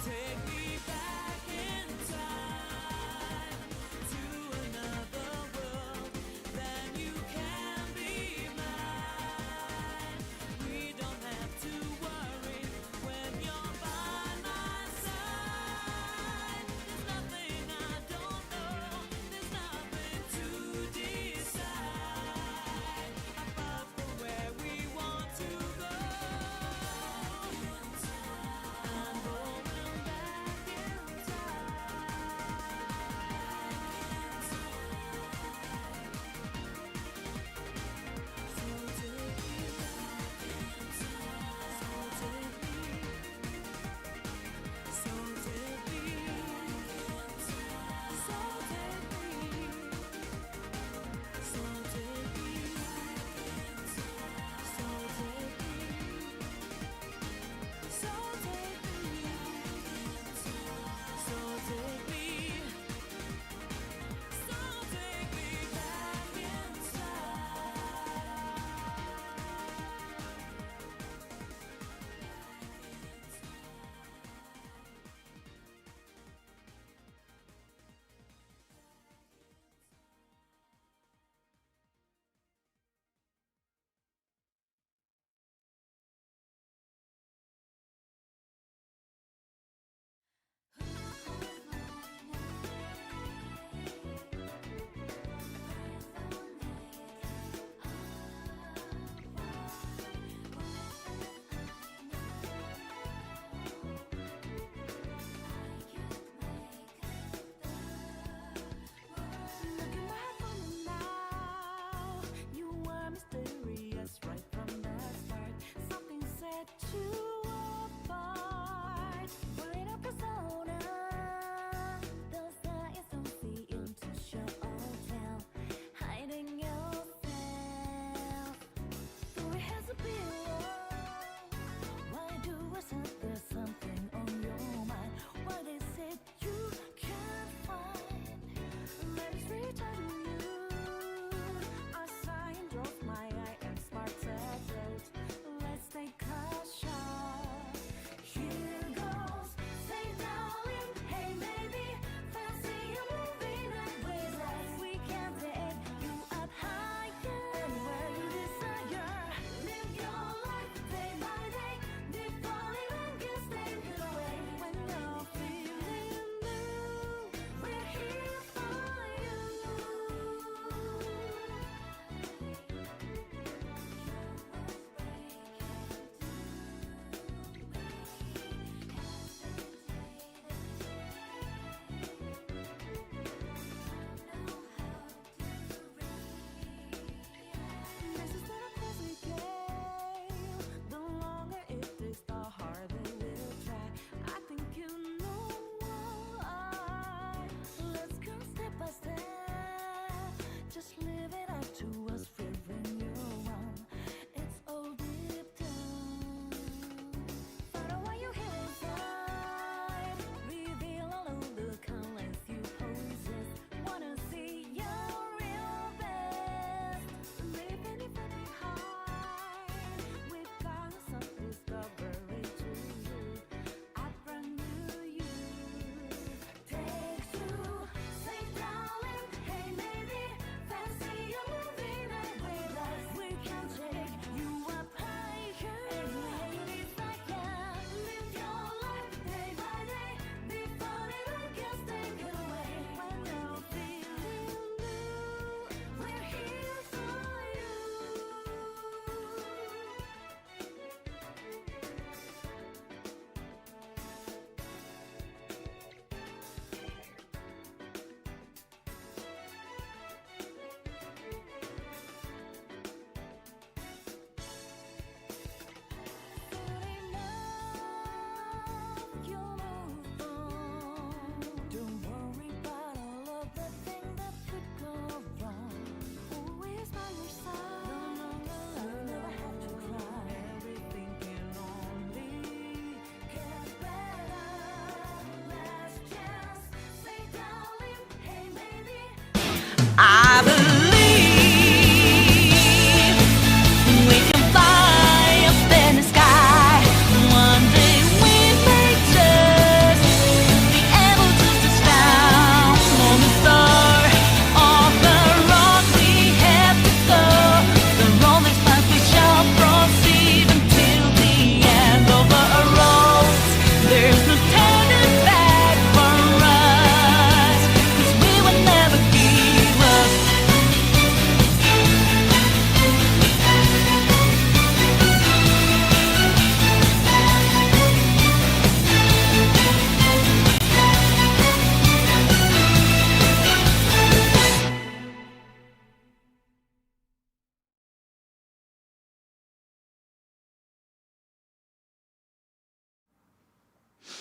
take me back in time to another world. Then you can be mine. We don't have to worry when you're by my side. There's nothing I don't know. There's nothing to decide apart from where we want to go.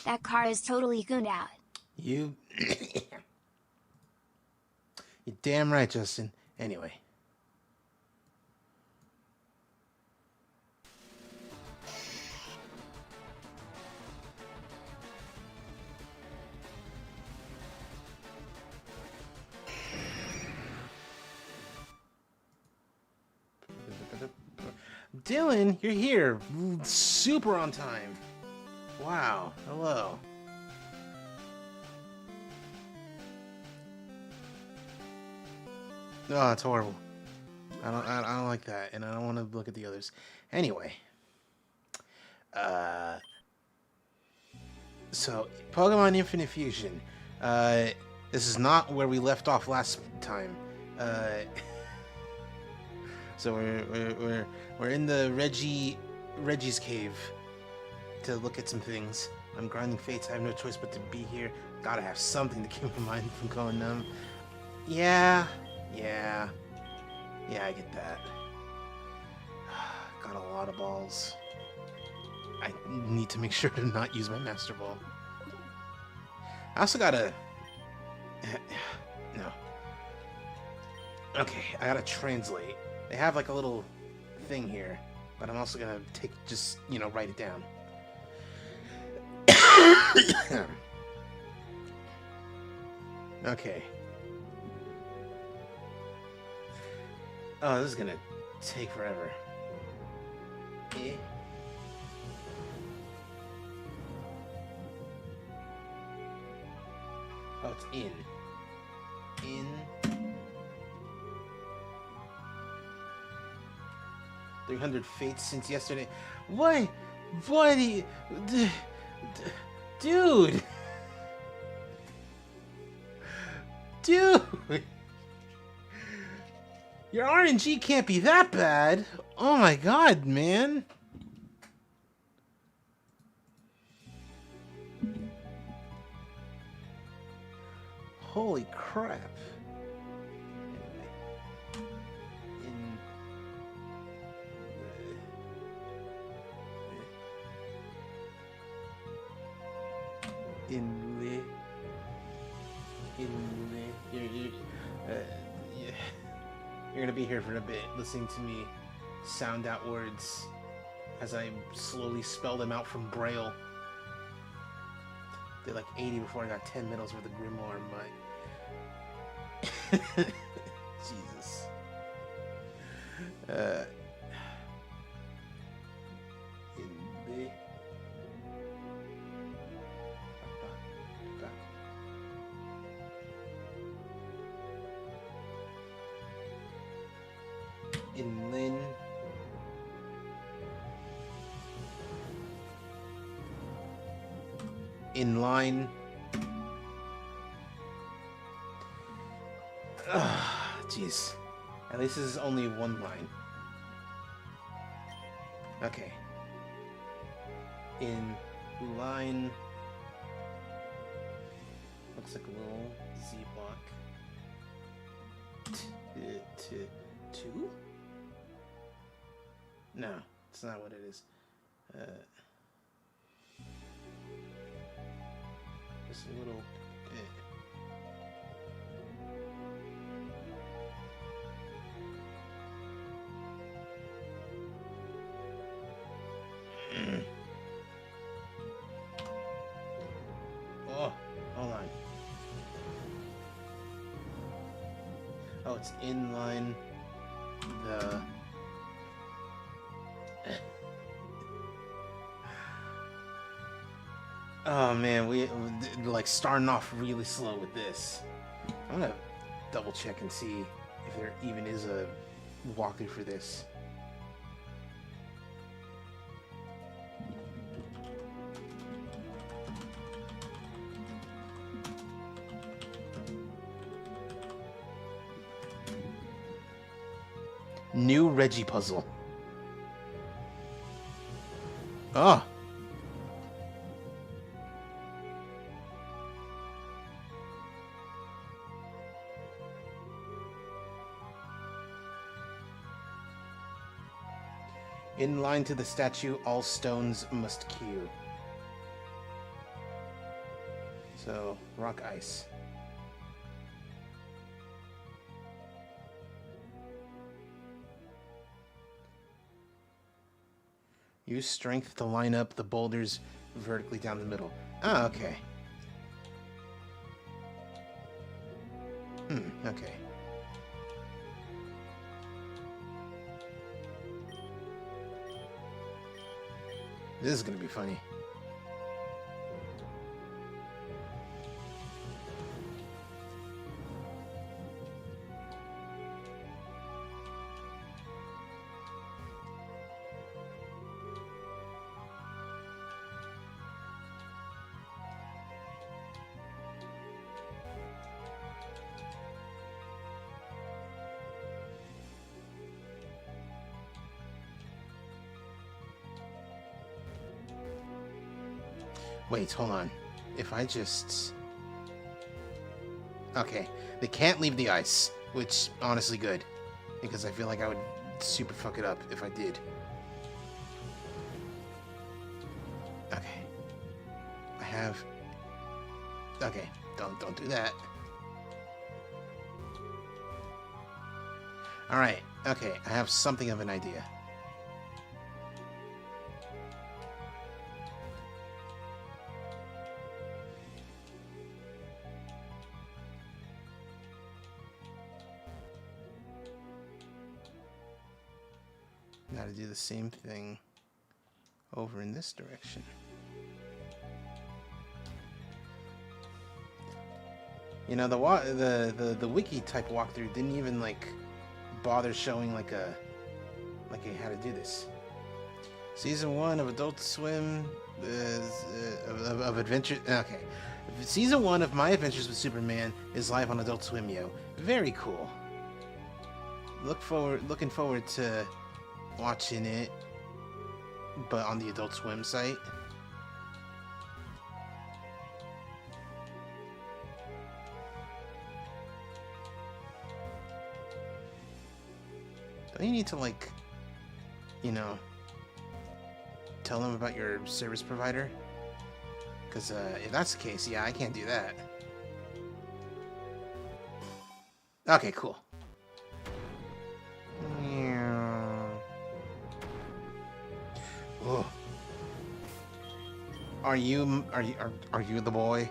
That car is totally gooned out. You... You're damn right, Justin. Anyway. Dylan, you're here. Super on time. Wow. Hello. Oh, it's horrible. I don't like that, and I don't want to look at the others. Anyway. So, Pokemon Infinite Fusion. This is not where we left off last time. So we're in the Reggie's cave to look at some things. I'm grinding fates. I have no choice but to be here. Gotta have something to keep my mind from going numb. Yeah, I get that. Got a lot of balls. I need to make sure to not use my Master Ball. I also gotta... No. Okay, I gotta translate. They have like a little thing here, but I'm also gonna write it down. Okay. Oh, this is gonna take forever. Oh, it's in. 300 fates since yesterday. What? What? Dude! Dude! Your RNG can't be that bad. Oh my god, man. Holy crap. You're gonna be here for a bit, listening to me sound out words as I slowly spell them out from Braille. Did like 80 before I got 10 medals with a Grimoire, but Jesus. Inlin. Inline. Jeez. At least this is only one line. Okay. In line. Looks like a little Z block. Two? No, it's not what it is. Just a little bit. Oh, hold on. Oh, it's inline the... Oh man, we like starting off really slow with this. I'm gonna double check and see if there even is a walkthrough for this. New Reggie puzzle. Oh. In line to the statue, all stones must queue. So, rock ice. Use strength to line up the boulders vertically down the middle. Ah, okay. Okay. This is gonna be funny. Wait, hold on. If I just... Okay, they can't leave the ice, which, honestly, good. Because I feel like I would super fuck it up if I did. Okay. I have... Okay, don't do that. Alright, okay, I have something of an idea. Now to do the same thing over in this direction. You know, the wiki type walkthrough didn't even like bother showing like a how to do this. Season 1 of Adult Swim of Adventure. Okay, Season 1 of My Adventures with Superman is live on Adult Swim, yo. Very cool. Looking forward to watching it, but on the Adult Swim site. Don't you need to, like, you know, tell them about your service provider? Because if that's the case, yeah, I can't do that. Okay, cool. Oh. Are you the boy?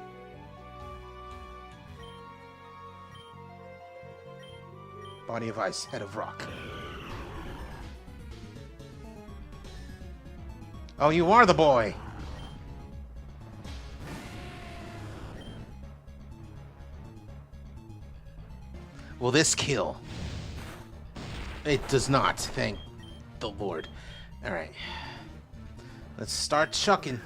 Body of ice, head of rock. Oh, you are the boy. Will this kill? It does not, thank the Lord. Alright. Let's start chucking.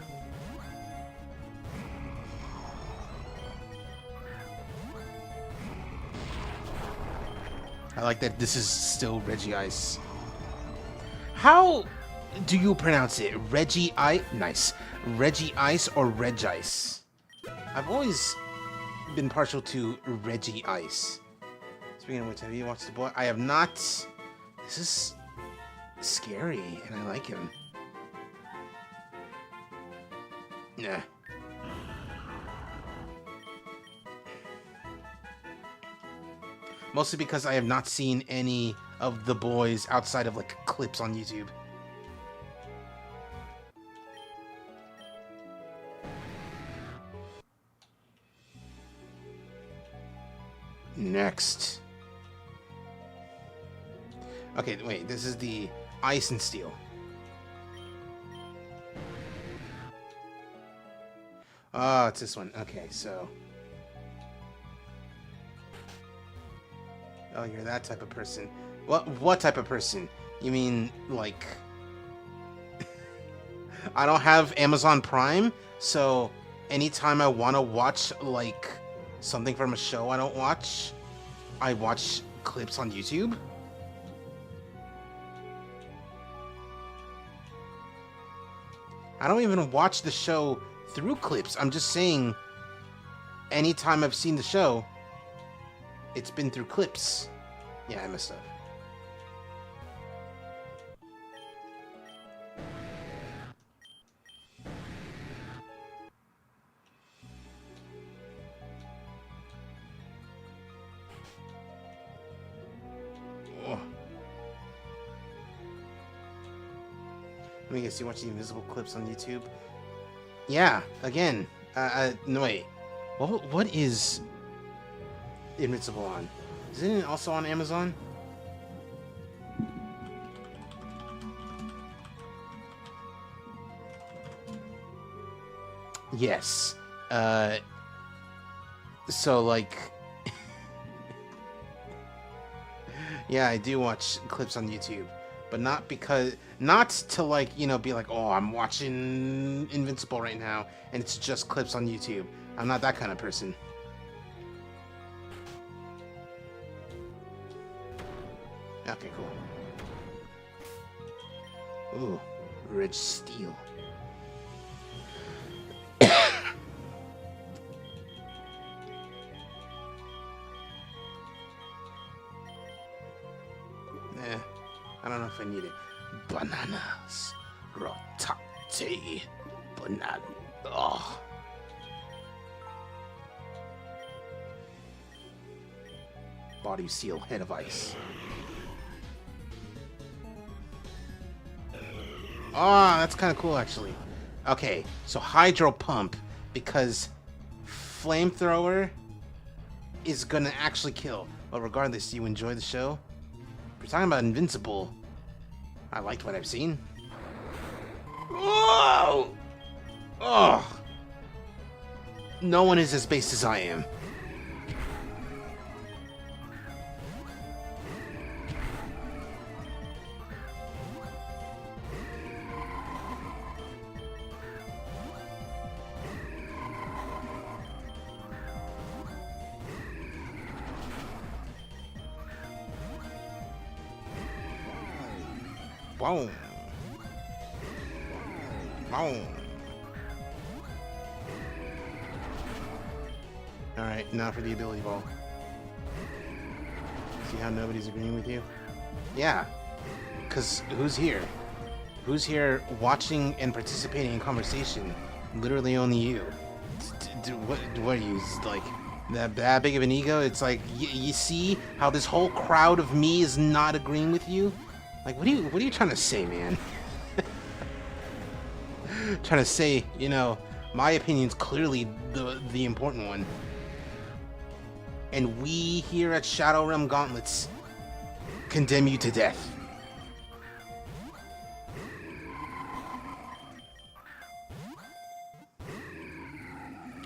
I like that this is still Reggie Ice. How do you pronounce it? Reggie Ice? Nice. Reggie Ice or Reg Ice? I've always been partial to Reggie Ice. Speaking of which, have you watched The Boy? I have not. This is scary, and I like him. Nah. Mostly because I have not seen any of The Boys outside of, like, clips on YouTube. Next. Okay, wait, this is the Ice and Steel. Oh, it's this one. Okay, so... Oh, you're that type of person. What type of person? You mean, like... I don't have Amazon Prime, so anytime I want to watch, like, something from a show I don't watch, I watch clips on YouTube? I don't even watch the show through clips. I'm just saying, anytime I've seen the show, it's been through clips. Yeah, I messed up. me guess, you watch the invisible clips on YouTube? Yeah, again. No, wait. What is Invincible on? Isn't it also on Amazon? Yes. So, like... yeah, I do watch clips on YouTube. But not to, like, you know, be like, oh, I'm watching Invincible right now, and it's just clips on YouTube. I'm not that kind of person. Okay, cool. Ooh, rich steel. I don't know if I need it. Bananas. Rotate. Banana. Oh. Body seal, head of ice. Oh, that's kind of cool, actually. Okay, so hydro pump, because flamethrower is gonna actually kill. But regardless, do you enjoy the show? If we're talking about Invincible, I liked what I've seen. Oh! Oh! No one is as based as I am. Boom. Boom. Alright, now for the ability ball. See how nobody's agreeing with you? Yeah. Because who's here? Who's here watching and participating in conversation? Literally only you. What are you, like, that big of an ego? It's like, you see how this whole crowd of me is not agreeing with you? Like, what are you trying to say, man? Trying to say, you know, my opinion's clearly the important one. And we here at Shadow Realm Gauntlets condemn you to death.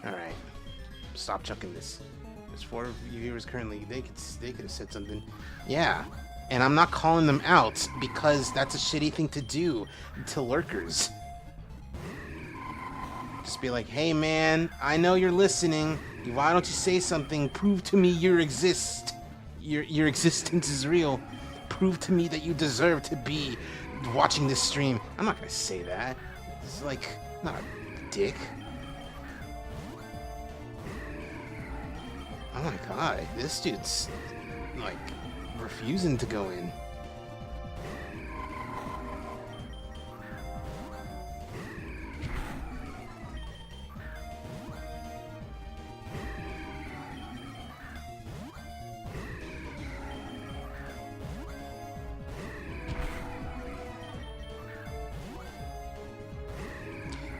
Alright. Stop chucking this. There's 4 viewers currently. They could have said something. Yeah. And I'm not calling them out because that's a shitty thing to do to lurkers. Just be like, hey man, I know you're listening. Why don't you say something? Prove to me your existence is real. Prove to me that you deserve to be watching this stream. I'm not gonna say that. It's like, not a dick. Oh my god, this dude's like refusing to go in.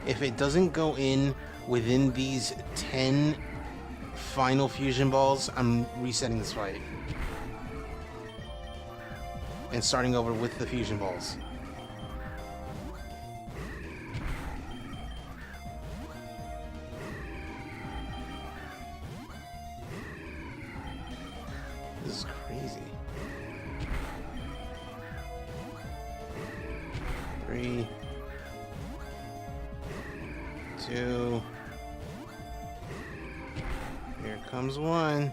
If it doesn't go in within these 10 final fusion balls, I'm resetting this fight. And starting over with the fusion balls. This is crazy. 3, 2. Here comes 1.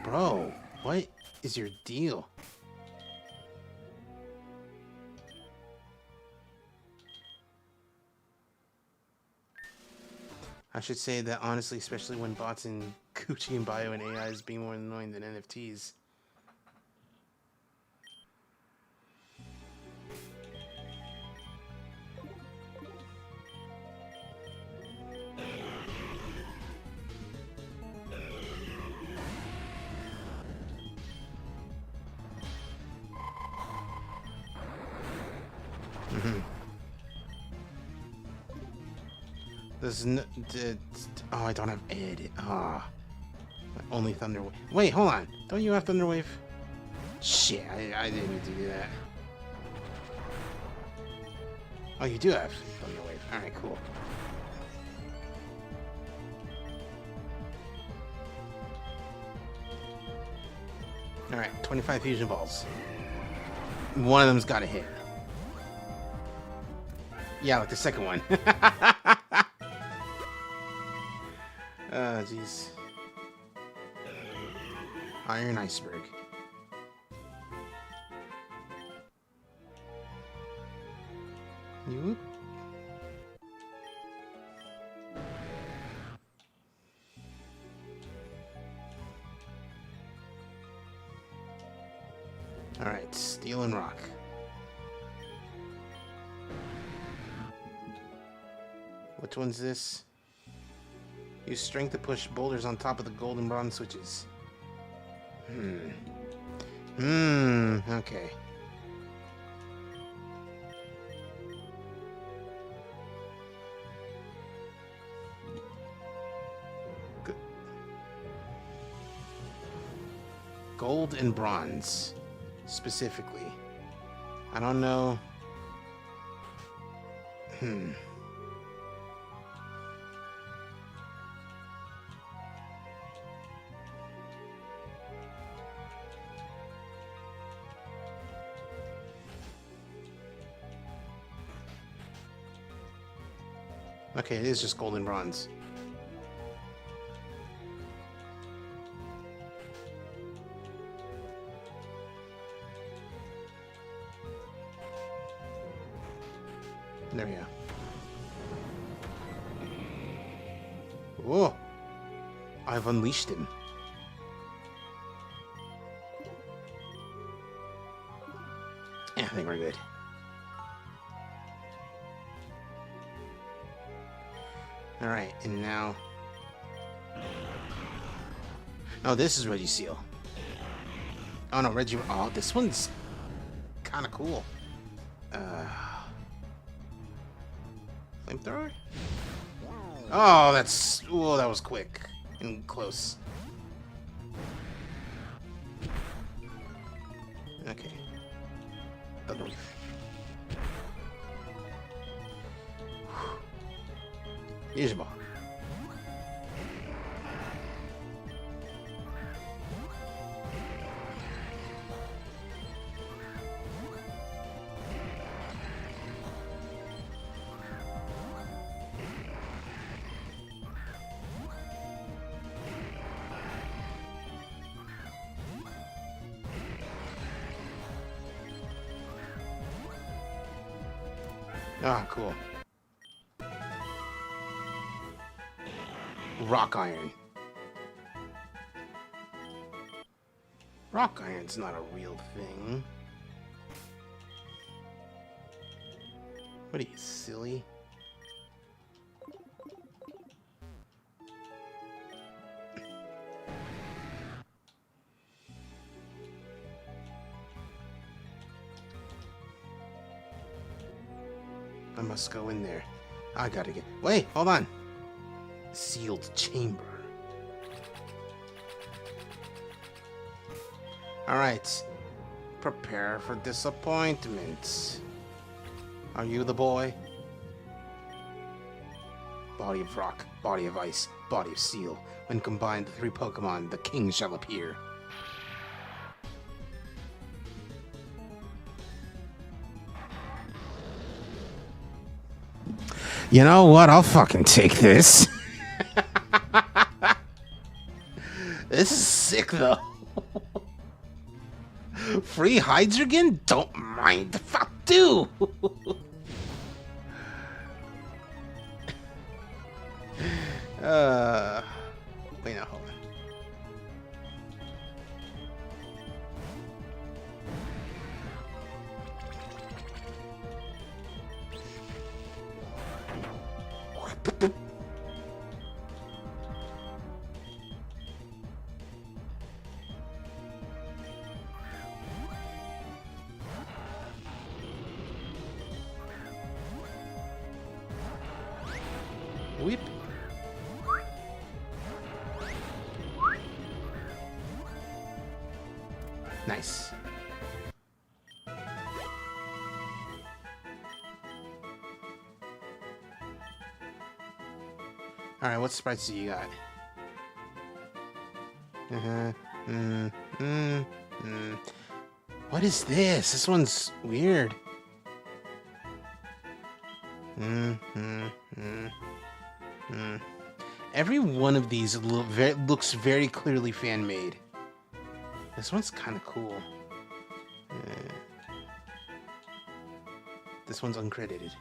Bro, what is your deal? I should say that honestly, especially when bots and Gucci and Bio and AI is being more annoying than NFTs. There's no. Oh, I don't have edit. Ah. Only Thunder Wave. Wait, hold on. Don't you have Thunder Wave? Shit, I didn't need to do that. Oh, you do have Thunder Wave. Alright, cool. Alright, 25 fusion balls. One of them's gotta hit. Yeah, like the second one. Oh, jeez. Iron Iceberg. You? Alright, Steel and Rock. Which one's this? Use strength to push boulders on top of the gold and bronze switches. Okay. Good. Gold and bronze, specifically. I don't know. Okay, it is just gold and bronze. There we go. Whoa! I've unleashed him. Yeah, I think we're good. Alright, and now... Oh, this is Reggie Seal. Oh no, Reggie... Oh, this one's kind of cool. Flamethrower? Oh, that's... Oh, that was quick and close. Okay. Thunder Wave. Use ball. Ah, cool. Rock Iron. Rock Iron's not a real thing. What are you, silly? I must go in there. I gotta get... Wait, hold on. Sealed chamber. Alright. Prepare for disappointment. Are you the boy? Body of rock, body of ice, body of steel. When combined, the three Pokemon, the king shall appear. You know what? I'll fucking take this. This is sick, though. Free Hydreigon? Don't mind if I do. Wait, no, hold on. Whip. Nice. Alright, what sprites do you got? What is this? This one's weird. Every one of these looks very clearly fan-made. This one's kind of cool. This one's uncredited.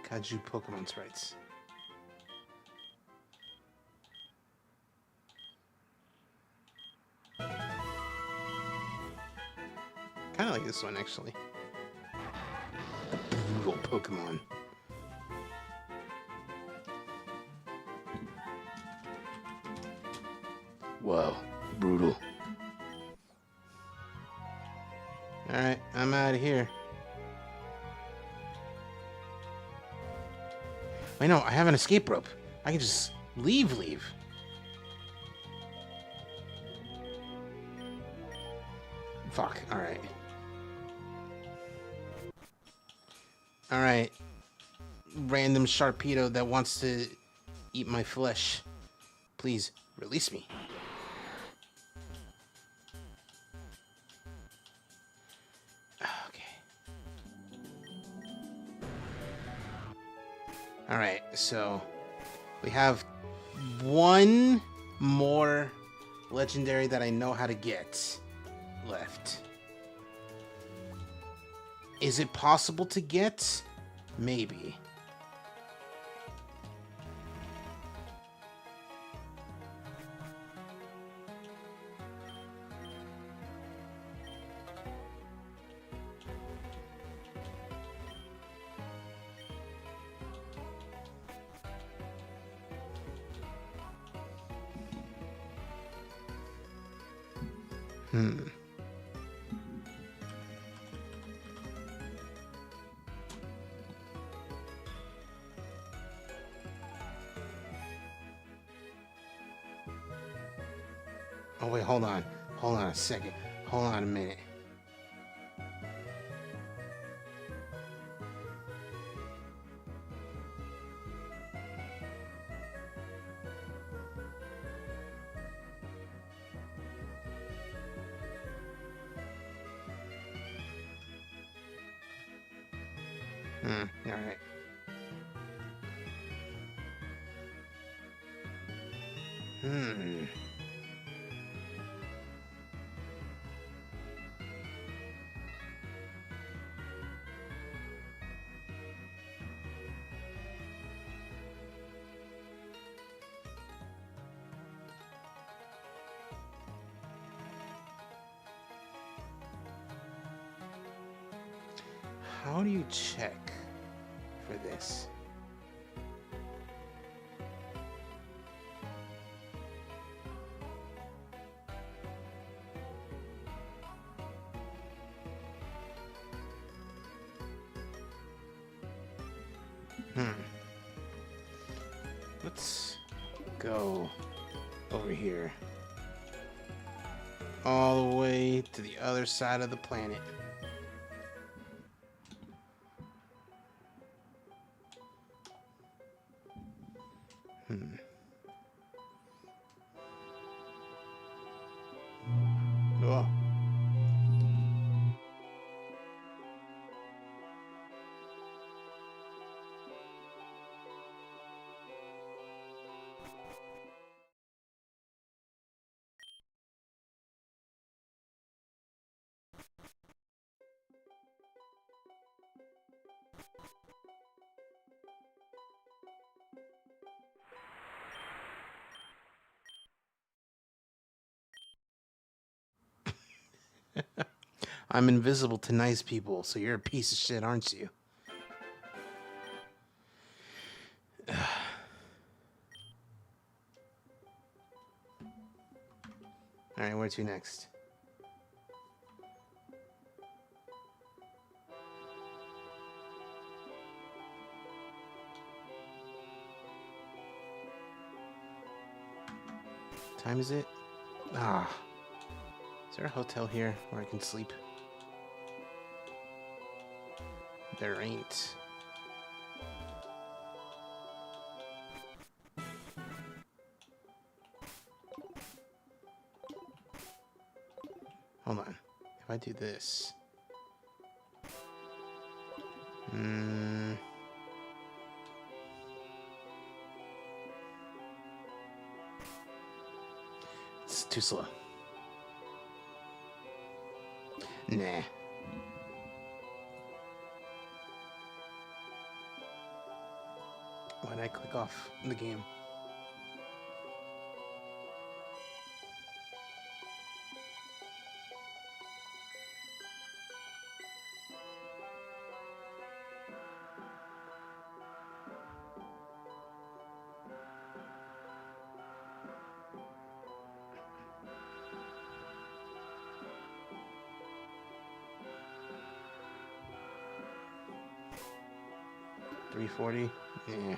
Kaju Pokemon sprites. Kind of like this one, actually. Brutal Pokemon. Whoa, brutal. Alright, I'm out of here. Wait, no, I have an escape rope. I can just leave. Fuck, alright. Alright. Random Sharpedo that wants to eat my flesh. Please, release me. Alright, so we have one more legendary that I know how to get left. Is it possible to get? Maybe. Oh wait, hold on. Hold on a second. Hold on a minute. Alright. How do you check for this? Let's go over here. All the way to the other side of the planet. Oh. I'm invisible to nice people, so you're a piece of shit, aren't you? Alright, where to next? time is it? Ah. Is there a hotel here where I can sleep? There ain't. Hold on. If I do this... It's too slow. Nah. Why'd I click off the game? $340? Yeah.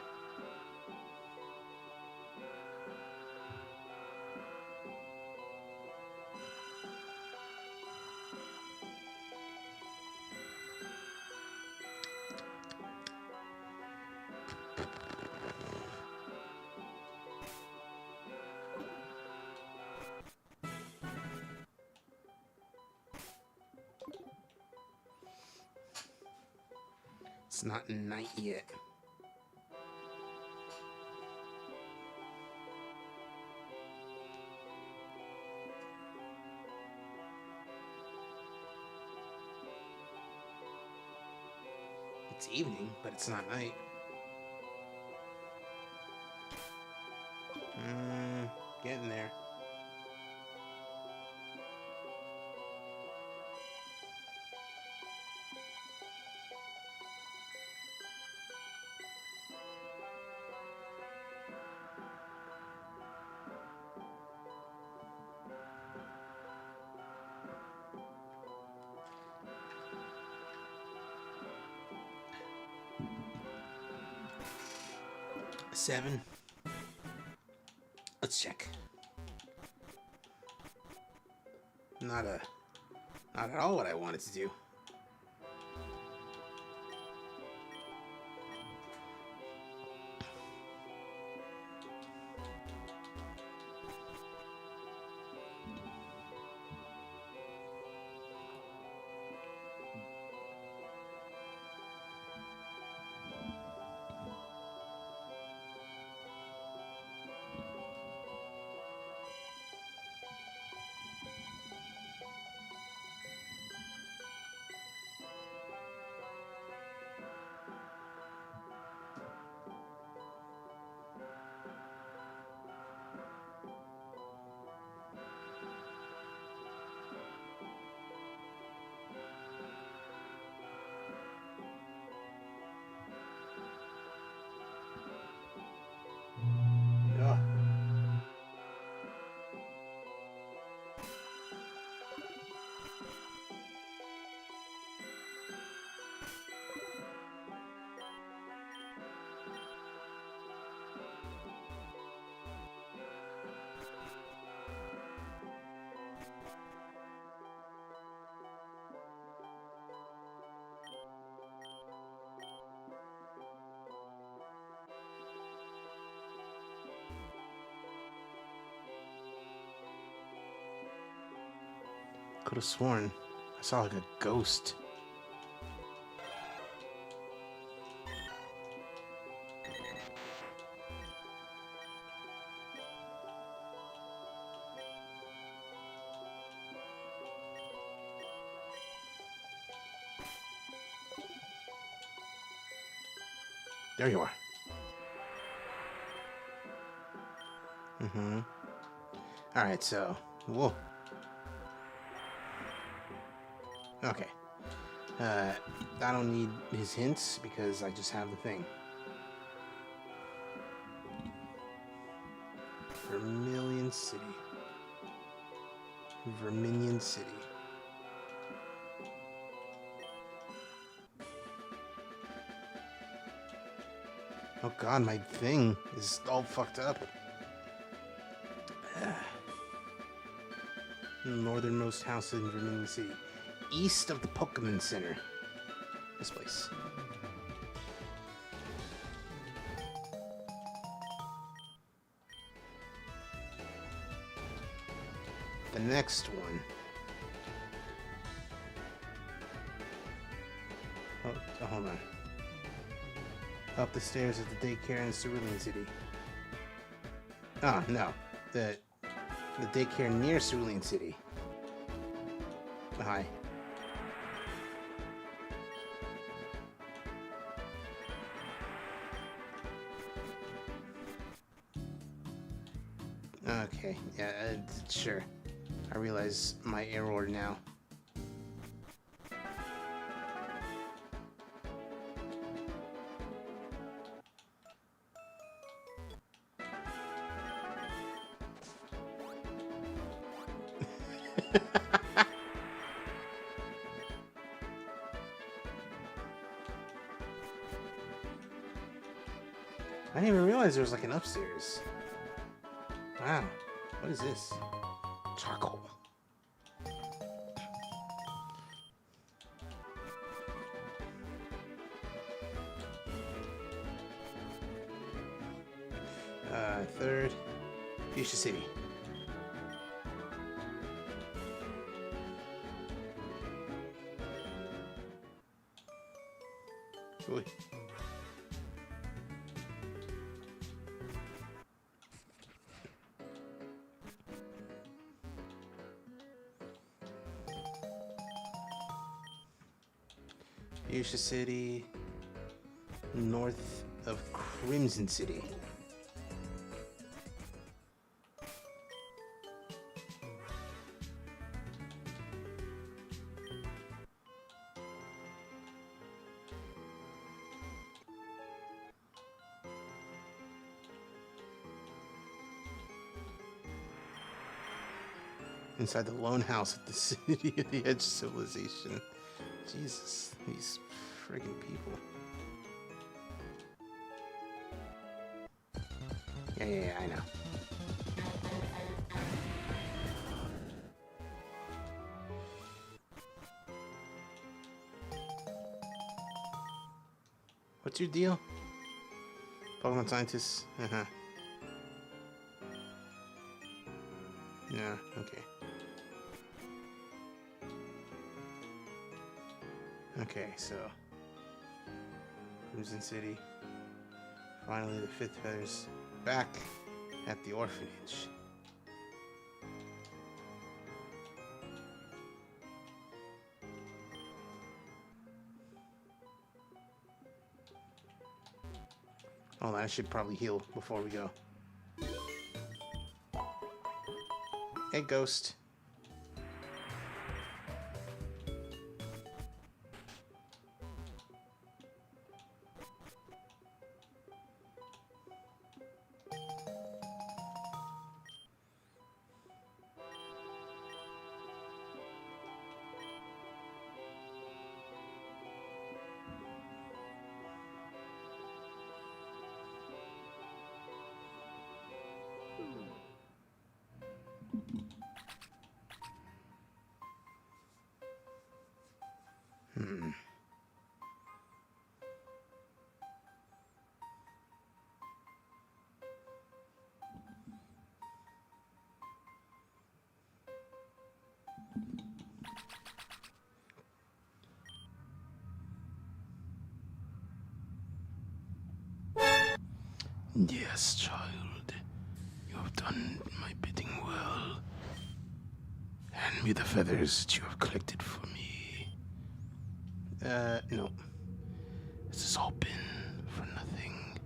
It's not night yet. It's evening, but it's not night. Getting there. Seven. Let's check. Not at all what I wanted to do. Ugh. Could have sworn I saw like a ghost. There you are. Alright, so... Whoa. Okay. I don't need his hints because I just have the thing. Vermilion City. Verminion City. Oh god, my thing is all fucked up. Northernmost house in Vermilion City. East of the Pokemon Center. This place. The next one. Oh, hold on. Up the stairs of the daycare in Cerulean City. Ah, no. The daycare near Cerulean City. Hi. Okay, yeah, sure. I realize my error now. I didn't even realize there was like an upstairs. Wow, what is this? Charcoal. Third, Fuchsia City. Boy. Fuchsia City, north of Crimson City. Inside the lone house at the city of the edge civilization. Jesus, these friggin' people. Yeah, I know. What's your deal? Pokemon scientists? Uh-huh. Yeah, okay. Okay, so Crimson City. Finally, the fifth feather's back at the orphanage. Hold on, I should probably heal before we go. Hey, Ghost. Yes, child. You have done my bidding well. Hand me the feathers that you have collected for me. No. This has all been for nothing.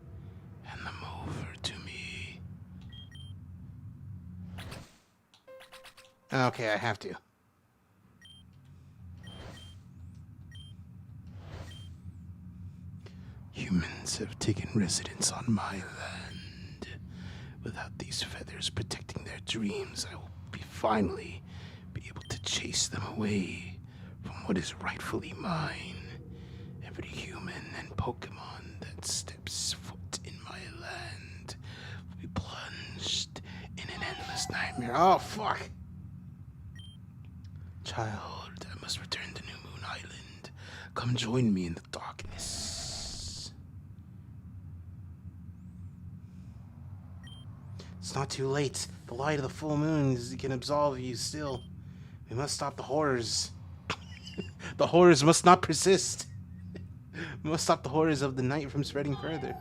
Hand them over to me. Okay, I have to. Humans have taken residence on my land. Without these feathers protecting their dreams, I will finally be able to chase them away from what is rightfully mine. Every human and Pokemon that steps foot in my land will be plunged in an endless nightmare. Oh, fuck. Come join me in the darkness. It's not too late. The light of the full moon can absolve you still. We must stop the horrors. The horrors must not persist. We must stop the horrors of the night from spreading further.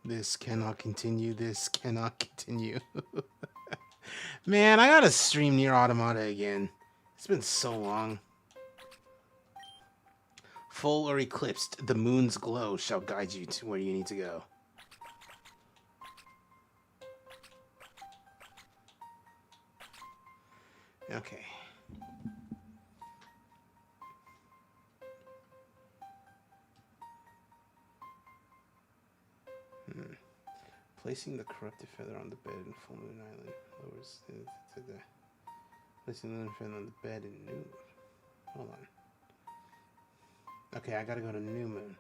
This cannot continue. This cannot continue. Man, I gotta stream Near Automata again. It's been so long. Full or eclipsed, the moon's glow shall guide you to where you need to go. Okay. Placing the corrupted feather on the bed in Full Moon Island lowers the placing the lunar feather on the bed in New. Hold on. Okay, I gotta go to New Moon.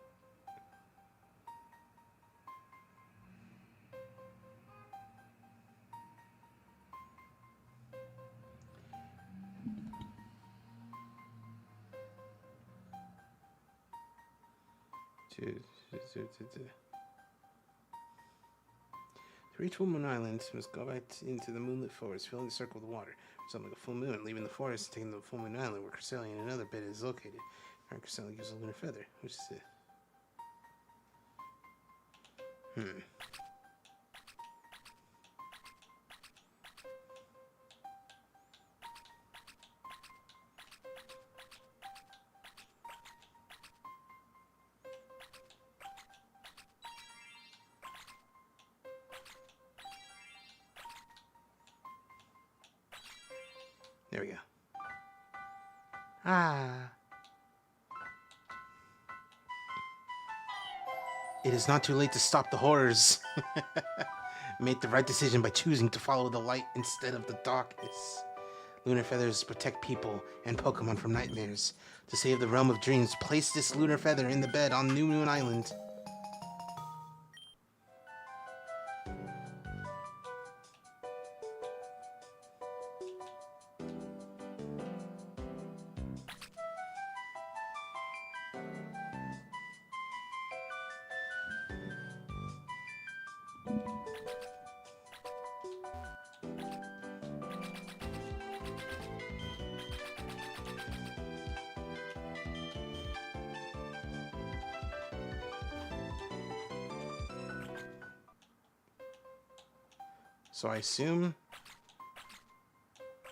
To reach Full Moon Island, you must go back into the moonlit forest, filling the circle with water. Something like a full moon, leaving the forest and taking the Full Moon Island, where Cresselia and another bed is located. And Cresselia gives a lunar feather, which is it. There we go. Ah. It is not too late to stop the horrors. Made the right decision by choosing to follow the light instead of the darkness. Lunar feathers protect people and Pokemon from nightmares. To save the realm of dreams, place this lunar feather in the bed on New Moon Island. So I assume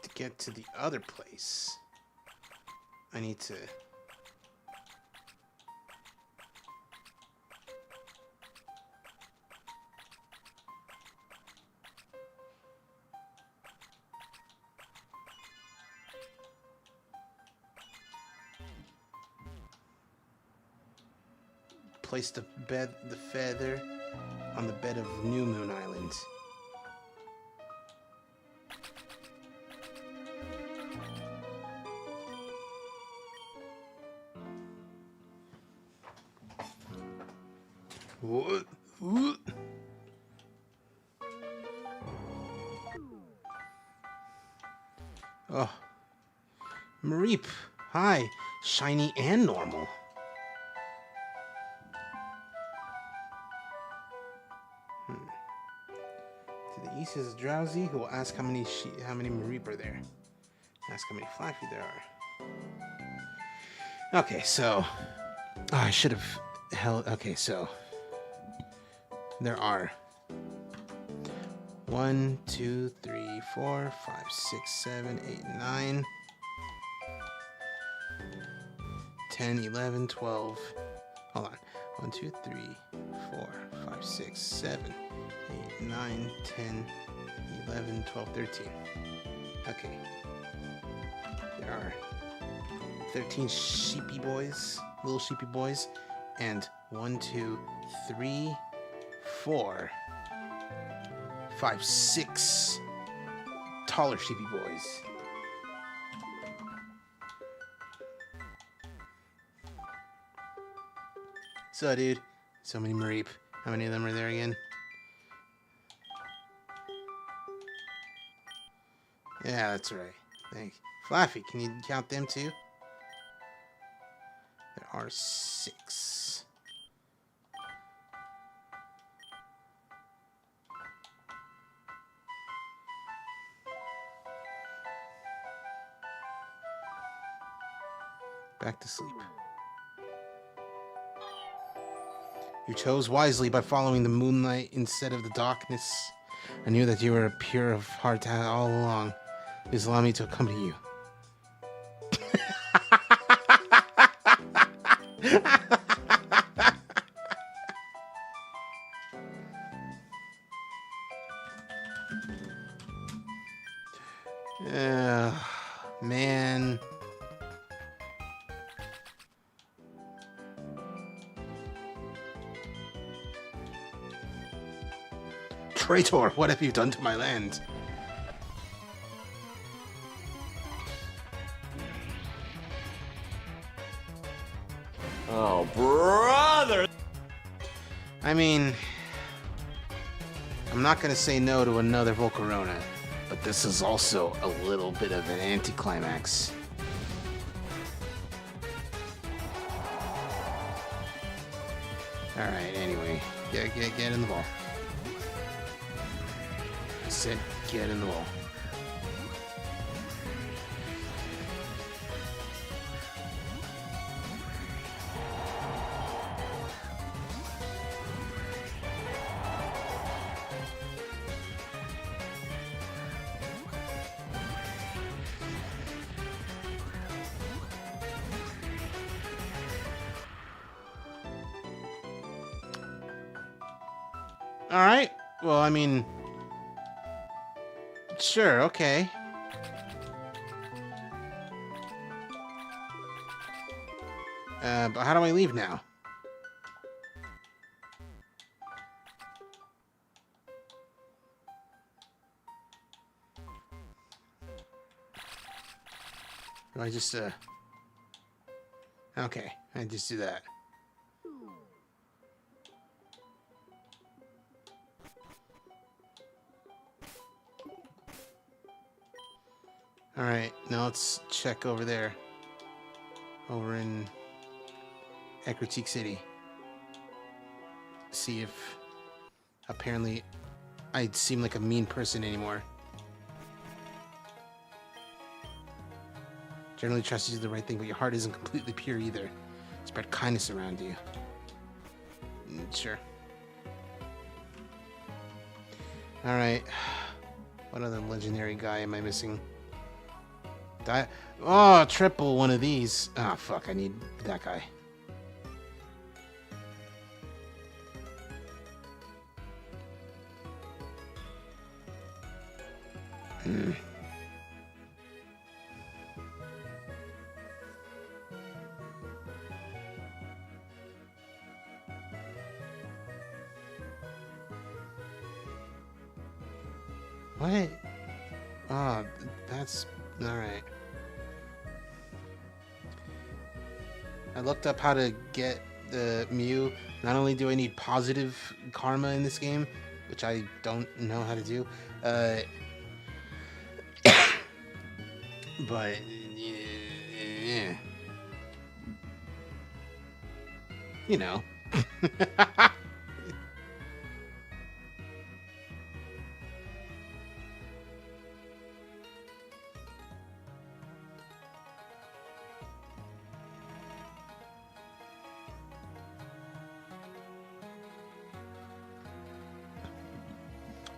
to get to the other place, I need to place the feather on the bed of New Moon Island. What? Oh. Mareep. Hi. Shiny and normal. To the east is Drowsy, who will ask how many Mareep are there. Ask how many Flaffy there are. Okay, so... I should have held... Okay, so... There are 1, 2, 3, 4, 5, 6, 7, 8, 9, 10, 11, 12. Hold on. 1, 2, 3, 4, 5, 6, 7, 8, 9, 10, 11, 12, 13. Okay. There are 13 sheepy boys, little sheepy boys, and 1, 2, 3, 4, 5, 6 taller sheepy boys. So, dude. So many Mareep. How many of them are there again? Yeah, that's right. Thank you. Flaffy, can you count them too? There are 6. Back to sleep. You chose wisely by following the moonlight instead of the darkness. I knew that you were pure of heart all along. Please allow me to accompany you. Man. Traitor, what have you done to my land? Oh, brother! I mean, I'm not gonna say no to another Volcarona, but this is also a little bit of an anticlimax. Alright, anyway, get in the ball. I said get in the ball. Alright, well, I mean, sure, okay. But how do I leave now? Do I just, okay, I just do that. Alright, now let's check over there. Over in Critique City. See if apparently I seem like a mean person anymore. Generally tries to do the right thing, but your heart isn't completely pure either. Spread kindness around you. Sure. Alright. What other legendary guy am I missing? Oh, triple one of these. Ah, fuck, I need that guy. What? Oh, that's alright. I looked up how to get the Mew. Not only do I need positive karma in this game, which I don't know how to do, but yeah, you know.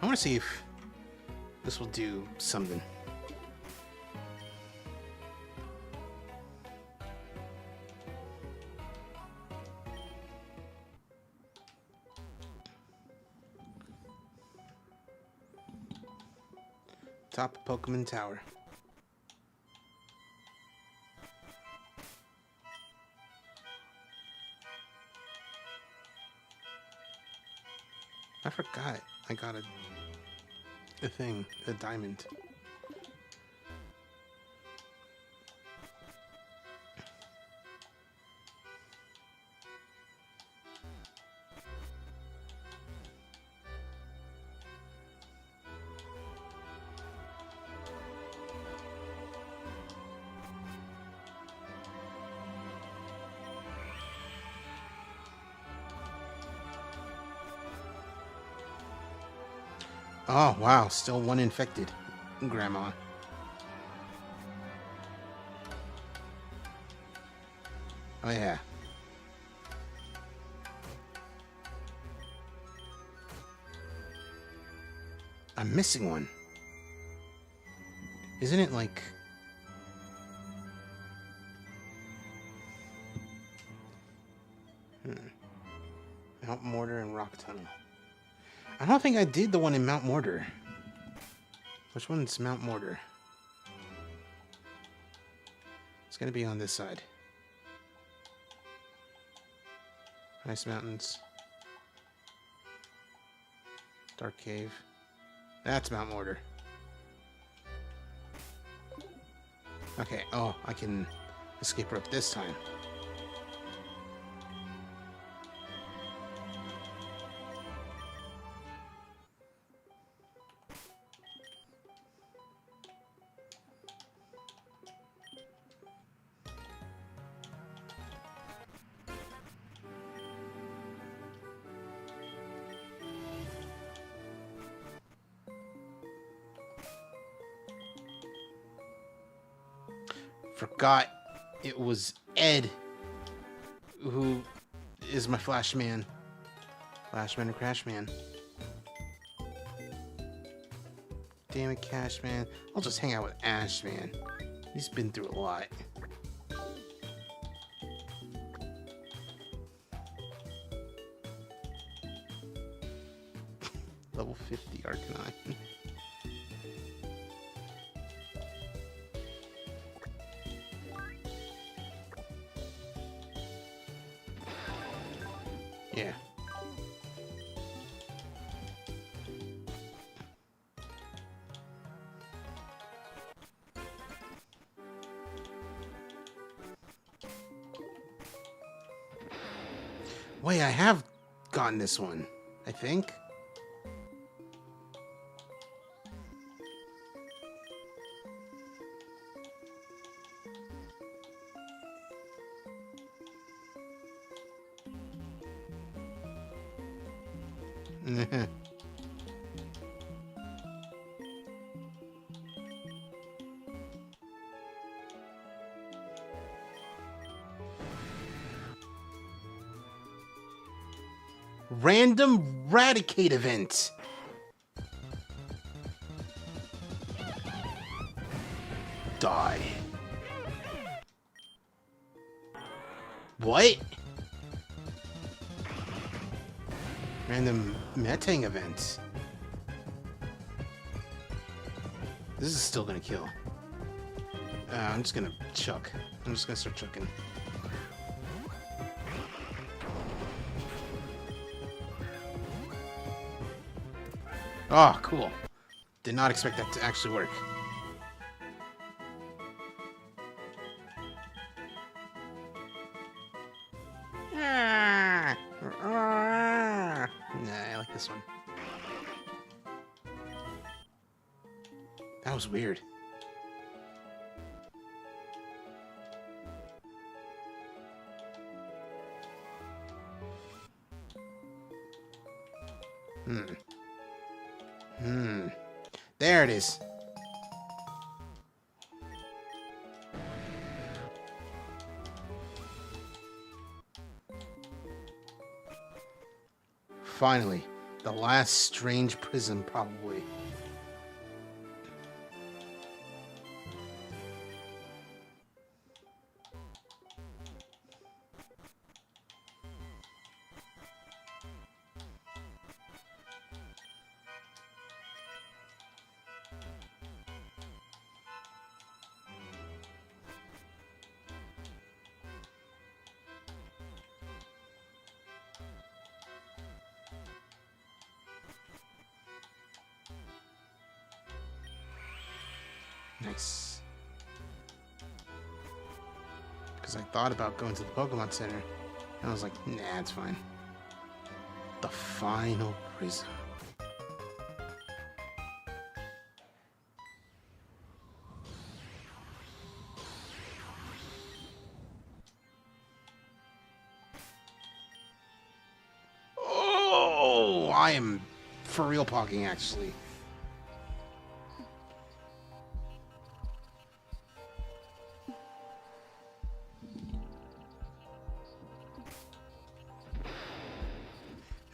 I want to see if this will do something. Top of Pokemon Tower. I forgot I got a thing, a diamond. Oh, wow. Still one infected. Grandma. Oh, yeah. I'm missing one. Isn't it like... Mount Mortar and Rock Tunnel. I don't think I did the one in Mount Mortar. Which one's Mount Mortar? It's gonna be on this side. Ice Mountains. Dark Cave. That's Mount Mortar. Okay, oh, I can escape rope this time. Forgot it was Ed who is my Flashman. Flashman and Crashman. Damn it, Cashman. I'll just hang out with Ashman. He's been through a lot. Level 50 Arcanine. Yeah. Wait, I have gotten this one, I think. Random Radicate event. Die. What? Random Metang event. This is still gonna kill. I'm just gonna chuck. I'm just gonna start chucking. Oh, cool. Did not expect that to actually work. Nah, I like this one. That was weird. There it is. Finally, the last strange prism, probably. Nice. Because I thought about going to the Pokemon Center, and I was like, nah, it's fine. The final prism. Oh, I am for real pogging, actually.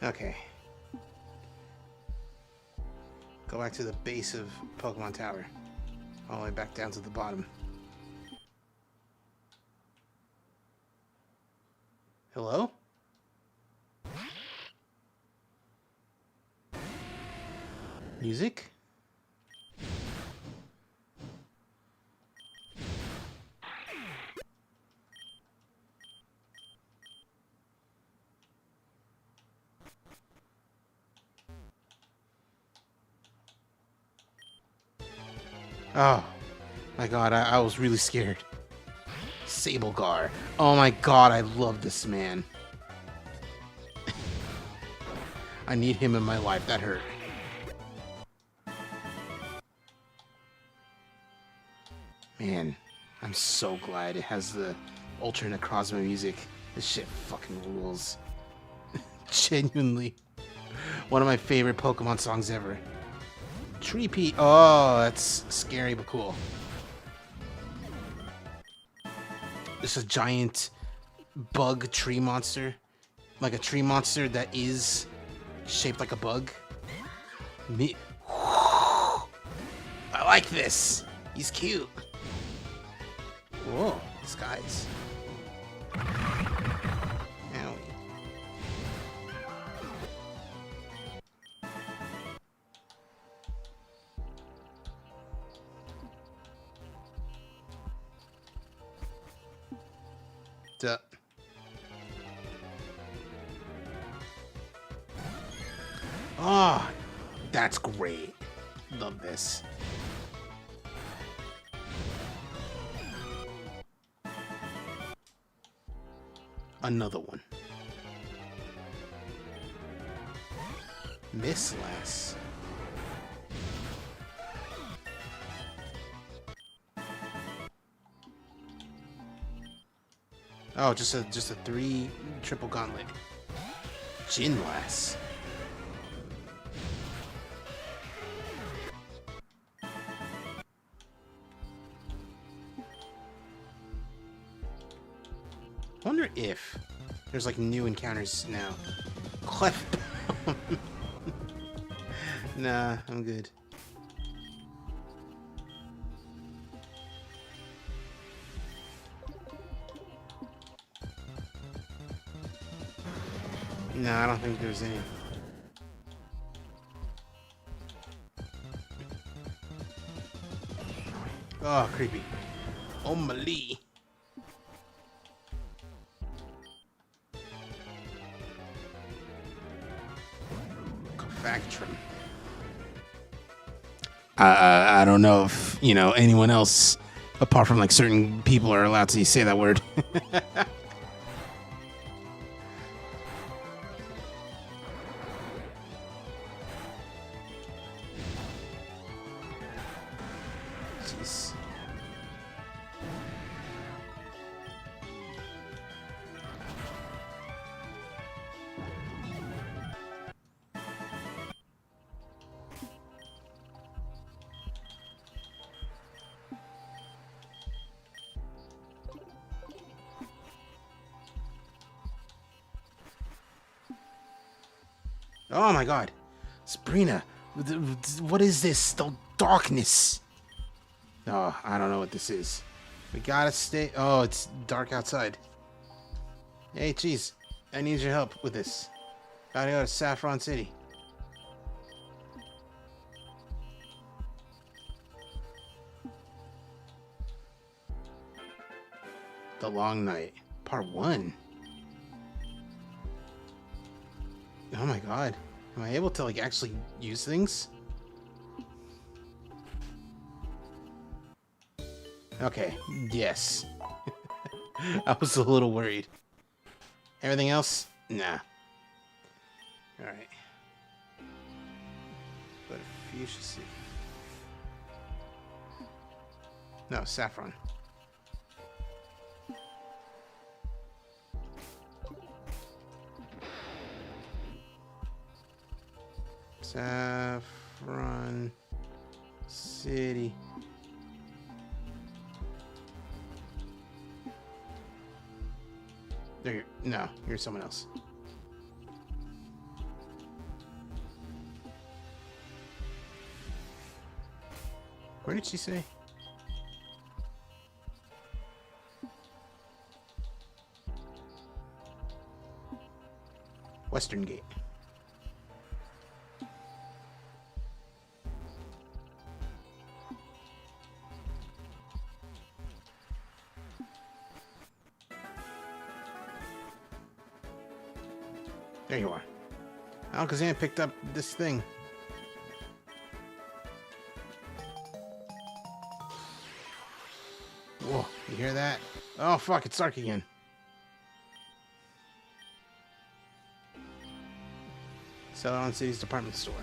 Okay. Go back to the base of Pokemon Tower. All the way back down to the bottom. Hello? Music? Oh, my God, I was really scared. Sablegar. Oh my God, I love this man. I need him in my life. That hurt. Man, I'm so glad it has the Ultra Necrozma music. This shit fucking rules. Genuinely. One of my favorite Pokemon songs ever. Treepee. Oh, that's scary but cool. It's a giant bug tree monster. Like a tree monster that is shaped like a bug. Me. I like this. He's cute. Whoa, skies. Owie. Duh. Oh, that's great. Love this. Another one. Miss Lass. Oh, just a 3 triple gauntlet. Jinlass. Wonder if there's like new encounters now. Clef. Nah, I'm good. No, I don't think there's any. Oh, creepy. Oh, Mali. Factrum. I don't know if, you know, anyone else apart from like certain people are allowed to say that word. Jeez. Oh my God, Sabrina, what is this? The darkness. Oh, I don't know what this is. We gotta stay. Oh, it's dark outside. Hey, Cheese, I need your help with this. Gotta go to Saffron City. The Long Night, Part 1. Oh my God. Am I able to like actually use things? Okay. Yes. I was a little worried. Everything else? Nah. Alright. But Fuchsia City. No, Saffron. Saffron City. There, no, here's someone else. Where did she say? Western Gate. There you are. Alakazam picked up this thing. Whoa, you hear that? Oh fuck, it's dark again. Sell it on City's department store.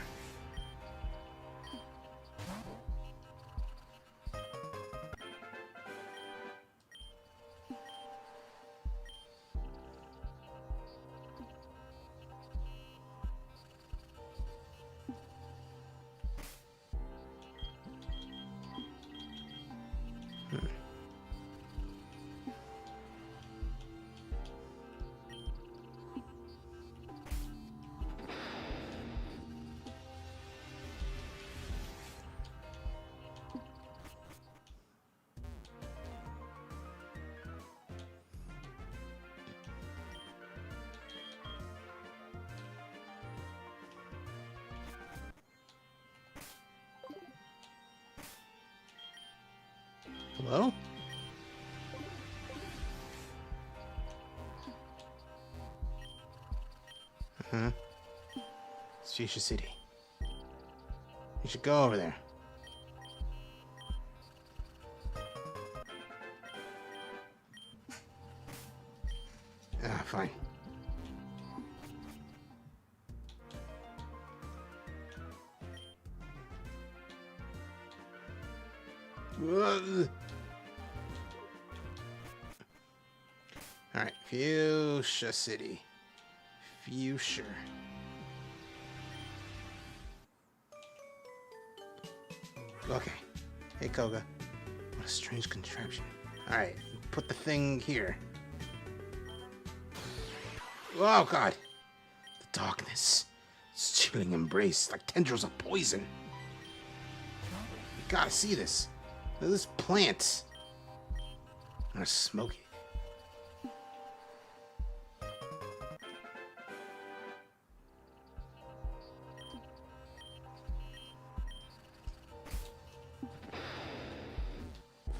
Hello? Uh-huh. It's Fuchsia City. You should go over there. Ah, fine. Alright, Fuchsia City. Fuchsia. Okay. Hey, Koga. What a strange contraption. Alright, put the thing here. Oh, God. The darkness. It's chilling embrace, like tendrils of poison. You gotta see this. Look at this plant. I'm gonna smoke it.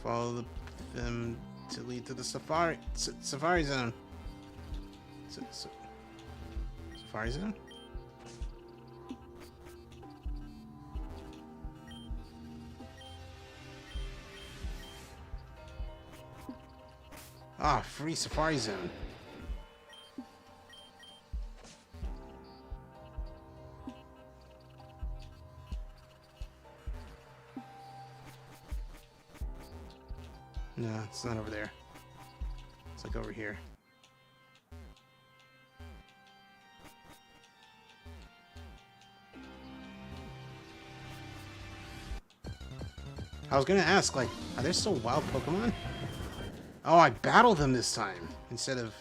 Follow them to lead to the safari zone. Safari zone? Ah, free safari zone. No, it's not over there. It's like over here. I was gonna ask, like, are there still wild Pokemon? Oh, I battled them this time instead of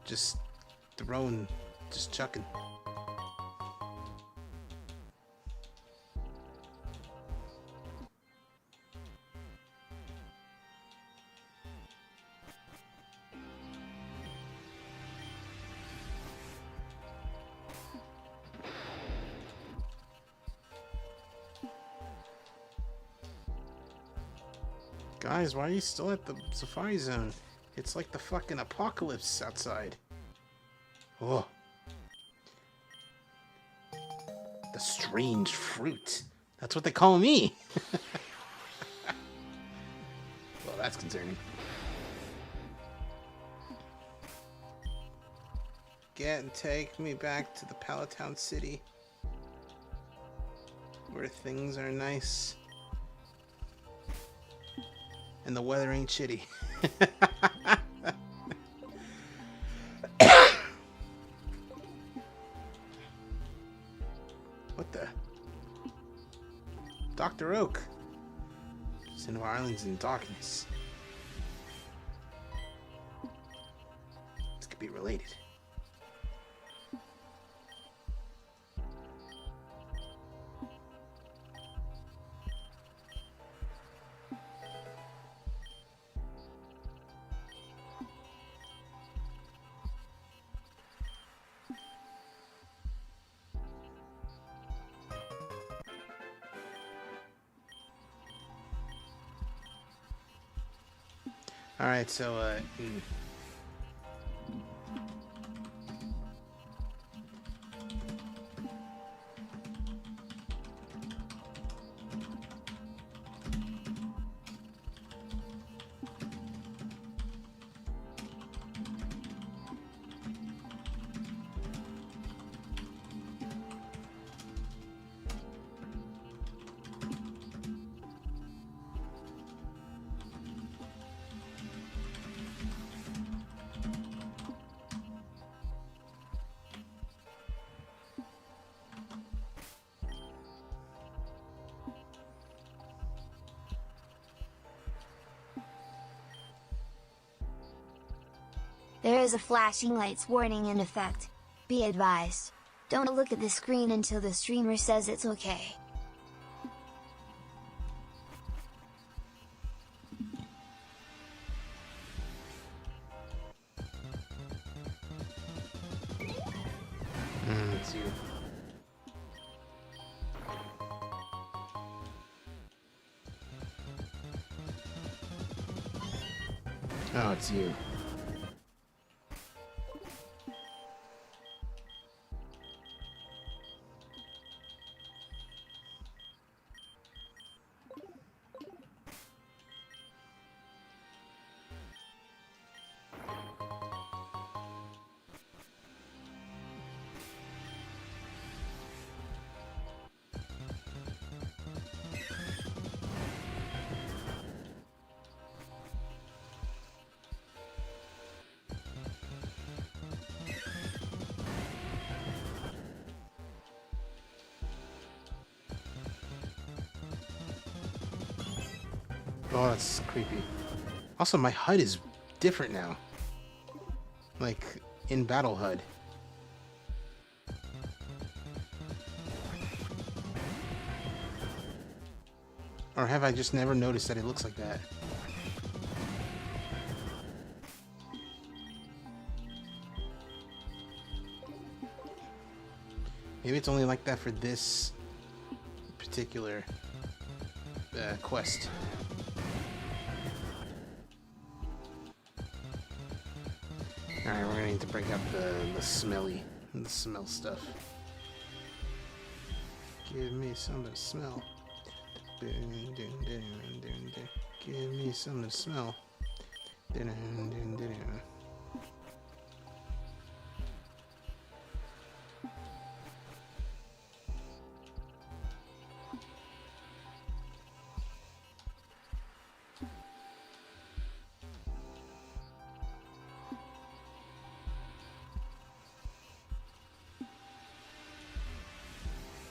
just throwing, just chucking. Guys, why are you still at the safari zone? It's like the fucking apocalypse outside. Oh. The strange fruit. That's what they call me. Well, that's concerning. Get and take me back to the Palatown City. Where things are nice. And the weather ain't shitty. What the? Dr. Oak. Sin of our islands in darkness. This could be related. All right, so There is a flashing lights warning in effect. Be advised. Don't look at the screen until the streamer says it's okay. it's you. Oh, it's you. Oh, that's creepy. Also, my HUD is different now. Like, in battle HUD. Or have I just never noticed that it looks like that? Maybe it's only like that for this particular quest. Alright, we're gonna need to break up the smell stuff. Give me something to smell. Give me something to smell.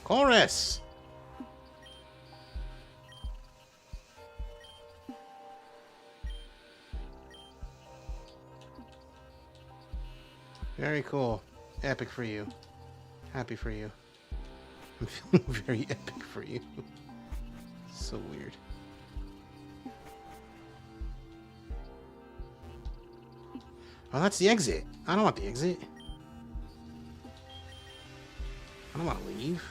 Chorus! Very cool. Epic for you. Happy for you. I'm feeling very epic for you. So weird. Oh, that's the exit. I don't want the exit. I don't want to leave.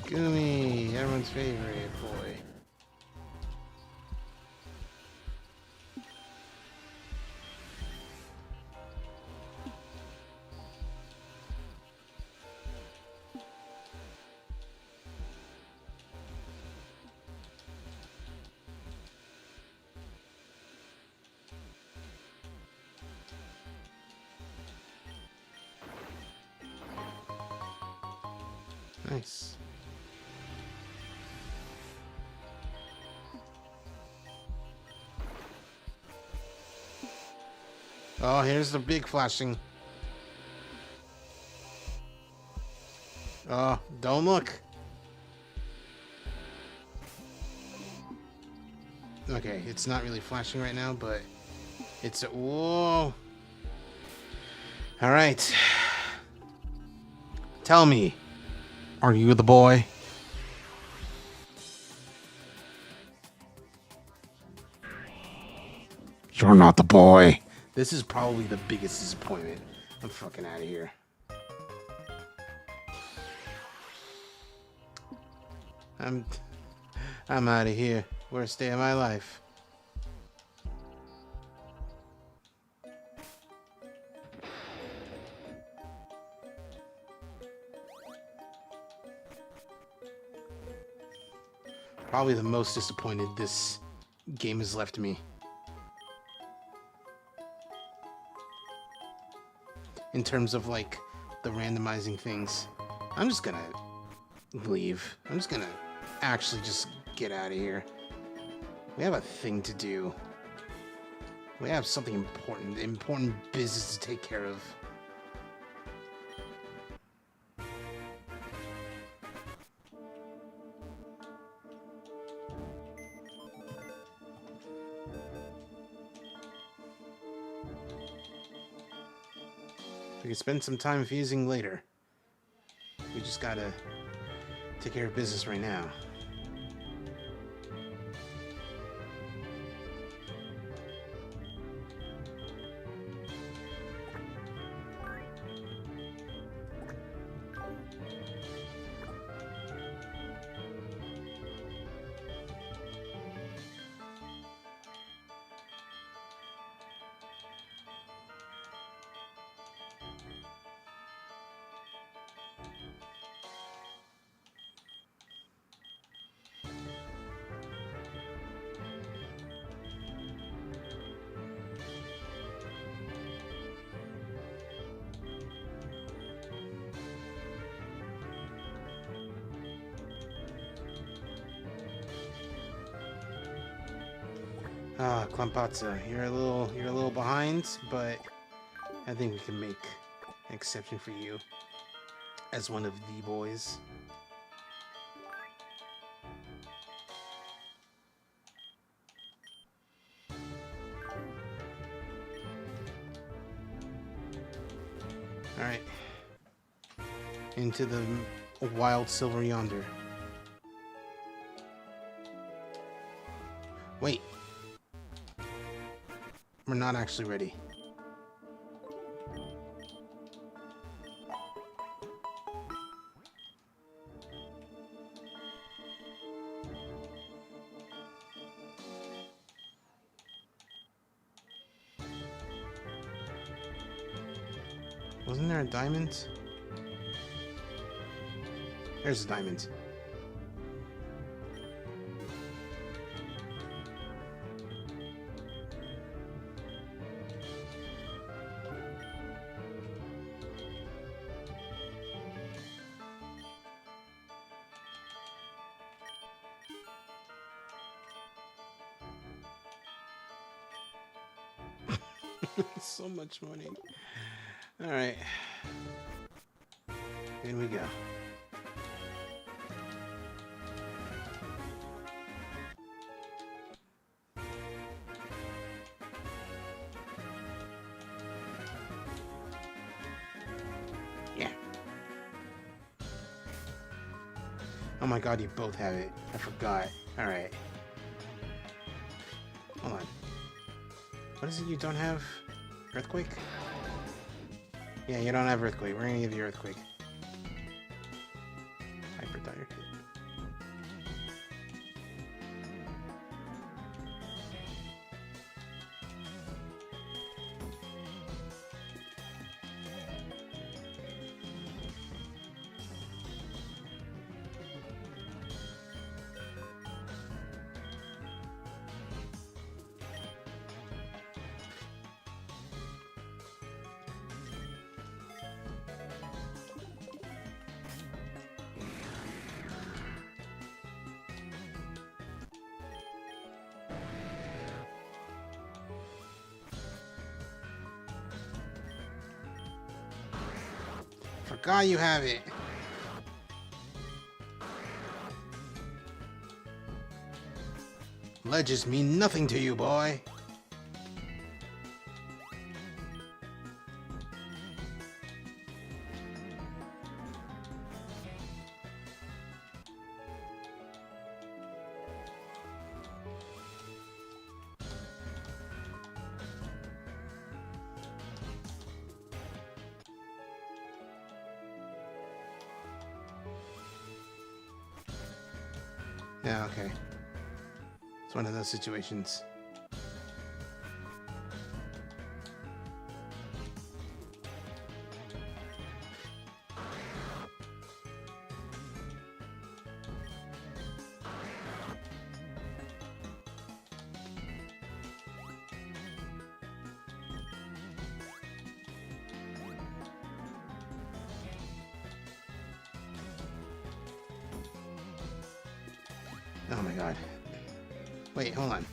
Goomy, everyone's favorite boy. Nice. Oh, here's the big flashing. Oh, don't look. Okay, it's not really flashing right now, but it's a... Whoa. All right. Tell me, are you the boy? You're not the boy. This is probably the biggest disappointment. I'm fucking out of here. I'm out of here. Worst day of my life. Probably the most disappointed this game has left me. In terms of like the randomizing things. I'm just gonna leave. I'm just gonna actually just get out of here. We have a thing to do. We have something important business to take care of. We can spend some time fusing later. We just gotta take care of business right now. Ah, Klampatsa, you're a little behind, but I think we can make an exception for you as one of the boys. All right, into the wild silver yonder. Wait. We're not actually ready. Wasn't there a diamond? There's a diamond. So much money. All right. In we go. Yeah. Oh my god, you both have it. I forgot. All right. Hold on. What is it you don't have? Earthquake? Yeah, you don't have Earthquake. We're gonna give you Earthquake. Hyper Dire. Forgot you have it. Ledges mean nothing to you, boy. Yeah, okay. It's one of those situations. Oh my god. Wait, hold on.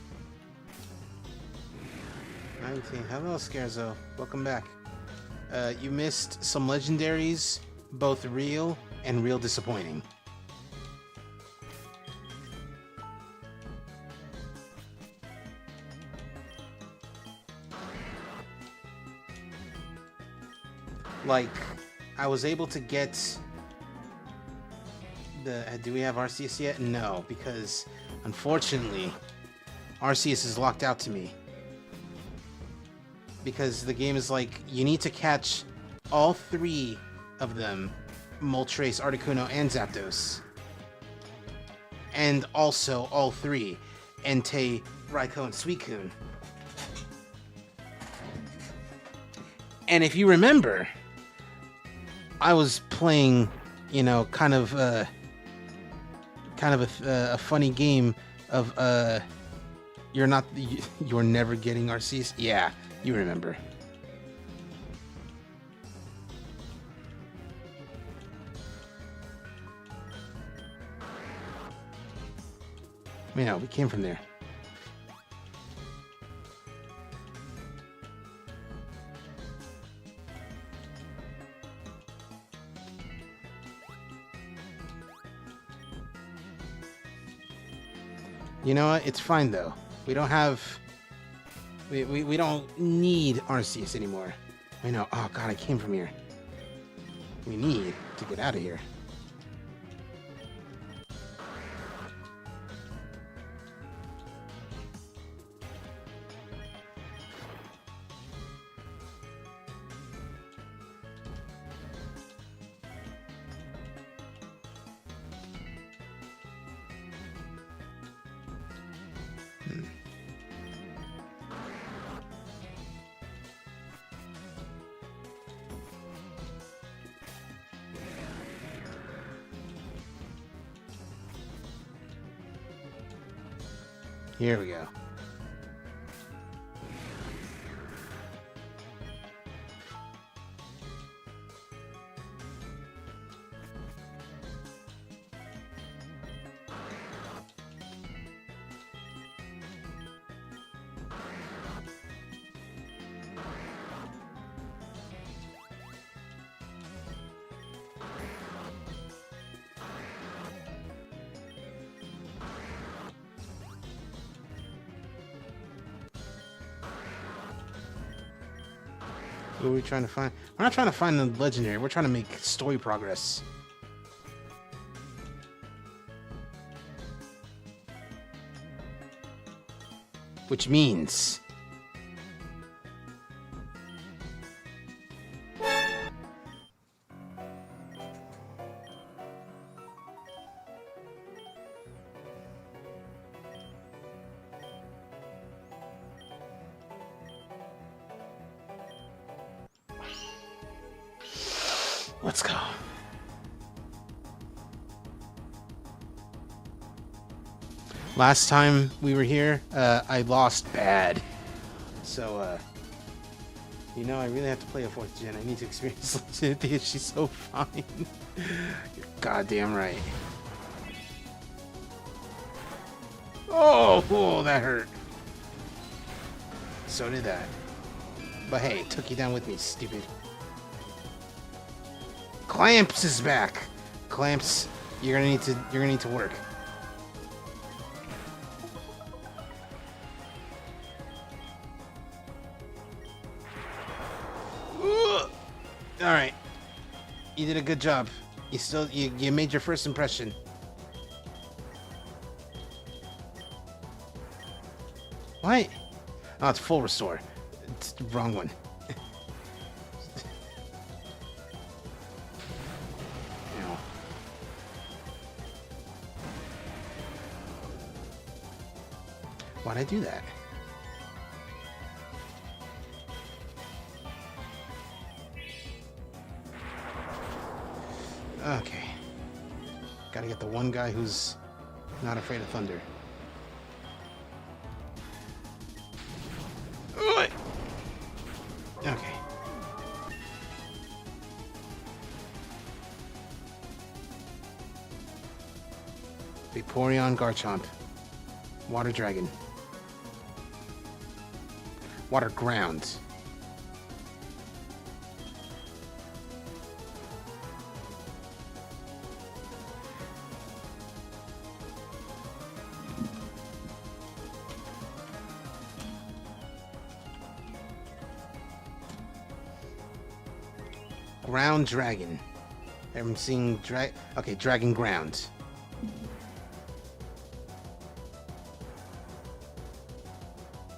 19. Hello, Scarzo. Welcome back. You missed some legendaries, both real and real disappointing. Like, I was able to get do we have Arceus yet? No, because unfortunately Arceus is locked out to me. Because the game is like, you need to catch all 3 of them, Moltres, Articuno, and Zapdos. And also all 3, Entei, Raikou, and Suicune. And if you remember, I was playing, you know, kind of a funny game of you're never getting Arceus. Yeah, you remember. You know, we came from there. You know what? It's fine though. We don't have. We don't need Arceus anymore. I know. Oh god, I came from here. We need to get out of here. Here we go. What are we trying to find? We're not trying to find the legendary. We're trying to make story progress. Which means... Let's go. Last time we were here, I lost bad. So, you know, I really have to play a 4th gen. I need to experience Legend. She's so fine. You're goddamn right. Oh, that hurt. So did that. But hey, it took you down with me, stupid. Clamps is back. Clamps, you're gonna need to work. All right, you did a good job. You made your first impression. What? Oh, it's full restore. It's the wrong one. Why'd I do that? Okay. Gotta get the one guy who's not afraid of thunder. Oi! Okay. Vaporeon Garchomp. Water Dragon. Water Ground. Ground Dragon. I'm seeing okay, Dragon Ground.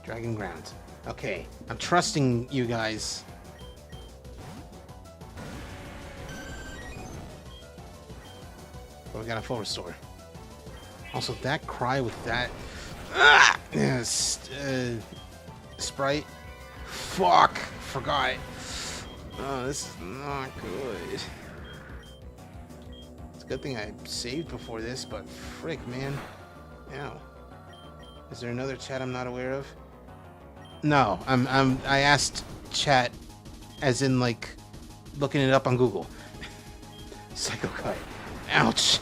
Dragon Ground. Okay, I'm trusting you guys. But we got a full restore. Also, that cry with that sprite. Fuck, forgot. Oh, this is not good. It's a good thing I saved before this, but frick, man. Ow. Is there another chat I'm not aware of? No, I asked chat as in like looking it up on Google. Psycho Cut. Ouch.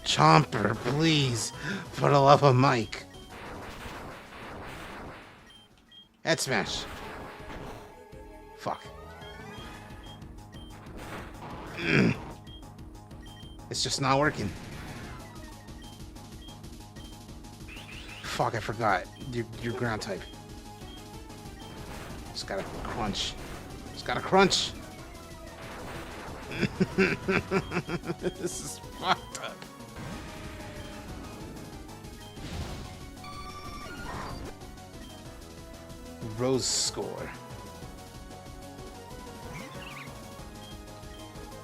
Chomper, please. For the love of Mike. Head smash. Fuck. It's just not working. Fuck, I forgot. Your ground type. Just gotta crunch. Just gotta crunch. This is fucked up. Rose score.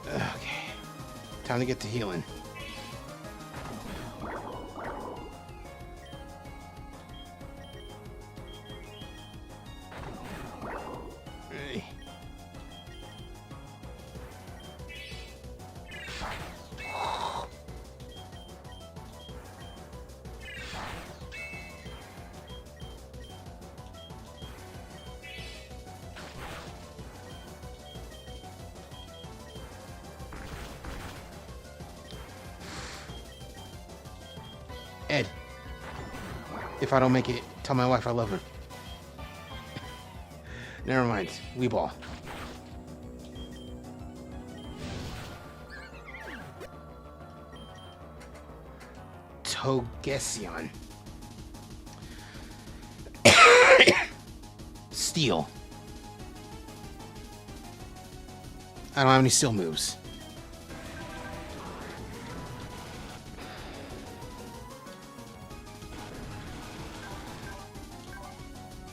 Okay. Time to get to healing. Hey. Ed, if I don't make it, tell my wife I love her. Never mind. Weeball. Togesion. Steel. I don't have any steel moves.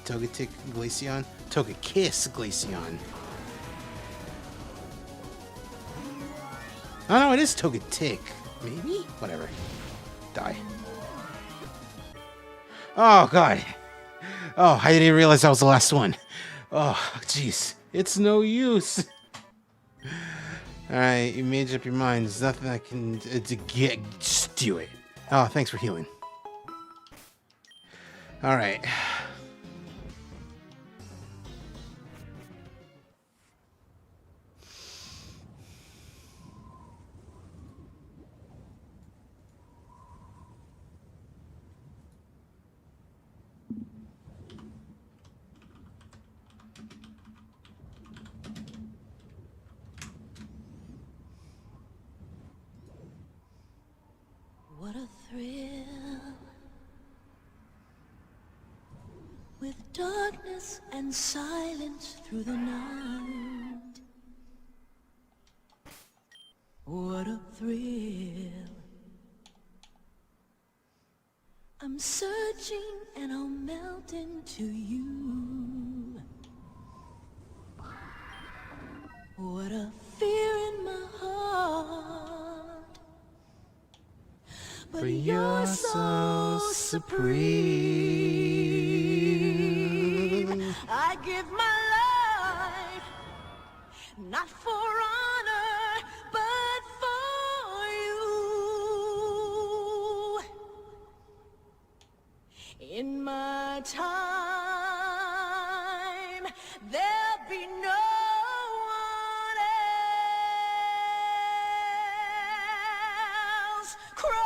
Togetic Glaceon? Togekiss Glaceon. Oh no, it is Togetic. Maybe? Whatever. Die. Oh god. Oh, I didn't realize that was the last one. Oh, jeez. It's no use. Alright, you made up your mind. There's nothing I can to get. Just do it. Oh, thanks for healing. Alright. What a thrill, with darkness and silence through the night. What a thrill, I'm searching and I'll melt into you. What a fear in my heart, but For you're so supreme. I give my life, not for honor, but for you. In my time, there'll be no one else. Crime,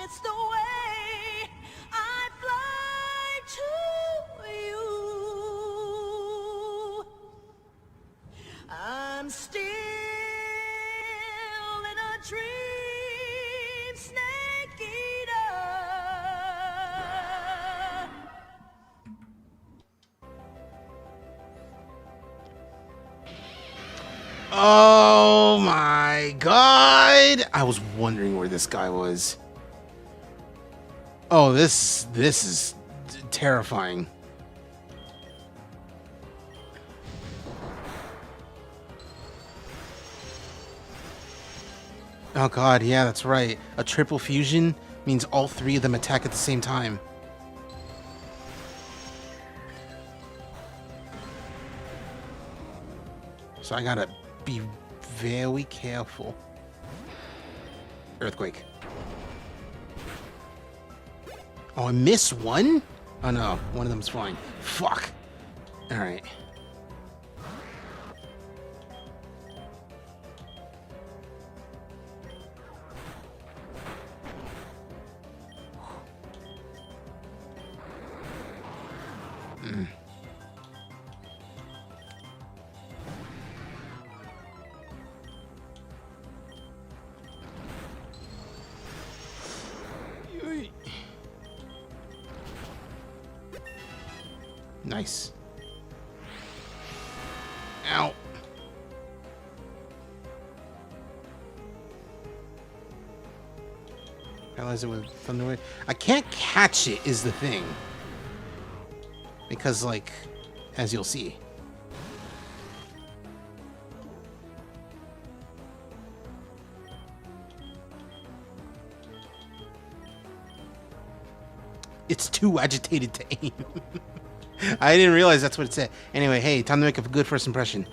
it's the way I fly to you. I'm still in a dream, snake eater. Oh my god! I was wondering where this guy was. Oh, this is terrifying. Oh god, yeah, that's right. A triple fusion means all three of them attack at the same time. So I gotta be very careful. Earthquake. Oh, I missed one? Oh no, one of them's flying. Fuck. Alright. Nice. Ow. Paralyze it with Thunderwave. I can't catch it is the thing. Because, like, as you'll see. It's too agitated to aim. I didn't realize that's what it said. Anyway, hey, time to make a good first impression.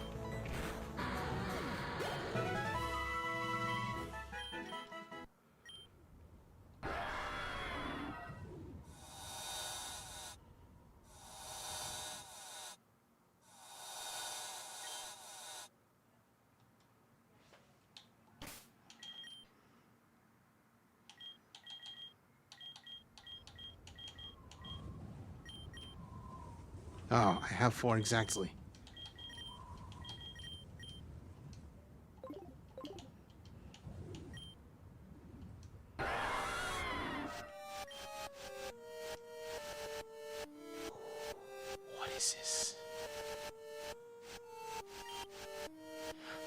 Oh, I have 4 exactly. What is this?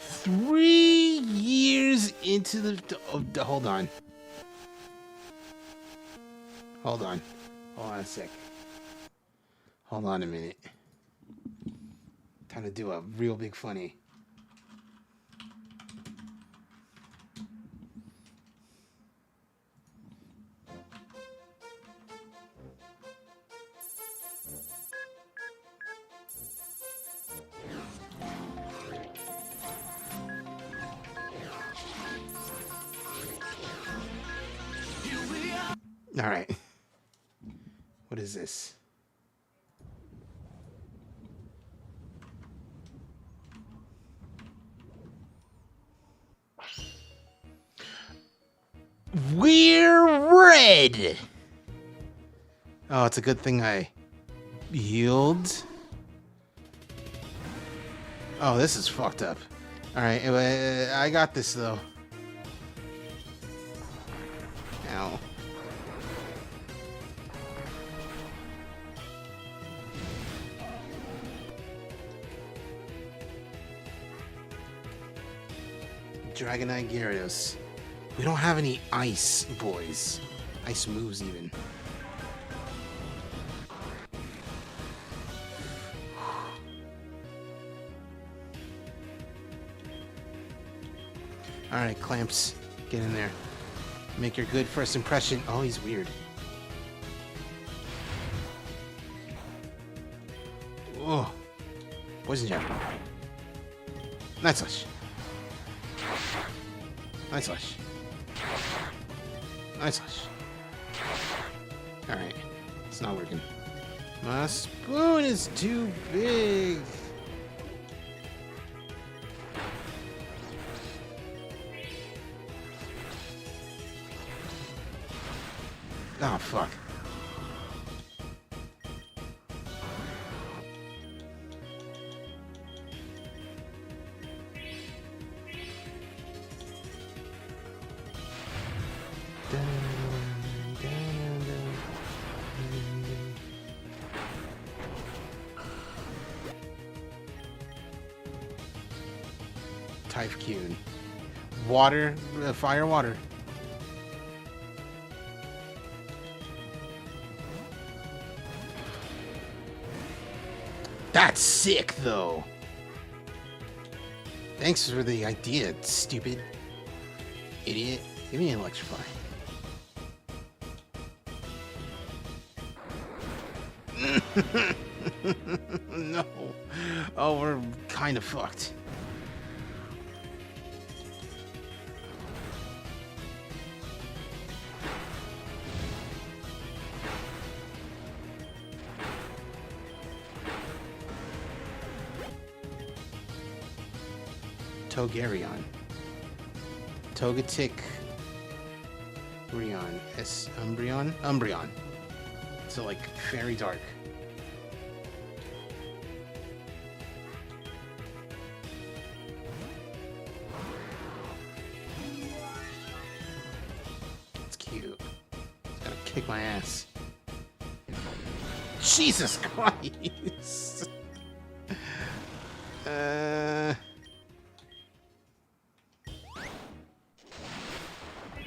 3 years into the... hold on. Hold on. Hold on a sec. Hold on a minute. Time to do a real big funny. All right. What is this? We're red. Oh, it's a good thing I healed. Oh, this is fucked up. All right, I got this though. Ow. Dragonite Gyarados. We don't have any ice, boys. Ice moves, even. Alright, Clamps. Get in there. Make your good first impression. Oh, he's weird. Oh. Poison jab. Night slash. Night slash. Night slash. Alright. It's not working. My spoon is too big. Oh, fuck. Typhoon. Water, fire, water. That's sick, though. Thanks for the idea, stupid idiot. Give me an electrify. No. Oh, we're kind of fucked. Togarion. Togetic. Rion. Umbreon? Umbreon. So, like, very dark. It's cute. It's gonna kick my ass. Jesus Christ!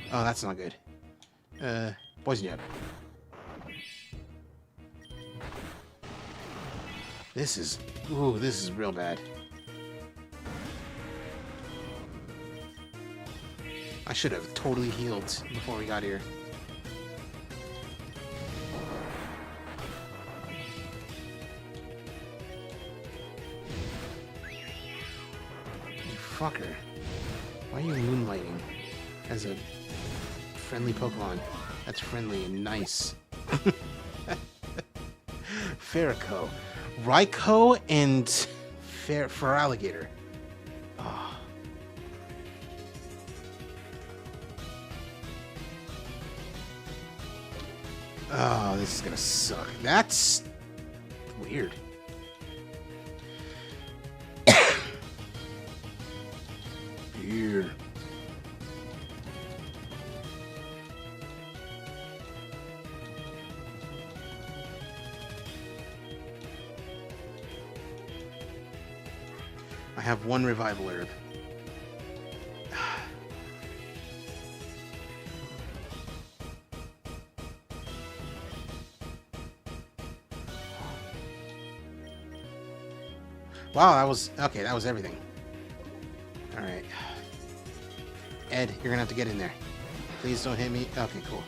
Oh, that's not good. Poison jab. This is real bad. I should have totally healed before we got here. You fucker. Why are you moonlighting as a friendly Pokemon? That's friendly and nice. Ferrico. Raikou and Feraligatr. Oh. Oh, this is gonna suck. That's weird. Weird. I have one revival herb. Wow, that was okay. That was everything. All right, Ed, you're gonna have to get in there. Please don't hit me. Okay, cool.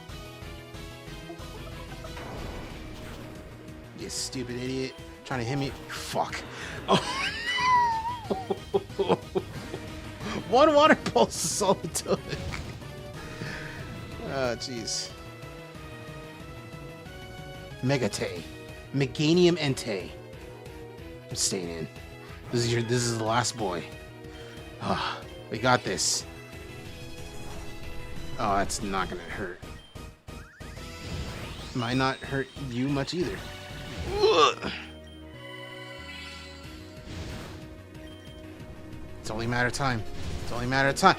You stupid idiot, trying to hit me. Fuck. Oh. One water pulse is all it took. Oh, jeez. Megate. Meganium Entei. I'm staying in. This is the last boy. Ah, we got this. Oh, that's not gonna hurt. Might not hurt you much either. Ugh. It's only a matter of time. It's only a matter of time.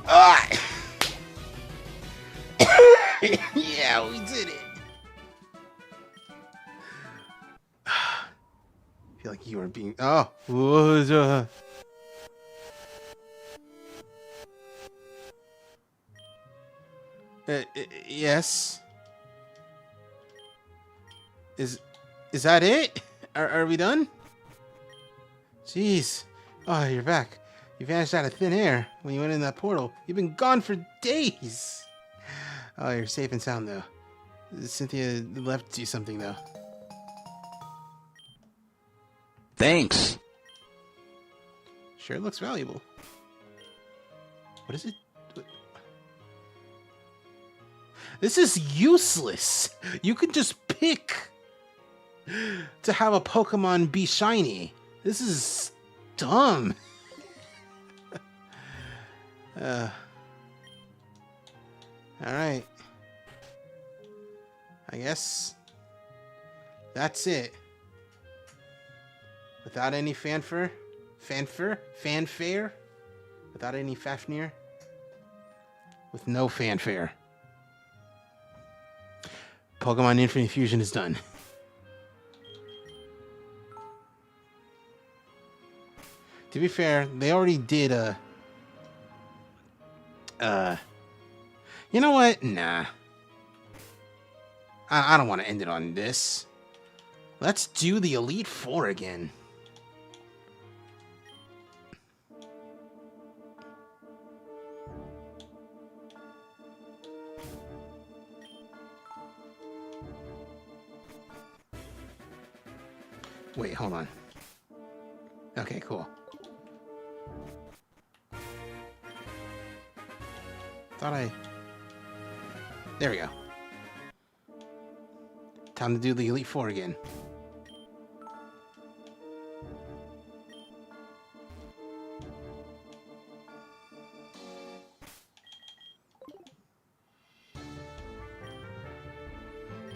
Ah! Yeah, we did it. I feel like you were being. Oh. Yes. Is that it? Are we done? Jeez. Oh, you're back. You vanished out of thin air when you went in that portal. You've been gone for days. Oh, you're safe and sound though. Cynthia left you something though. Thanks. Sure looks valuable. What is it? This is useless. You can just pick to have a Pokemon be shiny. This is dumb. Alright. I guess that's it. Without any fanfare? Without any Fafnir? With no fanfare. Pokemon Infinite Fusion is done. To be fair, they already did you know what? Nah. I don't want to end it on this. Let's do the Elite Four again. Wait, hold on. Okay, cool. There we go. Time to do the Elite Four again.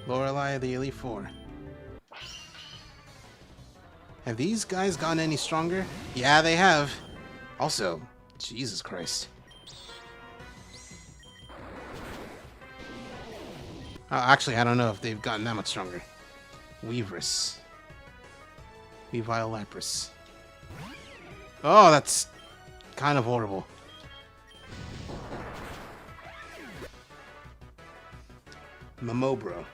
Lorelei, the Elite Four. Have these guys gotten any stronger? Yeah, they have. Also, Jesus Christ. Actually, I don't know if they've gotten that much stronger. Weaverus. Weavile Lapras. Oh, that's kind of horrible. Momobro.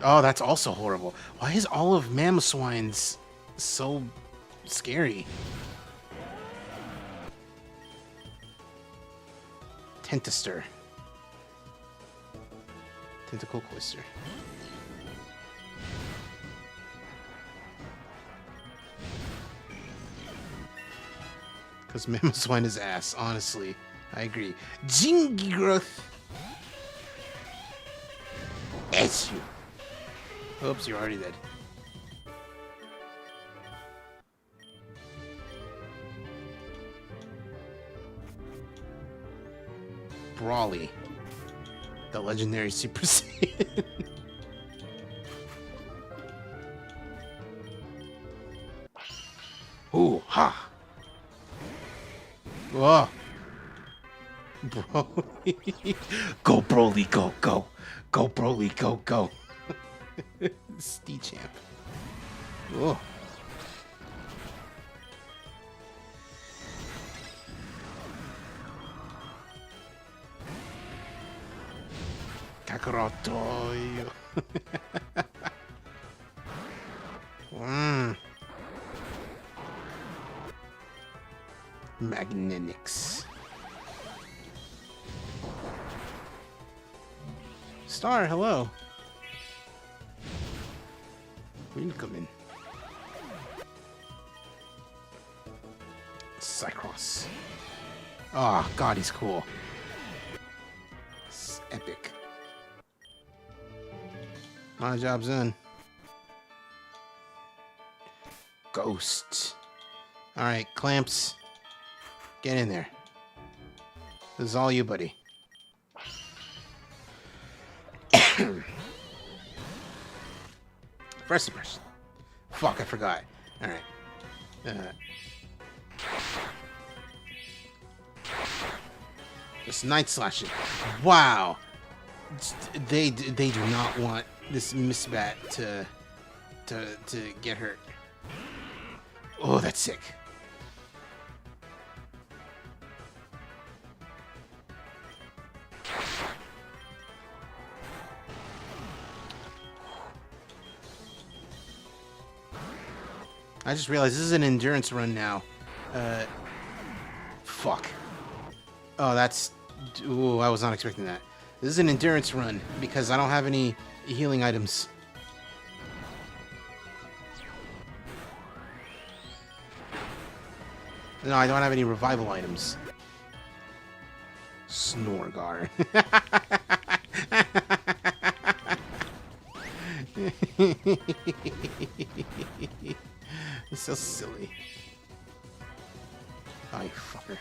Oh, that's also horrible. Why is all of Mamoswine's so scary? Tentaster. Tentacle Cloister. Because Mamoswine is ass, honestly. I agree. Jingigroth. It's you. Oops, you're already dead. Prolly, the legendary Super Saiyan. Ooh, ha! Whoa! Broly. Go, Broly, go, go! Go, Broly, go, go! Steechamp. Whoa. Kakaroto. Magnetics. Star, hello. We need to come in. Cycross. Oh, God, he's cool. It's epic. My job's done. Ghost. Alright, Clamps. Get in there. This is all you, buddy. First impression. Fuck, I forgot. Alright. Just Night Slash it. Wow. They do not want this Misbat to get hurt. Oh, that's sick. I just realized this is an endurance run now. fuck. Oh, that's... Ooh, I was not expecting that. This is an endurance run, because I don't have any healing items. No, I don't have any revival items. Snorgar. It's so silly. Oh, you fucker.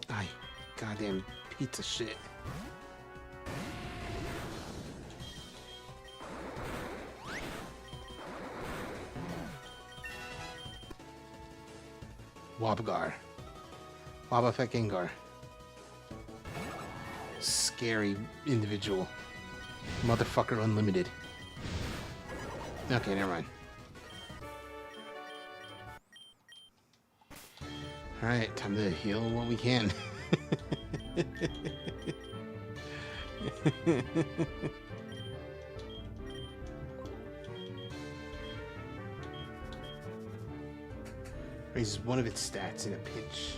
Ay, goddamn pizza shit. Wabgar. Wabafek Gengar. Scary individual. Motherfucker unlimited. Okay, never mind. Alright, time to heal what we can. Raises one of its stats in a pinch.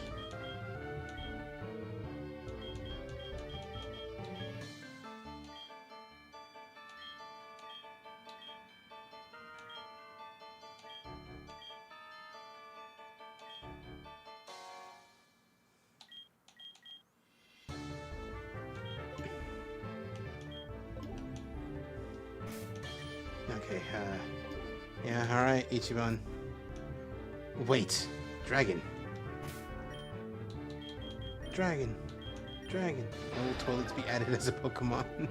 Okay, yeah, alright, Ichiban. Wait, dragon. Dragon. Dragon. Will toilets be added as a Pokemon?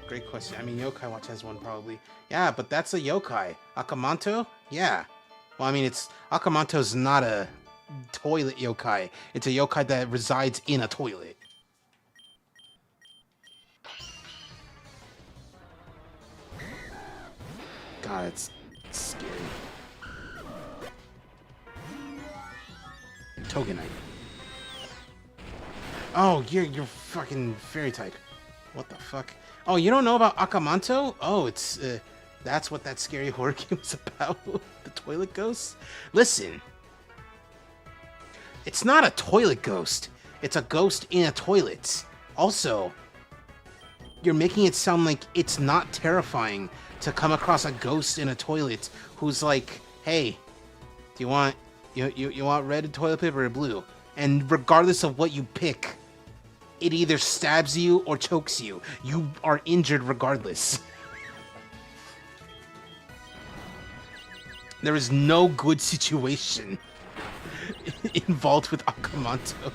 Great question. I mean, Yokai Watch has one probably. Yeah, but that's a yokai. Akamanto? Yeah. Well, I mean, Akamanto's not a toilet yokai. It's a yokai that resides in a toilet. God, it's scary. Togenite. Oh, you're fucking fairy type. What the fuck? Oh, you don't know about Akamanto? Oh, it's that's what that scary horror game is about. The toilet ghost? Listen. It's not a toilet ghost. It's a ghost in a toilet. Also, you're making it sound like it's not terrifying to come across a ghost in a toilet who's like, "Hey, do you want you want red toilet paper or blue?" And regardless of what you pick, it either stabs you or chokes you. You are injured regardless. There is no good situation involved with Akamanto.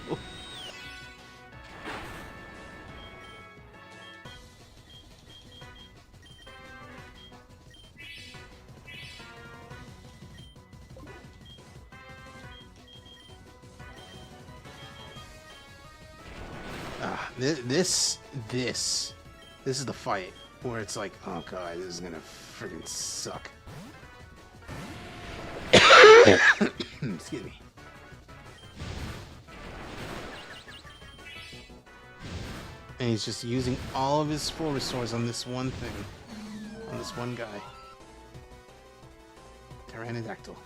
This is the fight where it's like, oh god, this is gonna freaking suck. Excuse me. And he's just using all of his full restores on this one thing, on this one guy. Pteranodactyl.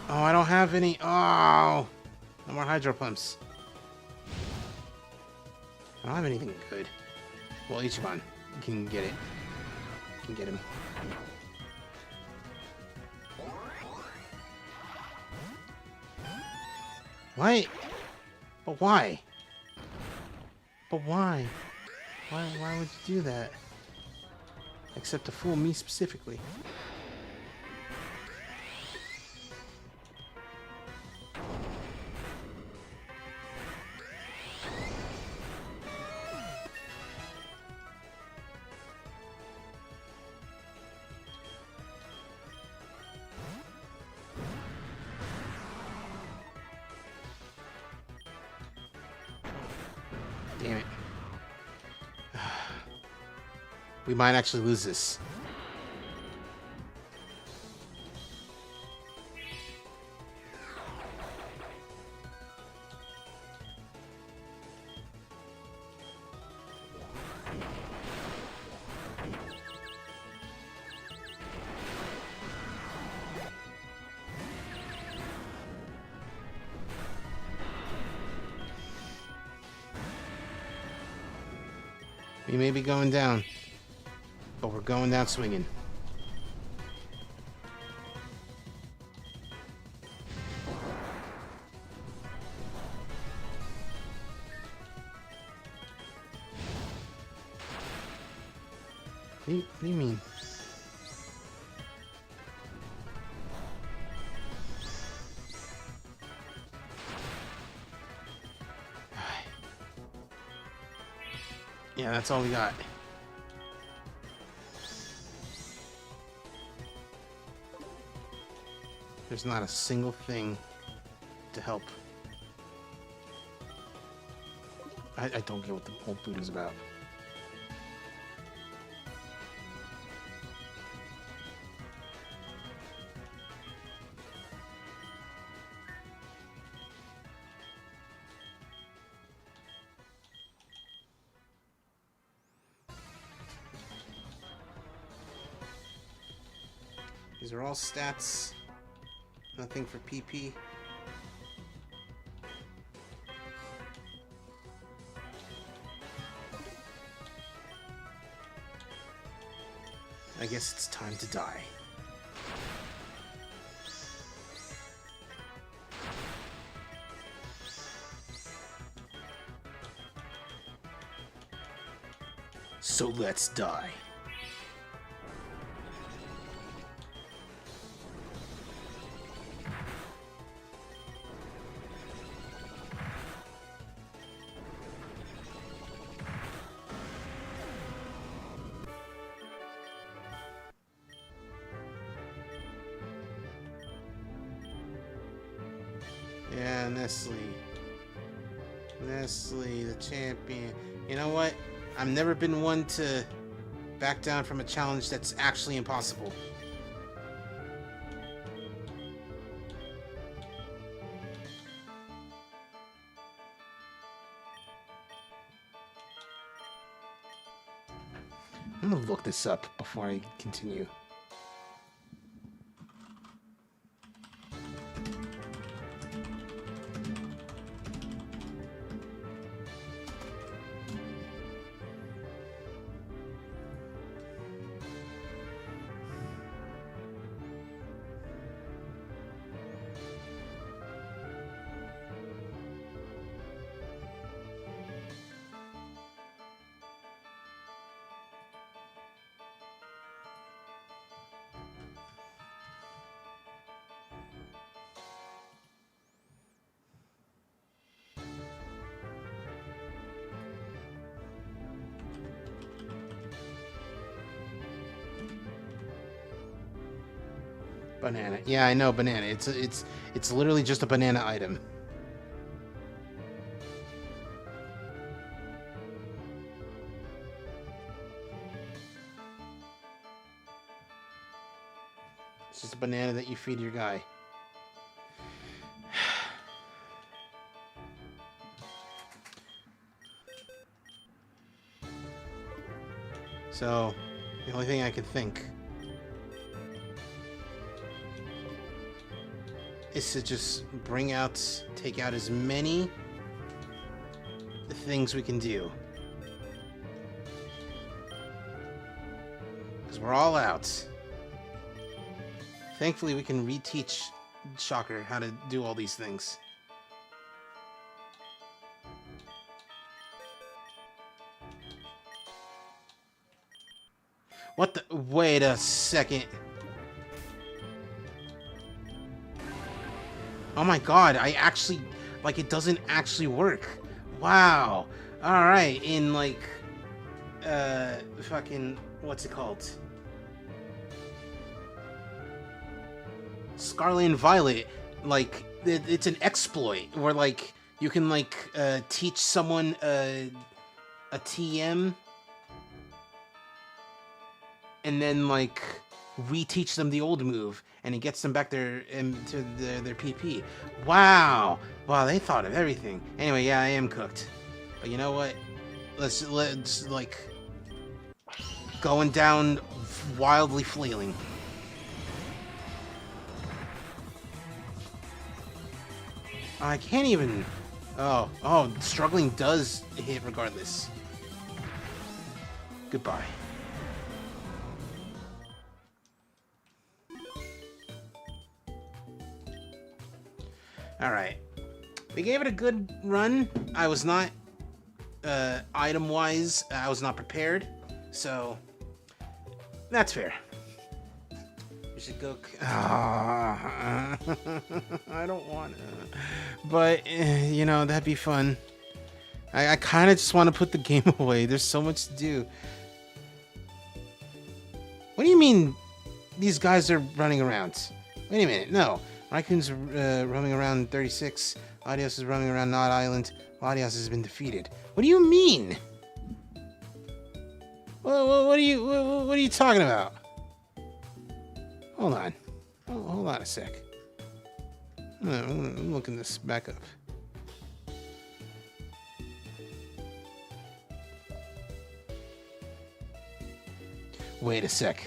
Oh, I don't have any. Oh, no more hydro pumps. I don't have anything good. Well, Ichiban, you can get it. You can get him. Why? But why? But why? Why would you do that? Except to fool me specifically. Damn it. We might actually lose this. We may be going down, but we're going down swinging. What do you mean? Yeah, that's all we got. There's not a single thing to help. I don't get what the whole boot is about. These are all stats. Nothing for PP. I guess it's time to die. So let's die. Yeah, Nestle. Nestle, the champion. You know what? I've never been one to back down from a challenge that's actually impossible. I'm gonna look this up before I continue. Banana. Yeah, I know banana. It's literally just a banana item. It's just a banana that you feed your guy. So, the only thing I could think is to just take out as many things we can do. Because we're all out. Thankfully, we can reteach Shocker how to do all these things. What the? Wait a second. Oh my god, I actually, like, it doesn't actually work. Wow. Alright, in, like, fucking, what's it called? Scarlet and Violet, like, it's an exploit where, like, you can, like, teach someone a TM and then, like, reteach them the old move, and it gets them back their PP. Wow, they thought of everything. Anyway, yeah, I am cooked. But you know what? Let's like going down wildly flailing. I can't even. Oh, struggling does hit regardless. Goodbye. Alright. We gave it a good run. I was not, item-wise, I was not prepared. So, that's fair. We should go... I don't want to. But, you know, that'd be fun. I kind of just want to put the game away. There's so much to do. What do you mean these guys are running around? Wait a minute. No. Raikun's roaming around 36. Latios is roaming around Knot Island. Latios has been defeated. What do you mean? What are you talking about? Hold on. Hold on a sec. I'm looking this back up. Wait a sec.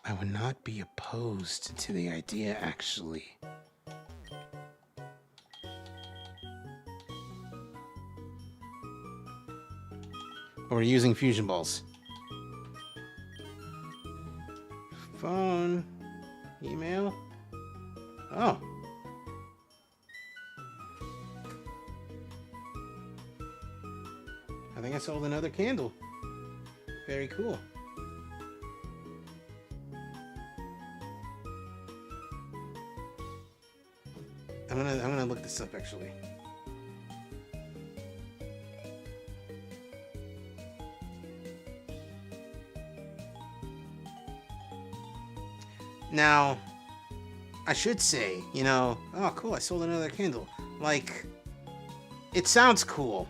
I would not be opposed to the idea, actually. Or using fusion balls. Phone. Email. Oh. I think I sold another candle. Very cool. I'm gonna look this up actually. Now, I should say, you know, oh cool, I sold another candle. Like, it sounds cool.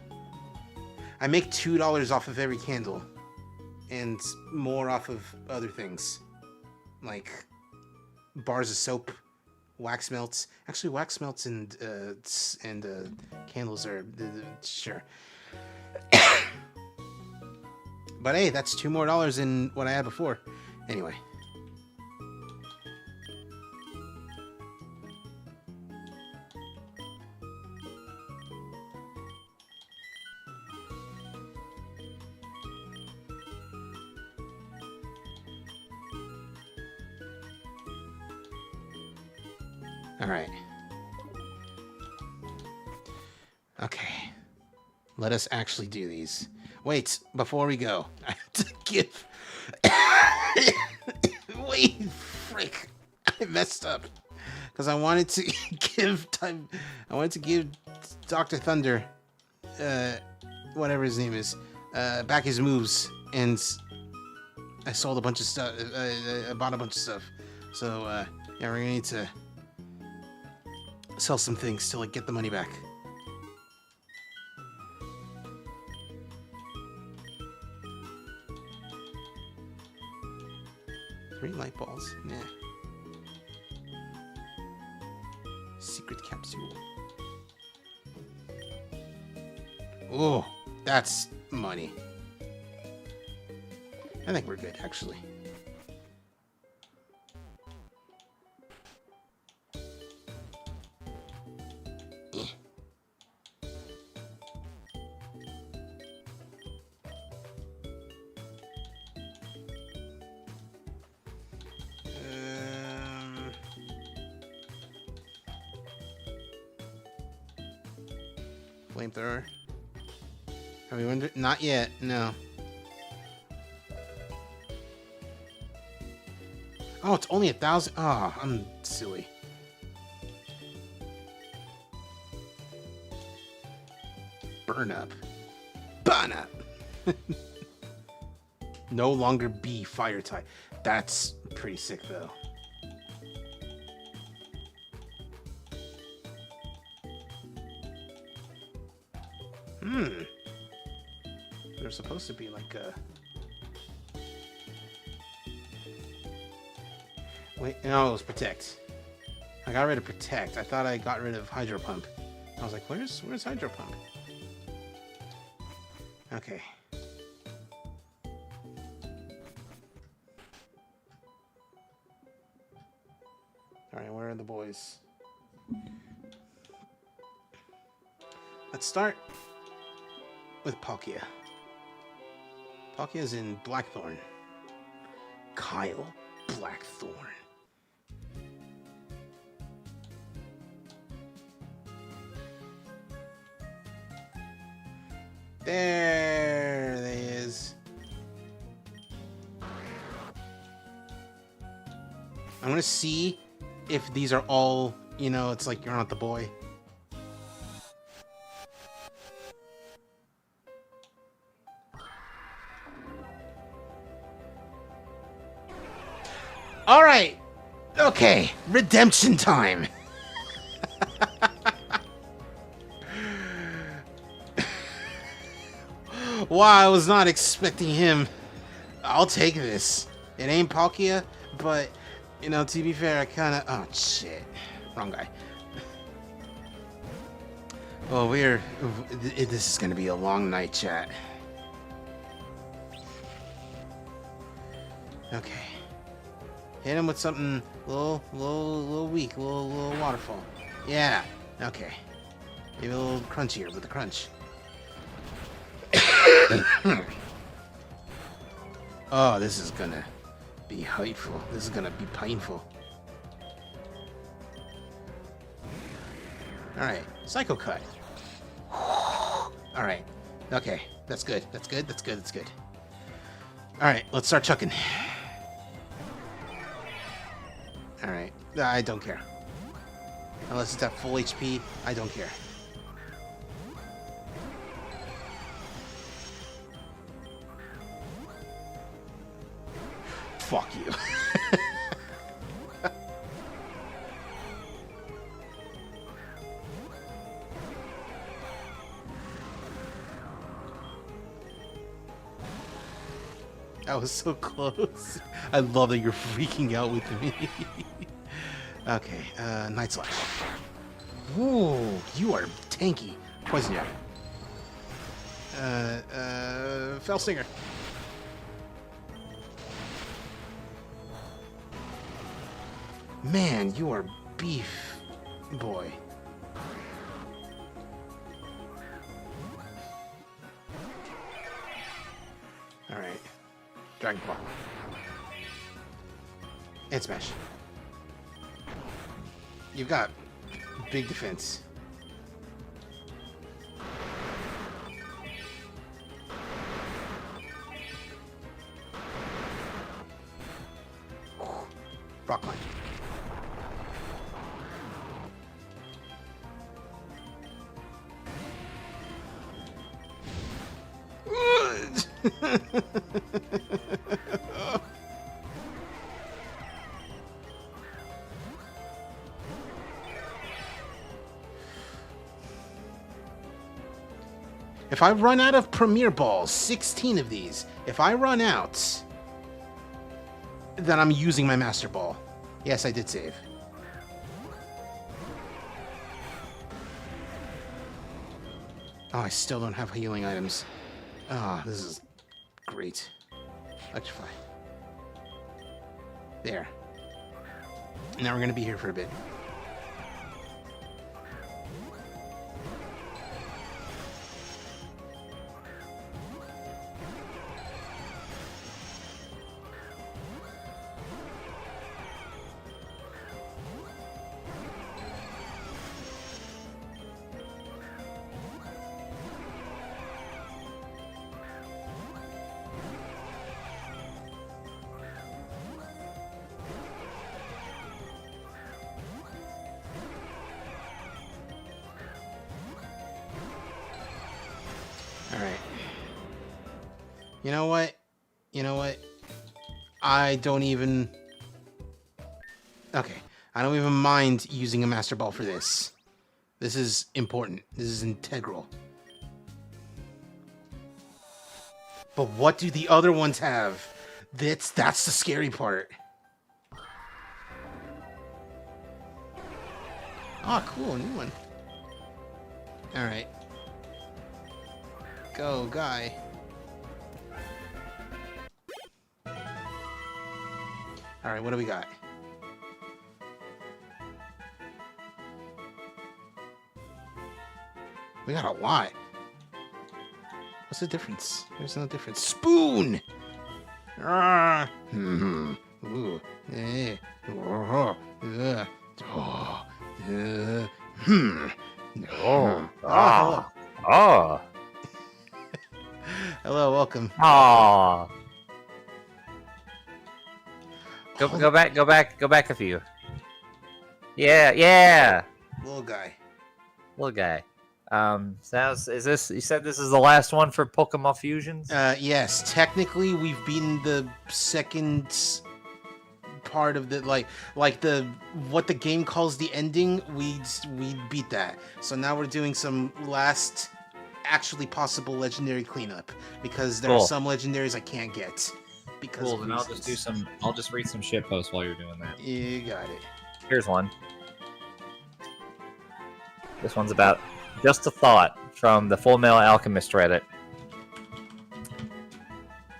I make $2 off of every candle, and more off of other things, like bars of soap, wax melts. Actually, wax melts and candles are sure. But hey, that's $2 more than what I had before. Anyway. Alright. Okay. Let us actually do these. Wait, before we go, I have to give... Wait, frick. I messed up. Because I wanted to give time... I wanted to give Dr. Thunder, whatever his name is, back his moves. And I sold a bunch of stuff. I bought a bunch of stuff. So, yeah, we're gonna need to... sell some things till I get the money back. Three light balls? Nah. Secret capsule. Oh, that's money. I think we're good, actually. Flamethrower. Have we wondered? Not yet, no. Oh, it's only 1,000. Oh, I'm silly. Burn up. Burn up. No longer be fire type. That's pretty sick, though. There's supposed to be like a... Wait, no, it was protect. I got rid of Protect. I thought I got rid of Hydro Pump. I was like, where's Hydro Pump? Okay. Alright, where are the boys? Let's start with Palkia. Palkia's in Blackthorn. Kyle Blackthorn. There they is. I'm gonna see if these are all, you know, it's like you're not the boy. All right. Okay. Redemption time. Wow, I was not expecting him. I'll take this. It ain't Palkia, but, you know, to be fair, I kind of... Oh, shit. Wrong guy. Oh, this is going to be a long night, chat. Okay. Hit him with something little weak, little waterfall. Yeah. Okay. Maybe a little crunchier with the crunch. Oh, this is gonna be hateful. This is gonna be painful. Alright, Psycho Cut. Alright. Okay, that's good. That's good. That's good. That's good. Alright, let's start chucking. Alright, I don't care. Unless it's at full HP, I don't care. Fuck you. That was so close. I love that you're freaking out with me. Okay, Night Slash. Ooh, you are tanky. Poison Jab. Fell Stinger. Man, you are beef, boy. Alright. Dragon Claw. And Smash. You've got big defense. Rock Line. If I run out of Premier Balls, 16 of these, if I run out, then I'm using my Master Ball. Yes, I did save. Oh, I still don't have healing items. Ah, oh, this is great. Electrify. There. Now we're gonna be here for a bit. Alright. You know what? You know what? I don't even... Okay. I don't even mind using a Master Ball for this. This is important. This is integral. But what do the other ones have? That's the scary part. Oh, cool, new one. All right. Go, guy. All right, what do we got? We got a lot. What's the difference? There's no difference. Spoon! Ah! Hmm. Ooh. Eh. Oh. Oh. Hmm. Oh. Ah. Oh. Hello, welcome. Oh. Go back a few. Yeah. Little guy. Little guy. Is this? You said this is the last one for Pokemon Fusions? Yes, technically we've beaten the second part of the like the what the game calls the ending. We beat that. So now we're doing some last actually possible legendary cleanup because there are some legendaries I can't get because Cool. Then I'll just read some shit posts while you're doing that. You got it. Here's one. This one's about just a thought from the Full Metal Alchemist Reddit.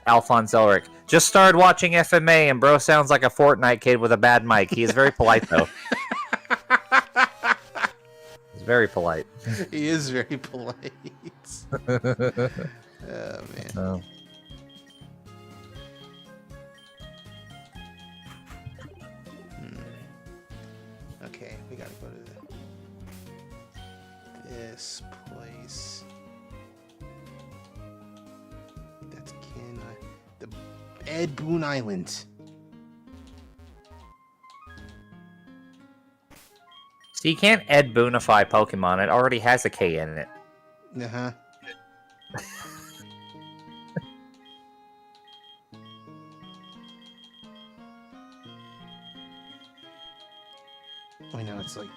Alphonse Elric. Just started watching FMA and bro sounds like a Fortnite kid with a bad mic. He is very polite though. He's very polite. He is very polite. Oh man. Oh. Okay, we gotta go to this place. That's the Ed Boon Island. So you can't Ed Boonify Pokemon. It already has a K in it. Uh-huh. I know, it's like...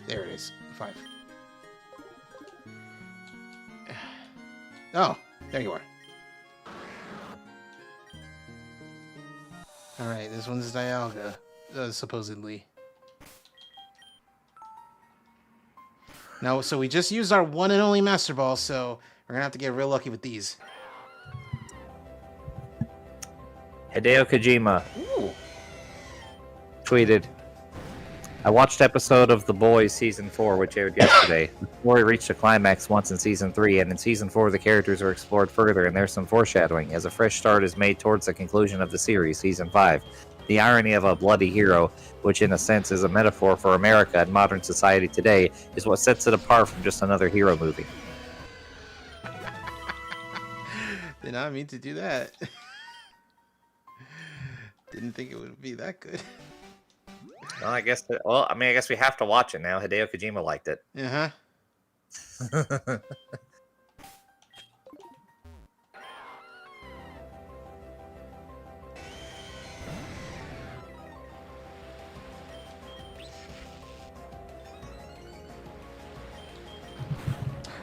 There it is. 5. Oh, there you are. Alright, this one's Dialga, supposedly. Now, so we just used our one and only Master Ball, so we're gonna have to get real lucky with these. Hideo Kojima Ooh. tweeted, I watched episode of The Boys Season 4, which aired yesterday. The story reached a climax once in Season 3, and in Season 4 the characters are explored further, and there's some foreshadowing, as a fresh start is made towards the conclusion of the series, Season 5. The irony of a bloody hero, which in a sense is a metaphor for America and modern society today, is what sets it apart from just another hero movie. Did not mean to do that. Didn't think it would be that good. Well, I guess we have to watch it now. Hideo Kojima liked it. Uh-huh.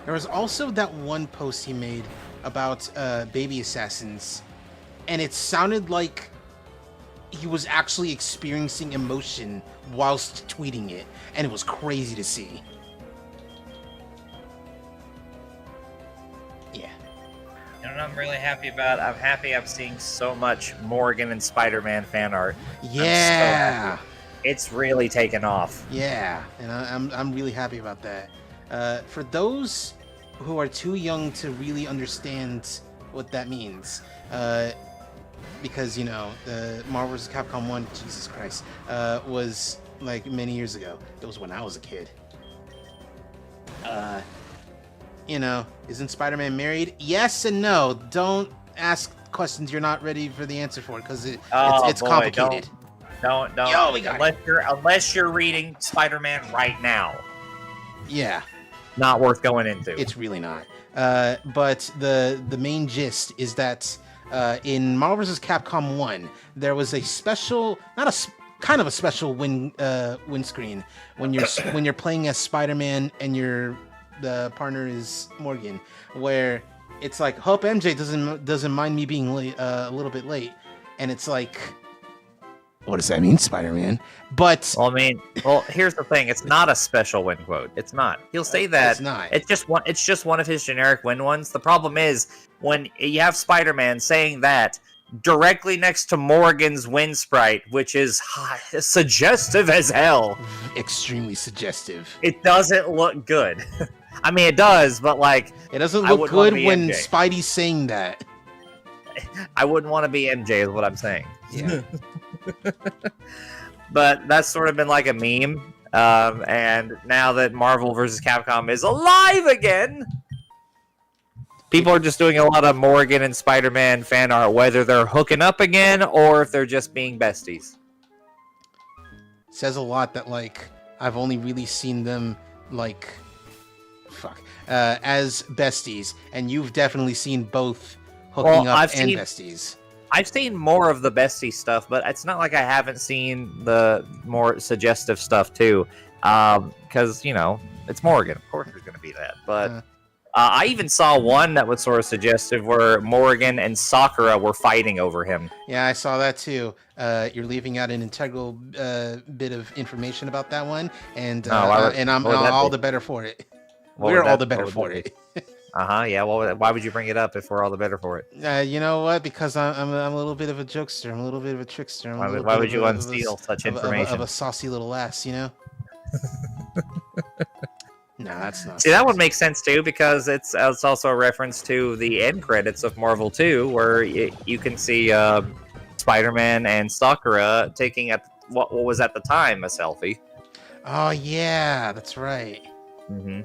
There was also that one post he made about baby assassins, and it sounded like he was actually experiencing emotion whilst tweeting it, and it was crazy to see. Yeah. You know what I'm really happy about? I'm happy I'm seeing so much Morgan and Spider-Man fan art. Yeah. It's really taken off. Yeah, and I'm really happy about that. For those who are too young to really understand what that means, because, you know, Marvel vs. Capcom 1, Jesus Christ, was like many years ago. It was when I was a kid. You know, isn't Spider-Man married? Yes and no. Don't ask questions you're not ready for the answer for, because it's complicated. Don't. Yo, we got unless you're reading Spider-Man right now. Yeah. Not worth going into. It's really not. But the main gist is that in Marvel vs. Capcom 1, there was a special, kind of a special win screen when you're playing as Spider-Man and the partner is Morgan, where it's like, hope MJ doesn't mind me being late, a little bit late, and it's like, What does that mean, Spider-Man? But Well, I mean, here's the thing. It's not a special win quote. It's not. He'll say that. it's not. It's just one of his generic win ones. The problem is when you have Spider-Man saying that directly next to Morgan's win sprite, which is suggestive as hell. Extremely suggestive. It doesn't look good. I mean, it does, but like, it doesn't I look wouldn't wanna good be when MJ. Spidey's saying that. I wouldn't want to be MJ, is what I'm saying. Yeah. But that's sort of been like a meme. And now that Marvel vs. Capcom is alive again, people are just doing a lot of Morgan and Spider-Man fan art, whether they're hooking up again or if they're just being besties. Says a lot that, like, I've only really seen them, like, as besties, and you've definitely seen both hooking up and besties. I've seen more of the bestie stuff, but it's not like I haven't seen the more suggestive stuff too. Because, you know, it's Morgan. Of course there's going to be that. But I even saw one that was sort of suggestive where Morgan and Sakura were fighting over him. Yeah, I saw that too. You're leaving out an integral bit of information about that one, and I'm all the better for it. We're all the better for it. Yeah. Well, why would you bring it up if we're all the better for it? You know what? Because I'm a little bit of a jokester. I'm a little bit of a trickster. Why would you unseal such information? Of a saucy little ass, you know? No, that's not. See, that would make sense too, because it's also a reference to the end credits of Marvel 2, where you can see Spider-Man and Sakura taking at what was at the time a selfie. Oh yeah, that's right. Mm-hmm.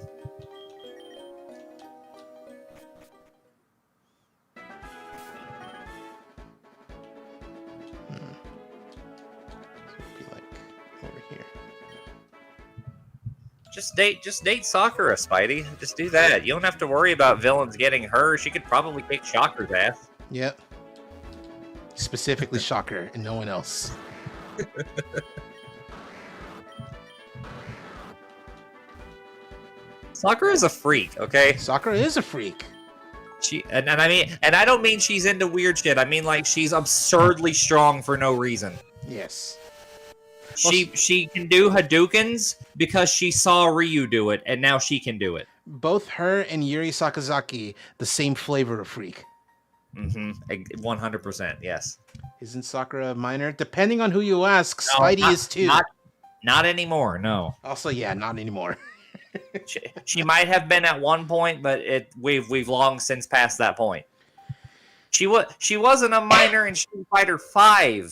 Just date Sakura, Spidey. Just do that. You don't have to worry about villains getting her. She could probably kick Shocker's ass. Yep. Specifically Shocker and no one else. Sakura is a freak, okay? Sakura is a freak. And I don't mean she's into weird shit. I mean like she's absurdly strong for no reason. Yes. She can do Hadoukens because she saw Ryu do it, and now she can do it. Both her and Yuri Sakazaki, the same flavor of freak. 100%, yes. Isn't Sakura a minor? Depending on who you ask, Spidey is too. Not anymore, no. Also, yeah, not anymore. she might have been at one point, but we've long since passed that point. She wasn't a minor in Street Fighter V.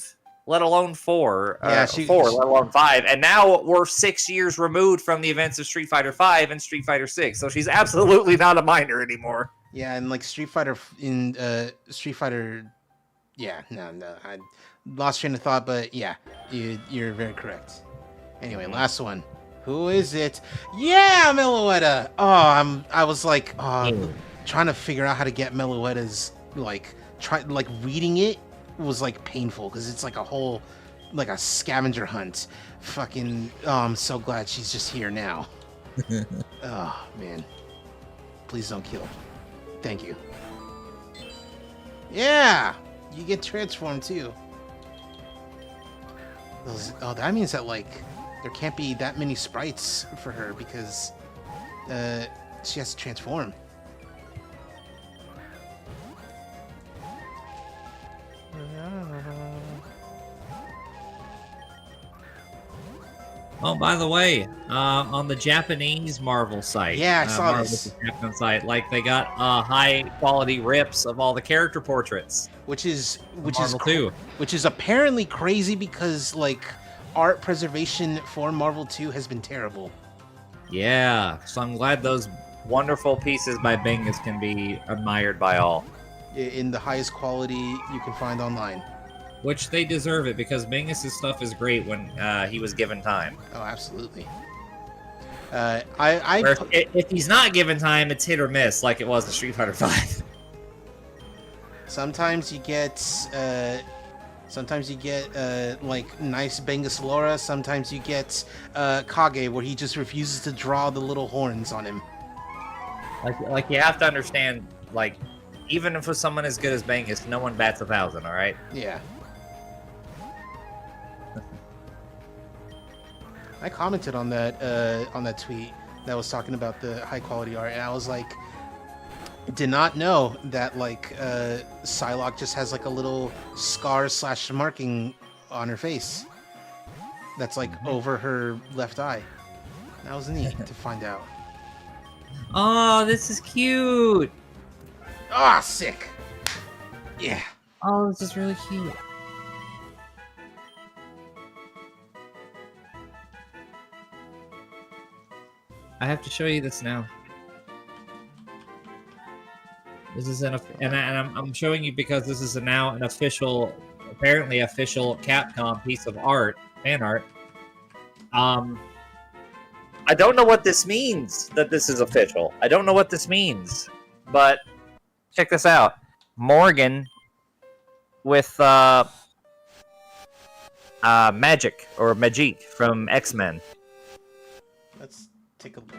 Let alone 4. Let alone 5. And now we're 6 years removed from the events of Street Fighter 5 and Street Fighter 6. So she's absolutely not a minor anymore. Yeah, and like Street Fighter, yeah, no, I lost train of thought, but yeah, you're very correct. Anyway, last one. Who is it? Yeah, Meloetta! I was like, trying to figure out how to get Meloetta's, reading it was like painful because it's like a whole scavenger hunt. Fucking I'm so glad she's just here now. Oh man, please don't kill. Thank you. Yeah, you get transformed too. That means that there can't be that many sprites for her because she has to transform. Oh, by the way, on the Japanese Marvel site, yeah, I saw this Capcom site, they got high quality rips of all the character portraits, which is apparently crazy because art preservation for Marvel 2 has been terrible. Yeah, so I'm glad those wonderful pieces by Bingus can be admired by all. In the highest quality you can find online. Which they deserve it, because Bingus' stuff is great when he was given time. Oh, absolutely. If he's not given time, it's hit or miss, like it was in Street Fighter V. Sometimes you get nice Bingus Laura. Sometimes you get Kage, where he just refuses to draw the little horns on him. Like you have to understand, even if it's someone as good as Bingus, no one bats 1,000. All right? Yeah. I commented on that tweet that was talking about the high quality art, and I was like, did not know that like Psylocke just has like a little scar / marking on her face. That's like over her left eye. That was neat to find out. Oh, this is cute. Ah, sick. Yeah. Oh, this is really cute. I have to show you this now. This is I'm showing you because this is now an official, apparently official Capcom piece of art, fan art. I don't know what this means that this is official. I don't know what this means, but check this out. Morgan with Magic or Magique from X-Men. Let's take a look.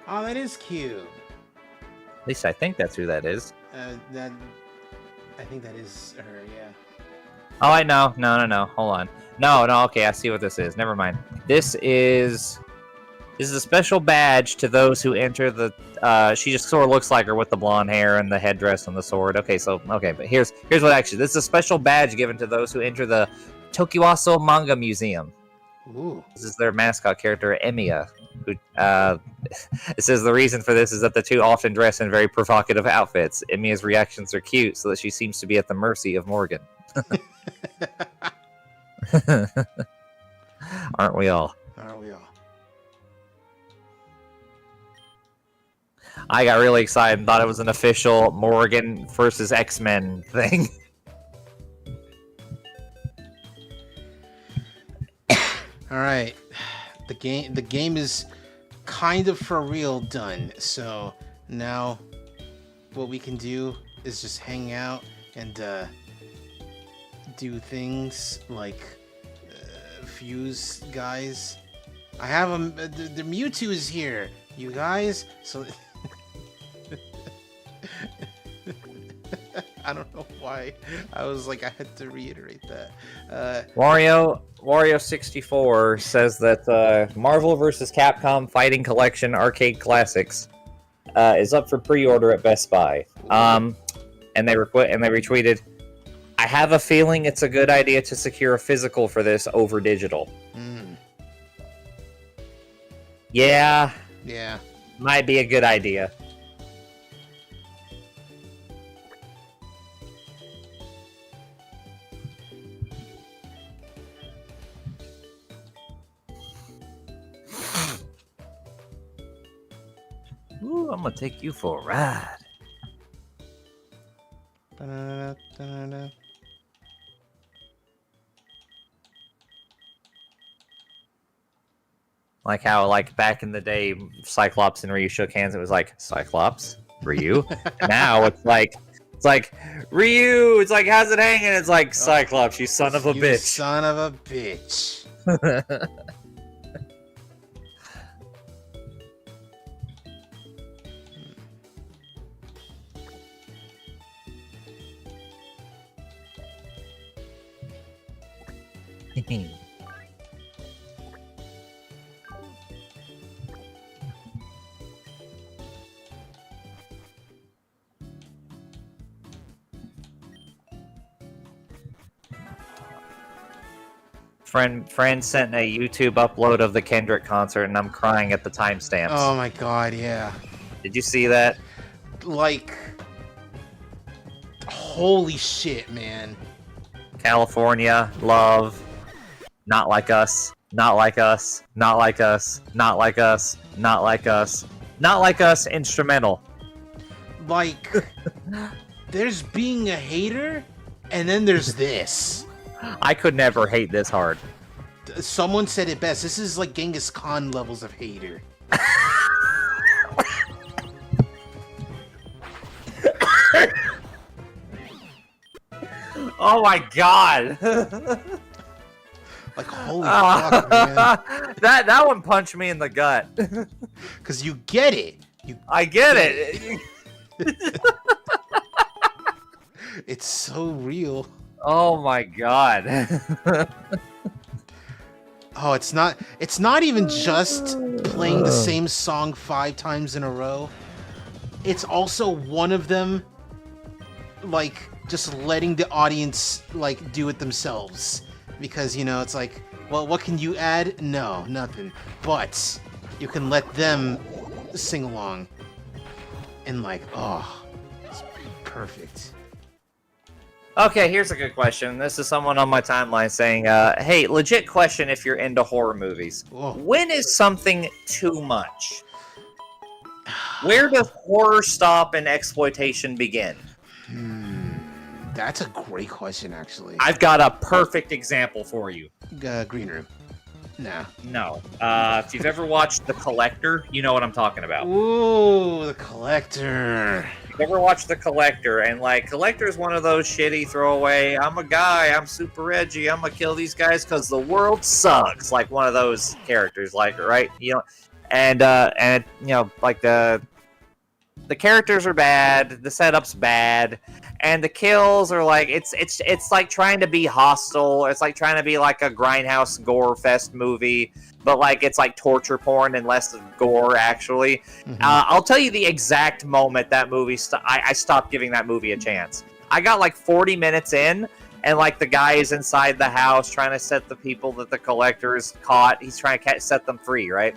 Oh, that is cute. At least I think that's who that is. I think that is her, yeah. Oh, I know. No. Hold on. No. Okay, I see what this is. Never mind. This is a special badge to those who enter the. She just sort of looks like her with the blonde hair and the headdress and the sword. Okay, but here's what actually. This is a special badge given to those who enter the Tokiwaso Manga Museum. Ooh. This is their mascot character, Emiya. Who, it says the reason for this is that the two often dress in very provocative outfits. Emiya's reactions are cute, so that she seems to be at the mercy of Morgan. Aren't we all? Aren't we all? I got really excited and thought it was an official Morgan versus X-Men thing. All right, the game is kind of for real done. So now, what we can do is just hang out and do things like fuse guys. I have the Mewtwo is here, you guys. So I don't know why. I was like, I had to reiterate that. Wario64 says that Marvel vs. Capcom Fighting Collection Arcade Classics is up for pre-order at Best Buy. And they retweeted, I have a feeling it's a good idea to secure a physical for this over digital. Yeah. Might be a good idea. Ooh, I'm gonna take you for a ride. Da-da-da-da-da-da. Like how, like, back in the day, Cyclops and Ryu shook hands. It was like, Cyclops, Ryu. Now it's like Ryu. It's like, how's it hanging? It's like, Cyclops, you son of a bitch. Son of a bitch. Friend sent a YouTube upload of the Kendrick concert, and I'm crying at the timestamps. Oh my god, yeah. Did you see that? Like, holy shit, man. California, love, not like us, not like us, not like us, not like us, not like us, not like us, instrumental. Like, there's being a hater, and then there's this. I could never hate this hard. Someone said it best. This is like Genghis Khan levels of hater. Oh my god! Like, holy fuck, man. That one punched me in the gut. Because you get it. I get it. It's so real. Oh my god. Oh, it's not even just playing the same song 5 times in a row. It's also one of them, like, just letting the audience, like, do it themselves. Because, you know, it's like, well, what can you add? No, nothing. But you can let them sing along. And, like, oh, it's perfect. Okay, here's a good question. This is someone on my timeline saying, hey, legit question if you're into horror movies. Whoa. When is something too much? Where does horror stop and exploitation begin? That's a great question, actually. I've got a perfect example for you. Green Room. No. No. If you've ever watched The Collector, you know what I'm talking about. Ooh, The Collector. If you've ever watched The Collector, and, like, Collector is one of those shitty throwaway, I'm a guy, I'm super edgy, I'm gonna kill these guys because the world sucks, like one of those characters, like, right? You know, and you know, like, the characters are bad, the setup's bad, and the kills are like it's like trying to be hostile. It's like trying to be like a grindhouse gore fest movie, but like it's like torture porn and less gore actually. I'll tell you the exact moment that movie I stopped giving that movie a chance. I got like 40 minutes in, and like the guy is inside the house trying to set the people that the collector's caught. He's trying to set them free, right?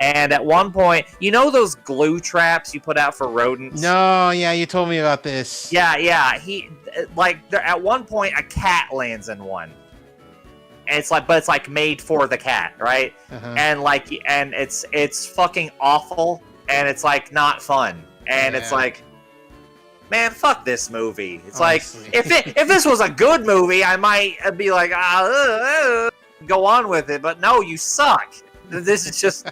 And at one point, you know those glue traps you put out for rodents? No, yeah, you told me about this. Yeah. He like at one point a cat lands in one, and it's like, but it's like made for the cat, right? And like, and it's fucking awful, and it's like not fun, and it's like, man, fuck this movie. It's honestly, like if this was a good movie, I might be like, go on with it, but no, you suck. This is just.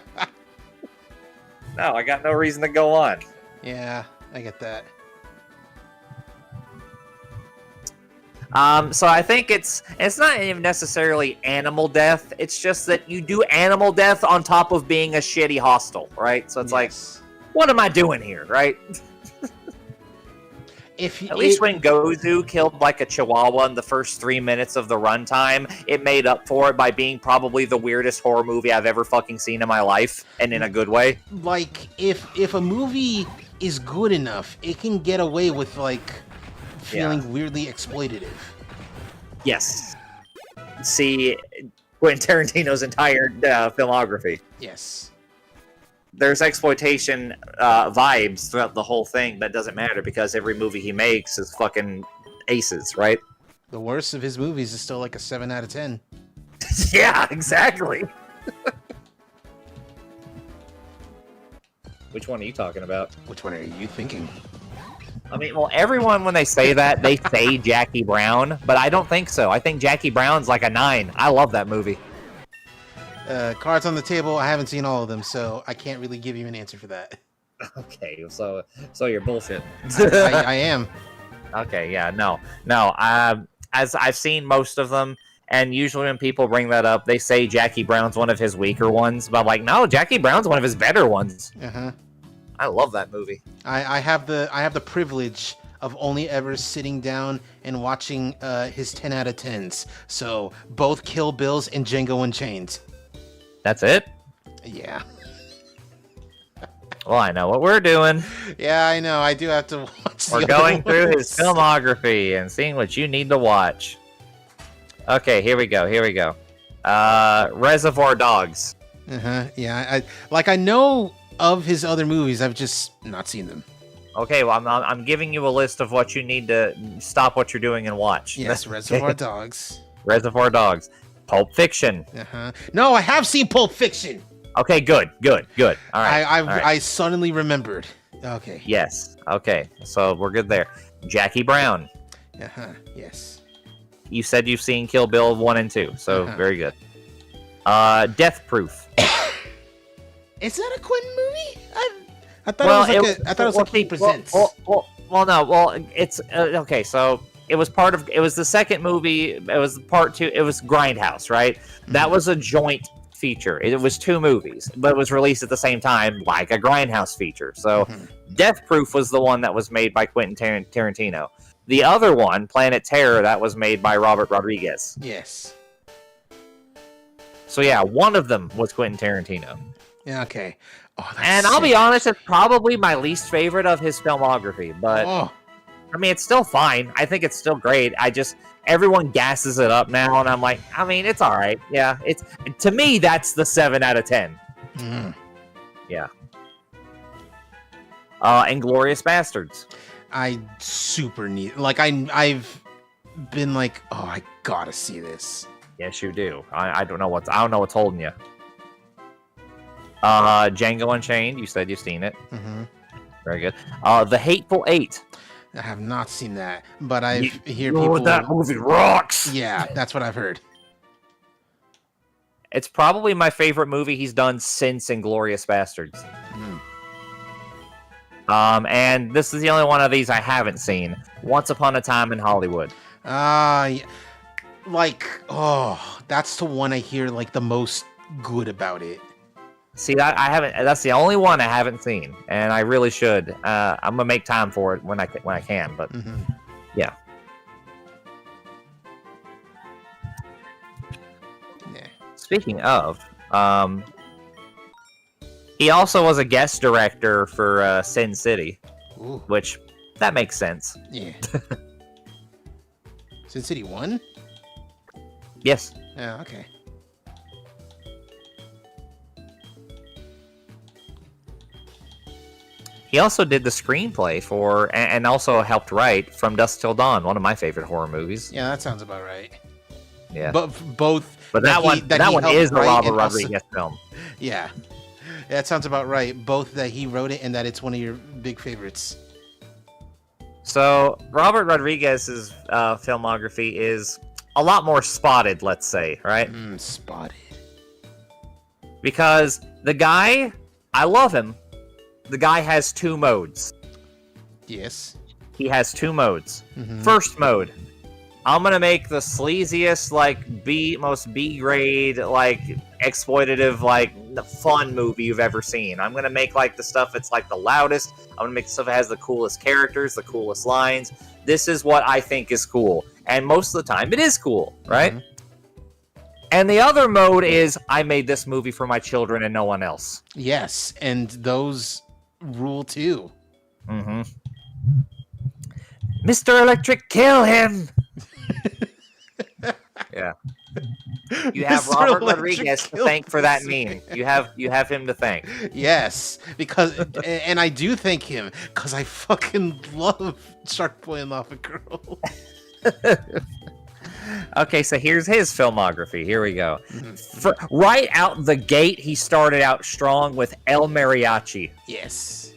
No, I got no reason to go on. Yeah, I get that. So I think it's not even necessarily animal death. It's just that you do animal death on top of being a shitty hostel, right? So it's like, what am I doing here, right? At least when Gozu killed like a chihuahua in the first 3 minutes of the runtime, it made up for it by being probably the weirdest horror movie I've ever fucking seen in my life, and in a good way. Like, if a movie is good enough, it can get away with, like, feeling weirdly exploitative. Yes. See Quentin Tarantino's entire filmography. Yes. There's exploitation vibes throughout the whole thing, but it doesn't matter because every movie he makes is fucking aces, right? The worst of his movies is still like a 7 out of 10. Yeah, exactly. Which one are you talking about? Which one are you thinking? I mean, well, everyone, when they say that, they say Jackie Brown, but I don't think so. I think Jackie Brown's like a 9. I love that movie. Cards on the table, I haven't seen all of them, so I can't really give you an answer for that. Okay, so you're bullshit. I am. Okay, yeah, no. As I've seen most of them, and usually when people bring that up, they say Jackie Brown's one of his weaker ones, but I'm like, no, Jackie Brown's one of his better ones. I love that movie. I have the privilege of only ever sitting down and watching his 10 out of 10s. So both Kill Bills and Django Unchained. That's it? Yeah. Well, I know what we're doing. Yeah, I know. I do have to watch. We're going through his filmography and seeing what you need to watch. Okay, here we go. Reservoir Dogs. Yeah, I know of his other movies. I've just not seen them. Okay, well, I'm giving you a list of what you need to stop what you're doing and watch. Yes, Reservoir Dogs. Reservoir Dogs. Pulp Fiction. No, I have seen Pulp Fiction. Okay, good. All right. I suddenly remembered. Okay. Yes. Okay, so we're good there. Jackie Brown. Yes. You said you've seen Kill Bill 1 and 2, so very good. Death Proof. Is that a Quentin movie? I thought it was like He Presents. It's okay. So it was the second movie. It was part 2. It was Grindhouse, right? That was a joint feature. It was 2 movies, but it was released at the same time, like a Grindhouse feature. So Death Proof was the one that was made by Quentin Tarantino. The other one, Planet Terror, that was made by Robert Rodriguez. Yes. So yeah, one of them was Quentin Tarantino. Yeah, okay. Oh, that's And I'll be sick. honest, it's probably my least favorite of his filmography, but Oh, I mean, it's still fine. I think it's still great. Everyone gasses it up now, and I'm like, I mean, it's all right. Yeah, to me, that's the 7 out of 10. mm. Yeah. Inglourious Bastards. I super need. Like I've been like, oh, I gotta see this. Yes, you do. I don't know what's holding you. Django Unchained. You said you've seen it. Mm-hmm. Very good. The Hateful Eight. I have not seen that, but I hear Oh, people. that movie rocks. Yeah, that's what I've heard. It's probably my favorite movie he's done since Inglourious Bastards. And this is the only one of these I haven't seen. Once Upon a Time in Hollywood. Yeah. Like, oh, that's the one I hear like the most good about it. See, I haven't. That's the only one I haven't seen, and I really should. I'm gonna make time for it when I can. But yeah. Yeah. Speaking of, he also was a guest director for Sin City, Ooh, which that makes sense. yeah. Sin City 1? Yes. Yeah, okay. He also did the screenplay for, and also helped write From Dusk Till Dawn, one of my favorite horror movies. Yeah, that sounds about right. Yeah. But both. But that one helped is a write Robert and also- Rodriguez film. Yeah. That sounds about right. Both that he wrote it and that it's one of your big favorites. So Robert Rodriguez's filmography is a lot more spotted, let's say, right? Spotted. Because the guy, I love him. The guy has 2 modes. Yes. He has 2 modes. Mhm. First mode, I'm gonna make the sleaziest, like most B-grade, like exploitative, like fun movie you've ever seen. I'm gonna make like the stuff that's like the loudest. I'm gonna make the stuff that has the coolest characters, the coolest lines. This is what I think is cool, and most of the time it is cool, right? Mhm. And the other mode is I made this movie for my children and no one else. Yes, and those rule too. Mm-hmm. Mr. Electric, kill him! Yeah. You have Mr. Robert Electric Rodriguez to killed thank for that this meme. You have him to thank. Yes, because and I do thank him because I fucking love Shark Boy and Lava Girl. Okay, so here's his filmography. Here we go. Right out the gate, he started out strong with El Mariachi. Yes.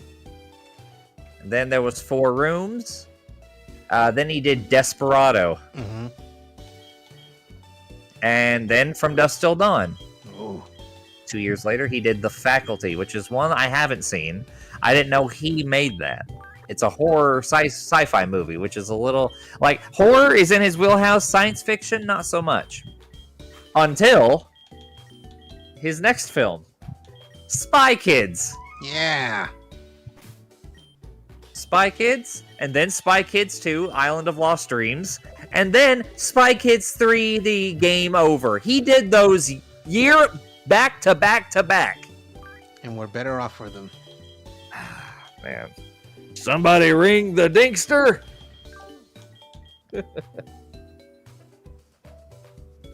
Then there was 4 Rooms. Then he did Desperado. Mm-hmm. And then From Dusk Till Dawn. Oh. 2 years later, he did The Faculty, which is one I haven't seen. I didn't know he made that. It's a horror sci-fi movie, which is a little... Like, horror is in his wheelhouse. Science fiction, not so much. Until his next film, Spy Kids. Yeah. Spy Kids, and then Spy Kids 2, Island of Lost Dreams, and then Spy Kids 3, The Game Over. He did those year back to back to back. And we're better off for them. Man. Somebody ring the Dinkster! And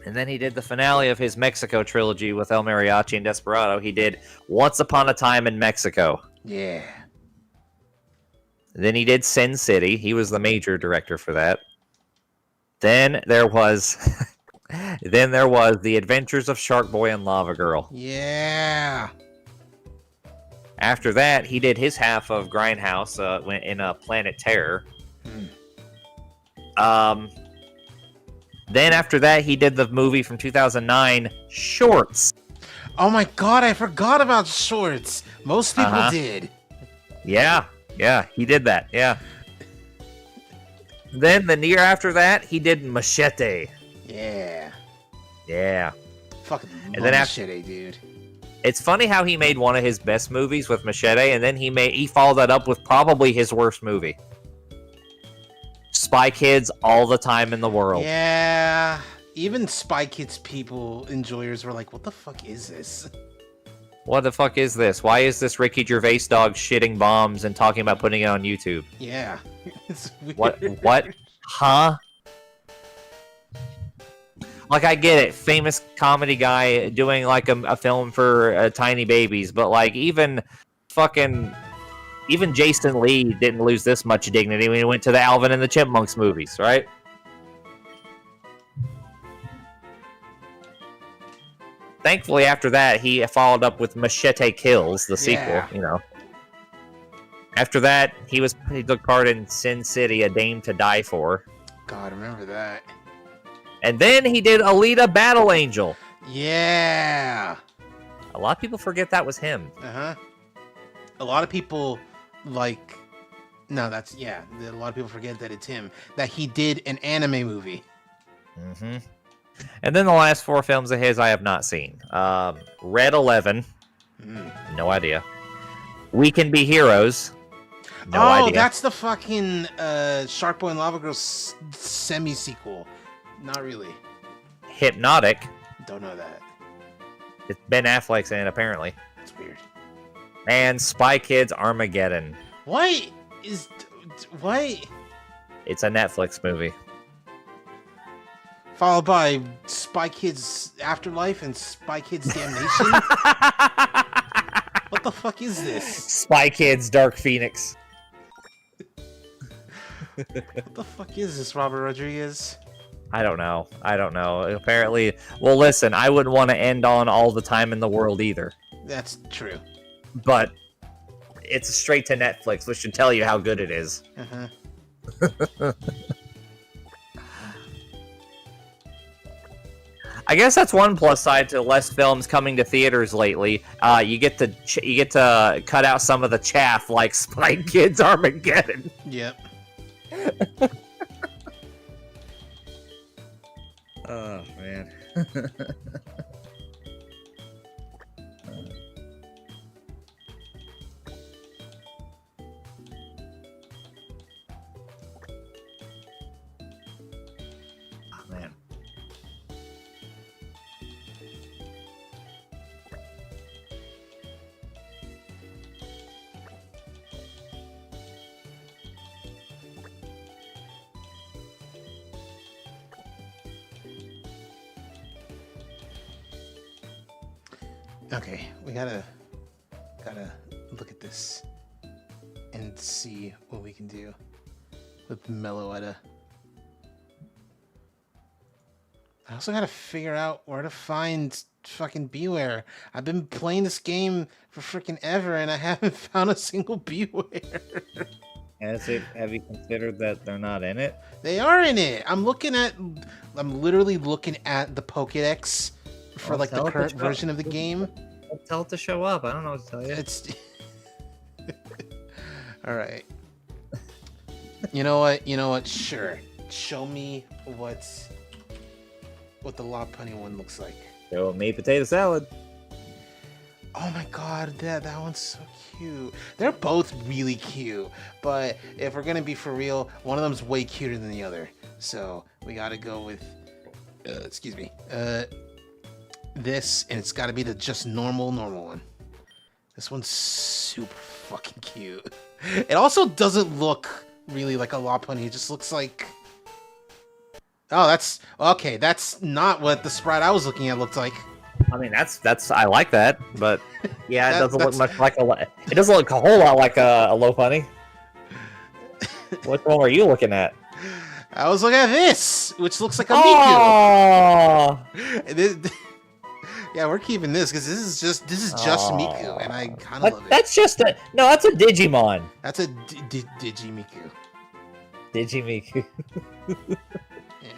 then he did the finale of his Mexico trilogy with El Mariachi and Desperado. He did Once Upon a Time in Mexico. Yeah. Then he did Sin City. He was the major director for that. Then there was The Adventures of Shark Boy and Lava Girl. Yeah. After that, he did his half of Grindhouse in Planet Terror. Then after that, he did the movie from 2009, Shorts. Oh my god, I forgot about Shorts. Most people did. Yeah, he did that, yeah. Then the year after that, he did Machete. Yeah. Yeah. Fucking And then Machete, dude. It's funny how he made one of his best movies with Machete, and then he followed that up with probably his worst movie. Spy Kids all the time in the world. Yeah, even Spy Kids people, enjoyers were like, what the fuck is this? What the fuck is this? Why is this Ricky Gervais dog shitting bombs and talking about putting it on YouTube? Yeah. It's weird. What? Huh? Like, I get it. Famous comedy guy doing, like, a film for tiny babies. But, like, even Jason Lee didn't lose this much dignity when he went to the Alvin and the Chipmunks movies, right? Thankfully, after that, he followed up with Machete Kills, the sequel, you know. After that, he took part in Sin City, A Dame to Die For. God, remember that. And then he did Alita Battle Angel. Yeah. A lot of people forget that was him. Uh-huh. A lot of people, like... No, that's... Yeah, a lot of people forget that it's him. That he did an anime movie. Mm-hmm. And then the last 4 films of his I have not seen. Red 11. No idea. We Can Be Heroes. No idea. That's the fucking Shark Boy and Lava Girl semi-sequel. Not really. Hypnotic. Don't know that. It's Ben Affleck's in it, apparently. That's weird. And Spy Kids Armageddon. What? It's a Netflix movie. Followed by Spy Kids Afterlife and Spy Kids Damnation? What the fuck is this? Spy Kids Dark Phoenix. What the fuck is this, Robert Rodriguez? I don't know. Apparently, well, listen, I wouldn't want to end on All the Time in the World either. That's true. But it's straight to Netflix, which should tell you how good it is. Uh-huh. I guess that's one plus side to less films coming to theaters lately. You get to cut out some of the chaff, like Spy Kids Armageddon. Yep. Oh man. Oh man. Okay, we gotta look at this and see what we can do with Meloetta. I also gotta figure out where to find fucking Beware. I've been playing this game for freaking ever and I haven't found a single Beware. Have you considered that they're not in it? They are in it. I'm literally looking at the Pokédex for like the current version of the game. Tell it to show up. I don't know what to tell you. It's all right. You know what? Sure. Show me what the Lopunny one looks like. Show me potato salad. Oh my god, that one's so cute. They're both really cute, but if we're gonna be for real, one of them's way cuter than the other. So we gotta go with, excuse me, this, and it's gotta be the just normal one. This one's super fucking cute. It also doesn't look really like a Lopunny. It just looks like... Oh, that's... Okay, that's not what the sprite I was looking at looked like. I mean, that's I like that, but yeah, it doesn't look much like it doesn't look a whole lot like a Lopunny. What one are you looking at? I was looking at this, which looks like a Miku. Yeah, we're keeping this because this is just Miku, and I kind of love it. That's just that's a Digimon. That's a Digimiku. Digimiku. Yeah.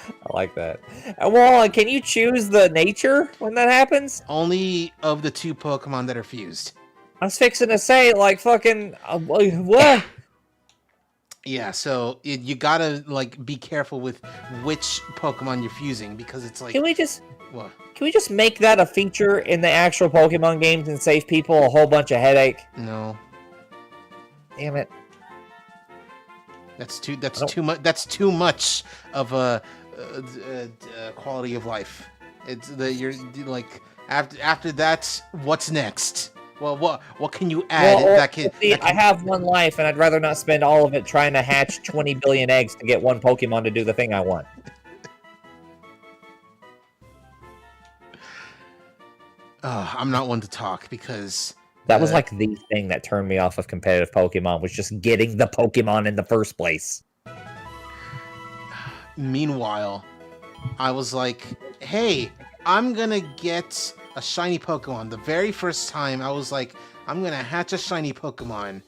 I like that. Well, can you choose the nature when that happens? Only of the 2 Pokemon that are fused. I was fixing to say, like, fucking what? Yeah, so you gotta like be careful with which Pokemon you're fusing because it's like. Can we just? What? Can we just make that a feature in the actual Pokemon games and save people a whole bunch of headache? No. Damn it. That's too much. That's too much of a quality of life. It's you're like after that. What's next? Well, what can you add that can? I have one life, and I'd rather not spend all of it trying to hatch 20 billion eggs to get one Pokemon to do the thing I want. I'm not one to talk because that was like the thing that turned me off of competitive Pokemon, was just getting the Pokemon in the first place. Meanwhile, I was like, hey, I'm gonna get a shiny Pokemon. The very first time, I was like, I'm gonna hatch a shiny Pokemon.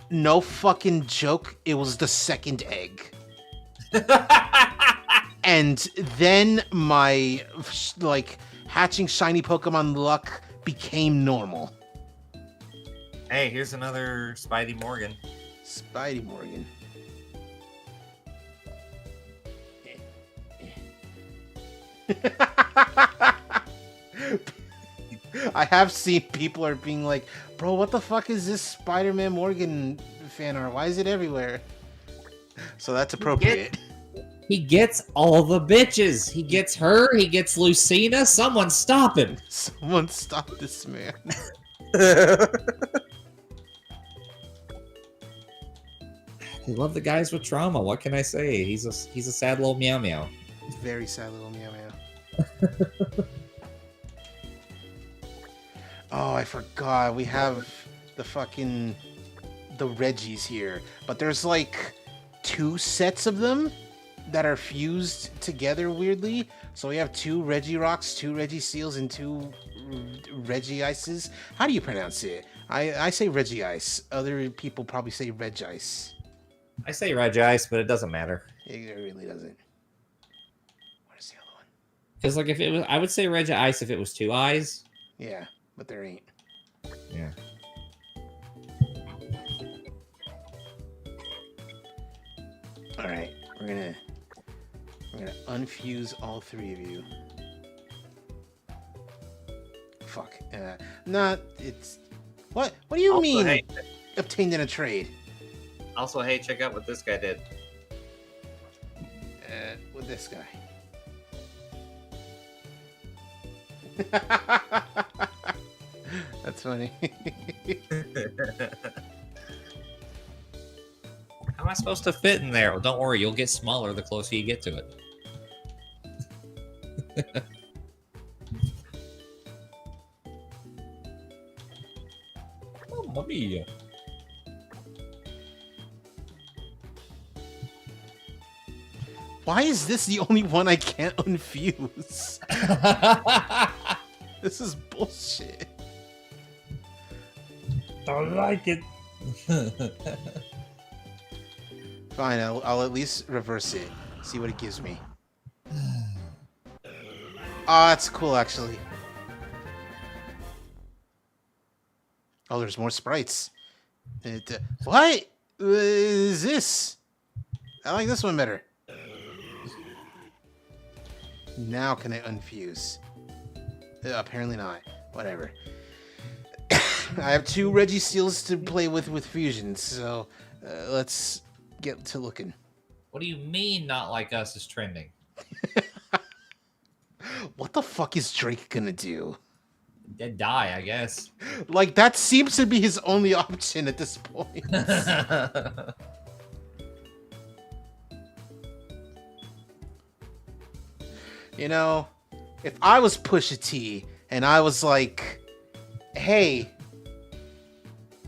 No fucking joke, it was the second egg. And then my, like, hatching shiny Pokemon luck became normal. Hey, here's another Spidey Morgan. Spidey Morgan. I have seen people are being like, bro, what the fuck is this Spider-Man Morgan fan art? Why is it everywhere? So that's appropriate. He gets all the bitches. He gets her. He gets Lucina. Someone stop him. Someone stop this man. I love the guys with trauma. What can I say? He's a sad little meow meow. Very sad little meow meow. Oh, I forgot. We have the Reggies here, but there's like 2 sets of them that are fused together weirdly. So we have 2 Regirocks, 2 Regiseals, and 2 Regiices. How do you pronounce it? I say Regice. Other people probably say Regice. I say Regice, but it doesn't matter. It really doesn't. What is the other one? Because like if it was, I would say Regice if it was 2 eyes. Yeah, but there ain't. Yeah. All right, we're gonna unfuse all 3 of you. Fuck. Not. It's. What? What do you mean? Hey, obtained in a trade. also, hey, check out what this guy did. With this guy. That's funny. How am I supposed to fit in there? Well, don't worry, you'll get smaller the closer you get to it. Mamma mia. Why is this the only one I can't unfuse? This is bullshit. Don't like it. Fine, I'll at least reverse it. See what it gives me. Ah, that's cool, actually. Oh, there's more sprites. What is this? I like this one better. Now can I unfuse? Apparently not. Whatever. I have 2 Regiseals to play with fusions, so let's get to looking. What do you mean not like us is trending? What the fuck is Drake gonna do? Dead die, I guess. Like, that seems to be his only option at this point. You know, if I was Pusha T and I was like, hey,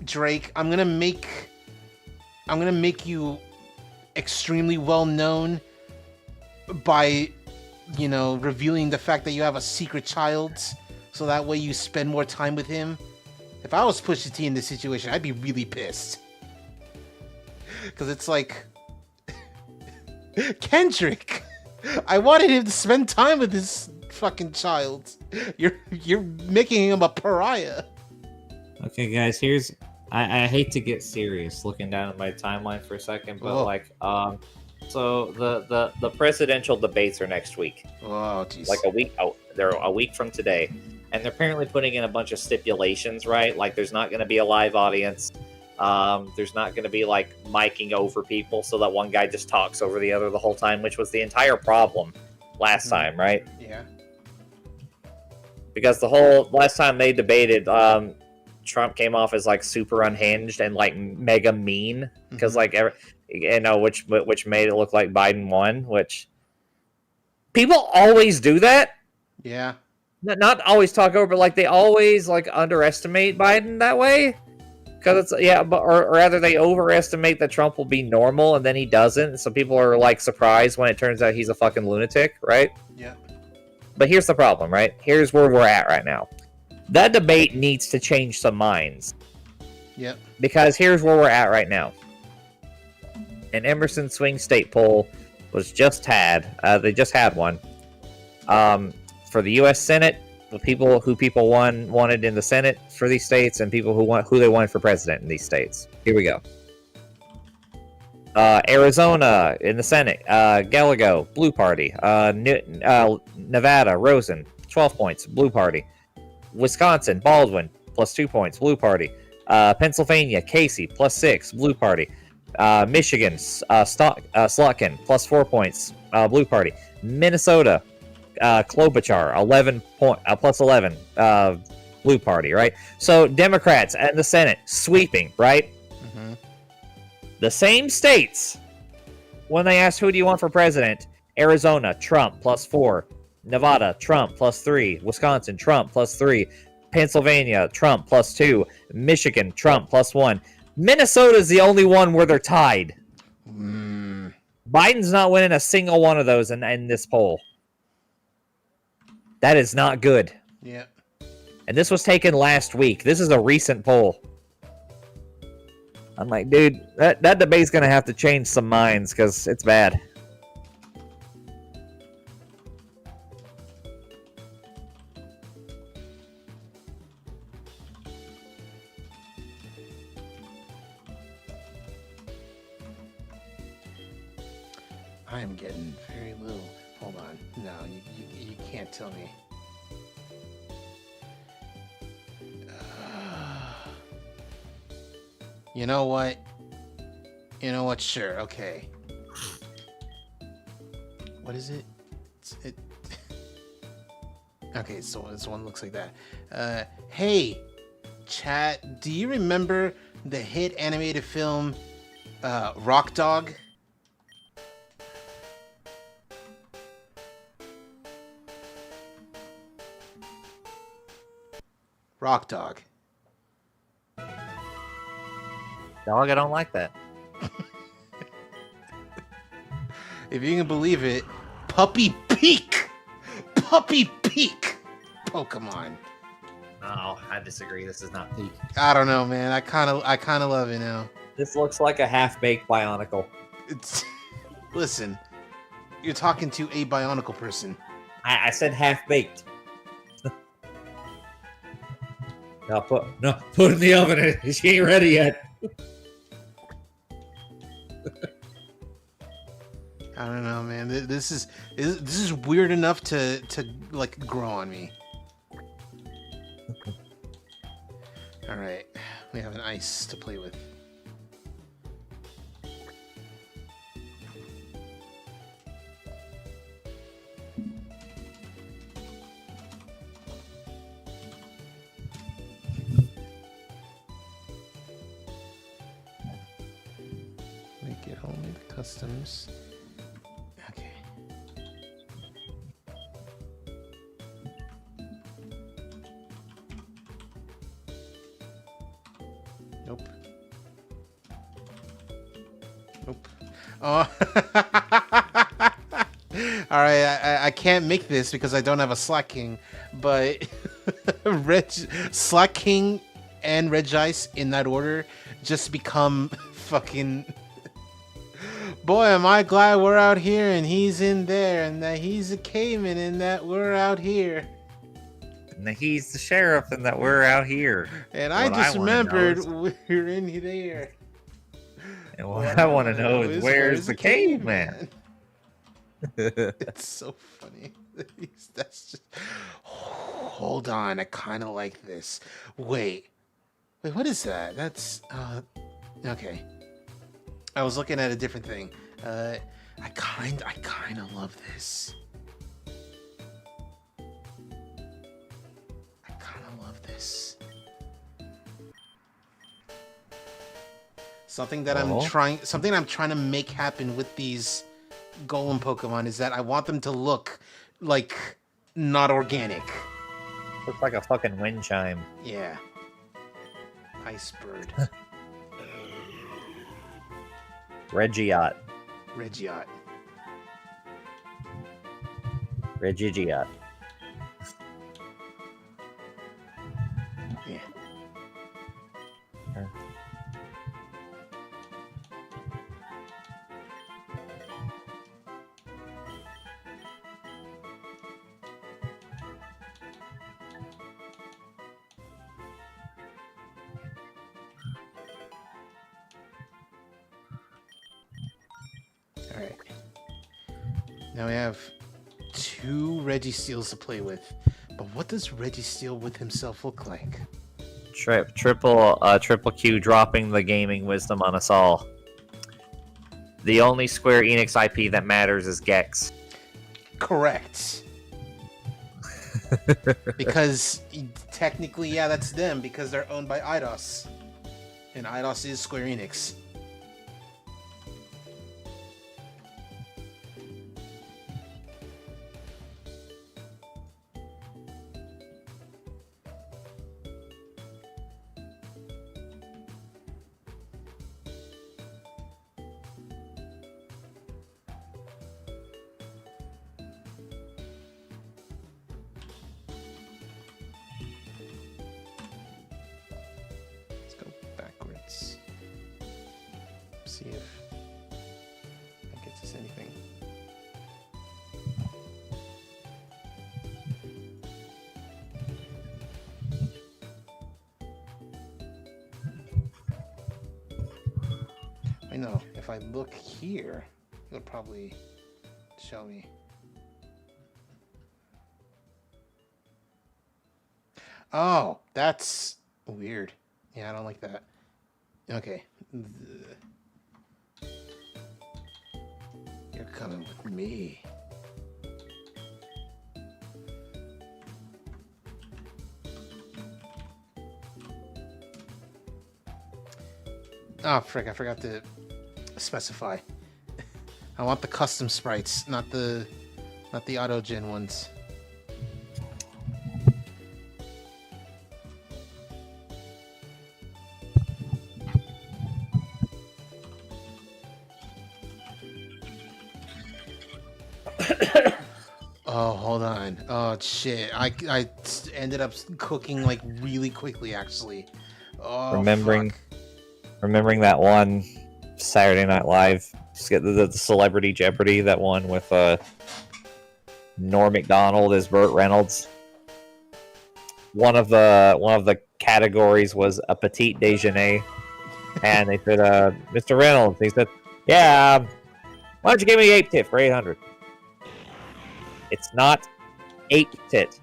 Drake, I'm gonna make you extremely well known by, you know, revealing the fact that you have a secret child, so that way you spend more time with him. If I was Pusha T in this situation, I'd be really pissed. Because it's like, Kendrick, I wanted him to spend time with his fucking child. You're making him a pariah. Okay, guys, here's... I hate to get serious looking down at my timeline for a second, but so the presidential debates are next week. Oh, jeez. Like a week out. They're a week from today. And they're apparently putting in a bunch of stipulations, right? Like there's not going to be a live audience. There's not going to be like miking over people so that one guy just talks over the other the whole time, which was the entire problem last time, right? Yeah. Because the whole last time they debated, Trump came off as like super unhinged and like mega mean because like which made it look like Biden won. Which people always do that. Yeah. Not always talk over, but like they always like underestimate Biden that way. Because it's or rather they overestimate that Trump will be normal and then he doesn't. So people are like surprised when it turns out he's a fucking lunatic, right? Yeah. But here's the problem, right? Here's where we're at right now. That debate needs to change some minds. Yep. Because here's where we're at right now. An Emerson Swing State poll was just had. They just had one. For the U.S. Senate, the people wanted in the Senate for these states, and people who they wanted for president in these states. Here we go. Arizona in the Senate, Gallego, Blue Party. Nevada, Rosen, 12 points, Blue Party. Wisconsin, Baldwin, plus 2 points, Blue Party. Pennsylvania, Casey, plus 6, Blue Party. Michigan, Slotkin, plus 4 points, Blue Party. Minnesota, Klobuchar, plus 11, Blue Party, right? So Democrats and the Senate sweeping, right? Mm-hmm. The same states, when they asked who do you want for president, Arizona, Trump, plus 4. Nevada, Trump, plus 3. Wisconsin, Trump, plus 3. Pennsylvania, Trump, plus 2. Michigan, Trump, plus 1. Minnesota's the only one where they're tied. Biden's not winning a single one of those in this poll. That is not good. Yeah. And this was taken last week. This is a recent poll. I'm like, dude, that debate's going to have to change some minds because it's bad. I am getting very little. Hold on. No, you can't tell me. You know what? You know what? Sure. Okay. What is it? Okay, so this one looks like that. Hey, chat. Do you remember the hit animated film, Rock Dog? Rock Dog. Dog, I don't like that. If you can believe it, Puppy Peak! Puppy Peak! Pokemon. No, I disagree. This is not peak. I don't know, man. I kind of love it now. This looks like a half-baked Bionicle. Listen, you're talking to a Bionicle person. I said half-baked. Put it in the oven. She ain't ready yet. I don't know, man. This is weird enough to like grow on me. All right, we have an ice to play with. Make it only the customs. Okay. Nope. Nope. Oh. All right, I can't make this because I don't have a Slack King, but Slack King and Regice in that order just become fucking. Boy, am I glad we're out here and he's in there, and that he's a caveman and that we're out here. And he's the sheriff and that we're out here. And I just remembered we're in there. And what I want to know is where's the caveman? It's so funny. That's just. Hold on, I kind of like this. Wait, Wait, what is that? That's okay. I was looking at a different thing. I kind of love this. I kind of love this. Something I'm trying to make happen with these golem Pokemon is that I want them to look like not organic. Looks like a fucking wind chime. Yeah. Ice bird. Regiot. Regiot. Regigiot. Yeah. Alright. Now we have 2 Registeels to play with. But what does Registeel with himself look like? Triple Q dropping the gaming wisdom on us all. The only Square Enix IP that matters is Gex. Correct. Because technically, yeah, that's them because they're owned by Eidos. And Eidos is Square Enix. See if that gets us anything. I know, if I look here, it'll probably show me. Oh, that's weird. Yeah, I don't like that. Okay. You're coming with me. Oh, frick, I forgot to specify. I want the custom sprites, not the auto-gen ones. Oh, hold on. Oh, shit. I ended up cooking, like, really quickly, actually. Oh, remembering fuck. that one Saturday Night Live, the Celebrity Jeopardy, that one with Norm Macdonald as Burt Reynolds. One of the categories was a petite déjeuner, and they said, "Mr. Reynolds," he said, "Yeah, why don't you give me 8 tit for 800?" It's not 8 tit.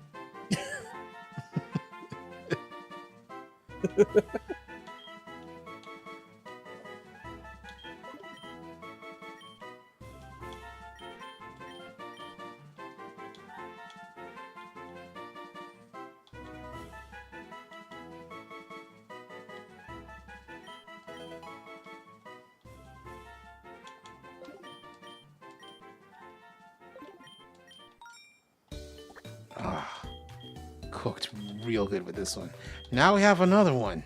Cooked real good with this one. Now we have another one.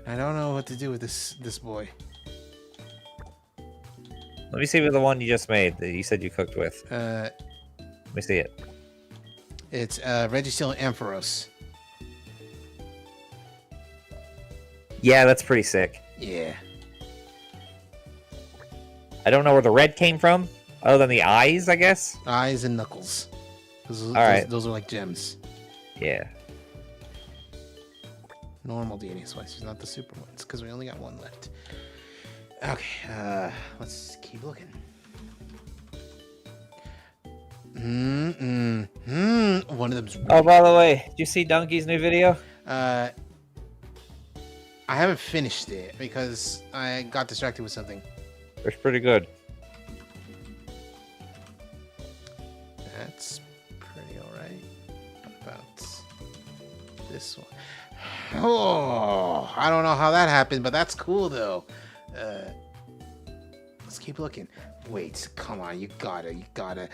I don't know what to do with this boy. Let me see the one you just made that you said you cooked with. Let me see it. It's Registeel and Ampharos. Yeah, that's pretty sick. Yeah. I don't know where the red came from, other than the eyes, I guess. Eyes and knuckles. Those are like gems. Yeah. Normal DNA slices, not the super ones, because we only got one left. Okay, let's keep looking. One of them's. Oh, by the way, did you see Donkey's new video? I haven't finished it because I got distracted with something. It's pretty good. That's pretty alright. What about this one? Oh, I don't know how that happened, but that's cool though. Let's keep looking. Wait, come on, you gotta.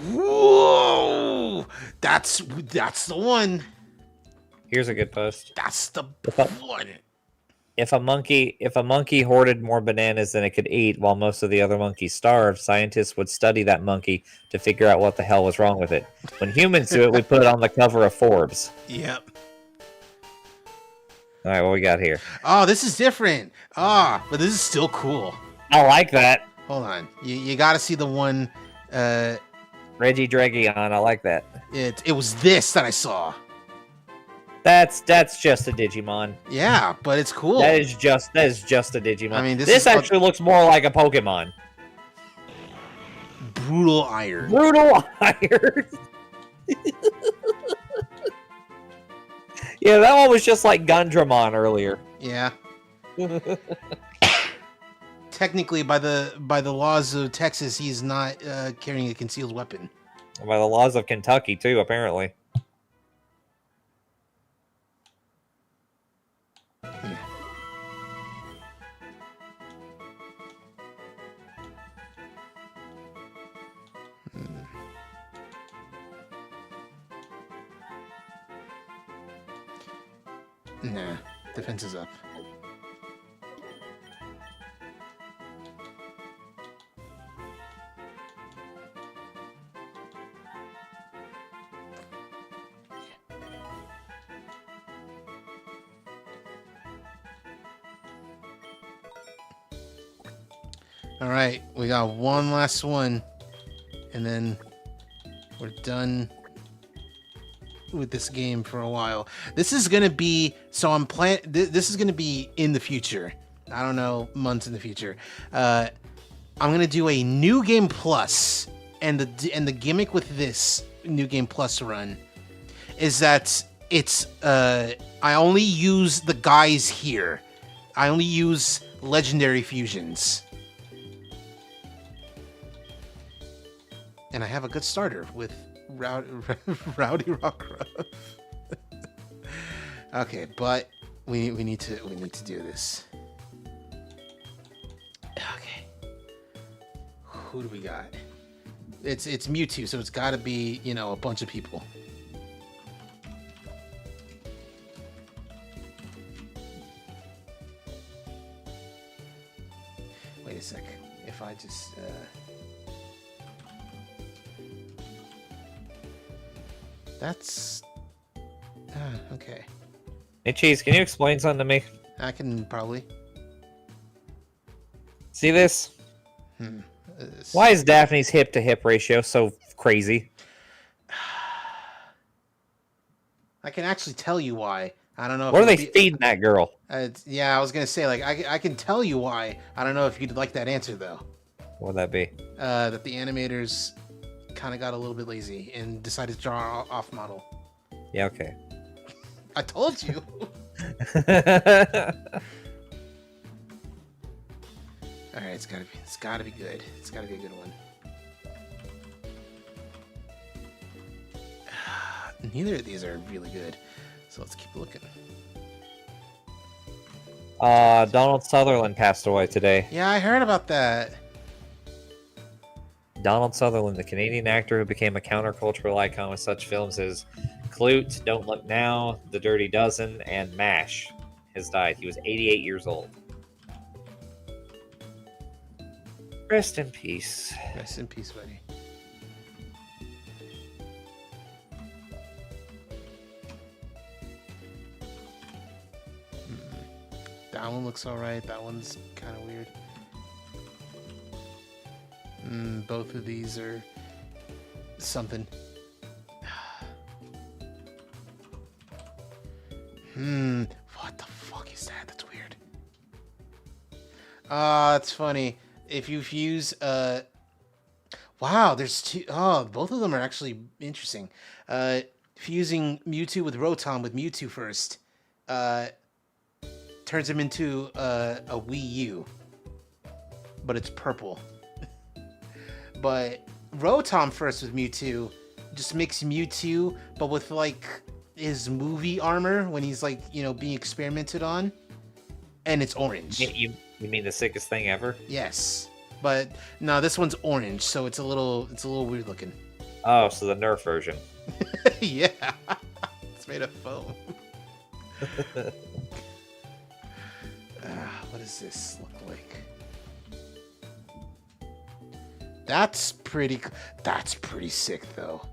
Whoa! That's the one. Here's a good post. That's the one. If a monkey hoarded more bananas than it could eat while most of the other monkeys starved, scientists would study that monkey to figure out what the hell was wrong with it. When humans do it, we put it on the cover of Forbes. Yep. All right, what we got here? Oh, this is different. Ah, but this is still cool. I like that. Hold on. You got to see the one. Reggie Dregion, I like that. It was this that I saw. That's just a Digimon. Yeah, but it's cool. That is just a Digimon. I mean, this actually looks more like a Pokemon. Brutal Iron. Brutal Iron. Yeah, that one was just like Gundramon earlier. Yeah. Technically, by the laws of Texas, he's not carrying a concealed weapon. By the laws of Kentucky, too, apparently. Yeah. Nah, defense is up. All right, we got one last one, and then we're done with this game for a while. This is gonna be this is gonna be in the future. I don't know, months in the future. I'm gonna do a new game plus, and the gimmick with this new game plus run is that it's I only use the guys here. I only use legendary fusions. And I have a good starter with Rowdy Rockruff. Okay, but we need to do this. Okay. Who do we got? It's Mewtwo, so it's got to be, you know, a bunch of people. Wait a sec. If I just that's okay. Hey, Cheese, can you explain something to me? I can probably. See this? Why is Daphne's hip-to-hip ratio so crazy? I can actually tell you why. I don't know. If What are they feeding that girl? Yeah, I was gonna say, like, I can tell you why. I don't know if you'd like that answer though. What would that be? That the animators kind of got a little bit lazy and decided to draw off model. Yeah, okay. I told you. All right, it's gotta be good. It's gotta be a good one. Neither of these are really good, so let's keep looking. Donald Sutherland passed away today. Yeah, I heard about that. Donald Sutherland, the Canadian actor who became a countercultural icon with such films as Clute, Don't Look Now, The Dirty Dozen, and MASH, has died. He was 88 years old. Rest in peace. Rest in peace, buddy. That one looks alright. That one's kind of weird. Both of these are something. What the fuck is that? That's weird. That's funny. If you fuse, wow, there's two. Oh, both of them are actually interesting. Fusing Mewtwo with Rotom with Mewtwo first. turns him into a Wii U, but it's purple. But Rotom first with Mewtwo just makes Mewtwo, but with like his movie armor when he's like, you know, being experimented on, and it's orange. You mean the sickest thing ever? Yes, but no, this one's orange, so it's a little weird looking. Oh, so the Nerf version. Yeah, it's made of foam. What does this look like? That's pretty sick though.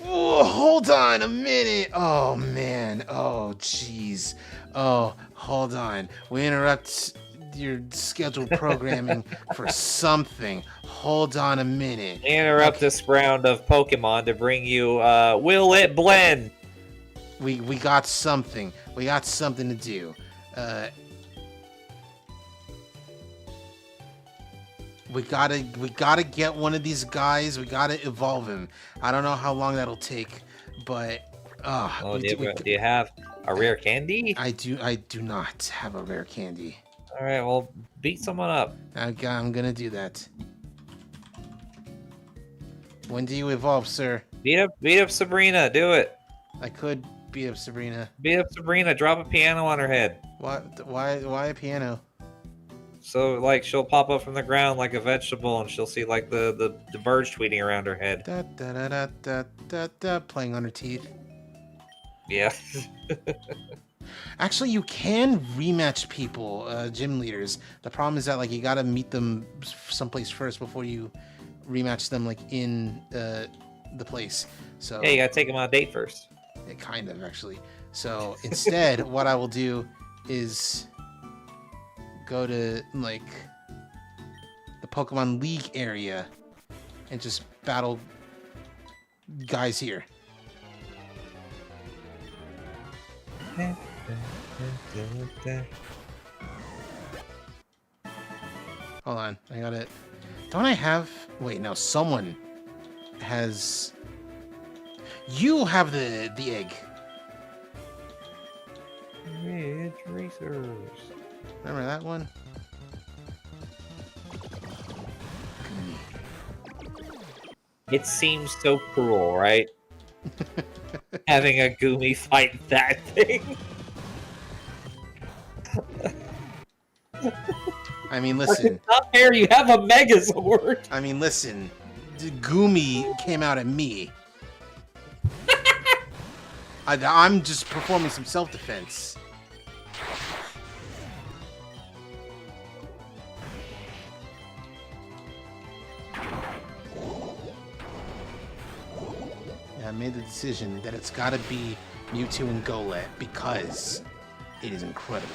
Whoa, hold on a minute. Oh man. Oh jeez. Oh, hold on. We interrupt your scheduled programming for something. Hold on a minute. Interrupt this round of Pokemon to bring you Will It Blend? We got something. We got something to do. We gotta get one of these guys. We gotta evolve him. I don't know how long that'll take, but do you have a rare candy? I do not have a rare candy. All right, well, beat someone up. I'm gonna do that. When do you evolve, sir? Beat up Sabrina. Do it. I could beat up Sabrina. Beat up Sabrina. Drop a piano on her head. Why a piano? So, like, she'll pop up from the ground like a vegetable, and she'll see, like, the birds tweeting around her head. Da, da, da, da, da, da, da, playing on her teeth. Yeah. Actually, you can rematch people, gym leaders. The problem is that, like, you gotta meet them someplace first before you rematch them, like, in the place. So Yeah, you gotta take them on a date first. yeah, kind of, actually. So instead, what I will do is go to, like, the Pokemon League area and just battle guys here. Hold on, I got it. Don't I have... Wait, no, someone has... You have the egg. Ridge Racers. Remember that one? It seems so cruel, right? Having a Goomy fight that thing. I mean, listen. It's not fair, you have a Megazord. I mean, listen. The Goomy came out at me. I'm just performing some self-defense. I made the decision that it's gotta be Mewtwo and Golett because it is incredible.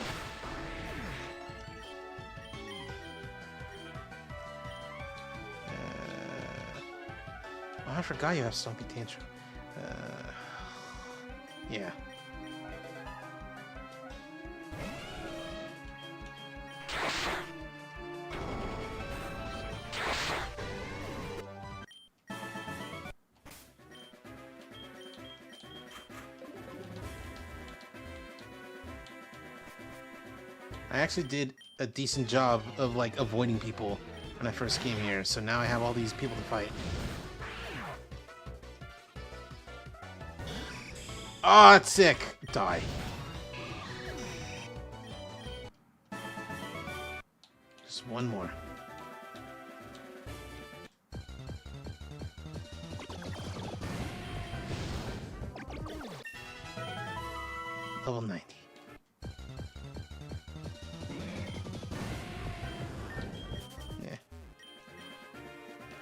Oh, I forgot you have Stompy Tantrum. Yeah. I actually did a decent job of, like, avoiding people when I first came here, so now I have all these people to fight. Oh, that's sick! Die. Just one more. Level 90. Yeah.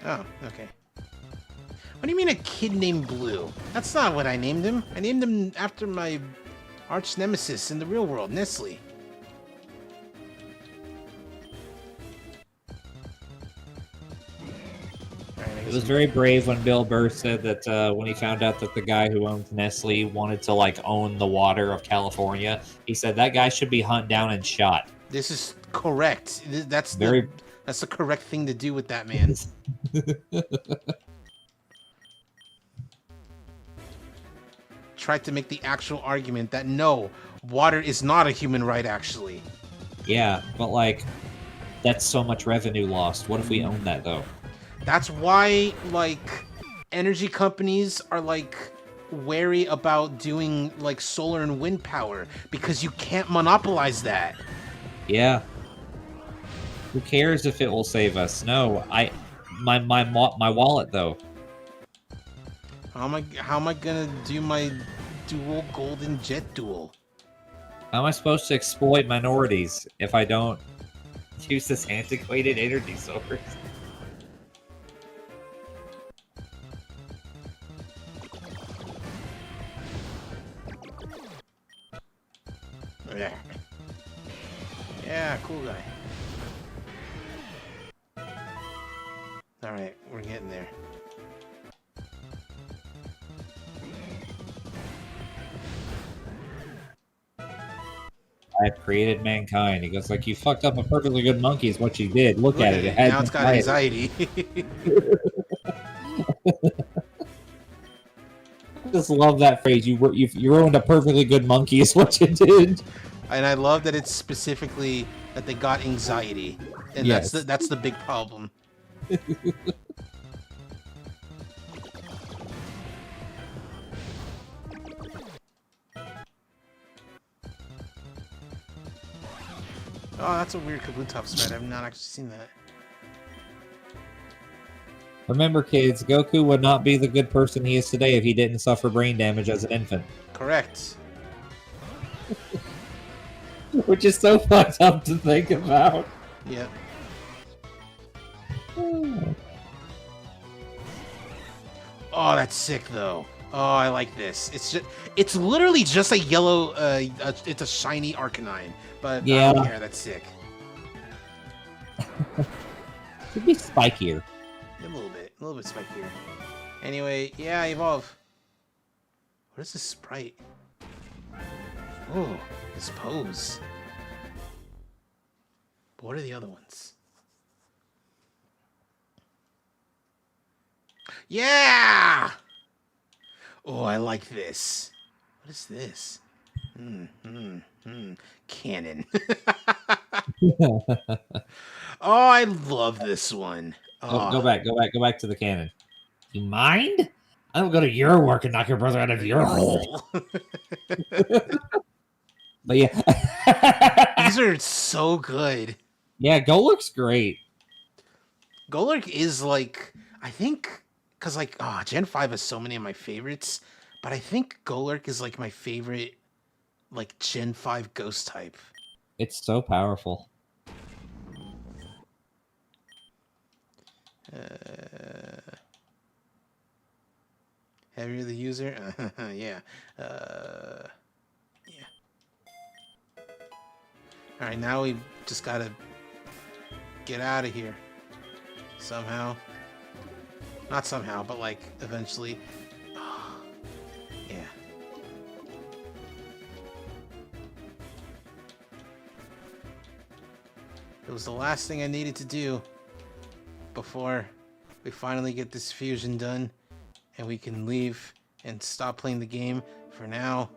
Oh, okay. What do you mean a kid named Blue? That's not what I named him. I named him after my arch nemesis in the real world, Nestle. It was very brave when Bill Burr said that when he found out that the guy who owned Nestle wanted to, like, own the water of California, he said that guy should be hunted down and shot. This is correct. That's Very... that's the correct thing to do with that man. Tried to make the actual argument that no, water is not a human right, actually. Yeah, but like, that's so much revenue lost. What if we own that though? That's why, like, energy companies are, like, wary about doing, like, solar and wind power, because you can't monopolize that. Yeah. Who cares if it will save us? No, my wallet though. How am I gonna do my dual golden jet duel? How am I supposed to exploit minorities if I don't use this antiquated energy source? Yeah. Yeah, cool guy. Alright, we're getting there. I created mankind. He goes like, you fucked up a perfectly good monkey is what you did. Look at it. It Now had it's got anxiety. I just love that phrase. You ruined a perfectly good monkey is what you did. And I love that it's specifically that they got anxiety. And Yes. that's the big problem. Oh, that's a weird Kabutops spread. I've not actually seen that. Remember, kids, Goku would not be the good person he is today if he didn't suffer brain damage as an infant. Correct. Which is so fucked up to think about. Yep. Oh, that's sick though. Oh, I like this. It's literally just a yellow. It's a shiny Arcanine, but Yeah. I don't care. That's sick. Should be spikier. A little bit spikier. Anyway, yeah, evolve. What is this sprite? Oh, this pose. But what are the other ones? Yeah! Oh, I like this. What is this? Cannon. Oh, I love this one. Oh, Go back to the cannon. You mind? I don't go to your work and knock your brother out of your hole. But yeah. These are so good. Yeah, Golurk's great. Golurk is like, I think, because like, Gen 5 has so many of my favorites, but I think Golurk is like my favorite, like, Gen 5 ghost type. It's so powerful. Heavier the user? Yeah. Yeah. Alright, now we just gotta get out of here. Somehow. Not somehow, but like, eventually. Yeah. It was the last thing I needed to do before we finally get this fusion done and we can leave and stop playing the game for now.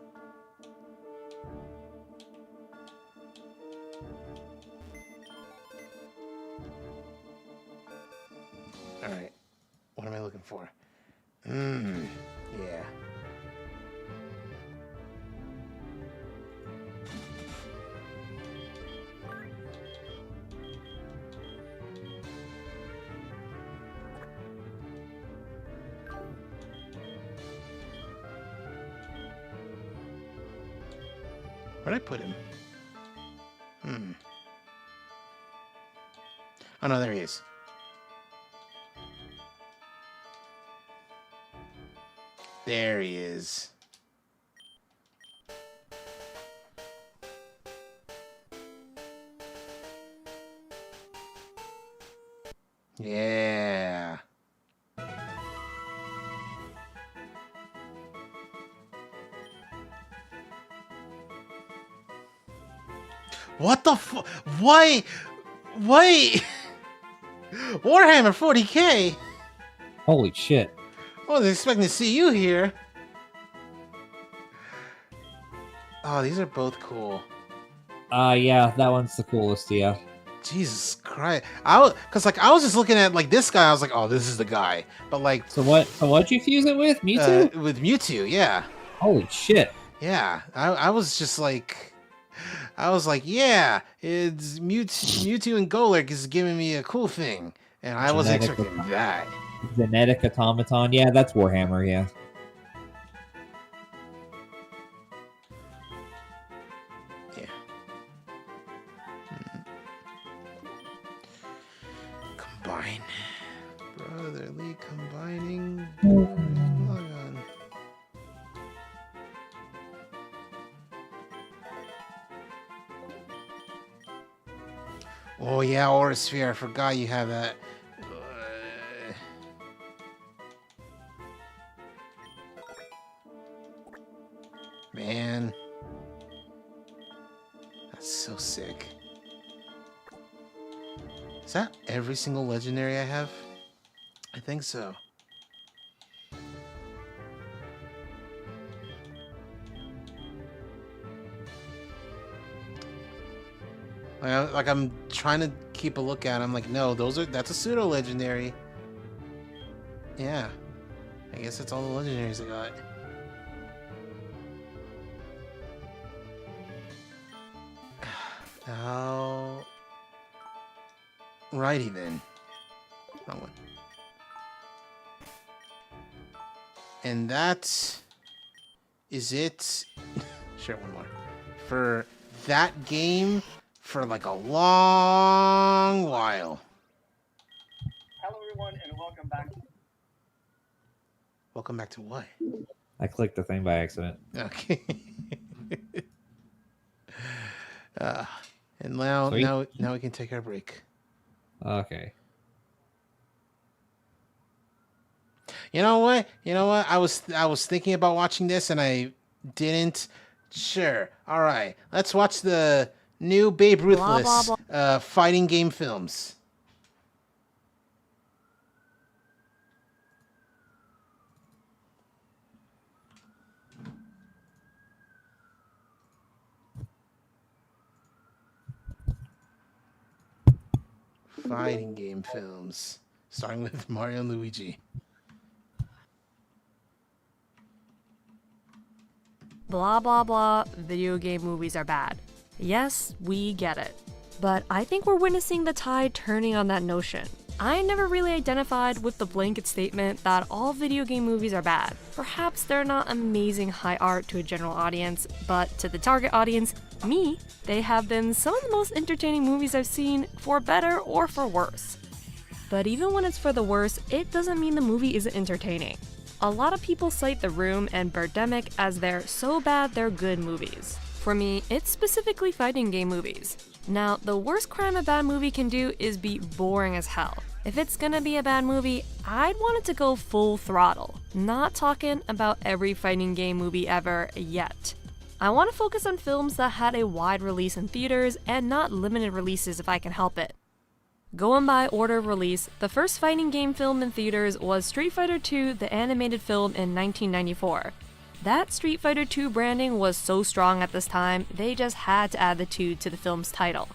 Alright, what am I looking for? Yeah. Where'd I put him? Oh no, there he is. There he is. Yeah. What the fu- Why? Wait! Warhammer 40k? Holy shit. I wasn't expecting to see you here. Oh, these are both cool. Yeah, that one's the coolest, yeah. Jesus Christ! I was just looking at like this guy. I was like, oh, this is the guy. But like, So what'd you fuse it with? Mewtwo? with Mewtwo, yeah, Holy shit. yeah. I was just like, I was like, yeah, it's Mewtwo and Golurk is giving me a cool thing, and I wasn't Genetic expecting that. Genetic automaton. Yeah, that's Warhammer, yeah. Yeah. Combine. Brotherly combining. Log on. Oh yeah, Aura Sphere. I forgot you have that. Man. That's so sick. Is that every single legendary I have? I think so. Like I'm trying to keep a look at. I'm like, no, that's a pseudo legendary. Yeah, I guess that's all the legendaries I got. Oh, righty then. Wrong one. And that is it. Sure, one more for that game. For like a long while. Hello everyone and welcome back. Welcome back to what? I clicked the thing by accident. Okay. And now Sweet. now we can take our break. Okay. You know what? I was thinking about watching this and I didn't. Sure. All right. Let's watch the new Babe Ruthless fighting game films. Fighting game films. Starting with Mario and Luigi. Blah blah blah, video game movies are bad. Yes, we get it. But I think we're witnessing the tide turning on that notion. I never really identified with the blanket statement that all video game movies are bad. Perhaps they're not amazing high art to a general audience, but to the target audience, me, they have been some of the most entertaining movies I've seen, for better or for worse. But even when it's for the worse, it doesn't mean the movie isn't entertaining. A lot of people cite The Room and Birdemic as their so bad they're good movies. For me, it's specifically fighting game movies. Now, the worst crime a bad movie can do is be boring as hell. If it's gonna be a bad movie, I'd want it to go full throttle. Not talking about every fighting game movie ever yet. I want to focus on films that had a wide release in theaters and not limited releases if I can help it. Going by order of release, the first fighting game film in theaters was Street Fighter II, the animated film in 1994. That Street Fighter II branding was so strong at this time, they just had to add the 2 to the film's title.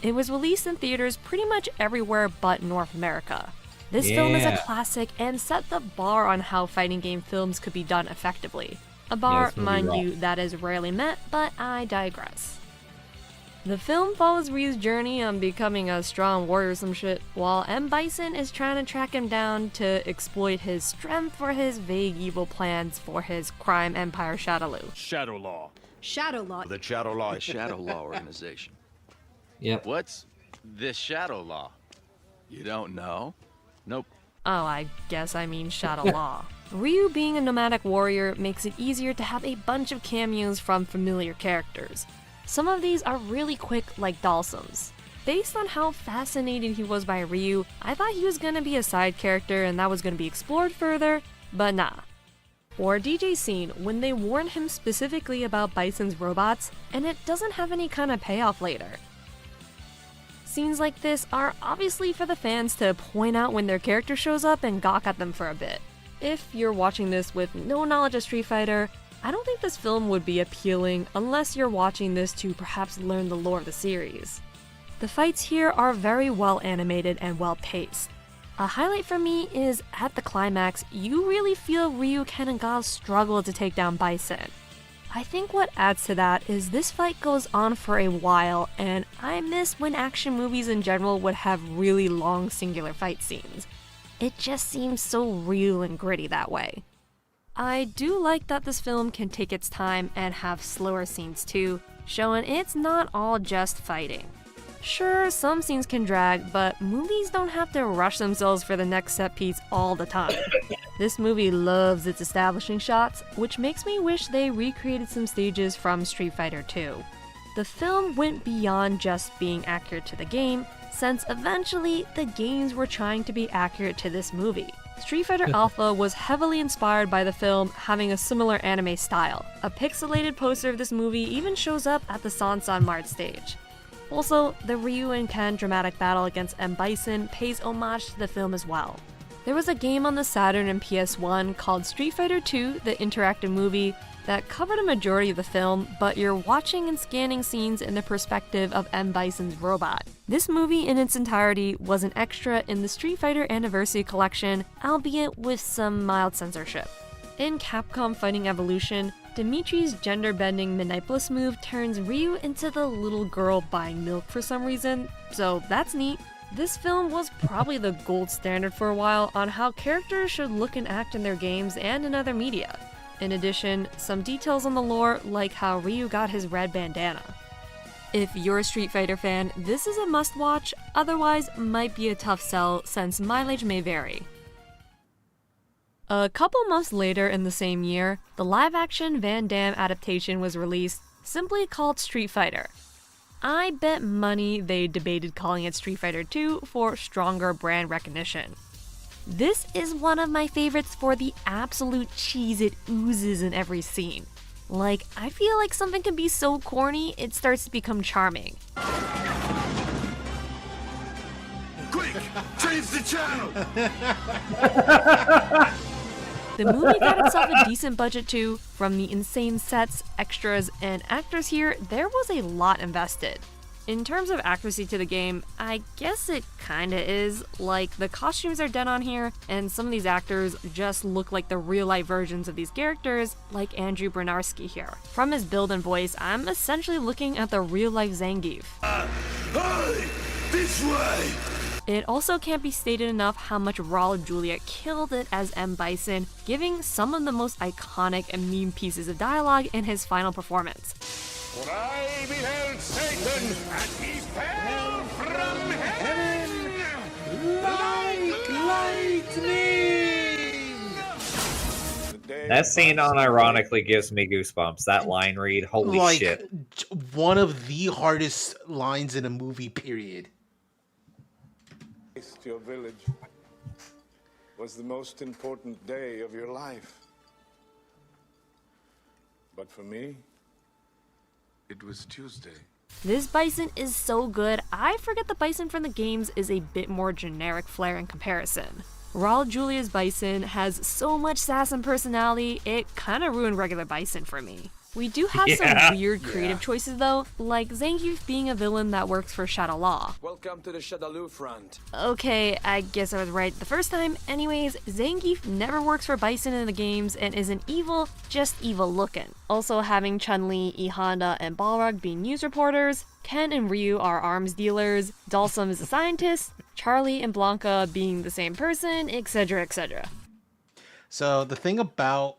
It was released in theaters pretty much everywhere but North America. This film is a classic and set the bar on how fighting game films could be done effectively. A bar, mind you, that is rarely met, but I digress. The film follows Ryu's journey on becoming a strong warrior or some shit, while M. Bison is trying to track him down to exploit his strength for his vague evil plans for his crime empire Shadowloo. Shadow Law. Shadow Law. The Shadow Law is Shadow Law organization. Yep. What's this Shadow Law? You don't know? Nope. Oh, I guess I mean Shadow Law. Ryu being a nomadic warrior makes it easier to have a bunch of cameos from familiar characters. Some of these are really quick, like Dalsum's. Based on how fascinated he was by Ryu, I thought he was gonna be a side character and that was gonna be explored further, but nah. Or DJ scene, when they warn him specifically about Bison's robots, and it doesn't have any kind of payoff later. Scenes like this are obviously for the fans to point out when their character shows up and gawk at them for a bit. If you're watching this with no knowledge of Street Fighter, I don't think this film would be appealing unless you're watching this to perhaps learn the lore of the series. The fights here are very well animated and well paced. A highlight for me is, at the climax, you really feel Ryu, Ken, and Guile struggle to take down Bison. I think what adds to that is this fight goes on for a while, and I miss when action movies in general would have really long singular fight scenes. It just seems so real and gritty that way. I do like that this film can take its time and have slower scenes too, showing it's not all just fighting. Sure, some scenes can drag, but movies don't have to rush themselves for the next set piece all the time. This movie loves its establishing shots, which makes me wish they recreated some stages from Street Fighter 2. The film went beyond just being accurate to the game, since eventually the games were trying to be accurate to this movie. Street Fighter Alpha was heavily inspired by the film, having a similar anime style. A pixelated poster of this movie even shows up at the Sansan Mart stage. Also, the Ryu and Ken dramatic battle against M. Bison pays homage to the film as well. There was a game on the Saturn and PS1 called Street Fighter II, the interactive movie, that covered a majority of the film, but you're watching and scanning scenes in the perspective of M. Bison's robot. This movie in its entirety was an extra in the Street Fighter Anniversary Collection, albeit with some mild censorship. In Capcom Fighting Evolution, Dimitri's gender-bending Maniplus move turns Ryu into the little girl buying milk for some reason, so that's neat. This film was probably the gold standard for a while on how characters should look and act in their games and in other media. In addition, some details on the lore, like how Ryu got his red bandana. If you're a Street Fighter fan, this is a must-watch, otherwise might be a tough sell since mileage may vary. A couple months later in the same year, the live-action Van Damme adaptation was released, simply called Street Fighter. I bet money they debated calling it Street Fighter 2 for stronger brand recognition. This is one of my favorites for the absolute cheese it oozes in every scene. Like, I feel like something can be so corny, it starts to become charming. Quick, change the channel! The movie got itself a decent budget too. From the insane sets, extras, and actors here, there was a lot invested. In terms of accuracy to the game, I guess it kinda is. Like, the costumes are dead on here, and some of these actors just look like the real-life versions of these characters, like Andrew Bernarski here. From his build and voice, I'm essentially looking at the real-life Zangief. Hey, this way! It also can't be stated enough how much Raul Julia killed it as M. Bison, giving some of the most iconic and meme pieces of dialogue in his final performance. For I beheld Satan, and he fell from heaven like lightning! That scene unironically gives me goosebumps. That line read, holy shit. One of the hardest lines in a movie, period. Your village was the most important day of your life. But for me, it was Tuesday. This Bison is so good, I forget the Bison from the games is a bit more generic flair in comparison. Raul Julia's Bison has so much sass and personality, it kinda ruined regular Bison for me. We do have some weird creative choices though, like Zangief being a villain that works for Shadow Law. Welcome to the Shadaloo front. Okay, I guess I was right the first time. Anyways, Zangief never works for Bison in the games and isn't evil, just evil looking. Also having Chun-Li, E Honda, and Balrog being news reporters, Ken and Ryu are arms dealers, Dalsum is a scientist, Charlie and Blanca being the same person, etc, etc. So the thing about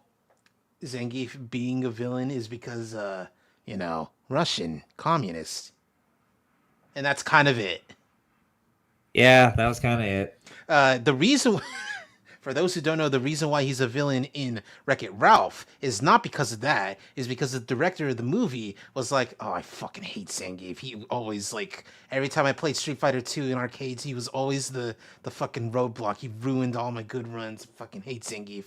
Zangief being a villain is because, Russian, communist. And that's kind of it. Yeah, that was kind of it. The reason, for those who don't know, the reason why he's a villain in Wreck-It Ralph is not because of that, is because the director of the movie was like, oh, I fucking hate Zangief. He always, every time I played Street Fighter 2 in arcades, he was always the fucking roadblock. He ruined all my good runs. Fucking hate Zangief.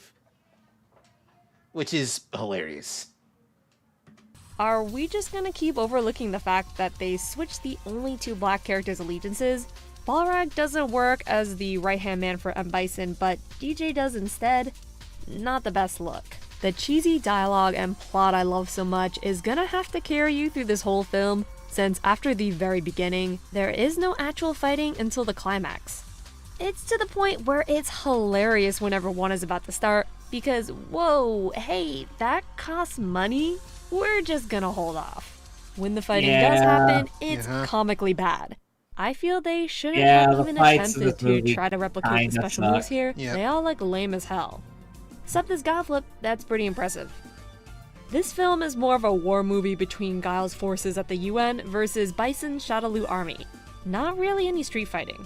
Which is hilarious. Are we just gonna keep overlooking the fact that they switched the only two black characters' allegiances? Balrog doesn't work as the right-hand man for M. Bison, but DJ does instead? Not the best look. The cheesy dialogue and plot I love so much is gonna have to carry you through this whole film, since after the very beginning, there is no actual fighting until the climax. It's to the point where it's hilarious whenever one is about to start, because whoa, hey, that costs money? We're just gonna hold off. When the fighting does happen, it's comically bad. I feel they shouldn't have even attempted to try to replicate the special moves here. They all look lame as hell. Except this guy flip, that's pretty impressive. This film is more of a war movie between Guile's forces at the UN versus Bison's Shadaloo army. Not really any street fighting.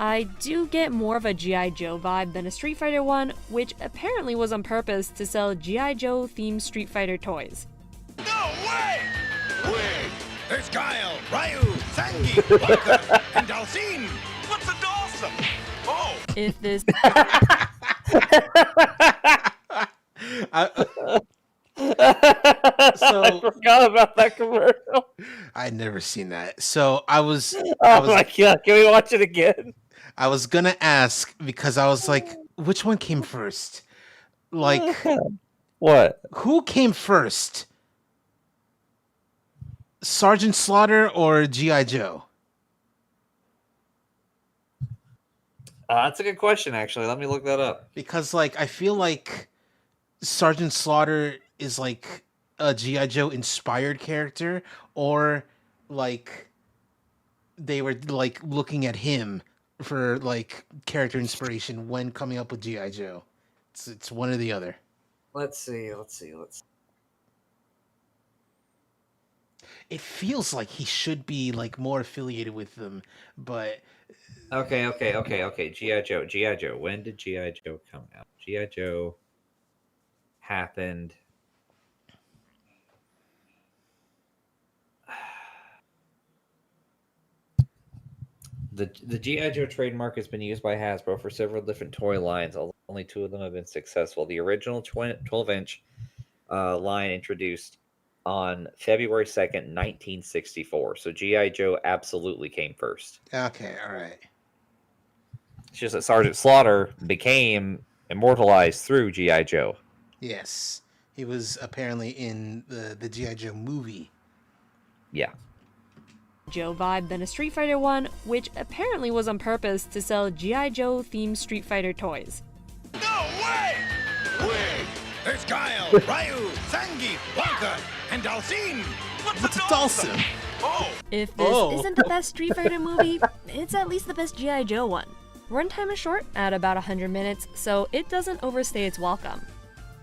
I do get more of a G.I. Joe vibe than a Street Fighter one, which apparently was on purpose to sell G.I. Joe themed Street Fighter toys. No way! Wait, there's Guile, Ryu, Zangief, Blanka, and Dalcine. What's a Dawson? Oh! If this... I forgot about that commercial. I'd never seen that. So I was. My god! Can we watch it again? I was gonna ask because I was like, which one came first? Like, what? Who came first? Sergeant Slaughter or G.I. Joe? That's a good question, actually. Let me look that up. Because, like, I feel like Sergeant Slaughter is like a G.I. Joe inspired character, or like they were like looking at him for like character inspiration when coming up with G.I. Joe. It's one or the other. Let's see. It feels like he should be like more affiliated with them, but Okay. G.I. Joe. When did G.I. Joe come out? G.I. Joe happened. The G.I. Joe trademark has been used by Hasbro for several different toy lines, although only 2 of them have been successful. The original 12-inch line introduced on February 2nd, 1964. So G.I. Joe absolutely came first. Okay, all right. It's just that Sergeant Slaughter became immortalized through G.I. Joe. Yes. He was apparently in the G.I. Joe movie. Yeah. Joe vibe than a Street Fighter one, which apparently was on purpose to sell G.I. Joe themed Street Fighter toys. No way! Wait, there's Guile, Ryu, Zangief, Blanka, and Dalcine. What's a Dawson? Oh! If this isn't the best Street Fighter movie, it's at least the best G.I. Joe one. Runtime is short, at about 100 minutes, so it doesn't overstay its welcome.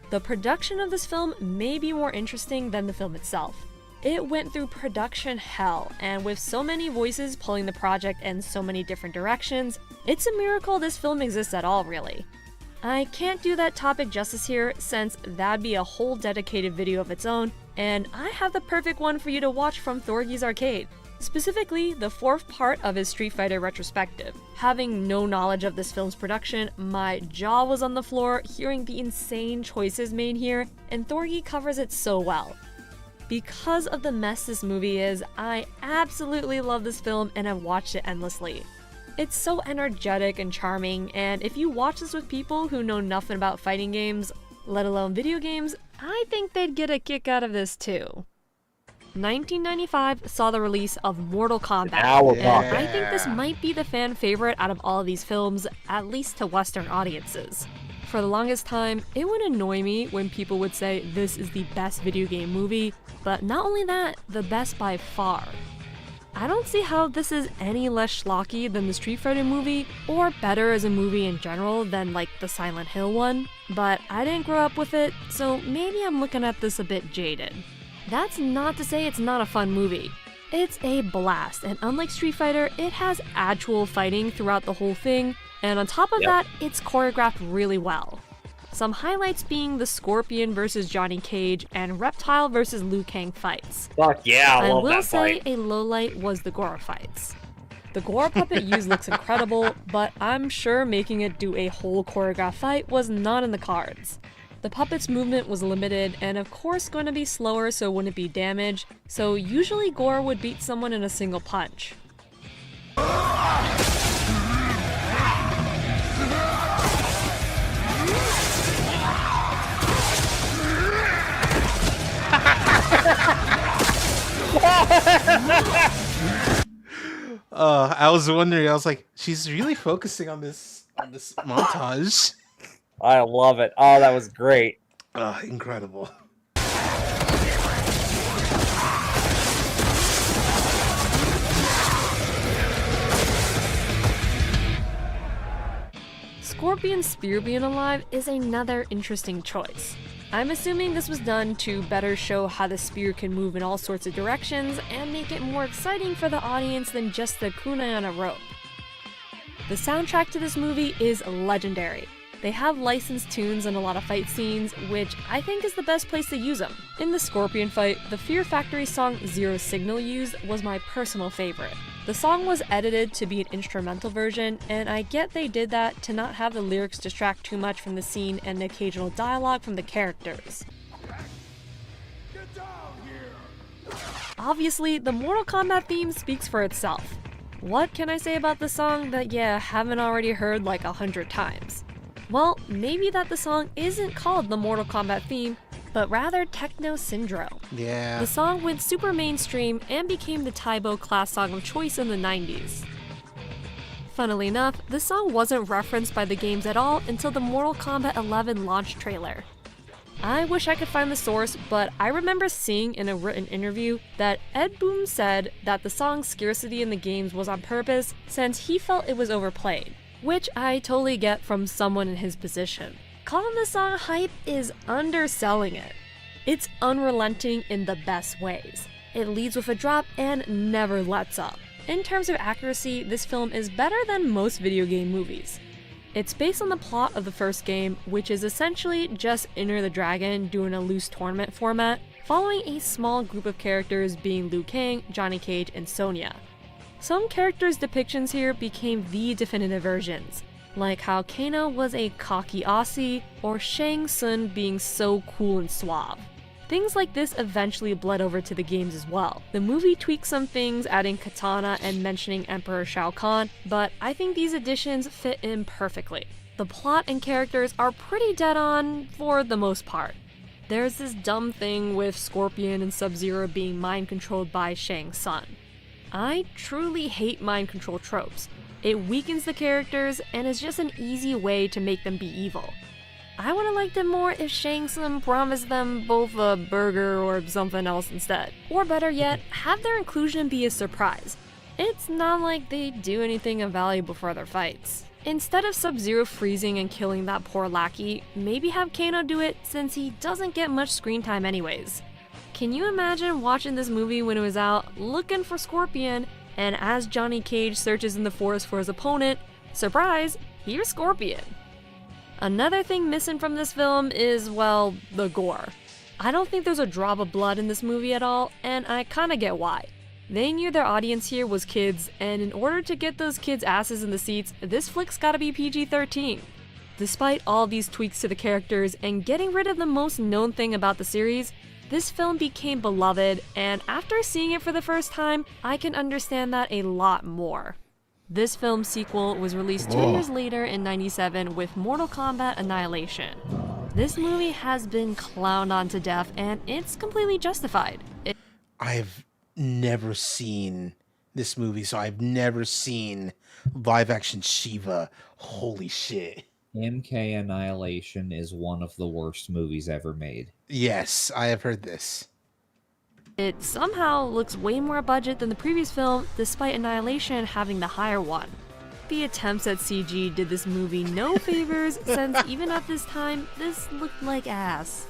The production of this film may be more interesting than the film itself. It went through production hell, and with so many voices pulling the project in so many different directions, it's a miracle this film exists at all, really. I can't do that topic justice here, since that'd be a whole dedicated video of its own, and I have the perfect one for you to watch from Thorgy's Arcade. Specifically, the 4th part of his Street Fighter retrospective. Having no knowledge of this film's production, my jaw was on the floor hearing the insane choices made here, and Thorgy covers it so well. Because of the mess this movie is, I absolutely love this film and have watched it endlessly. It's so energetic and charming, and if you watch this with people who know nothing about fighting games, let alone video games, I think they'd get a kick out of this too. 1995 saw the release of Mortal Kombat, and I think this might be the fan favorite out of all of these films, at least to Western audiences. For the longest time, it would annoy me when people would say this is the best video game movie, but not only that, the best by far. I don't see how this is any less schlocky than the Street Fighter movie, or better as a movie in general than like the Silent Hill one, but I didn't grow up with it, so maybe I'm looking at this a bit jaded. That's not to say it's not a fun movie. It's a blast, and unlike Street Fighter, it has actual fighting throughout the whole thing, and on top of that, it's choreographed really well. Some highlights being the Scorpion versus Johnny Cage and Reptile versus Liu Kang fights. Fuck yeah, I love will that say fight. a lowlight was the Goro fights. The Goro puppet used looks incredible, but I'm sure making it do a whole choreographed fight was not in the cards. The puppet's movement was limited and of course going to be slower so it wouldn't be damaged, so usually Goro would beat someone in a single punch. I was wondering. I was like, she's really focusing on this montage. I love it. Oh, that was great. Incredible. Scorpion's spear being alive is another interesting choice. I'm assuming this was done to better show how the spear can move in all sorts of directions and make it more exciting for the audience than just the kunai on a rope. The soundtrack to this movie is legendary. They have licensed tunes in a lot of fight scenes, which I think is the best place to use them. In the Scorpion fight, the Fear Factory song Zero Signal used was my personal favorite. The song was edited to be an instrumental version, and I get they did that to not have the lyrics distract too much from the scene and the occasional dialogue from the characters. Obviously, the Mortal Kombat theme speaks for itself. What can I say about the song that haven't already heard like 100 times? Well, maybe that the song isn't called the Mortal Kombat theme, but rather Techno Syndrome. Yeah. The song went super mainstream and became the Taibo class song of choice in the 90s. Funnily enough, this song wasn't referenced by the games at all until the Mortal Kombat 11 launch trailer. I wish I could find the source, but I remember seeing in a written interview that Ed Boon said that the song's scarcity in the games was on purpose since he felt it was overplayed, which I totally get from someone in his position. Calling the song hype is underselling it. It's unrelenting in the best ways. It leads with a drop and never lets up. In terms of accuracy, this film is better than most video game movies. It's based on the plot of the first game, which is essentially just Enter the Dragon doing a loose tournament format, following a small group of characters being Liu Kang, Johnny Cage, and Sonya. Some characters' depictions here became the definitive versions, like how Kano was a cocky Aussie, or Shang Tsung being so cool and suave. Things like this eventually bled over to the games as well. The movie tweaked some things, adding katana and mentioning Emperor Shao Kahn, but I think these additions fit in perfectly. The plot and characters are pretty dead on for the most part. There's this dumb thing with Scorpion and Sub-Zero being mind controlled by Shang Tsung. I truly hate mind control tropes. It weakens the characters and is just an easy way to make them be evil. I would have liked it more if Shang Tsung promised them both a burger or something else instead. Or better yet, have their inclusion be a surprise. It's not like they do anything invaluable for their fights. Instead of Sub-Zero freezing and killing that poor lackey, maybe have Kano do it since he doesn't get much screen time anyways. Can you imagine watching this movie when it was out, looking for Scorpion, and as Johnny Cage searches in the forest for his opponent, surprise, here's Scorpion. Another thing missing from this film is, well, the gore. I don't think there's a drop of blood in this movie at all, and I kinda get why. They knew their audience here was kids, and in order to get those kids' asses in the seats, this flick's gotta be PG-13. Despite all these tweaks to the characters and getting rid of the most known thing about the series, this film became beloved, and after seeing it for the first time, I can understand that a lot more. This film's sequel was released 2 years later in '97 with Mortal Kombat Annihilation. This movie has been clowned on to death, and it's completely justified. I've never seen this movie, so I've never seen live action Shiva. Holy shit. MK Annihilation is one of the worst movies ever made. Yes, I have heard this. It somehow looks way more budget than the previous film, despite Annihilation having the higher one. The attempts at CG did this movie no favors, since even at this time, this looked like ass.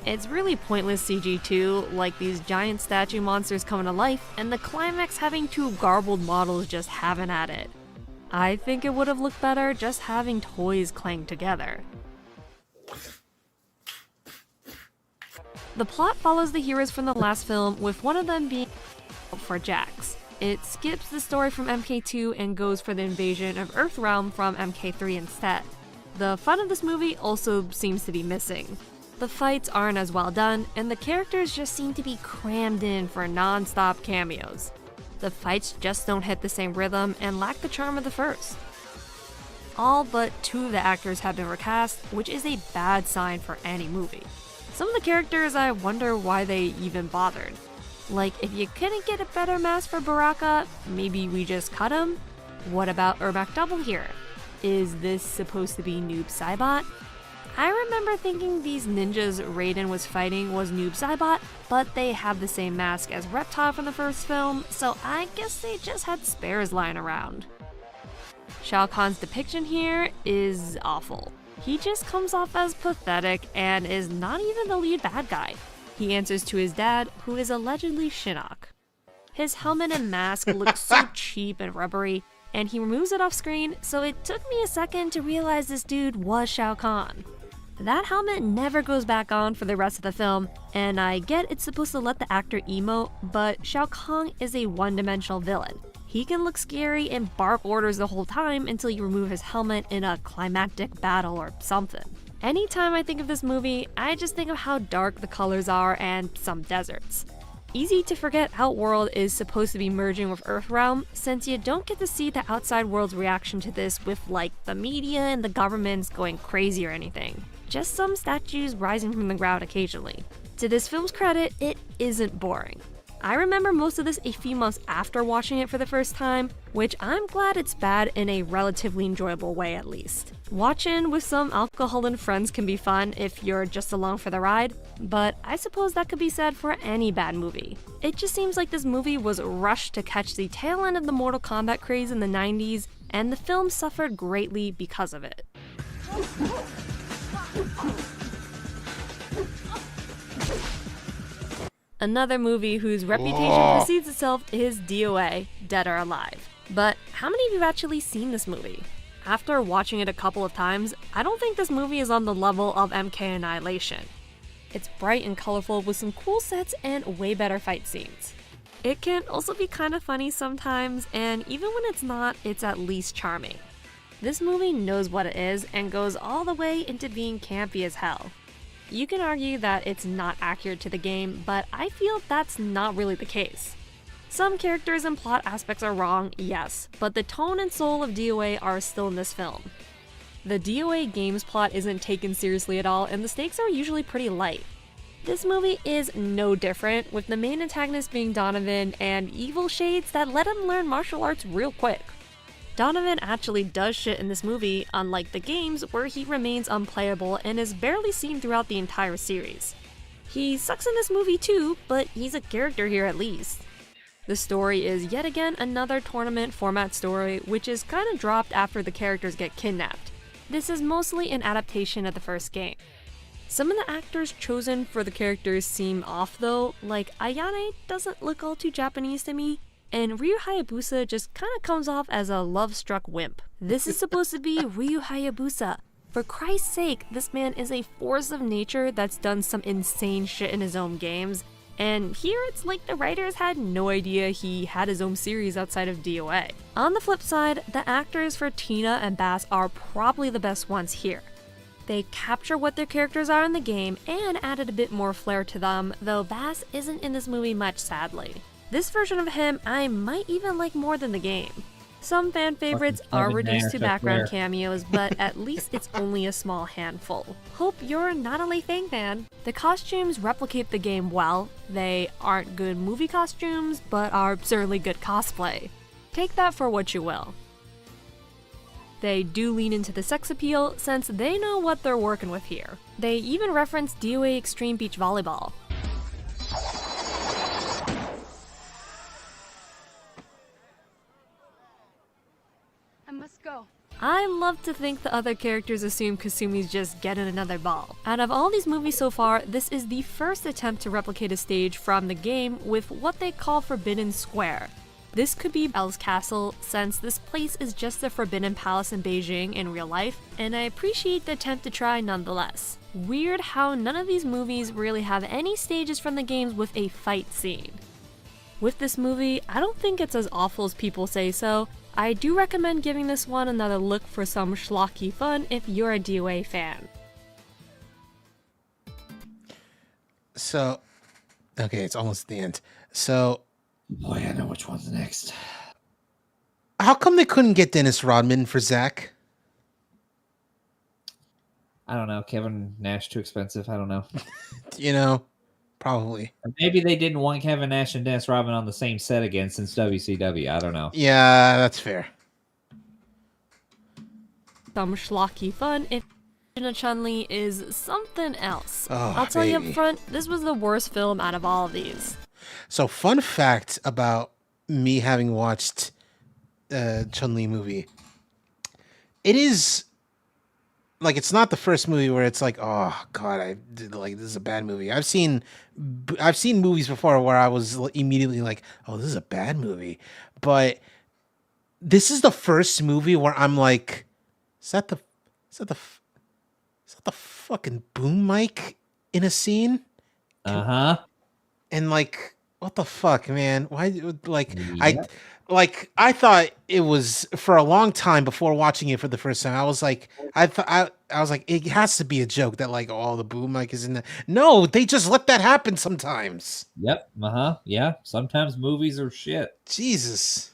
It's really pointless CG too, like these giant statue monsters coming to life, and the climax having two garbled models just having at it. I think it would have looked better just having toys clang together. The plot follows the heroes from the last film, with one of them being for Jax. It skips the story from MK2 and goes for the invasion of Earthrealm from MK3 instead. The fun of this movie also seems to be missing. The fights aren't as well done, and the characters just seem to be crammed in for non-stop cameos. The fights just don't hit the same rhythm and lack the charm of the first. All but 2 of the actors have been recast, which is a bad sign for any movie. Some of the characters, I wonder why they even bothered. Like, if you couldn't get a better mask for Baraka, maybe we just cut him? What about Ermac Double here? Is this supposed to be Noob Saibot? I remember thinking these ninjas Raiden was fighting was Noob Saibot, but they have the same mask as Reptile from the first film, so I guess they just had spares lying around. Shao Kahn's depiction here is awful. He just comes off as pathetic and is not even the lead bad guy. He answers to his dad, who is allegedly Shinnok. His helmet and mask look so cheap and rubbery, and he removes it off screen, so it took me a second to realize this dude was Shao Kahn. That helmet never goes back on for the rest of the film, and I get it's supposed to let the actor emote, but Shao Kahn is a one-dimensional villain. He can look scary and bark orders the whole time until you remove his helmet in a climactic battle or something. Anytime I think of this movie, I just think of how dark the colors are and some deserts. Easy to forget Outworld is supposed to be merging with Earthrealm, since you don't get to see the outside world's reaction to this with like the media and the governments going crazy or anything. Just some statues rising from the ground occasionally. To this film's credit, it isn't boring. I remember most of this a few months after watching it for the first time, which I'm glad it's bad in a relatively enjoyable way at least. Watching with some alcohol and friends can be fun if you're just along for the ride, but I suppose that could be said for any bad movie. It just seems like this movie was rushed to catch the tail end of the Mortal Kombat craze in the 90s, and the film suffered greatly because of it. Another movie whose reputation precedes itself is DOA, Dead or Alive. But how many of you have actually seen this movie? After watching it a couple of times, I don't think this movie is on the level of MK Annihilation. It's bright and colorful with some cool sets and way better fight scenes. It can also be kind of funny sometimes, and even when it's not, it's at least charming. This movie knows what it is and goes all the way into being campy as hell. You can argue that it's not accurate to the game, but I feel that's not really the case. Some characters and plot aspects are wrong, yes, but the tone and soul of DOA are still in this film. The DOA game's plot isn't taken seriously at all, and the stakes are usually pretty light. This movie is no different, with the main antagonist being Donovan and evil shades that let him learn martial arts real quick. Donovan actually does shit in this movie, unlike the games where he remains unplayable and is barely seen throughout the entire series. He sucks in this movie too, but he's a character here at least. The story is yet again another tournament format story, which is kinda dropped after the characters get kidnapped. This is mostly an adaptation of the first game. Some of the actors chosen for the characters seem off though, like Ayane doesn't look all too Japanese to me, and Ryu Hayabusa just kinda comes off as a love-struck wimp. This is supposed to be Ryu Hayabusa. For Christ's sake, this man is a force of nature that's done some insane shit in his own games, and here it's like the writers had no idea he had his own series outside of DOA. On the flip side, the actors for Tina and Bass are probably the best ones here. They capture what their characters are in the game and added a bit more flair to them, though Bass isn't in this movie much, sadly. This version of him I might even like more than the game. Some fan favorites are reduced to background cameos, but at least it's only a small handful. Hope you're not a Lei Fang fan. The costumes replicate the game well. They aren't good movie costumes, but are certainly good cosplay. Take that for what you will. They do lean into the sex appeal, since they know what they're working with here. They even reference DOA Extreme Beach Volleyball. I must go. I love to think the other characters assume Kasumi's just getting another ball. Out of all these movies so far, this is the first attempt to replicate a stage from the game with what they call Forbidden Square. This could be Belle's Castle, since this place is just a Forbidden Palace in Beijing in real life, and I appreciate the attempt to try nonetheless. Weird how none of these movies really have any stages from the games with a fight scene. With this movie, I don't think it's as awful as people say so. I do recommend giving this one another look for some schlocky fun if you're a DOA fan. So, okay, it's almost the end. So, oh yeah, I know which one's next. How come they couldn't get Dennis Rodman for Zack? I don't know. Kevin Nash too expensive. I don't know. You know, Probably. Or maybe they didn't want Kevin Nash and Dennis Rodman on the same set again since WCW. I don't know. Yeah, that's fair. Some schlocky fun if Chun-Li is something else. Oh, I'll tell you up baby. front, this was the worst film out of all of these. So, fun fact about me having watched Chun-Li movie. It is like, it's not the first movie where it's like, oh god, this is a bad movie. I've seen movies before where I was immediately like, oh, this is a bad movie. But this is the first movie where I'm like, is that the fucking boom mic in a scene? Uh-huh. And like, what the fuck, man? Why, like, I thought it was, for a long time before watching it for the first time, I was like, I was like, it has to be a joke that like, oh, the boom mic is in there. No, they just let that happen sometimes. Yep. Uh-huh. Yeah. Sometimes movies are shit. Jesus.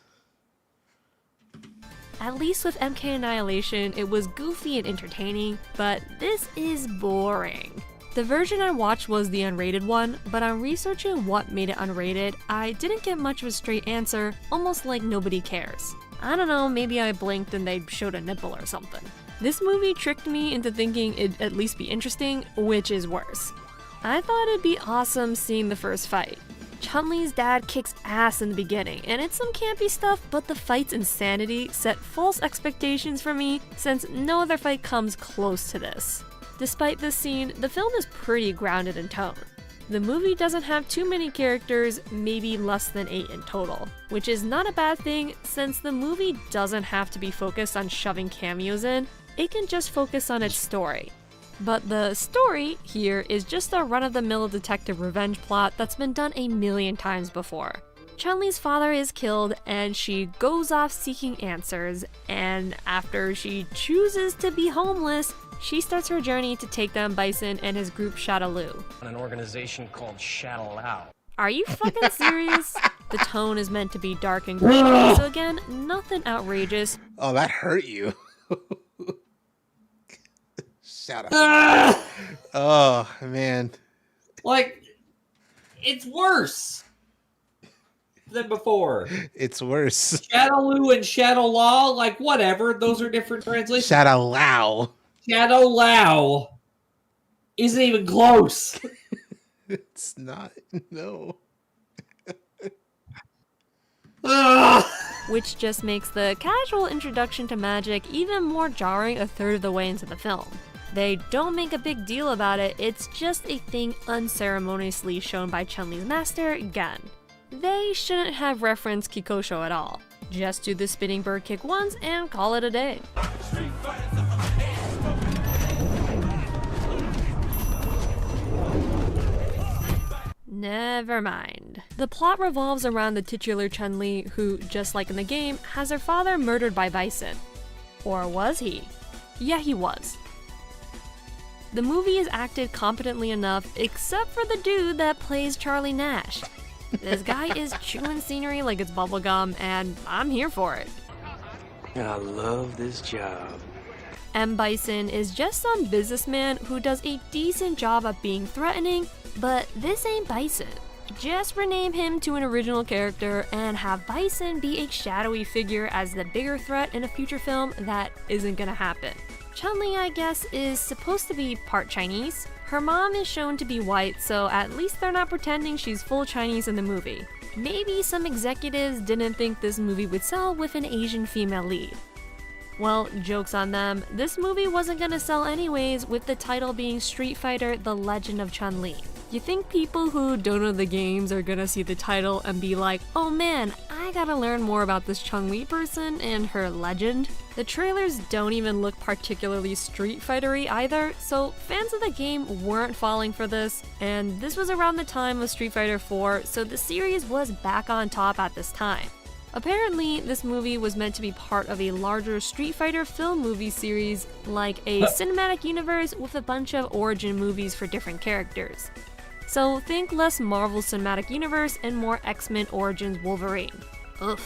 At least with MK Annihilation, it was goofy and entertaining, but this is boring. The version I watched was the unrated one, but on researching what made it unrated, I didn't get much of a straight answer, almost like nobody cares. I don't know, maybe I blinked and they showed a nipple or something. This movie tricked me into thinking it'd at least be interesting, which is worse. I thought it'd be awesome seeing the first fight. Chun-Li's dad kicks ass in the beginning, and it's some campy stuff, but the fight's insanity set false expectations for me since no other fight comes close to this. Despite this scene, the film is pretty grounded in tone. The movie doesn't have too many characters, maybe less than 8 in total, which is not a bad thing since the movie doesn't have to be focused on shoving cameos in, it can just focus on its story. But the story here is just a run-of-the-mill detective revenge plot that's been done a million times before. Chun-Li's father is killed and she goes off seeking answers, and after she chooses to be homeless, she starts her journey to take down Bison and his group Shadaloo. An organization called Shadaloo. Are you fucking serious? The tone is meant to be dark and gritty, so again, nothing outrageous. Oh, that hurt you. Shut up. Oh, man. Like, it's worse than before. It's worse. Shadaloo and Shadowlaw, like, whatever. Those are different translations. Shadowlaw. Shadowlaw isn't even close. It's not. No. Which just makes the casual introduction to magic even more jarring a third of the way into the film. They don't make a big deal about it, it's just a thing unceremoniously shown by Chun-Li's master, Gan. They shouldn't have referenced Kikosho at all. Just do the spinning bird kick once and call it a day. Never mind. The plot revolves around the titular Chun-Li, who, just like in the game, has her father murdered by Bison. Or was he? Yeah, he was. The movie is acted competently enough, except for the dude that plays Charlie Nash. This guy is chewing scenery like it's bubblegum, and I'm here for it. I love this job. M. Bison is just some businessman who does a decent job at being threatening, but this ain't Bison. Just rename him to an original character and have Bison be a shadowy figure as the bigger threat in a future film that isn't gonna happen. Chun-Li, I guess, is supposed to be part Chinese. Her mom is shown to be white, so at least they're not pretending she's full Chinese in the movie. Maybe some executives didn't think this movie would sell with an Asian female lead. Well, joke's on them, this movie wasn't gonna sell anyways, with the title being Street Fighter: The Legend of Chun-Li. You think people who don't know the games are gonna see the title and be like, oh man, I gotta learn more about this Chun-Li person and her legend? The trailers don't even look particularly Street Fighter-y either, so fans of the game weren't falling for this, and this was around the time of Street Fighter 4, so the series was back on top at this time. Apparently, this movie was meant to be part of a larger Street Fighter film movie series, like a cinematic universe with a bunch of origin movies for different characters. So think less Marvel Cinematic Universe and more X-Men Origins Wolverine. Ugh.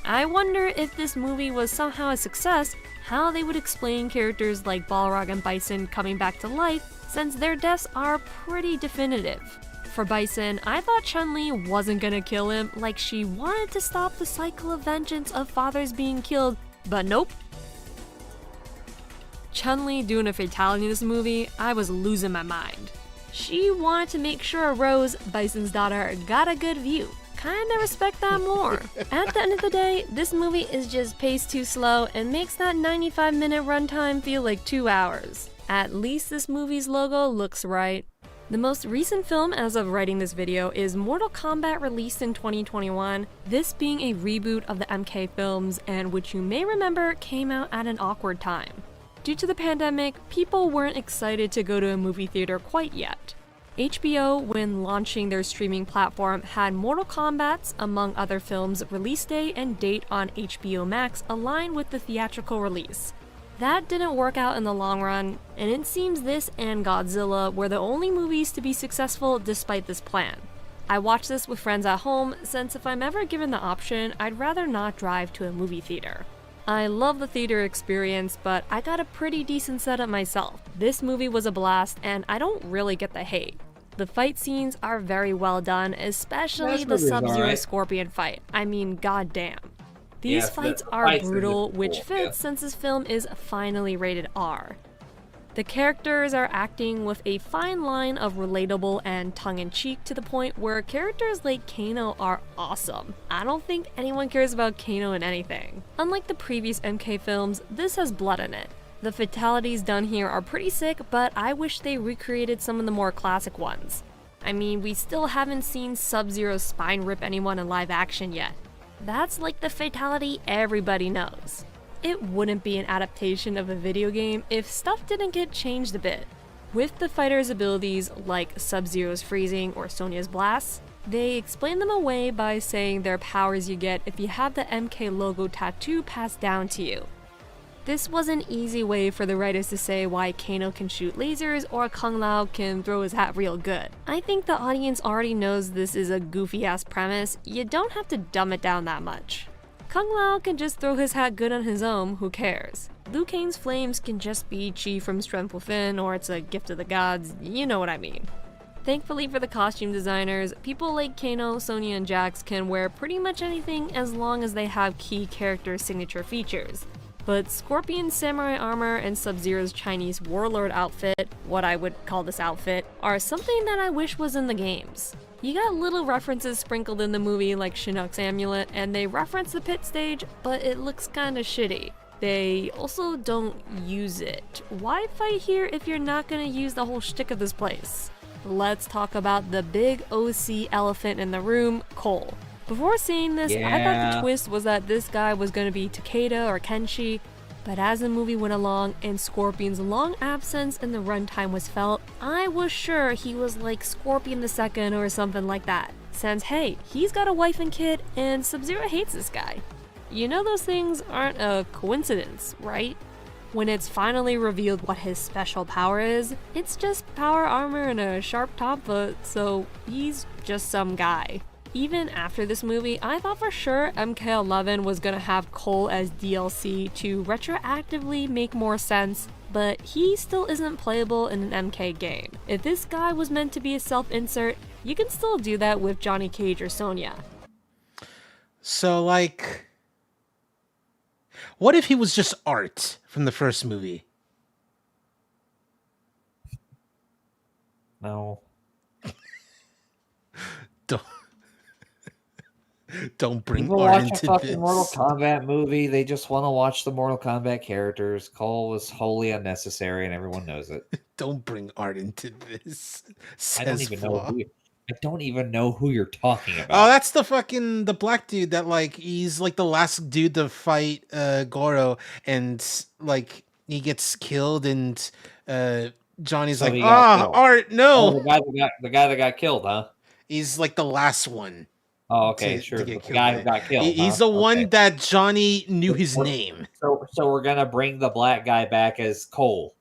I wonder if this movie was somehow a success, how they would explain characters like Balrog and Bison coming back to life, since their deaths are pretty definitive. for Bison, I thought Chun-Li wasn't gonna kill him, like she wanted to stop the cycle of vengeance of fathers being killed, but nope. Chun-Li doing a fatality in this movie, I was losing my mind. She wanted to make sure Rose, Bison's daughter, got a good view. Kinda respect that more. At the end of the day, this movie is just paced too slow and makes that 95-minute runtime feel like 2 hours. At least this movie's logo looks right. The most recent film as of writing this video is Mortal Kombat, released in 2021, this being a reboot of the MK films, and which you may remember came out at an awkward time. Due to the pandemic, people weren't excited to go to a movie theater quite yet. HBO, when launching their streaming platform, had Mortal Kombat's, among other films, release day and date on HBO Max align with the theatrical release. That didn't work out in the long run, and it seems this and Godzilla were the only movies to be successful despite this plan. I watched this with friends at home, since if I'm ever given the option, I'd rather not drive to a movie theater. I love the theater experience, but I got a pretty decent setup myself. This movie was a blast, and I don't really get the hate. The fight scenes are very well done, especially the Sub-Zero Scorpion fight. I mean, goddamn. These fights are brutal, which fits since this film is finally rated R. The characters are acting with a fine line of relatable and tongue-in-cheek, to the point where characters like Kano are awesome. I don't think anyone cares about Kano in anything. Unlike the previous MK films, this has blood in it. The fatalities done here are pretty sick, but I wish they recreated some of the more classic ones. I mean, we still haven't seen Sub-Zero's spine rip anyone in live action yet. That's like the fatality everybody knows. It wouldn't be an adaptation of a video game if stuff didn't get changed a bit. With the fighters' abilities like Sub-Zero's freezing or Sonya's blasts, they explain them away by saying they're powers you get if you have the MK logo tattoo passed down to you. This was an easy way for the writers to say why Kano can shoot lasers or Kung Lao can throw his hat real good. I think the audience already knows this is a goofy ass premise, you don't have to dumb it down that much. Kung Lao can just throw his hat good on his own, who cares? Liu Kang's flames can just be chi from Strength Within, or it's a gift of the gods, you know what I mean. Thankfully for the costume designers, people like Kano, Sonya, and Jax can wear pretty much anything as long as they have key character signature features. But Scorpion's samurai armor and Sub-Zero's Chinese warlord outfit, what I would call this outfit, are something that I wish was in the games. You got little references sprinkled in the movie like Chinook's amulet, and they reference the pit stage, but it looks kinda shitty. They also don't use it. Why fight here if you're not gonna use the whole shtick of this place? Let's talk about the big OC elephant in the room, Cole. Before seeing this, I thought the twist was that this guy was gonna be Takeda or Kenshi, but as the movie went along and Scorpion's long absence in the runtime was felt, I was sure he was like Scorpion II or something like that. Since hey, he's got a wife and kid, and Sub-Zero hates this guy. You know those things aren't a coincidence, right? When it's finally revealed what his special power is, it's just power armor and a sharp top foot, so he's just some guy. Even after this movie, I thought for sure MK11 was gonna have Cole as DLC to retroactively make more sense, but he still isn't playable in an MK game. If this guy was meant to be a self-insert, you can still do that with Johnny Cage or Sonya. So, like, what if he was just art from the first movie? No. Don't bring People art watch into a fucking this. Mortal Kombat movie. They just want to watch the Mortal Kombat characters. Cole was wholly unnecessary, and everyone knows it. Don't bring art into this. I don't even know who you're talking about. Oh, that's the black dude that like he's like the last dude to fight Goro, and like he gets killed, and Johnny's So like, he got killed. Art, no. Oh, the guy that got killed, huh? He's like the last one. Oh, okay, sure. The guy who got killed. He's the one that Johnny knew his name. So we're gonna bring the black guy back as Cole,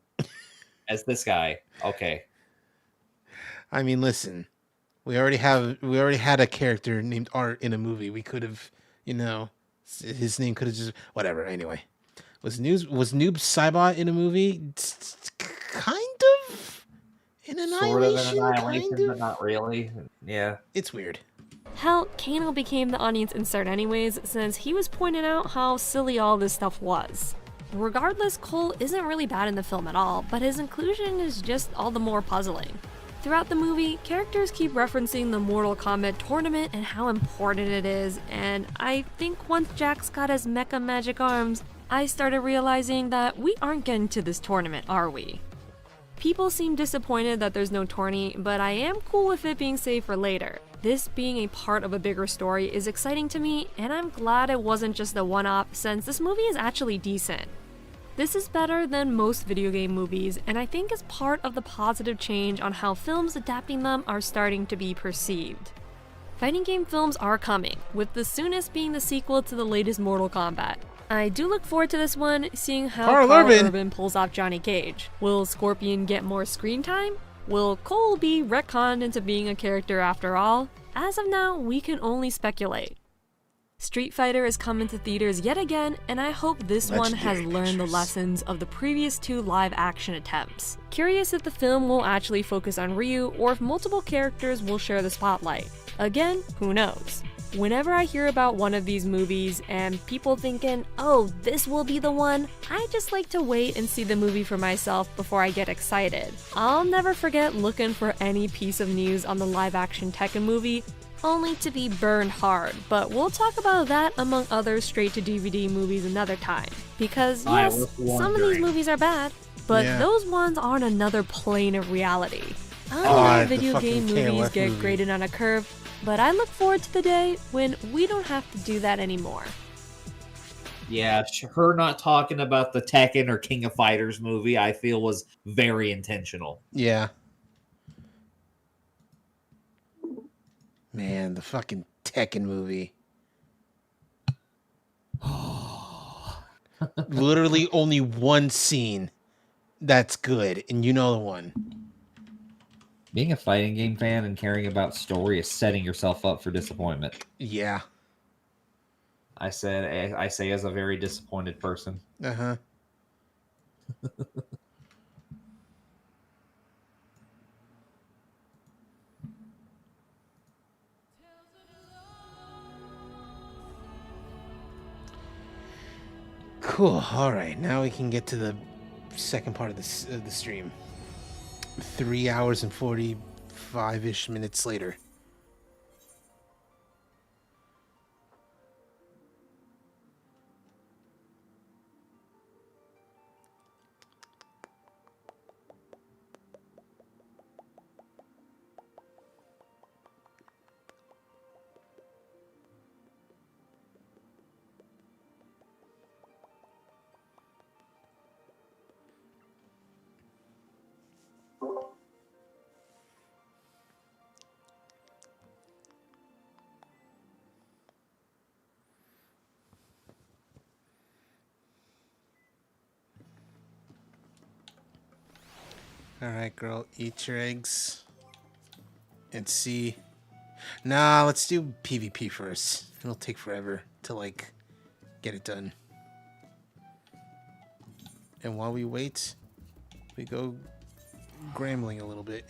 as this guy. Okay. I mean, listen, we already had a character named Art in a movie. We could have, his name could have just whatever. Anyway, was Noob Saibot in a movie? Kind of sort of an Annihilation, annihilation, kind of? but not really. Yeah. It's weird. Hell, Kano became the audience insert anyways, since he was pointing out how silly all this stuff was. Regardless, Cole isn't really bad in the film at all, but his inclusion is just all the more puzzling. Throughout the movie, characters keep referencing the Mortal Kombat tournament and how important it is, and I think once Jax got his mecha magic arms, I started realizing that we aren't getting to this tournament, are we? People seem disappointed that there's no tourney, but I am cool with it being saved for later. This being a part of a bigger story is exciting to me, and I'm glad it wasn't just a one-off since this movie is actually decent. This is better than most video game movies, and I think is part of the positive change on how films adapting them are starting to be perceived. Fighting game films are coming, with the soonest being the sequel to the latest Mortal Kombat. I do look forward to this one, seeing how Carl Urban pulls off Johnny Cage. Will Scorpion get more screen time? Will Cole be retconned into being a character after all? As of now, we can only speculate. Street Fighter is coming to theaters yet again, and I hope this one has learned the lessons of the previous two live-action attempts. Curious if the film will actually focus on Ryu, or if multiple characters will share the spotlight. Again, who knows? Whenever I hear about one of these movies and people thinking, oh, this will be the one, I just like to wait and see the movie for myself before I get excited. I'll never forget looking for any piece of news on the live-action Tekken movie, only to be burned hard, but we'll talk about that among other straight-to-DVD movies another time. Because yes, some of these movies are bad, but those ones are on another plane of reality. I know video game movies get graded on a curve, but I look forward to the day when we don't have to do that anymore. Yeah, her not talking about the Tekken or King of Fighters movie, I feel was very intentional. Yeah. Man, the fucking Tekken movie. Literally only one scene that's good, and you know the one. Being a fighting game fan and caring about story is setting yourself up for disappointment. Yeah. I say as a very disappointed person. Uh-huh. Cool. All right, now we can get to the second part of the stream. 3 hours and 45-ish minutes later. Alright, girl, eat your eggs. And see. Nah, let's do PvP first. It'll take forever to, like, get it done. And while we wait, we go grambling a little bit.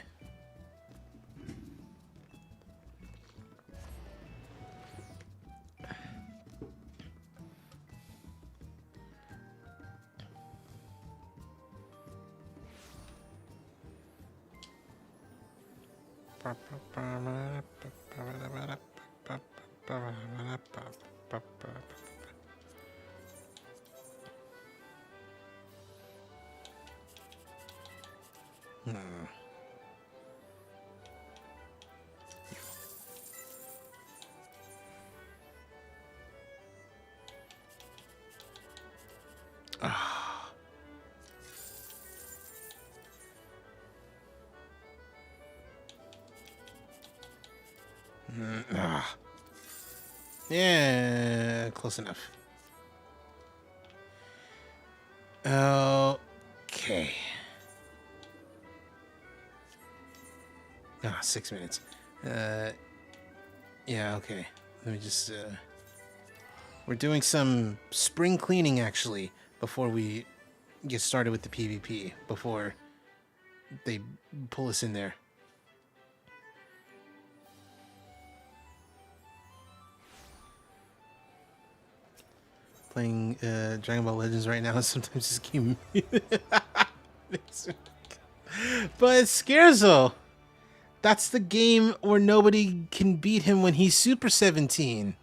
Yeah, close enough. Okay. 6 minutes. Yeah, okay. Let me just, we're doing some spring cleaning, actually, before we get started with the PvP. Before they pull us in there. Playing Dragon Ball Legends right now. Sometimes this game, but Scarezo, that's the game where nobody can beat him when he's Super 17.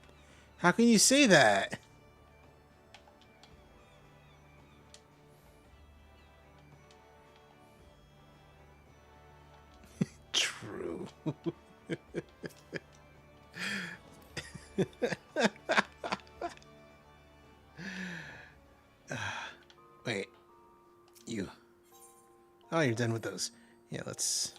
How can you say that? True. Wait. You. Oh, you're done with those. Yeah, let's...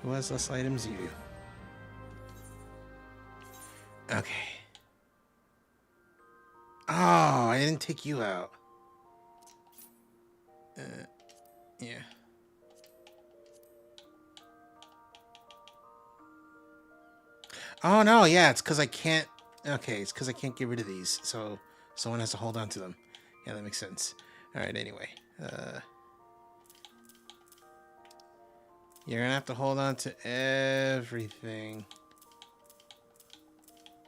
Who has less items? You. Okay. Oh, I didn't take you out. Yeah. Oh, no, yeah, it's because I can't... Okay, it's because I can't get rid of these, so someone has to hold on to them. Yeah, that makes sense. Alright, anyway. You're gonna have to hold on to everything.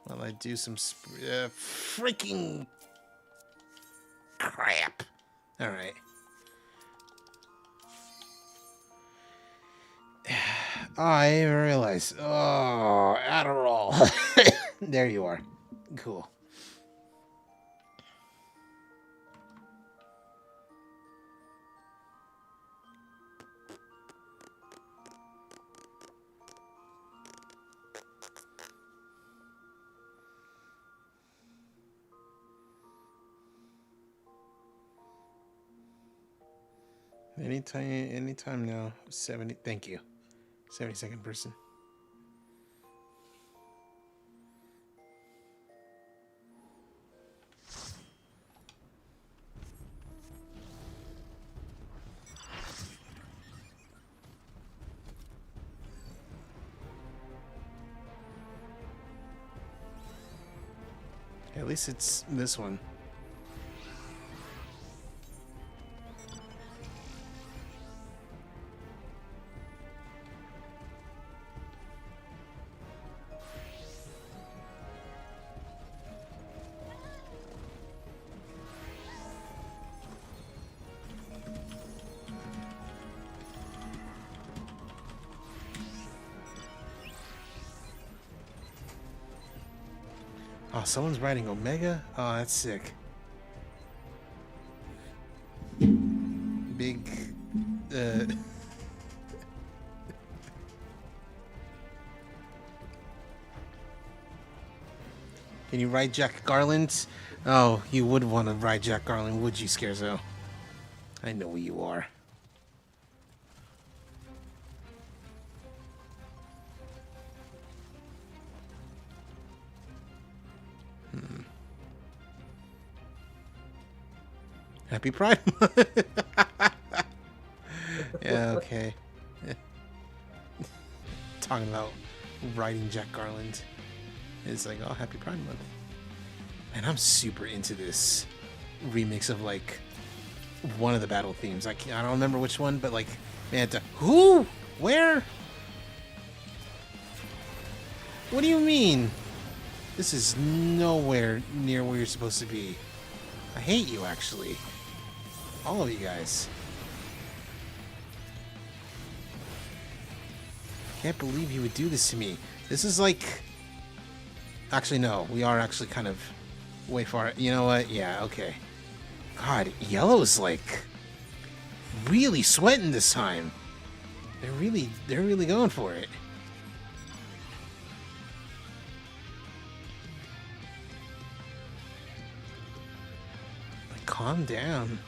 While I do some freaking crap. Alright. Oh, I didn't even realize. Oh, Adderall. There you are. Cool. Anytime now. 70. Thank you. 72nd person. At least it's this one. Oh, someone's riding Omega? Oh, that's sick. Big, Can you ride Jack Garland? Oh, you would want to ride Jack Garland, would you, Scarezo? I know who you are. Happy Pride Month. Yeah, okay. Talking about riding Jack Garland. It's like, oh, Happy Pride Month. And I'm super into this remix of like one of the battle themes. I don't remember which one, but like, man, who? Where? What do you mean? This is nowhere near where you're supposed to be. I hate you, actually. All of you guys. Can't believe you would do this to me. This is like... Actually, no. We are actually kind of way far. You know what? Yeah, okay. God, Yellow's like really sweating this time. They're really going for it. Like, calm down.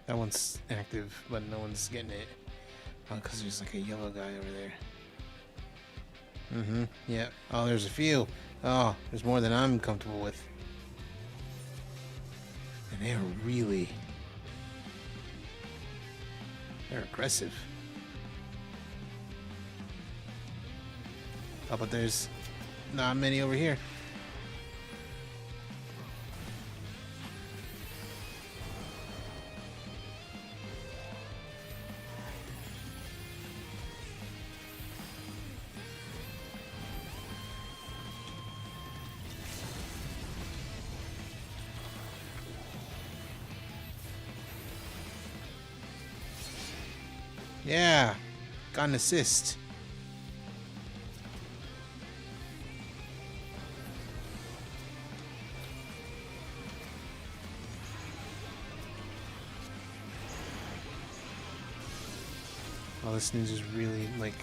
That one's active, but no one's getting it. Oh, because there's like a yellow guy over there. Yeah. Oh, there's a few. Oh, there's more than I'm comfortable with. And they're really... they're aggressive. Oh, but there's not many over here. Yeah, got an assist. Oh, this ninja's really like...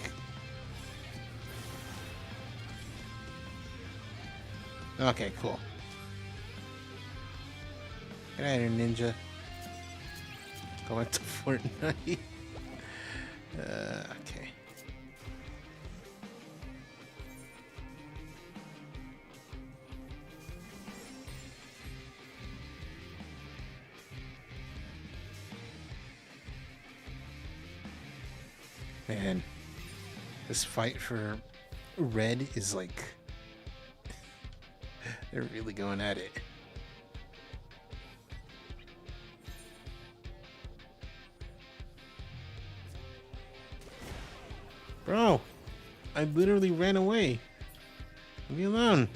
okay, cool. Get out of here, ninja. Go back to Fortnite. Okay. Man, this fight for red is like... they're really going at it. Bro, I literally ran away. Leave me alone.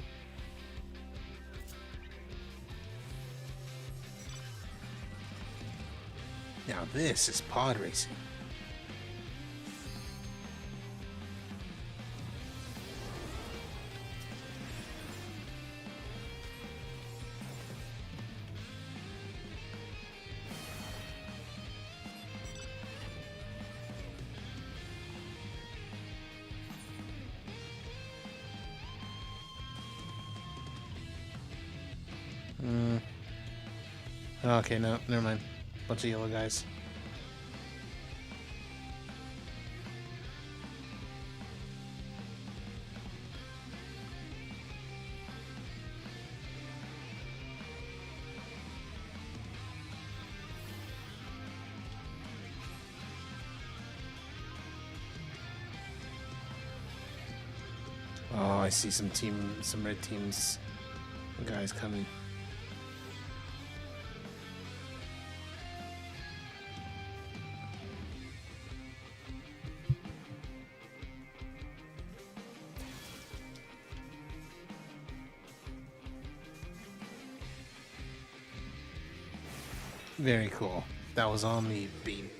Now this is pod racing. Okay, no, never mind. Bunch of yellow guys. Oh, I see some red teams, guys coming. Very cool. That was on me, baby.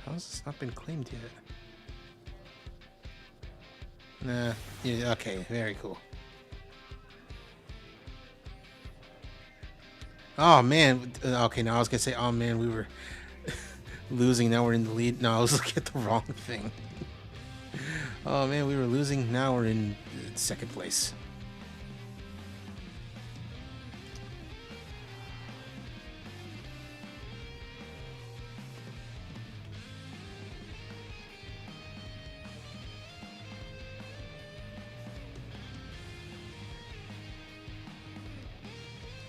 How has this not been claimed yet? Nah. Yeah, okay, very cool. Oh man. Okay, now I was gonna say, oh man, we were losing, now we're in the lead. No, I was looking at the wrong thing. Oh man, we were losing, now we're in second place.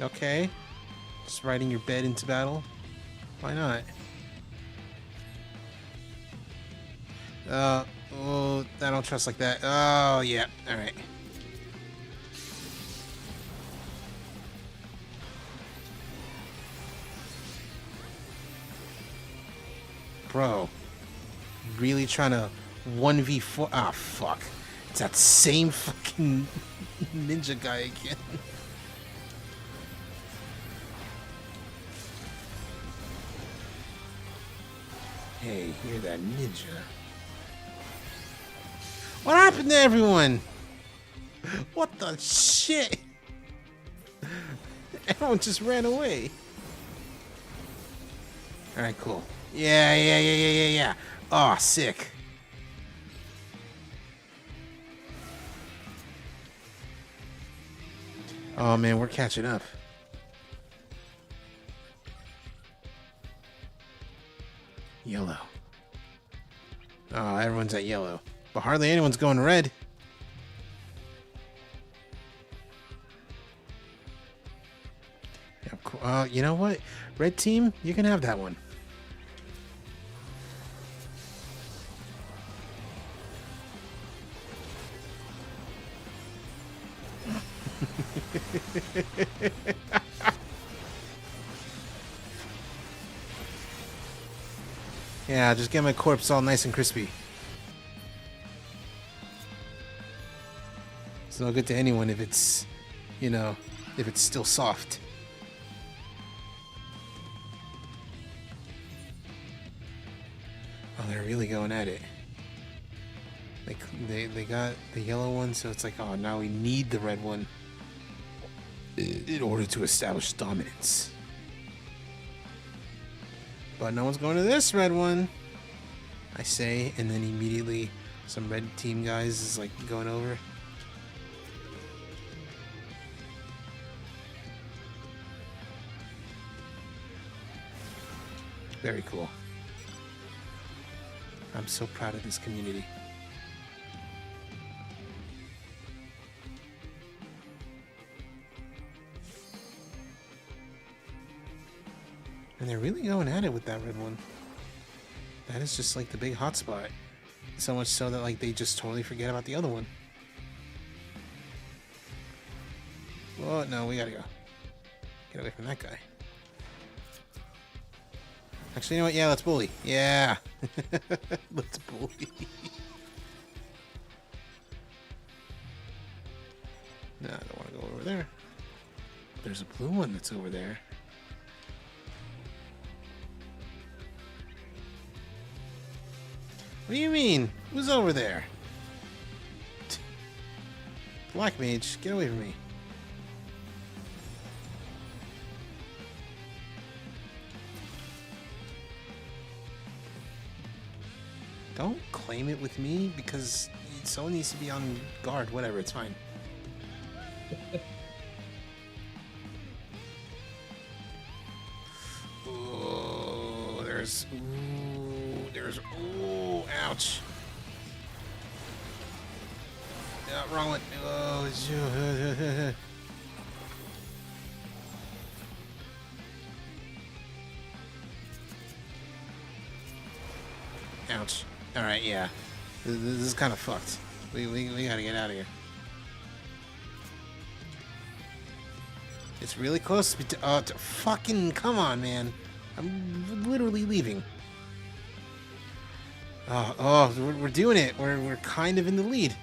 Okay. Just riding your bed into battle. Why not? Oh, I don't trust like that. Oh, yeah. Alright. Bro. Really trying to 1v4? Ah, fuck. It's that same fucking ninja guy again. Hey, you're that ninja. What happened to everyone? What the shit? Everyone just ran away. Alright, cool. Yeah. Oh, sick. Oh man, we're catching up. Yellow. Oh, everyone's at yellow. But hardly anyone's going red. Yeah, you know what? Red team, you can have that one. Yeah, just get my corpse all nice and crispy. It's no good to anyone if it's, you know, if it's still soft. Oh, they're really going at it. Like they got the yellow one, so it's like, oh, now we need the red one in order to establish dominance. But no one's going to this red one, I say, and then immediately some red team guys is like going over. Very cool. I'm so proud of this community. And they're really going at it with that red one. That is just like the big hotspot. So much so that like they just totally forget about the other one. Oh no, we gotta go. Get away from that guy. Actually, you know what? Yeah, let's bully. Yeah. Let's bully. No, I don't want to go over there. There's a blue one that's over there. What do you mean? Who's over there? Black Mage, get away from me. Don't claim it with me because someone needs to be on guard. Whatever, it's fine. Oh, there's... Ooh, ouch. Yeah, wrong one. Oh, ouch. Alright, yeah. This is kind of fucked. We gotta get out of here. It's really close to fucking come on, man. I'm literally leaving. Oh, we're doing it. We're kind of in the lead.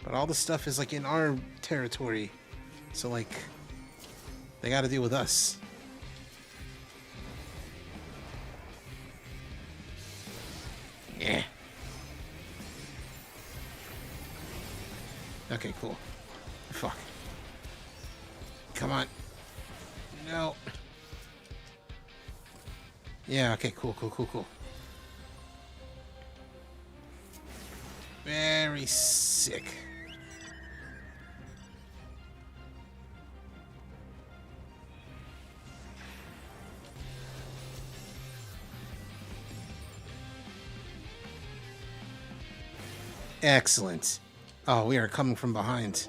But all the stuff is like in our territory. So like they gotta deal with us. Yeah. Okay, cool. Fuck. Come on. No. Yeah, okay, cool. Very sick. Excellent. Oh, we are coming from behind.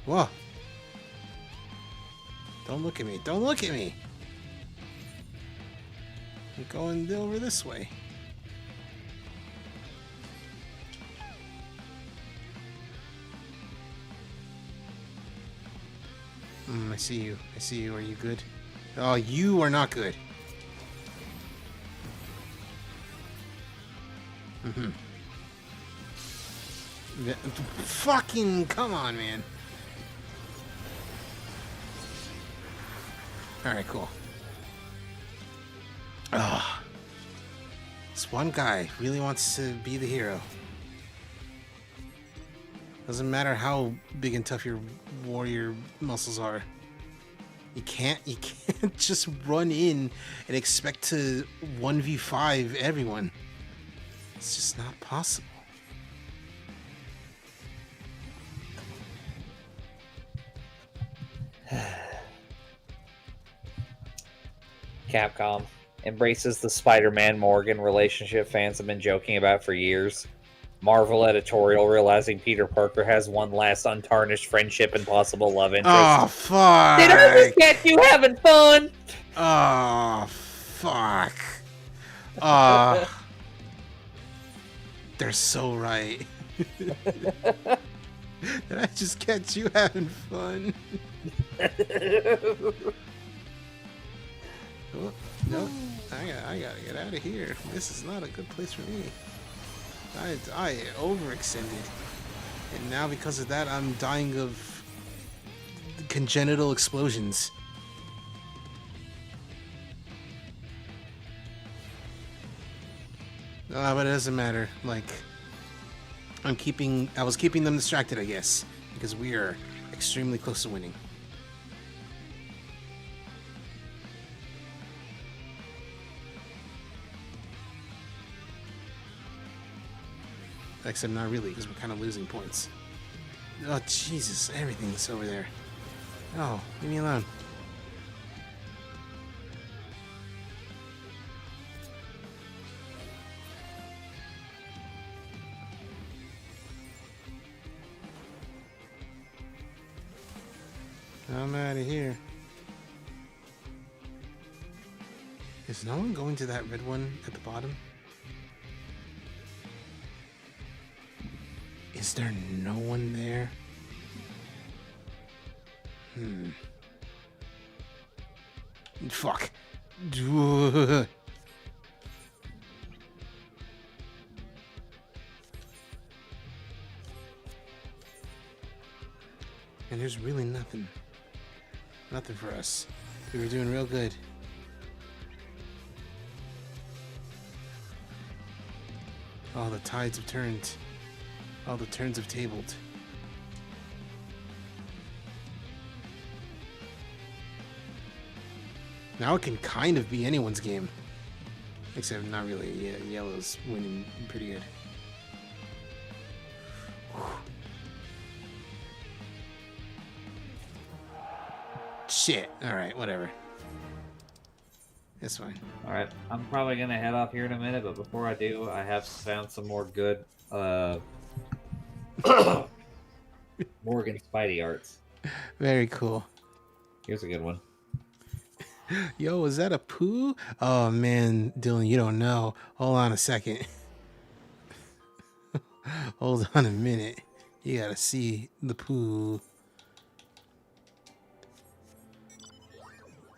Whoa. Don't look at me. Don't look at me. I'm going over this way. I see you. I see you. Are you good? Oh, you are not good. Fucking come on, man. Alright, cool. Ah, this one guy really wants to be the hero. Doesn't matter how big and tough your warrior muscles are. You can't just run in and expect to 1v5 everyone. It's just not possible. Capcom embraces the Spider-Man Morgan relationship fans have been joking about for years. Marvel editorial realizing Peter Parker has one last untarnished friendship and possible love interest. Oh, fuck. Did I just get you having fun? Oh, fuck. They're so right. Did I just catch you having fun? Oh, nope. I gotta get out of here. This is not a good place for me. I overextended. And now because of that, I'm dying of congenital explosions. But it doesn't matter. Like, I was keeping them distracted, I guess, because we are extremely close to winning. Except not really, because we're kind of losing points. Oh, Jesus, everything's over there. Oh, leave me alone. I'm out of here. Is no one going to that red one at the bottom? Is there no one there? Fuck. And there's really nothing. Nothing for us. We were doing real good. All the tides have turned. All the turns have tabled. Now it can kind of be anyone's game. Except not really. Yeah, yellow's winning pretty good. Shit. Alright, whatever. It's fine. Alright, I'm probably gonna head off here in a minute, but before I do, I have found some more good Morgan Spidey arts. Very cool. Here's a good one. Yo, is that a poo? Oh man, Dylan, you don't know. Hold on a second. Hold on a minute. You gotta see the poo.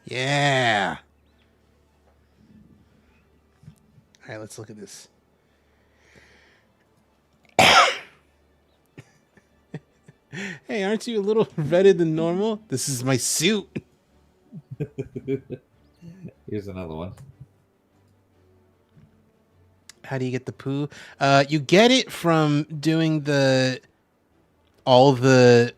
Yeah. All right, let's look at this. Hey, aren't you a little redder than normal? This is my suit. Here's another one. How do you get the poo? You get it from doing all the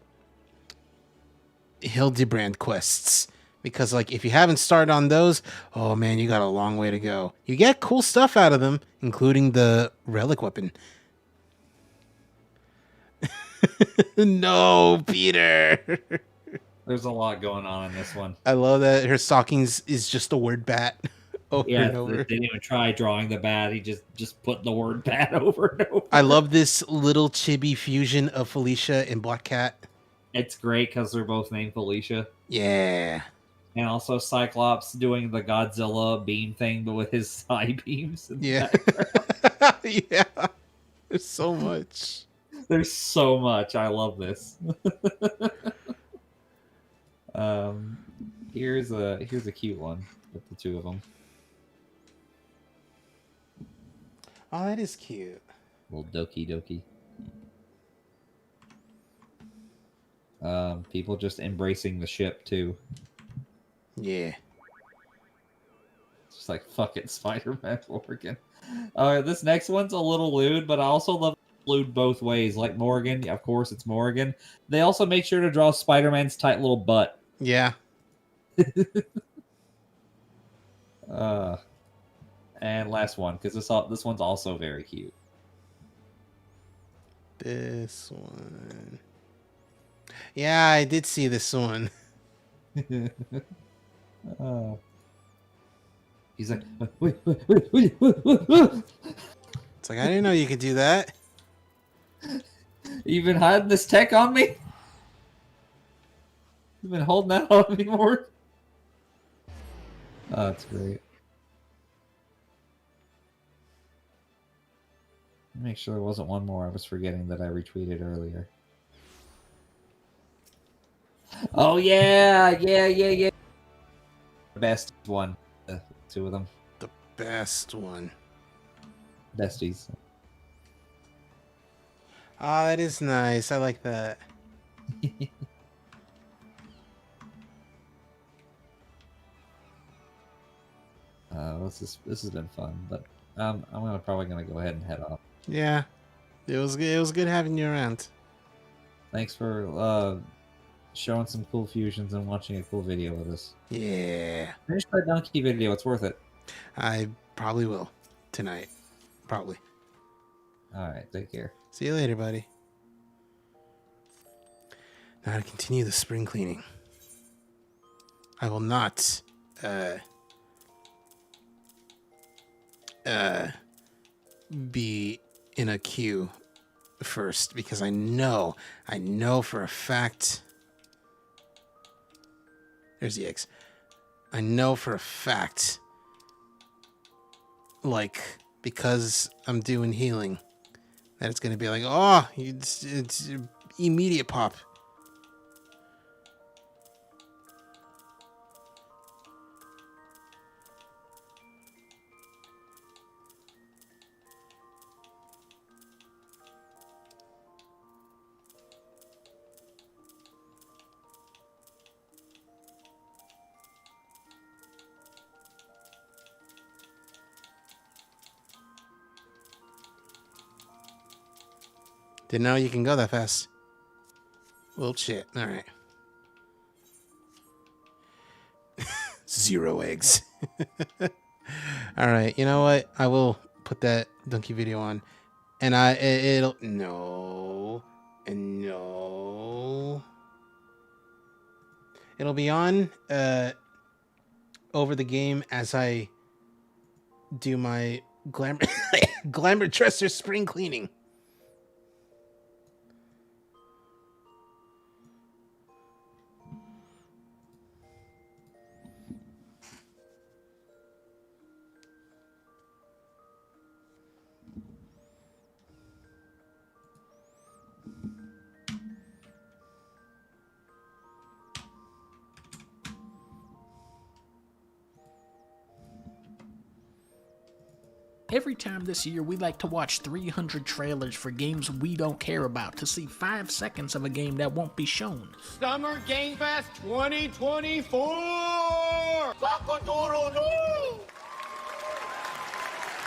Hildebrand quests. Because, like, if you haven't started on those, oh man, you got a long way to go. You get cool stuff out of them, including the relic weapon. No, Peter. There's a lot going on in this one. I love that her stockings is just the word bat over and over. They didn't even try drawing the bat. He just put the word bat over and over. I love this little chibi fusion of Felicia and Black Cat. It's great because they're both named Felicia. Yeah. And also Cyclops doing the Godzilla beam thing, but with his side beams. Yeah. Yeah. There's so much. There's so much. I love this. Here's a cute one with the two of them. Oh, that is cute. Little Doki Doki. People just embracing the ship too. Yeah. It's It's like, fuck it, Spider-Man Morgan. Alright, this next one's a little lewd, but I also love lewd both ways. Like Morgan, of course it's Morgan. They also make sure to draw Spider-Man's tight little butt. Yeah. And last one, because this one's also very cute. This one. Yeah, I did see this one. He's like, wait. It's like, I didn't know you could do that. You been hiding this tech on me? You've been holding that on me more? Oh, that's great. Make sure there wasn't one more I was forgetting that I retweeted earlier. Oh yeah. Best one. Two of them. The best one. Besties. Ah, that is nice. I like that. This has been fun, but I'm probably gonna go ahead and head off. Yeah, it was good having you around. Thanks for showing some cool fusions and watching a cool video with us. Yeah. Finish that donkey video. It's worth it. I probably will tonight. Probably. All right. Take care. See you later, buddy. Now to continue the spring cleaning. I will not be in a queue first because I know for a fact. There's the eggs. I know for a fact, like, because I'm doing healing, that it's gonna be like, oh, it's immediate pop. Didn't know you can go that fast. Well, shit. All right. 0 eggs. All right. You know what? I will put that donkey video on, and it'll no. It'll be on over the game as I do my glamour dresser spring cleaning. Every time this year, we like to watch 300 trailers for games we don't care about to see 5 seconds of a game that won't be shown. Summer Game Fest 2024!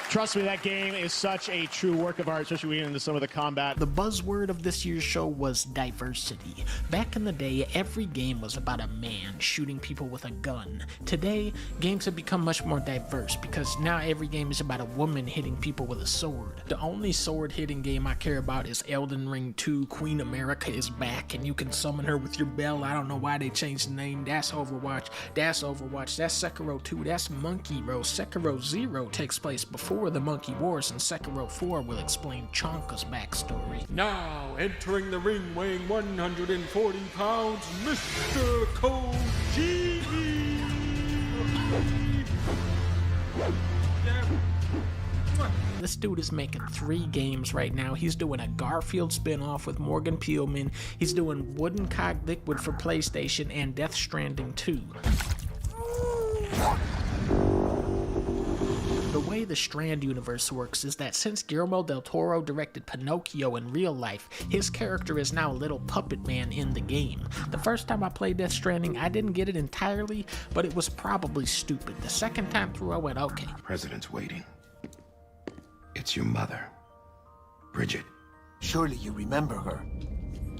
Trust me, that game is such a true work of art, especially when we get into some of the combat. The buzzword of this year's show was diversity. Back in the day, every game was about a man shooting people with a gun. Today, games have become much more diverse because now every game is about a woman hitting people with a sword. The only sword-hitting game I care about is Elden Ring 2. Queen America is back and you can summon her with your bell. I don't know why they changed the name. That's Overwatch. That's Sekiro 2. That's Monkey Road. Sekiro 0 takes place before the Monkey Wars, and Sekiro 4 will explain Chonka's backstory. Now, entering the ring weighing 140 pounds, Mr. Koji! This dude is making 3 games right now. He's doing a Garfield spin-off with Morgan Peelman. He's doing Wooden Cog Liquid for PlayStation and Death Stranding 2. The way the Strand universe works is that since Guillermo del Toro directed Pinocchio in real life, his character is now a little puppet man in the game. The first time I played Death Stranding, I didn't get it entirely, but it was probably stupid. The second time through, I went, okay. President's waiting. It's your mother, Bridget. Surely you remember her.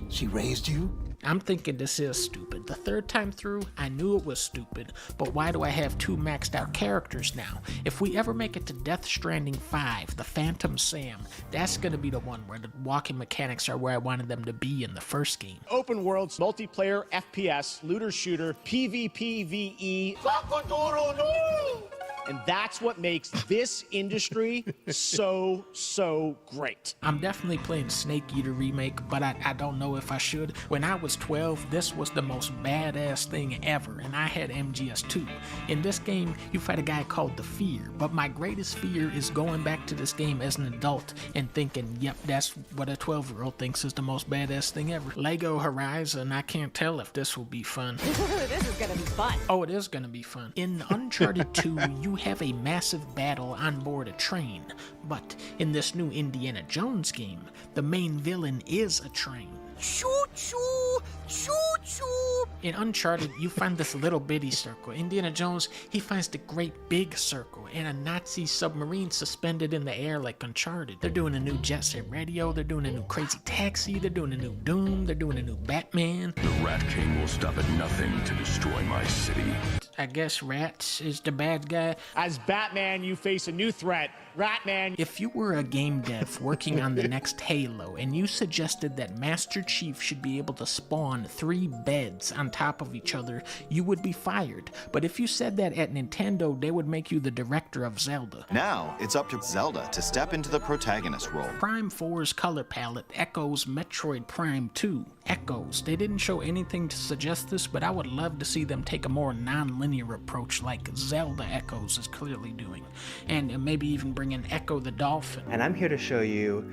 She raised you? I'm thinking this is stupid. The third time through, I knew it was stupid, but why do I have 2 maxed out characters now? If we ever make it to Death Stranding 5, the Phantom Sam, that's gonna be the one where the walking mechanics are where I wanted them to be in the first game. Open worlds, multiplayer, FPS, looter shooter, PvPvE. And that's what makes this industry so great. I'm definitely playing Snake Eater Remake, but I don't know if I should. When I was 12, this was the most badass thing ever, and I had MGS2. In this game, you fight a guy called The Fear, but my greatest fear is going back to this game as an adult and thinking, yep, that's what a 12-year-old thinks is the most badass thing ever. Lego Horizon, I can't tell if this will be fun. This is gonna be fun. Oh, it is gonna be fun. In Uncharted 2, you have a massive battle on board a train, but in this new Indiana Jones game, the main villain is a train. Choo-choo! Choo-choo! In Uncharted, you find this little bitty circle. Indiana Jones, he finds the great big circle and a Nazi submarine suspended in the air like Uncharted. They're doing a new Jet Set Radio, they're doing a new Crazy Taxi, they're doing a new Doom, they're doing a new Batman. The Rat King will stop at nothing to destroy my city. I guess Rats is the bad guy. As Batman, you face a new threat. Ratman. If you were a game dev working on the next Halo and you suggested that Master Chief should be able to spawn 3 beds on top of each other, you would be fired. But if you said that at Nintendo, they would make you the director of Zelda. Now, it's up to Zelda to step into the protagonist role. Prime 4's color palette echoes Metroid Prime 2. Echoes. They didn't show anything to suggest this, but I would love to see them take a more non-linear approach like Zelda Echoes is clearly doing. And maybe even bring in Echo the Dolphin. And I'm here to show you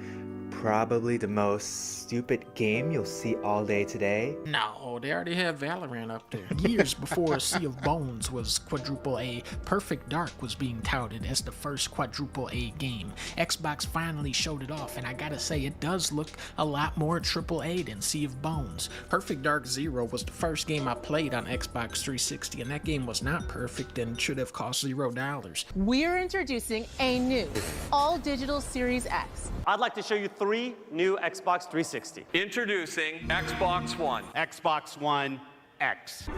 probably the most stupid game you'll see all day today. No, they already have Valorant up there. Years before Sea of Bones was quadruple A, Perfect Dark was being touted as the first quadruple A game. Xbox finally showed it off, and I gotta say, it does look a lot more triple A than Sea of Bones. Perfect Dark Zero was the first game I played on Xbox 360, and that game was not perfect and should have cost $0. We're introducing a new all-digital Series X. I'd like to show you 3 new Xbox 360. Introducing Xbox One. Xbox One X.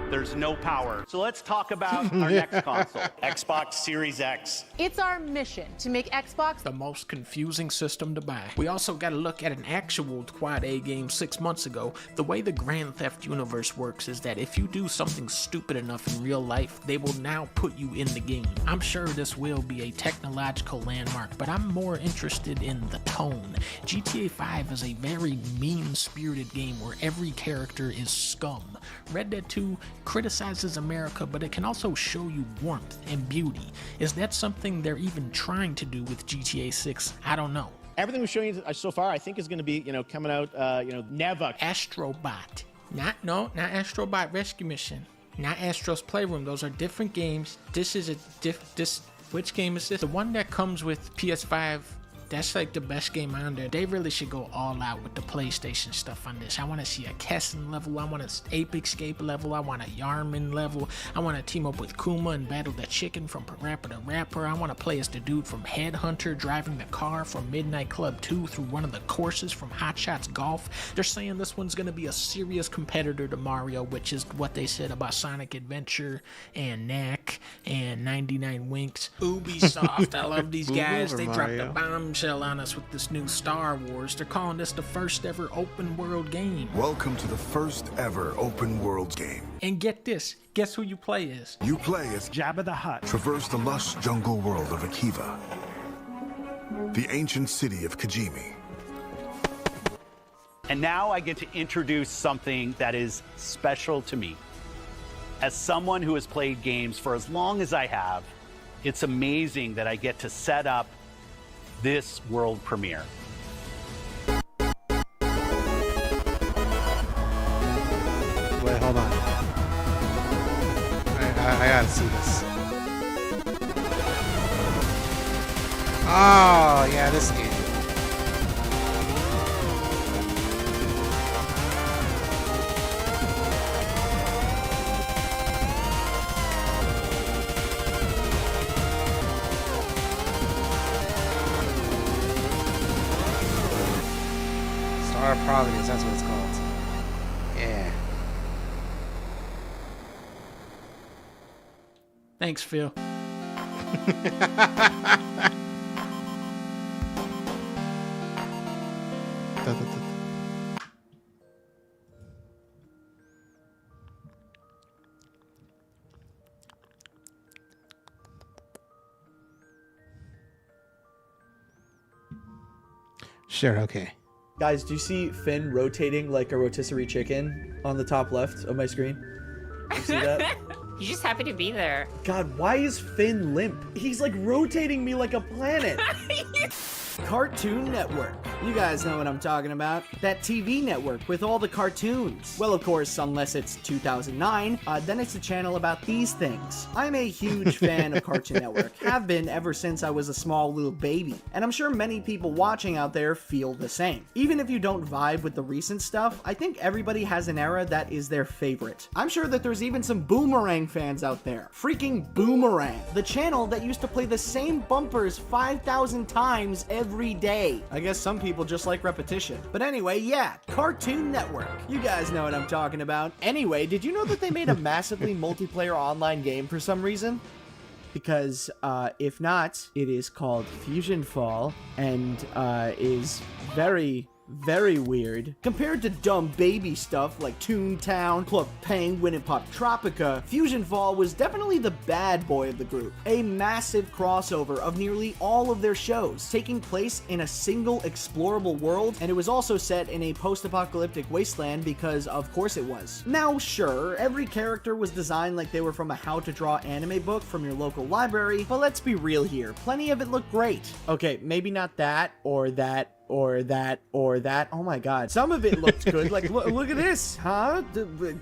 There's no power. So let's talk about our next console, Xbox Series X. It's our mission to make Xbox the most confusing system to buy. We also got to look at an actual Quad A game 6 months ago. The way the Grand Theft universe works is that if you do something stupid enough in real life, they will now put you in the game. I'm sure this will be a technological landmark, but I'm more interested in the tone. GTA 5 is a very mean-spirited game where every character is scum. Red Dead 2 criticizes America, but it can also show you warmth and beauty. Is that something they're even trying to do with GTA 6? I don't know. Everything we're showing you so far, I think, is going to be, coming out, never. Astrobot. Not Astrobot Rescue Mission. Not Astro's Playroom. Those are different games. This is which game is this? The one that comes with PS5. That's like the best game on there. They really should go all out with the PlayStation stuff on this. I want to see a Kessin level. I want an Ape Escape level. I want a Yarman level. I want to team up with Kuma and battle the chicken from Parappa the Rapper. I want to play as the dude from Headhunter driving the car from Midnight Club 2 through one of the courses from Hot Shots Golf. They're saying this one's going to be a serious competitor to Mario, which is what they said about Sonic Adventure and Knack and 99 Winks. Ubisoft, I love these guys. They dropped a bombshell on us with this new Star Wars. They're calling this the first ever open world game. Welcome to the first ever open world game. And get this, guess who you play as? You play as Jabba the Hutt. Traverse the lush jungle world of Akiva, the ancient city of Kijimi. And now I get to introduce something that is special to me. As someone who has played games for as long as I have, it's amazing that I get to set up this world premiere. Wait, hold on. I gotta see this. Oh, yeah, this game. Star of Providence, that's what it's called. Yeah. Thanks, Phil. Sure, okay. Guys, do you see Finn rotating like a rotisserie chicken on the top left of my screen? You see that? He's just happy to be there. God, why is Finn limp? He's like rotating me like a planet. Cartoon Network. You guys know what I'm talking about. That TV network with all the cartoons. Well, of course, unless it's 2009, then it's a channel about these things. I'm a huge fan of Cartoon Network. Have been ever since I was a small little baby. And I'm sure many people watching out there feel the same. Even if you don't vibe with the recent stuff, I think everybody has an era that is their favorite. I'm sure that there's even some Boomerang fans out there. Freaking Boomerang. The channel that used to play the same bumpers 5,000 times every day. I guess some people just like repetition. But anyway, yeah, Cartoon Network. You guys know what I'm talking about. Anyway, did you know that they made a massively multiplayer online game for some reason? Because if not, it is called Fusion Fall and is very weird. Compared to dumb baby stuff like Toontown, Club Penguin, and Pop Tropica, Fusion Fall was definitely the bad boy of the group. A massive crossover of nearly all of their shows, taking place in a single explorable world, and it was also set in a post-apocalyptic wasteland because of course it was. Now sure, every character was designed like they were from a how to draw anime book from your local library, but let's be real here, plenty of it looked great. Okay, maybe not that, or that, or that, or that. Oh my god. Some of it looked good. Like, look at this, huh?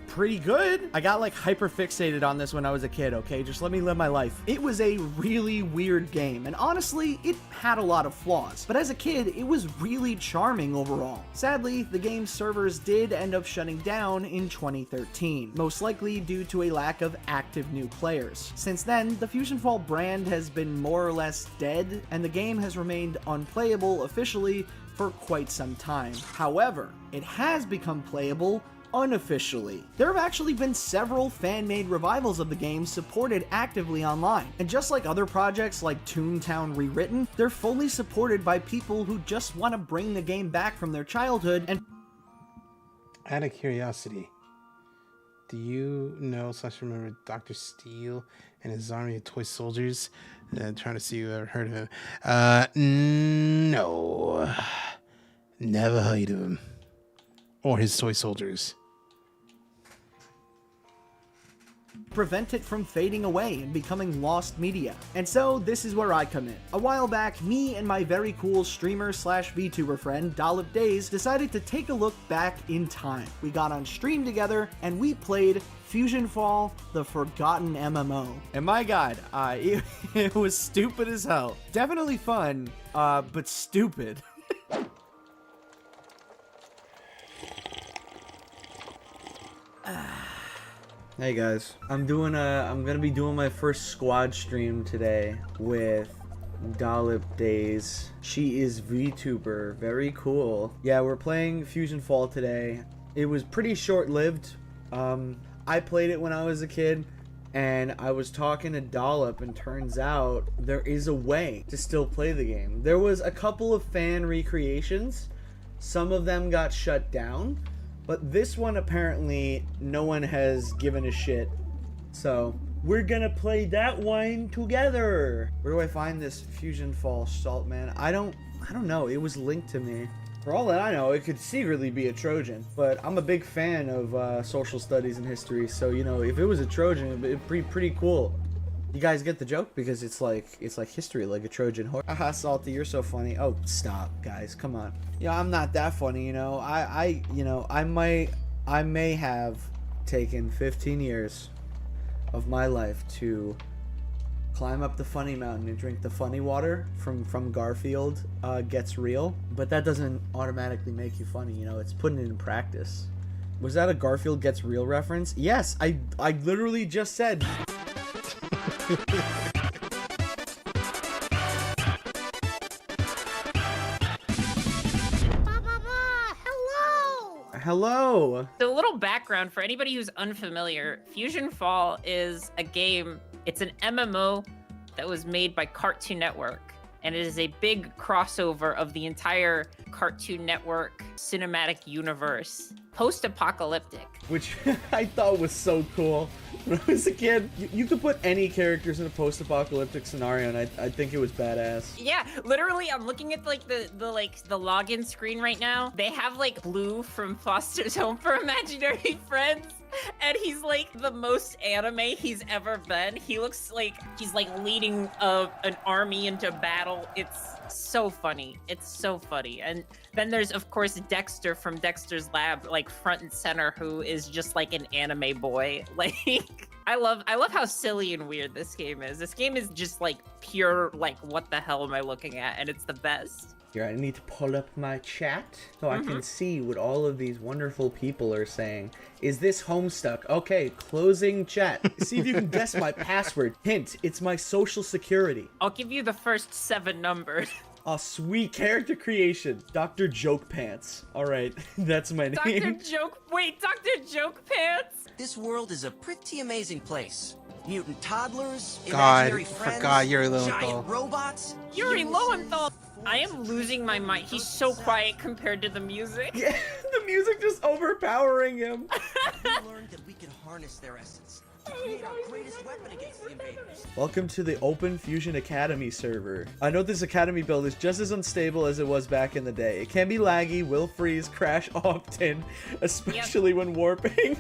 Pretty good. I got like hyper fixated on this when I was a kid, okay? Just let me live my life. It was a really weird game, and honestly, it had a lot of flaws. But as a kid, it was really charming overall. Sadly, the game's servers did end up shutting down in 2013, most likely due to a lack of active new players. Since then, the Fusion Fall brand has been more or less dead, and the game has remained unplayable officially for quite some time. However, it has become playable unofficially. There have actually been several fan-made revivals of the game supported actively online, and just like other projects like Toontown Rewritten, they're fully supported by people who just want to bring the game back from their childhood. And out of curiosity, do you know / remember Dr. Steel and his army of toy soldiers? Trying to see if you ever heard of him. No. Never heard of him. Or his toy soldiers. Prevent it from fading away and becoming lost media. And so this is where I come in. A while back, me and my very cool streamer / VTuber friend Dollop Days decided to take a look back in time. We got on stream together and we played Fusion Fall, the forgotten MMO. And my god, it was stupid as hell. Definitely fun, but stupid. Hey guys, I'm gonna be doing my first squad stream today with Dollop Days. She is VTuber, very cool. Yeah, we're playing Fusion Fall today. It was pretty short-lived. I played it when I was a kid, and I was talking to Dollop, and turns out there is a way to still play the game. There was a couple of fan recreations. Some of them got shut down, but this one apparently no one has given a shit. So we're gonna play that one together. Where do I find this Fusion Fall salt, man? I don't know. It was linked to me. For all that I know, it could secretly be a Trojan, but I'm a big fan of social studies and history, so you know, if it was a Trojan, it'd be pretty cool. You guys get the joke? Because it's like history, like a Trojan horse. Haha, Salty, you're so funny. Oh, stop, guys, come on. You know, I'm not that funny, you know. I may have taken 15 years of my life to climb up the funny mountain and drink the funny water from Garfield Gets Real. But that doesn't automatically make you funny, you know, it's putting it in practice. Was that a Garfield Gets Real reference? Yes, I literally just said. Hello! So a little background for anybody who's unfamiliar, Fusion Fall is a game, it's an MMO that was made by Cartoon Network. And it is a big crossover of the entire Cartoon Network cinematic universe. Post-apocalyptic. Which I thought was so cool. When I was a kid, you could put any characters in a post-apocalyptic scenario, and I think it was badass. Yeah, literally, I'm looking at like the login screen right now. They have like Blue from Foster's Home for Imaginary Friends, and he's like the most anime he's ever been. He looks like he's like leading an army into battle. It's so funny. It's so funny. And then there's of course Dexter from Dexter's Lab, like front and center, who is just like an anime boy. Like I love how silly and weird this game is. This game is just like pure like what the hell am I looking at, and it's the best. Here, I need to pull up my chat so I can see what all of these wonderful people are saying. Is this Homestuck? Okay, closing chat. See if you can guess my password. Hint, it's my social security. I'll give you the first 7 numbers. Oh, sweet. Character creation. Dr. Joke Pants. All right, that's my name. Dr. Joke Pants? This world is a pretty amazing place. Mutant toddlers, God, imaginary friends, forgot Yuri giant Lowenthal. robots. Yuri Lowenthal! I am losing my mind. He's so quiet compared to the music. Yeah, the music just overpowering him. We learned that we can harness their essence to create our greatest weapon against the invaders. Welcome to the Open Fusion Academy server. I know this Academy build is just as unstable as it was back in the day. It can be laggy, will freeze, crash often, especially when warping.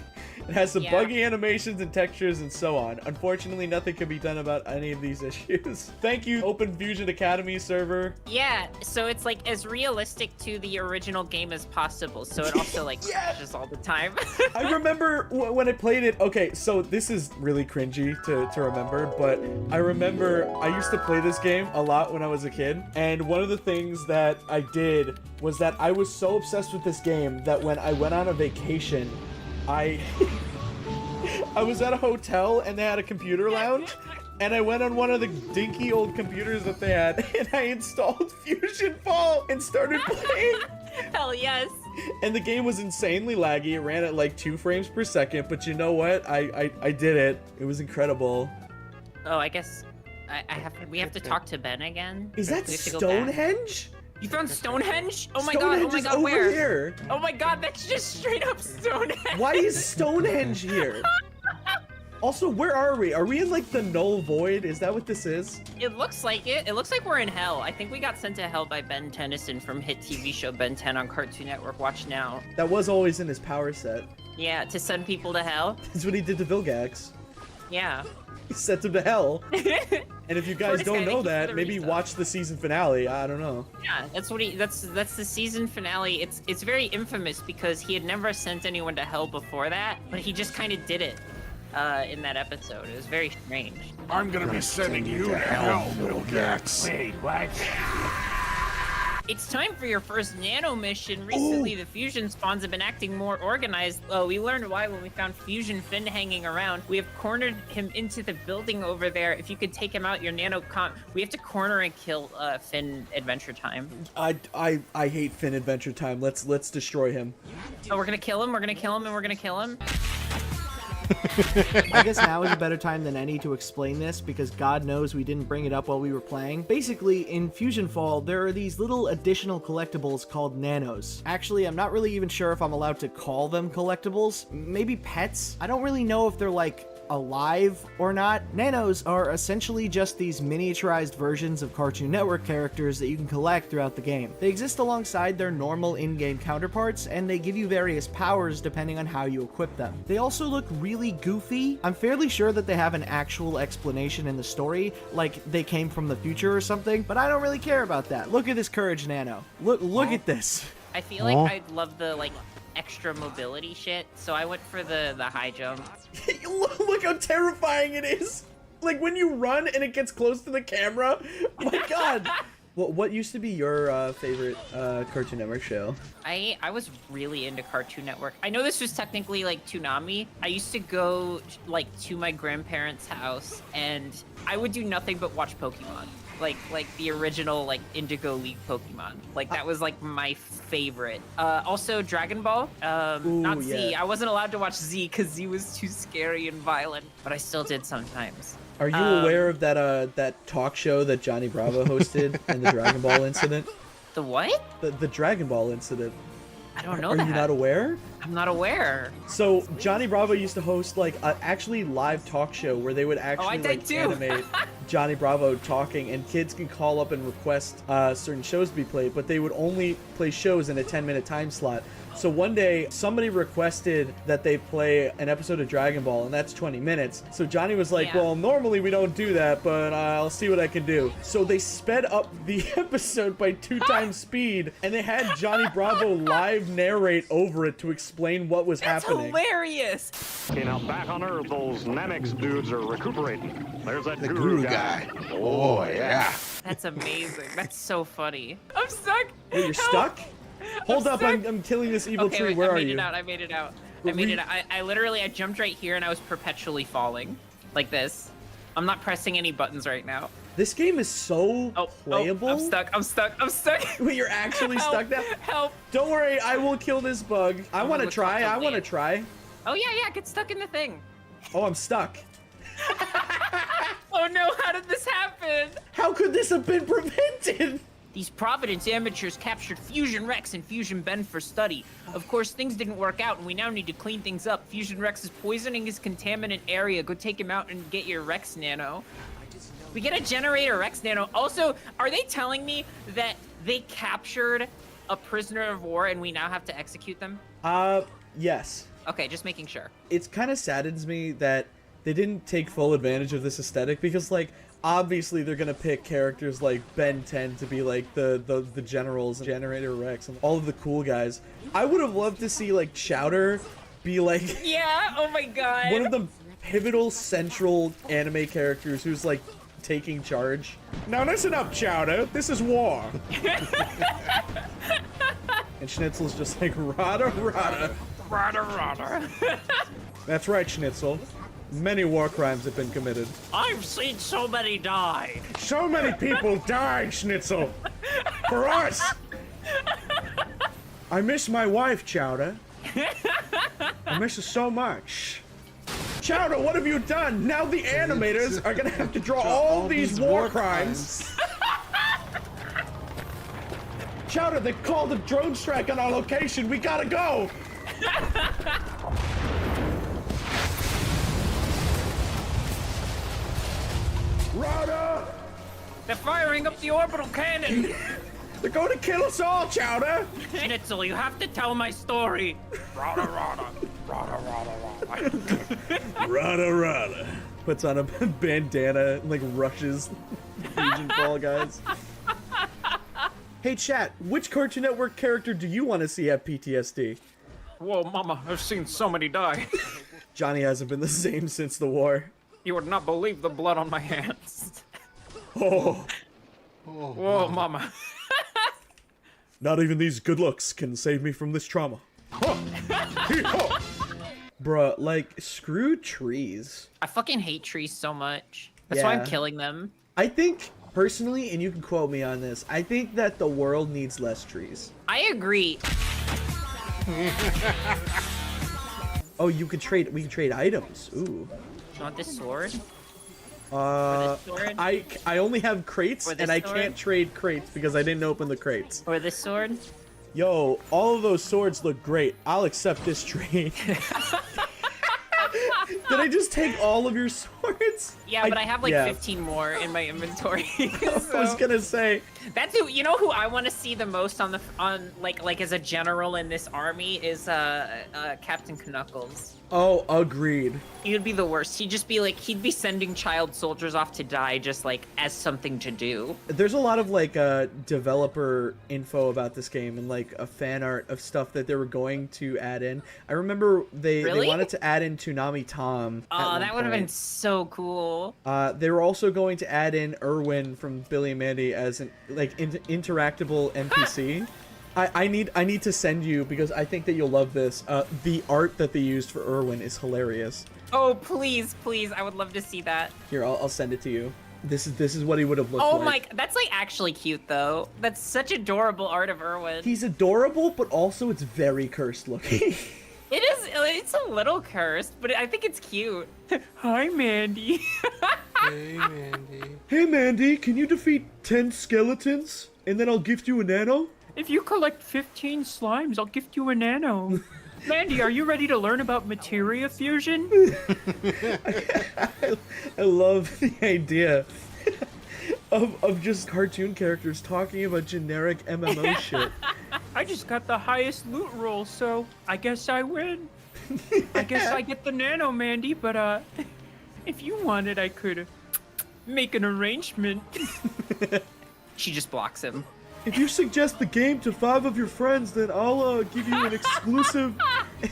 It has some buggy animations and textures and so on. Unfortunately, nothing can be done about any of these issues. Thank you, Open Fusion Academy server. Yeah, so it's like as realistic to the original game as possible. So it also like crashes all the time. I remember when I played it. Okay, so this is really cringy to remember, but I remember I used to play this game a lot when I was a kid. And one of the things that I did was that I was so obsessed with this game that when I went on a vacation, I was at a hotel and they had a computer lounge, and I went on one of the dinky old computers that they had, and I installed Fusion Fall and started playing. Hell yes. And the game was insanely laggy. It ran at like 2 frames per second, but you know what? I did it. It was incredible. Oh, I guess we have to talk to Ben again. Is that Stonehenge? You found Stonehenge? Oh my Stonehenge god, is over where? here. Oh my god, that's just straight up Stonehenge. Why is Stonehenge here? Also, where are we? Are we in like the null void? Is that what this is? It looks like it. It looks like we're in hell. I think we got sent to hell by Ben Tennyson from hit TV show Ben 10 on Cartoon Network. Watch now. That was always in his power set. Yeah, to send people to hell. That's what he did to Vilgax. Yeah. He sent him to hell. And if you guys don't know that, maybe watch the season finale. I don't know. Yeah, that's what that's the season finale. It's very infamous because he had never sent anyone to hell before that, but he just kind of did it in that episode. It was very strange. I'm gonna be sending you to hell, little Gex. Wait, what? It's time for your first nano mission. Recently, the fusion spawns have been acting more organized. We learned why when we found Fusion Finn hanging around. We have cornered him into the building over there. If you could take him out, your nano we have to corner and kill Finn Adventure Time. I hate Finn Adventure Time. Let's destroy him. Oh, we're gonna kill him. We're gonna kill him, and we're gonna kill him. I guess now is a better time than any to explain this, because God knows we didn't bring it up while we were playing. Basically, in Fusion Fall, there are these little additional collectibles called nanos. Actually, I'm not really even sure if I'm allowed to call them collectibles. Maybe pets? I don't really know if they're like alive or not. Nanos are essentially just these miniaturized versions of Cartoon Network characters that you can collect throughout the game. They exist alongside their normal in-game counterparts, and they give you various powers depending on how you equip them. They also look really goofy. I'm fairly sure that they have an actual explanation in the story, like they came from the future or something, but I don't really care about that. Look at this Courage Nano. Look at this. I feel like I'd love the extra mobility shit, so I went for the high jump. Look how terrifying it is. Like when you run and it gets close to the camera. Oh my god. What used to be your favorite Cartoon Network show? I was really into Cartoon Network. I know this was technically like Toonami. I used to go like to my grandparents' house and I would do nothing but watch Pokemon. Like the original like Indigo League Pokemon. Like that was like my favorite. Also Dragon Ball. Not Z. yeah. I wasn't allowed to watch Z because Z was too scary and violent, but I still did sometimes. Are you aware of that talk show that Johnny Bravo hosted and the Dragon Ball incident? The what? The Dragon Ball incident. I don't know Are that. you not aware? I'm not aware. So Johnny Bravo used to host like a actually live talk show where they would actually I did like too. animate Johnny Bravo talking, and kids could call up and request certain shows to be played, but they would only play shows in a 10-minute time slot. So one day, somebody requested that they play an episode of Dragon Ball, and that's 20 minutes. So Johnny was like, well, normally we don't do that, but I'll see what I can do. So they sped up the episode by 2 times speed, and they had Johnny Bravo live narrate over it to explain what was happening. That's hilarious. Okay, now back on Earth, those Namex dudes are recuperating. There's that The guru guy. Oh, yeah. That's amazing. That's so funny. I'm stuck. Wait, you're stuck? Hold up, I'm killing this evil Okay, tree. wait, Where are I made you? it out. I made it out. I literally, I jumped right here and I was perpetually falling. Like this. I'm not pressing any buttons right now. This game is so playable. I'm stuck. Wait, you're actually stuck now? Help. Don't worry, I will kill this bug. I want to try. Oh, yeah, get stuck in the thing. Oh, I'm stuck. Oh no, how did this happen? How could this have been prevented? These Providence amateurs captured Fusion Rex and Fusion Ben for study. Of course, things didn't work out, and we now need to clean things up. Fusion Rex is poisoning his contaminant area. Go take him out and get your Rex Nano. We get a generator Rex Nano. Also, are they telling me that they captured a prisoner of war and we now have to execute them? Yes. Okay, just making sure. It kind of saddens me that they didn't take full advantage of this aesthetic because, like, obviously they're gonna pick characters like Ben 10 to be like the generals and Generator Rex and all of the cool guys. I would have loved to see like Chowder be like Yeah, oh my god. one of the pivotal central anime characters who's like taking charge. Now listen up, Chowder. This is war. And Schnitzel's just like rada rada. Rada rada. That's right, Schnitzel. Many war crimes have been committed. I've seen so many die. So many people died, Schnitzel. For us. I miss my wife, Chowder. I miss her so much. Chowder, what have you done? Now the animators are gonna have to draw all these war crimes. Chowder, they called a drone strike on our location. We gotta go. Rada! They're firing up the orbital cannon! They're going to kill us all, Chowder! Schnitzel, you have to tell my story! Rada rada. Rada rada rada. Rada rada. Puts on a bandana and like rushes Fusion Ball guys. Hey chat, which Cartoon Network character do you want to see have PTSD? Whoa, mama, I've seen so many die. Johnny hasn't been the same since the war. You would not believe the blood on my hands. Oh. Whoa, mama. Not even these good looks can save me from this trauma. Bruh, like, screw trees. I fucking hate trees so much. That's why I'm Yeah. killing them. I think, personally, and you can quote me on this, I think that the world needs less trees. I agree. Oh, we can trade items. Ooh. You want this sword? sword? I only have crates, Or this and I sword? can't trade crates because I didn't open the crates. Or this sword? Yo, all of those swords look great. I'll accept this trade. Did I just take all of your swords? Yeah, but I have like yeah. 15 more in my inventory. I was gonna say, That's who, you know who I want to see the most on like as a general in this army is Captain Knuckles. Oh, agreed. He would be the worst. He'd just be like, he'd be sending child soldiers off to die just like as something to do. There's a lot of like developer info about this game and like a fan art of stuff that they were going to add in. I remember they wanted to add in Toonami Tom. Oh, that would have been so cool. They were also going to add in Irwin from Billy and Mandy as an like interactable NPC. I need to send you, because I think that you'll love this. The art that they used for Irwin is hilarious. Oh, please, please. I would love to see that. Here, I'll send it to you. This is what he would have looked like. Oh my, that's like actually cute though. That's such adorable art of Irwin. He's adorable, but also it's very cursed looking. It is, it's a little cursed, but I think it's cute. Hi, Mandy. Hey, Mandy. Hey, Mandy, can you defeat 10 skeletons? And then I'll gift you a nano? If you collect 15 slimes, I'll gift you a nano. Mandy, are you ready to learn about materia fusion? I love the idea of just cartoon characters talking about generic MMO shit. I just got the highest loot roll, so I guess I win. I guess I get the nano, Mandy, but if you wanted, I could make an arrangement. She just blocks him. If you suggest the game to 5 of your friends, then I'll give you an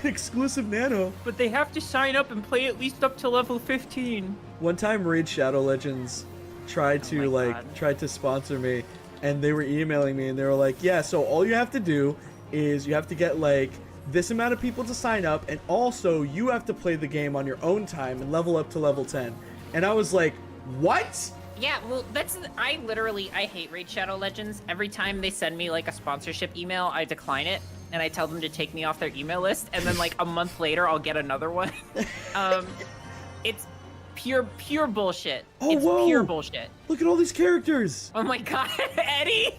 exclusive nano. But they have to sign up and play at least up to level 15. One time, Raid Shadow Legends tried to sponsor me, and they were emailing me, and they were like, "Yeah, so all you have to do is you have to get like this amount of people to sign up, and also you have to play the game on your own time and level up to level 10." And I was like, "What?" Yeah, well, I hate Raid Shadow Legends. Every time they send me like a sponsorship email, I decline it, and I tell them to take me off their email list, and then like a month later, I'll get another one. It's pure bullshit. Oh, it's whoa. Pure bullshit. Look at all these characters. Oh my god, Eddie!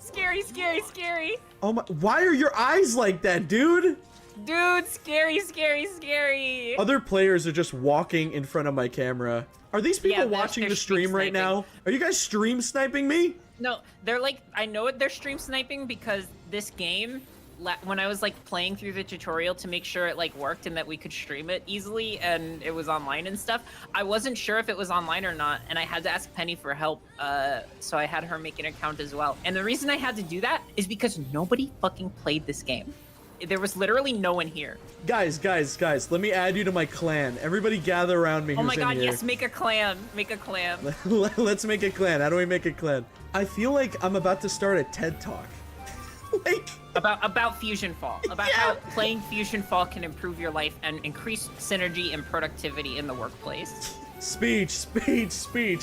Scary, scary, scary. Oh my, why are your eyes like that, dude? Dude, scary, scary, scary. Other players are just walking in front of my camera. Are these people watching the stream right now? Are you guys stream sniping me? No, they're like, I know they're stream sniping because this game, when I was like playing through the tutorial to make sure it like worked and that we could stream it easily and it was online and stuff, I wasn't sure if it was online or not, and I had to ask Penny for help, so I had her make an account as well. And the reason I had to do that is because nobody fucking played this game. There was literally no one here. Guys, let me add you to my clan. Everybody gather around me. Oh my god, here. yes, make a clan. Make a clan. Let's make a clan. How do we make a clan? I feel like I'm about to start a TED Talk. Like about Fusion Fall. About how playing Fusion Fall can improve your life and increase synergy and productivity in the workplace. Speech.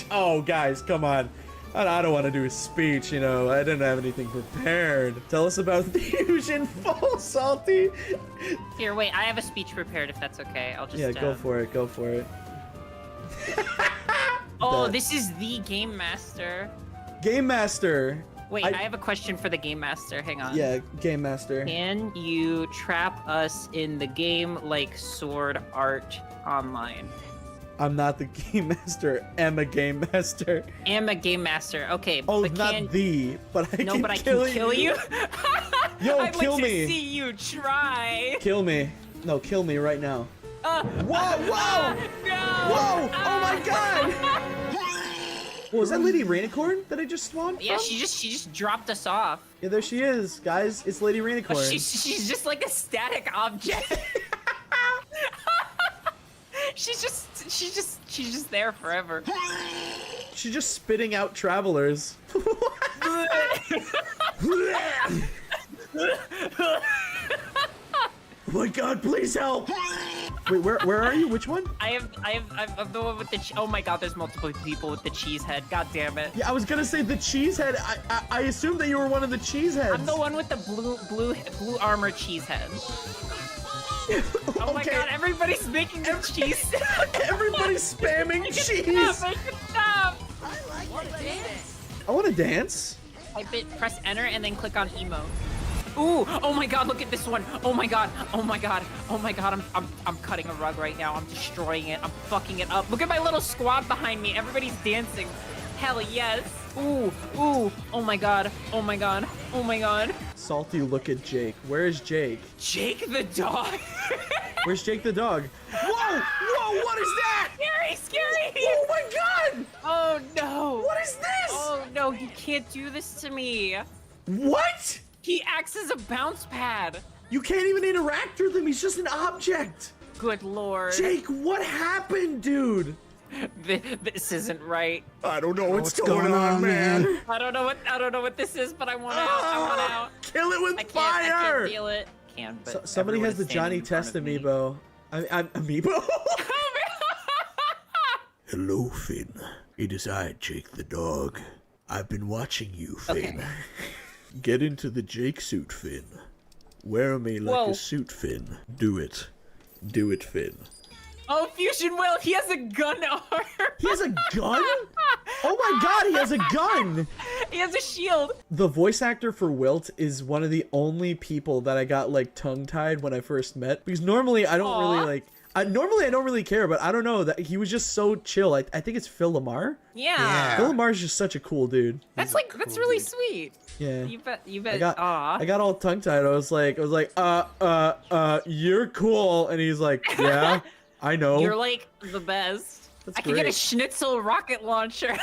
Oh, guys, come on. I don't want to do a speech, you know. I didn't have anything prepared. Tell us about Fusion Fall, Salty. Here, wait. I have a speech prepared. If that's okay, I'll just. Yeah, go for it. Go for it. Oh, this is the Game Master. Game Master. Wait, I have a question for the Game Master. Hang on. Yeah, Game Master. Can you trap us in the game like Sword Art Online? I'm not the Game Master. Am a Game Master. Am a Game Master. Okay. Oh, but not the. But I no, can but I kill can kill you. Yo, I'd kill like me. to see you try. Kill me. No, kill me right now. Whoa! No! Whoa! Oh my god! Was that Lady Rainicorn that I just spawned Yeah, from? she just dropped us off. Yeah, there she is, guys. It's Lady Rainicorn. Oh, she's just like a static object. she's just there forever. She's just spitting out travelers. Oh my god, please help! Wait, where are you? Which one? I'm the one with the oh my god, there's multiple people with the cheese head. God damn it. Yeah, I was gonna say the cheese head. I assumed that you were one of the cheese heads. I'm the one with the blue armor cheese head. Oh my god, everybody's making the cheese. Everybody's spamming cheese. Make it stop. I want to dance. I want to dance. Type it, press enter, and then click on emo. Ooh! Oh my god! Look at this one! Oh my god! Oh my god! Oh my god! I'm cutting a rug right now. I'm destroying it. I'm fucking it up. Look at my little squad behind me. Everybody's dancing. Hell yes! Ooh, ooh, oh my god, oh my god, oh my god. Salty look at Jake. Where is Jake? Jake the dog. Where's Jake the dog? Whoa! Whoa! What is that? Scary, scary! Oh my god! Oh no! What is this? Oh no, he can't do this to me. What? He acts as a bounce pad. You can't even interact with him. He's just an object. Good lord. Jake, what happened, dude? This isn't right. I don't know what's going on, man. I don't know what this is, but I want out. I want out. Kill it with I fire. can't feel it. But Somebody has the Johnny Test amiibo. Amiibo? Hello, Finn. It is I, Jake the dog. I've been watching you, Finn. Okay. Get into the Jake suit, Finn. Wear me like a suit, Finn. Do it. Do it, Finn. Oh, Fusion Will, he has a gun arm. He has a gun? Oh my god, he has a gun! He has a shield. The voice actor for Wilt is one of the only people that I got like tongue-tied when I first met. Because normally I don't really like... Normally I don't really care, but I don't know, that he was just so chill. I think it's Phil Lamar. Yeah. Phil Lamar's just such a cool dude. That's like, that's really sweet. Yeah. You bet. I got all tongue-tied. I was like, you're cool. And he's like, yeah, I know. You're like the best. That's I can get a great. schnitzel rocket launcher.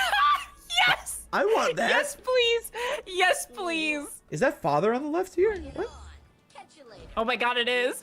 Yes! I want that. Yes, please. Yes, please. Is that father on the left here? What? Oh my god, it is.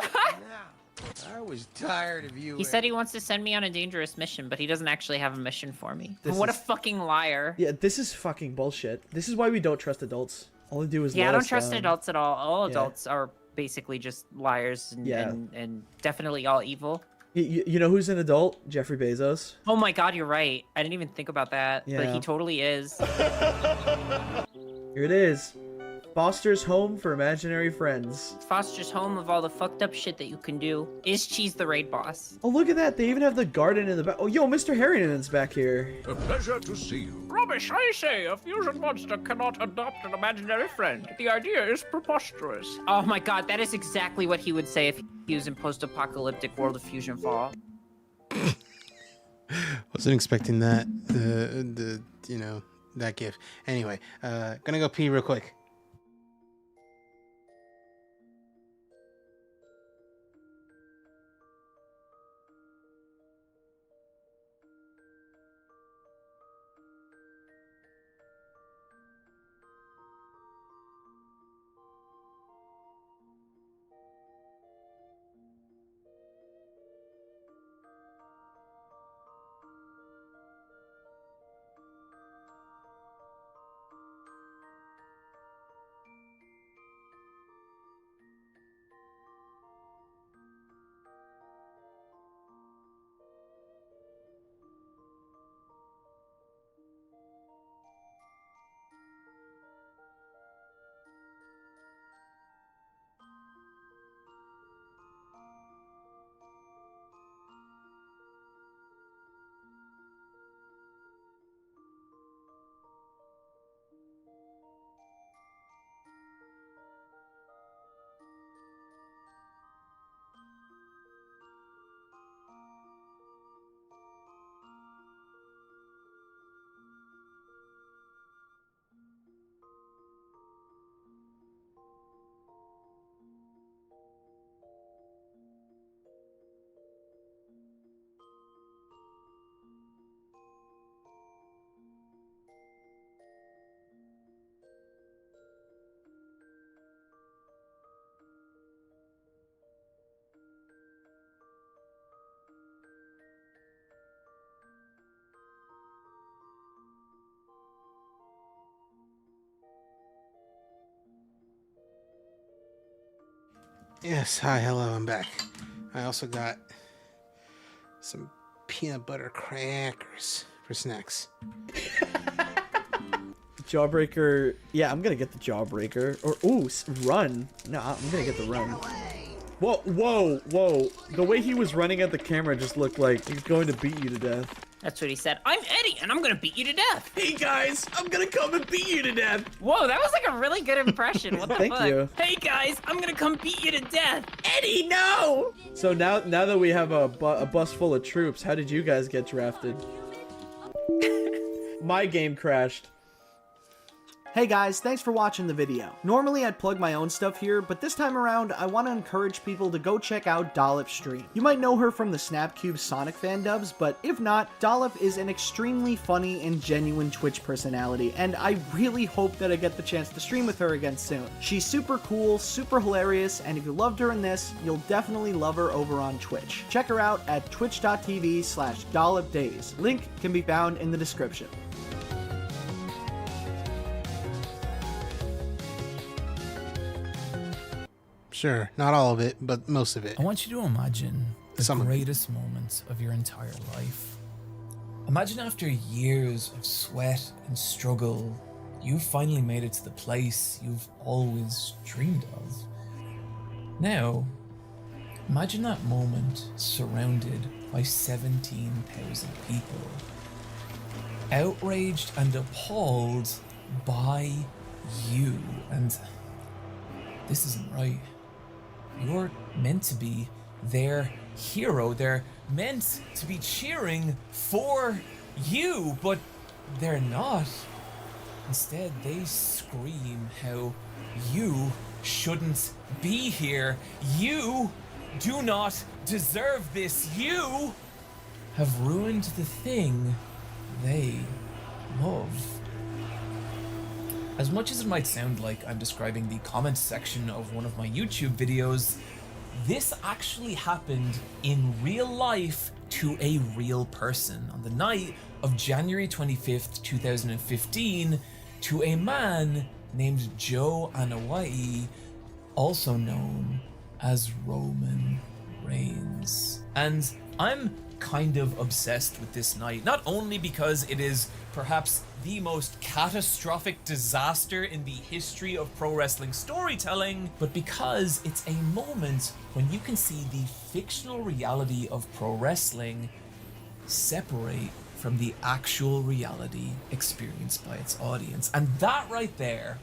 I was tired of you. He said he wants to send me on a dangerous mission, but he doesn't actually have a mission for me. This What a is- fucking liar. Yeah, this is fucking bullshit. This is why we don't trust adults. All they do is Yeah, I let don't us trust down. adults at all. All Yeah. adults are basically just liars and, Yeah. and definitely all evil. You know who's an adult? Jeffrey Bezos. Oh my god, you're right. I didn't even think about that, but Yeah. he totally is. Here it is. Foster's home for imaginary friends. Foster's home of all the fucked up shit that you can do. Is Cheese the raid boss? Oh, look at that. They even have the garden in the back. Oh, yo, Mr. Harrington's back here. A pleasure to see you. Rubbish, I say, a fusion monster cannot adopt an imaginary friend. The idea is preposterous. Oh my god, that is exactly what he would say if he was in post-apocalyptic World of Fusion Fall. Wasn't expecting that. That gif. Anyway, gonna go pee real quick. Yes, hi, hello, I'm back. I also got some peanut butter crackers for snacks. Jawbreaker. Yeah, I'm gonna get the Jawbreaker. Or, ooh, run. No, I'm gonna get the run. Whoa, whoa, whoa. The way he was running at the camera just looked like he's going to beat you to death. That's what he said. I'm Eddie, and I'm gonna beat you to death. Hey guys, I'm gonna come and beat you to death. Whoa, that was like a really good impression. What the Thank fuck? you. Hey guys, I'm gonna come beat you to death. Eddie, no! So now that we have a bus full of troops, how did you guys get drafted? My game crashed. Hey guys, thanks for watching the video. Normally I'd plug my own stuff here, but this time around I want to encourage people to go check out Dollop's stream. You might know her from the Snapcube Sonic fan dubs, but if not, Dollop is an extremely funny and genuine Twitch personality, and I really hope that I get the chance to stream with her again soon. She's super cool, super hilarious, and if you loved her in this, you'll definitely love her over on Twitch. Check her out at twitch.tv/dollopdays. Link can be found in the description. Sure, not all of it, but most of it. I want you to imagine the greatest moments of your entire life. Imagine after years of sweat and struggle, you finally made it to the place you've always dreamed of. Now, imagine that moment surrounded by 17,000 people, outraged and appalled by you, and this isn't right. You're meant to be their hero. They're meant to be cheering for you, but they're not. Instead, they scream how you shouldn't be here. You do not deserve this. You have ruined the thing they love. As much as it might sound like I'm describing the comment section of one of my YouTube videos, this actually happened in real life to a real person on the night of January 25th, 2015, to a man named Joe Anawai, also known as Roman Reigns. And I'm kind of obsessed with this night, not only because it is perhaps the most catastrophic disaster in the history of pro wrestling storytelling, but because it's a moment when you can see the fictional reality of pro wrestling separate from the actual reality experienced by its audience. And that right there,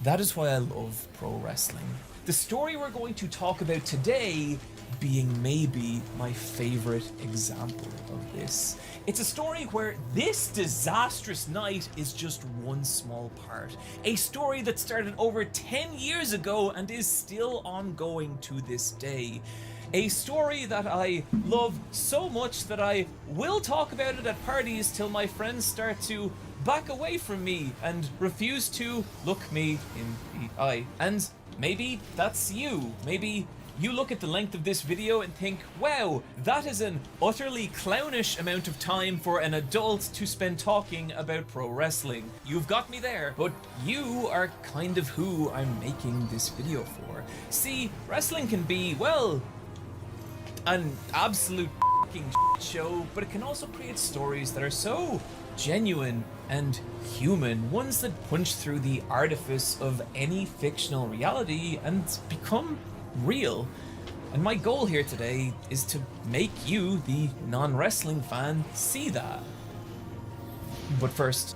that is why I love pro wrestling. The story we're going to talk about today being maybe my favorite example of this. It's a story where this disastrous night is just one small part. A story that started over 10 years ago and is still ongoing to this day. A story that I love so much that I will talk about it at parties till my friends start to back away from me and refuse to look me in the eye. And maybe that's you. Maybe you look at the length of this video and think, wow, that is an utterly clownish amount of time for an adult to spend talking about pro wrestling. You've got me there, but you are kind of who I'm making this video for. See, wrestling can be, well, an absolute f***ing show, but it can also create stories that are so genuine and human, ones that punch through the artifice of any fictional reality and become real. And my goal here today is to make you, the non-wrestling fan, see that. But first,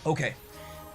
okay,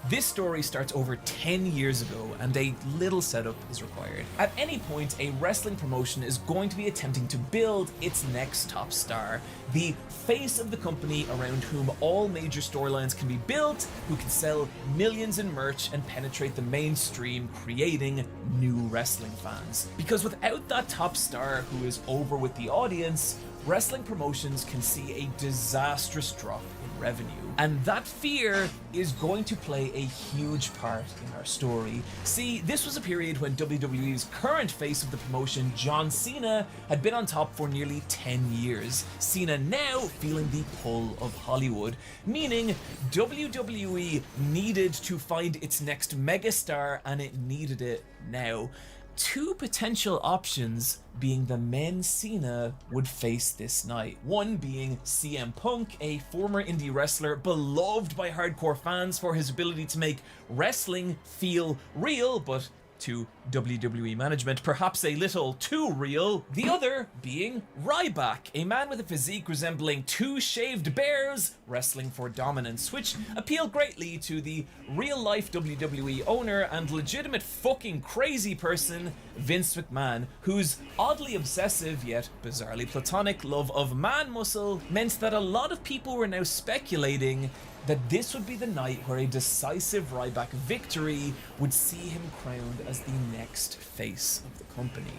this story starts over 10 years ago, and a little setup is required. At any point, a wrestling promotion is going to be attempting to build its next top star, the face of the company around whom all major storylines can be built, who can sell millions in merch and penetrate the mainstream, creating new wrestling fans. Because without that top star who is over with the audience, wrestling promotions can see a disastrous drop in revenue. And that fear is going to play a huge part in our story. See, this was a period when WWE's current face of the promotion, John Cena, had been on top for nearly 10 years. Cena now feeling the pull of Hollywood, meaning WWE needed to find its next megastar, and it needed it now. two potential options being the men Cena would face this night. One being CM Punk, a former indie wrestler beloved by hardcore fans for his ability to make wrestling feel real, but to WWE management, perhaps a little too real. The other being Ryback, a man with a physique resembling two shaved bears wrestling for dominance, which appealed greatly to the real-life WWE owner and legitimate fucking crazy person, Vince McMahon, whose oddly obsessive yet bizarrely platonic love of man muscle meant that a lot of people were now speculating that this would be the night where a decisive Ryback victory would see him crowned as the next face of the company.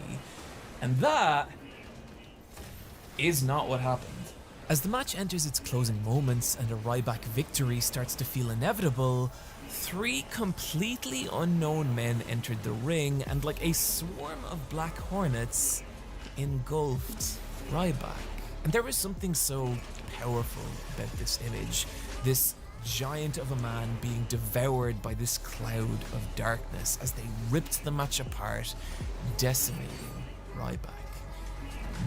And that is not what happened. As the match enters its closing moments and a Ryback victory starts to feel inevitable, three completely unknown men entered the ring and, like a swarm of black hornets, engulfed Ryback. And there was something so powerful about this image. This giant of a man being devoured by this cloud of darkness as they ripped the match apart, decimating Ryback.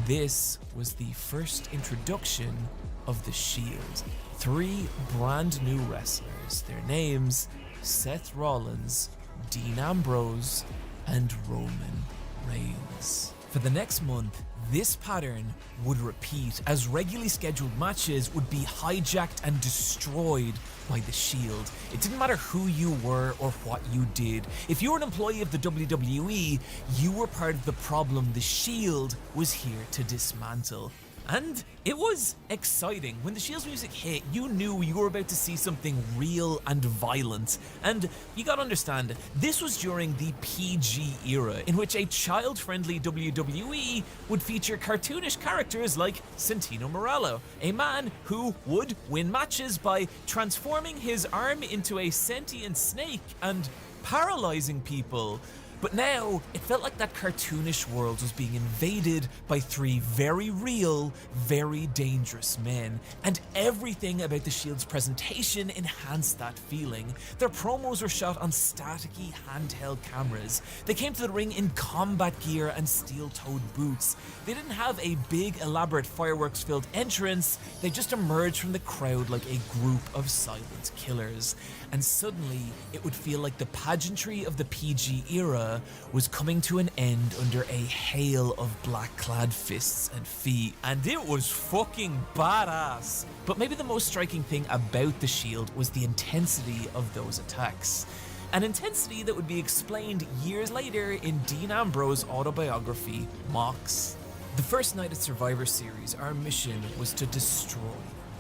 This was the first introduction of the Shield. Three brand new wrestlers, their names Seth Rollins, Dean Ambrose, and Roman Reigns. For the next month, this pattern would repeat as regularly scheduled matches would be hijacked and destroyed by the Shield. It didn't matter who you were or what you did. If you were an employee of the WWE, you were part of the problem the Shield was here to dismantle. And it was exciting. When the Shield's music hit, you knew you were about to see something real and violent. And you gotta understand, this was during the PG era, in which a child-friendly WWE would feature cartoonish characters like Santino Marella, a man who would win matches by transforming his arm into a sentient snake and paralyzing people. But now, it felt like that cartoonish world was being invaded by three very real, very dangerous men, and everything about the Shield's presentation enhanced that feeling. Their promos were shot on staticky handheld cameras. They came to the ring in combat gear and steel-toed boots. They didn't have a big, elaborate fireworks-filled entrance. They just emerged from the crowd like a group of silent killers. And suddenly, it would feel like the pageantry of the PG era was coming to an end under a hail of black-clad fists and feet, and it was fucking badass. But maybe the most striking thing about the Shield was the intensity of those attacks. An intensity that would be explained years later in Dean Ambrose's autobiography, Mox. The first night at Survivor Series, our mission was to destroy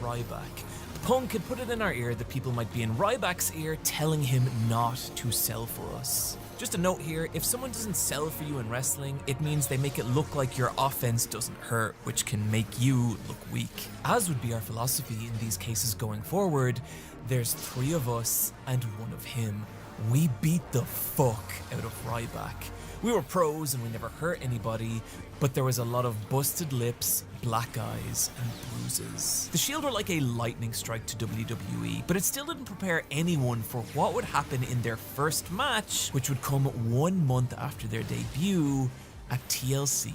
Ryback. Punk had put it in our ear that people might be in Ryback's ear telling him not to sell for us. Just a note here, if someone doesn't sell for you in wrestling, it means they make it look like your offense doesn't hurt, which can make you look weak. As would be our philosophy in these cases going forward, there's three of us and one of him. We beat the fuck out of Ryback. We were pros and we never hurt anybody, but there was a lot of busted lips, black eyes, and bruises. The Shield were like a lightning strike to WWE, but it still didn't prepare anyone for what would happen in their first match, which would come 1 month after their debut at TLC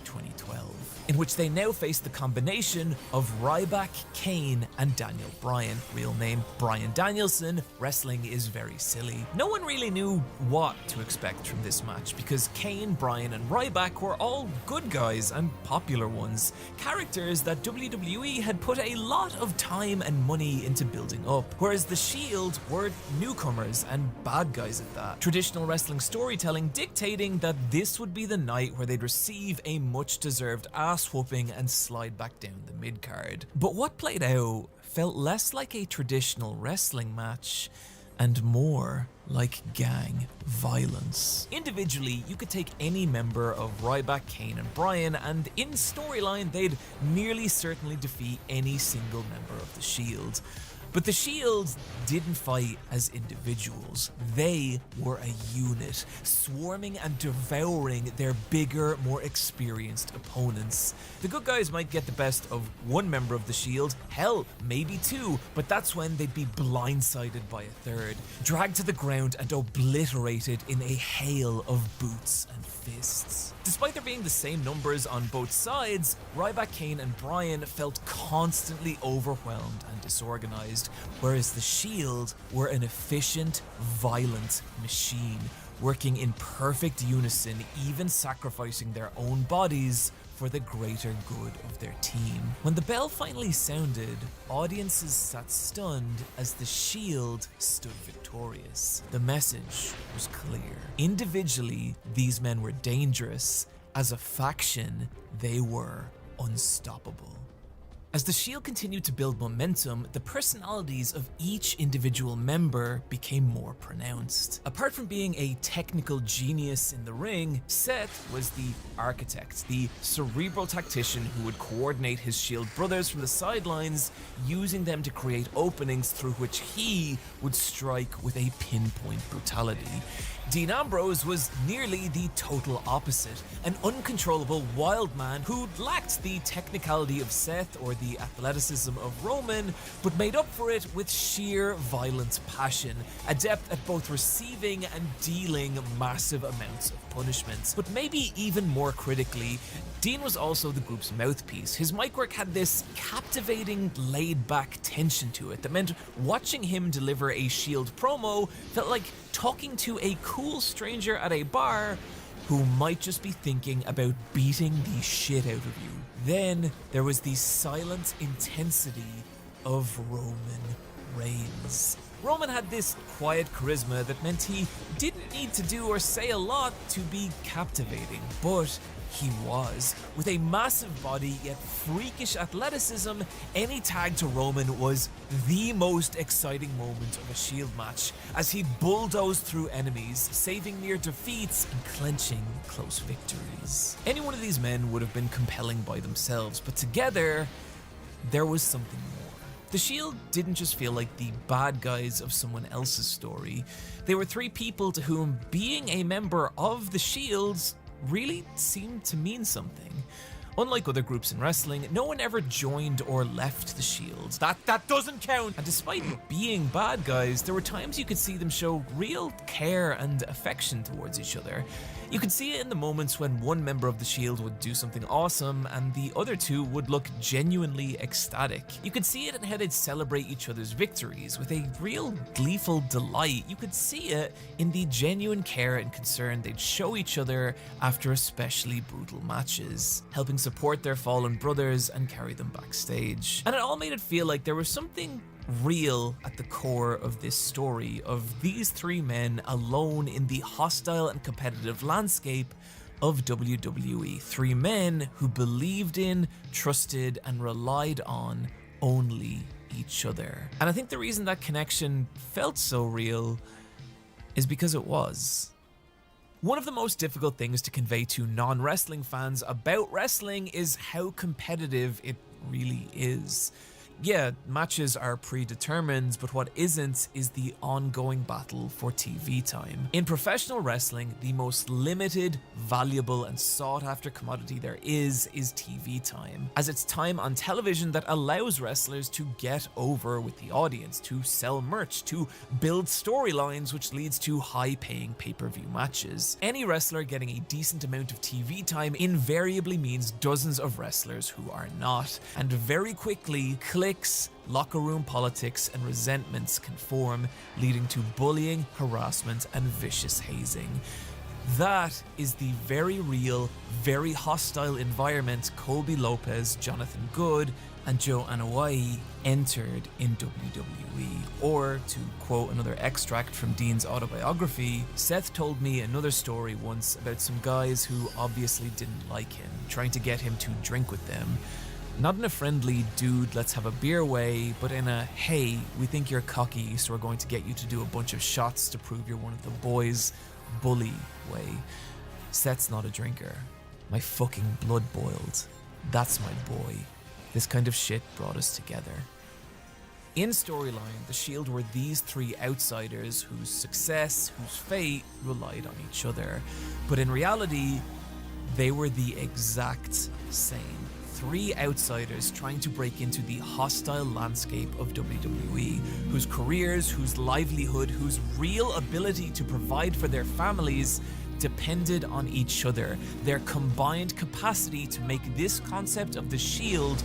2012, in which they now faced the combination of Ryback, Kane, and Daniel Bryan. Real name Bryan Danielson. Wrestling is very silly. No one really knew what to expect from this match because Kane, Bryan, and Ryback were all good guys and popular ones, characters that WWE had put a lot of time and money into building up, whereas the Shield were newcomers and bad guys at that. Traditional wrestling storytelling dictating that this would be the night where they'd receive a much-deserved ass-whooping and slide back down the mid-card. But what played out felt less like a traditional wrestling match and more like gang violence. Individually, you could take any member of Ryback, Kane, and Bryan, and in storyline, they'd nearly certainly defeat any single member of the Shield. But the Shield didn't fight as individuals. They were a unit, swarming and devouring their bigger, more experienced opponents. The good guys might get the best of one member of the Shield, hell, maybe two, but that's when they'd be blindsided by a third, dragged to the ground and obliterated in a hail of boots and fists. Despite there being the same numbers on both sides, Ryback, Kane and Brian felt constantly overwhelmed and disorganized, whereas the Shield were an efficient, violent machine, working in perfect unison, even sacrificing their own bodies for the greater good of their team. When the bell finally sounded, audiences sat stunned as the Shield stood victorious. The message was clear. Individually, these men were dangerous. As a faction, they were unstoppable. As the Shield continued to build momentum, the personalities of each individual member became more pronounced. Apart from being a technical genius in the ring, Seth was the architect, the cerebral tactician who would coordinate his Shield brothers from the sidelines, using them to create openings through which he would strike with a pinpoint brutality. Dean Ambrose was nearly the total opposite, an uncontrollable wild man who lacked the technicality of Seth or the athleticism of Roman, but made up for it with sheer violent passion, adept at both receiving and dealing massive amounts of punishments. But maybe even more critically, Dean was also the group's mouthpiece. His mic work had this captivating, laid-back tension to it that meant watching him deliver a Shield promo felt like talking to a cool stranger at a bar who might just be thinking about beating the shit out of you. Then there was the silent intensity of Roman Reigns. Roman had this quiet charisma that meant he didn't need to do or say a lot to be captivating, but he was. With a massive body yet freakish athleticism, any tag to Roman was the most exciting moment of a Shield match, as he bulldozed through enemies, saving near defeats and clenching close victories. Any one of these men would have been compelling by themselves, but together, there was something more. The Shield didn't just feel like the bad guys of someone else's story. They were three people to whom being a member of the Shields really seemed to mean something. Unlike other groups in wrestling, no one ever joined or left the Shield. That doesn't count! And despite being bad guys, there were times you could see them show real care and affection towards each other. You could see it in the moments when one member of the Shield would do something awesome and the other two would look genuinely ecstatic. You could see it in how they'd celebrate each other's victories with a real gleeful delight. You could see it in the genuine care and concern they'd show each other after especially brutal matches, helping support their fallen brothers and carry them backstage. And it all made it feel like there was something real at the core of this story of these three men alone in the hostile and competitive landscape of WWE. Three men who believed in, trusted, and relied on only each other. And I think the reason that connection felt so real is because it was. One of the most difficult things to convey to non-wrestling fans about wrestling is how competitive it really is. Yeah, matches are predetermined, but what isn't is the ongoing battle for TV time. In professional wrestling, the most limited, valuable, and sought-after commodity there is TV time, as it's time on television that allows wrestlers to get over with the audience, to sell merch, to build storylines, which leads to high-paying pay-per-view matches. Any wrestler getting a decent amount of TV time invariably means dozens of wrestlers who are not, and very quickly, clicks, locker room politics, and resentments can form, leading to bullying, harassment, and vicious hazing. That is the very real, very hostile environment Colby Lopez, Jonathan Good, and Joe Anoa'i entered in WWE. Or, to quote another extract from Dean's autobiography, Seth told me another story once about some guys who obviously didn't like him, trying to get him to drink with them. Not in a friendly, dude, let's have a beer way, but in a, hey, we think you're cocky, so we're going to get you to do a bunch of shots to prove you're one of the boys, bully way. Seth's not a drinker. My fucking blood boiled. That's my boy. This kind of shit brought us together. In storyline, the Shield were these three outsiders whose success, whose fate relied on each other. But in reality, they were the exact same. Three outsiders trying to break into the hostile landscape of WWE, whose careers, whose livelihood, whose real ability to provide for their families depended on each other. Their combined capacity to make this concept of the Shield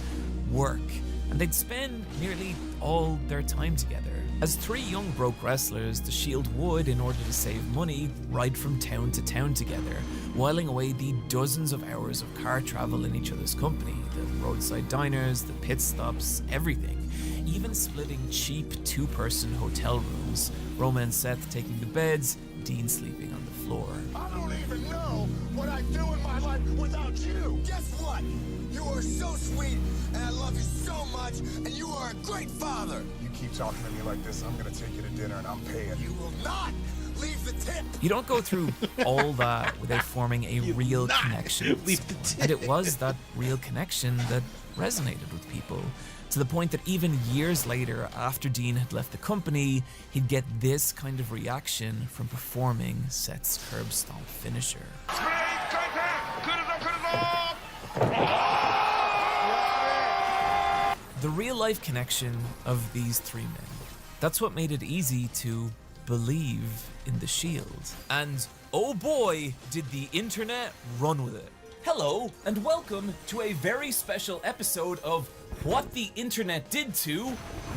work. And they'd spend nearly all their time together. As three young broke wrestlers, the Shield would, in order to save money, ride from town to town together, whiling away the dozens of hours of car travel in each other's company, the roadside diners, the pit stops, everything. Even splitting cheap two-person hotel rooms, Roman and Seth taking the beds, Dean sleeping on the floor. I don't even know what I'd do in my life without you. Guess what? You are so sweet, and I love you so much, and you are a great father. You keep talking to me like this, I'm gonna take you to dinner and I'm paying. You will not leave the tip. You don't go through all that without forming a real connection. And it was that real connection that resonated with people, to the point that even years later, after Dean had left the company, he'd get this kind of reaction from performing Seth's curb stomp finisher. The real-life connection of these three men. That's what made it easy to believe in the Shield. And oh boy, did the internet run with it. Hello, and welcome to a very special episode of What the Internet Did to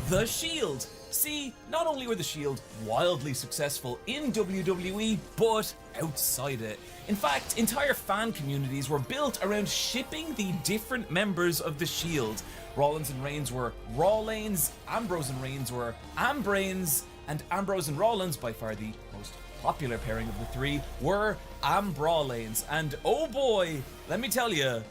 The Shield. See, not only were the Shield wildly successful in WWE, but outside it. In fact, entire fan communities were built around shipping the different members of the Shield. Rollins and Reigns were Rawlanes, Ambrose and Reigns were Ambrains, and Ambrose and Rollins, by far the most popular pairing of the three, were Ambrawlanes. And oh boy, let me tell you,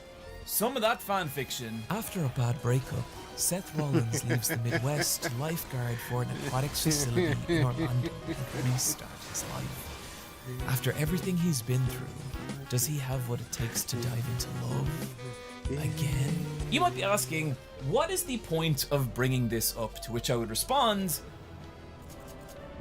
some of that fan fiction. After a bad breakup, Seth Rollins leaves the Midwest to lifeguard for an aquatics facility in Orlando to restart his life. After everything he's been through, does he have what it takes to dive into love again? You might be asking, what is the point of bringing this up? To which I would respond,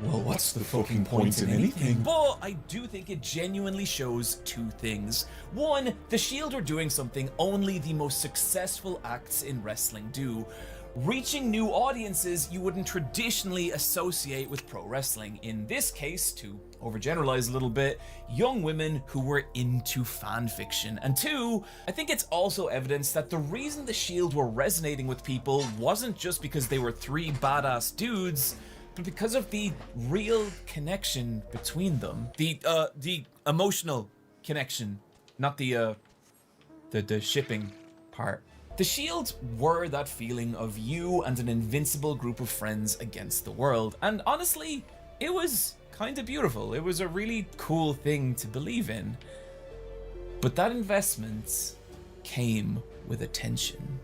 well, what's the fucking point in anything? But I do think it genuinely shows two things. One, the Shield are doing something only the most successful acts in wrestling do. Reaching new audiences you wouldn't traditionally associate with pro wrestling. In this case, to overgeneralize a little bit, young women who were into fan fiction. And two, I think it's also evidence that the reason the Shield were resonating with people wasn't just because they were three badass dudes, but because of the real connection between them. The emotional connection, not the shipping part. The Shield were that feeling of you and an invincible group of friends against the world. And honestly, it was kind of beautiful. It was a really cool thing to believe in. But that investment came with attention.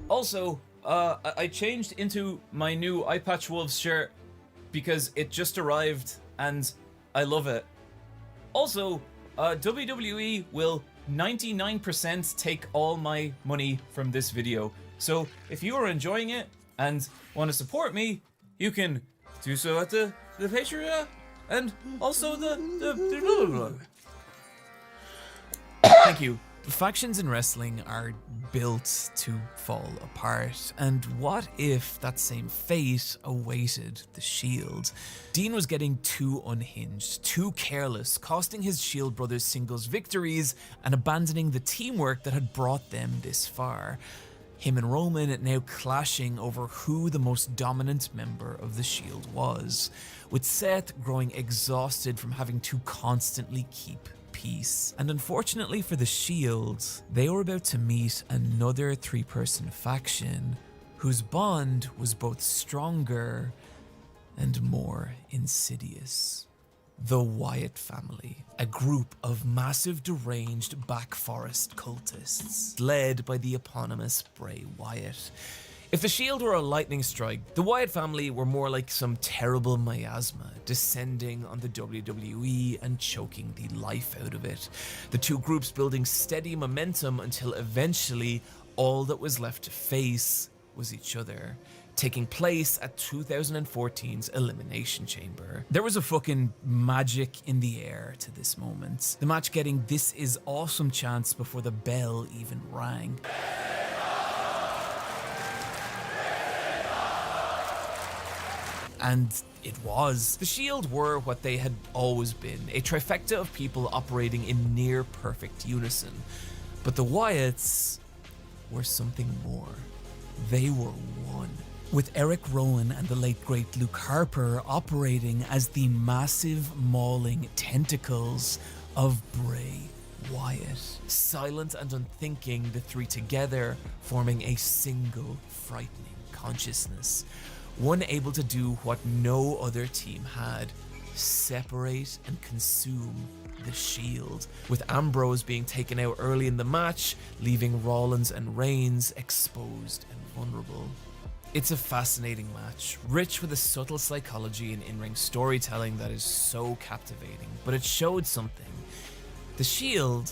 Also, I changed into my new Eye Patch Wolves shirt because it just arrived and I love it. Also, WWE will 99% take all my money from this video. So if you are enjoying it and want to support me, you can do so at the Patreon and also the Thank you. Factions in wrestling are built to fall apart, and what if that same fate awaited the Shield? Dean was getting too unhinged, too careless, costing his Shield brothers singles victories and abandoning the teamwork that had brought them this far. Him and Roman now clashing over who the most dominant member of the Shield was, with Seth growing exhausted from having to constantly keep peace. And unfortunately for the Shield, they were about to meet another three-person faction whose bond was both stronger and more insidious. The Wyatt family, a group of massive deranged back forest cultists, led by the eponymous Bray Wyatt. If the Shield were a lightning strike, the Wyatt family were more like some terrible miasma descending on the WWE and choking the life out of it. The two groups building steady momentum until eventually all that was left to face was each other, taking place at 2014's Elimination Chamber. There was a fucking magic in the air to this moment. The match getting This Is Awesome chants before the bell even rang. And it was. The Shield were what they had always been, a trifecta of people operating in near perfect unison. But the Wyatts were something more. They were one. With Eric Rowan and the late great Luke Harper operating as the massive mauling tentacles of Bray Wyatt. Silent and unthinking, the three together forming a single frightening consciousness. One able to do what no other team had: separate and consume the Shield, with Ambrose being taken out early in the match, leaving Rollins and Reigns exposed and vulnerable. It's a fascinating match, rich with a subtle psychology and in-ring storytelling that is so captivating, but it showed something. The Shield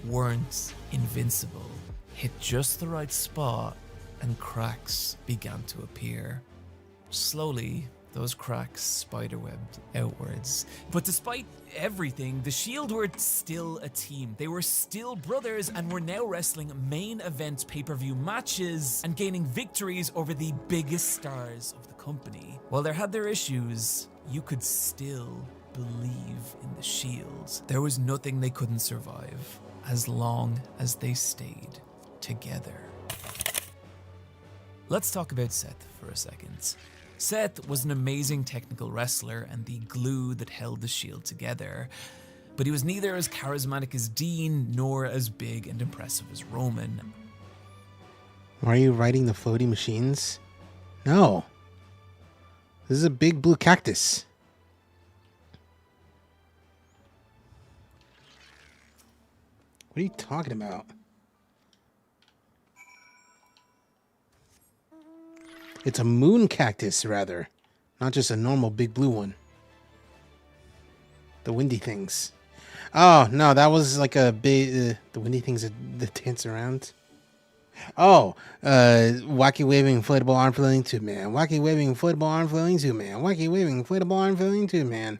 weren't invincible. Hit just the right spot and cracks began to appear. Slowly, those cracks spiderwebbed outwards. But despite everything, the Shield were still a team. They were still brothers and were now wrestling main event pay-per-view matches and gaining victories over the biggest stars of the company. While they had their issues, you could still believe in the Shield. There was nothing they couldn't survive as long as they stayed together. Let's talk about Seth for a second. Seth was an amazing technical wrestler and the glue that held the Shield together, but he was neither as charismatic as Dean nor as big and impressive as Roman. Why are you riding the floating machines? No. This is a big blue cactus. What are you talking about? It's a moon cactus, rather. Not just a normal big blue one. The windy things. Oh, no, that was like a big... the windy things that dance around. Oh, wacky waving inflatable arm flailing tube man. Wacky waving inflatable arm flailing tube man. Wacky waving inflatable arm flailing tube man.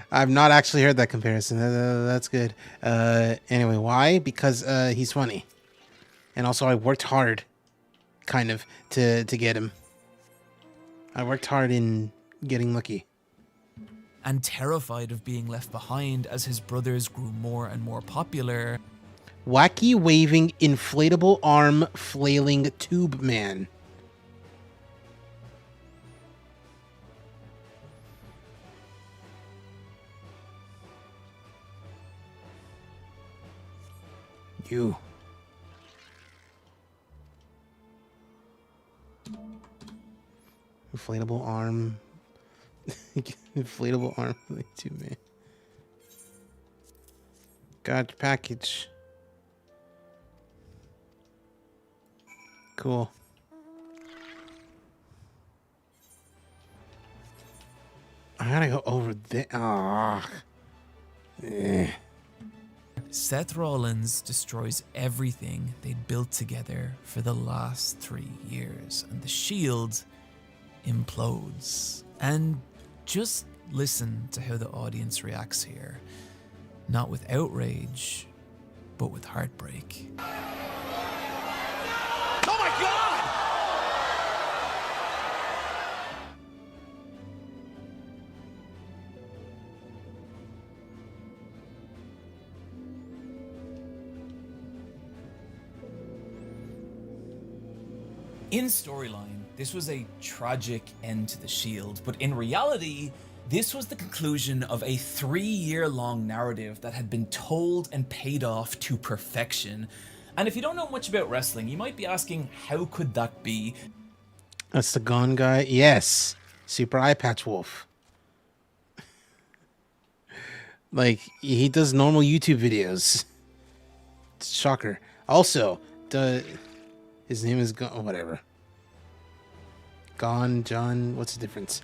I've not actually heard that comparison. That's good. Anyway, why? Because he's funny. And also I worked hard, kind of, to get him. I worked hard in getting lucky. And terrified of being left behind as his brothers grew more and more popular. Wacky waving inflatable arm flailing tube man. You. Inflatable arm. Inflatable arm like too, man. Got package. Cool. I gotta go over there. Ah. Seth Rollins destroys everything they'd built together for the last 3 years, and the Shield implodes. And just listen to how the audience reacts here. Not with outrage, but with heartbreak. Oh my God! In storyline, this was a tragic end to the Shield, but in reality, this was the conclusion of a 3-year-long narrative that had been told and paid off to perfection. And if you don't know much about wrestling, you might be asking, how could that be? That's the Gone guy? Yes. Super Eye Patch Wolf. Like, he does normal YouTube videos. Shocker. Also, his name is Gone, whatever. Gone, John, what's the difference?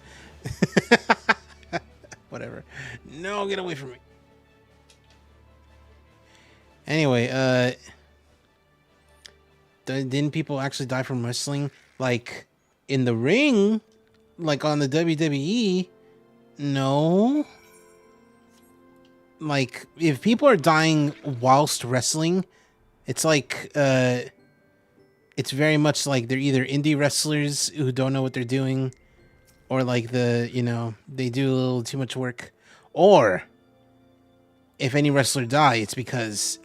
Whatever. No, get away from me. Anyway, didn't people actually die from wrestling? Like, in the ring? Like, on the WWE? No. Like, if people are dying whilst wrestling, it's like, it's very much like they're either indie wrestlers who don't know what they're doing, or like they do a little too much work, or if any wrestler it's because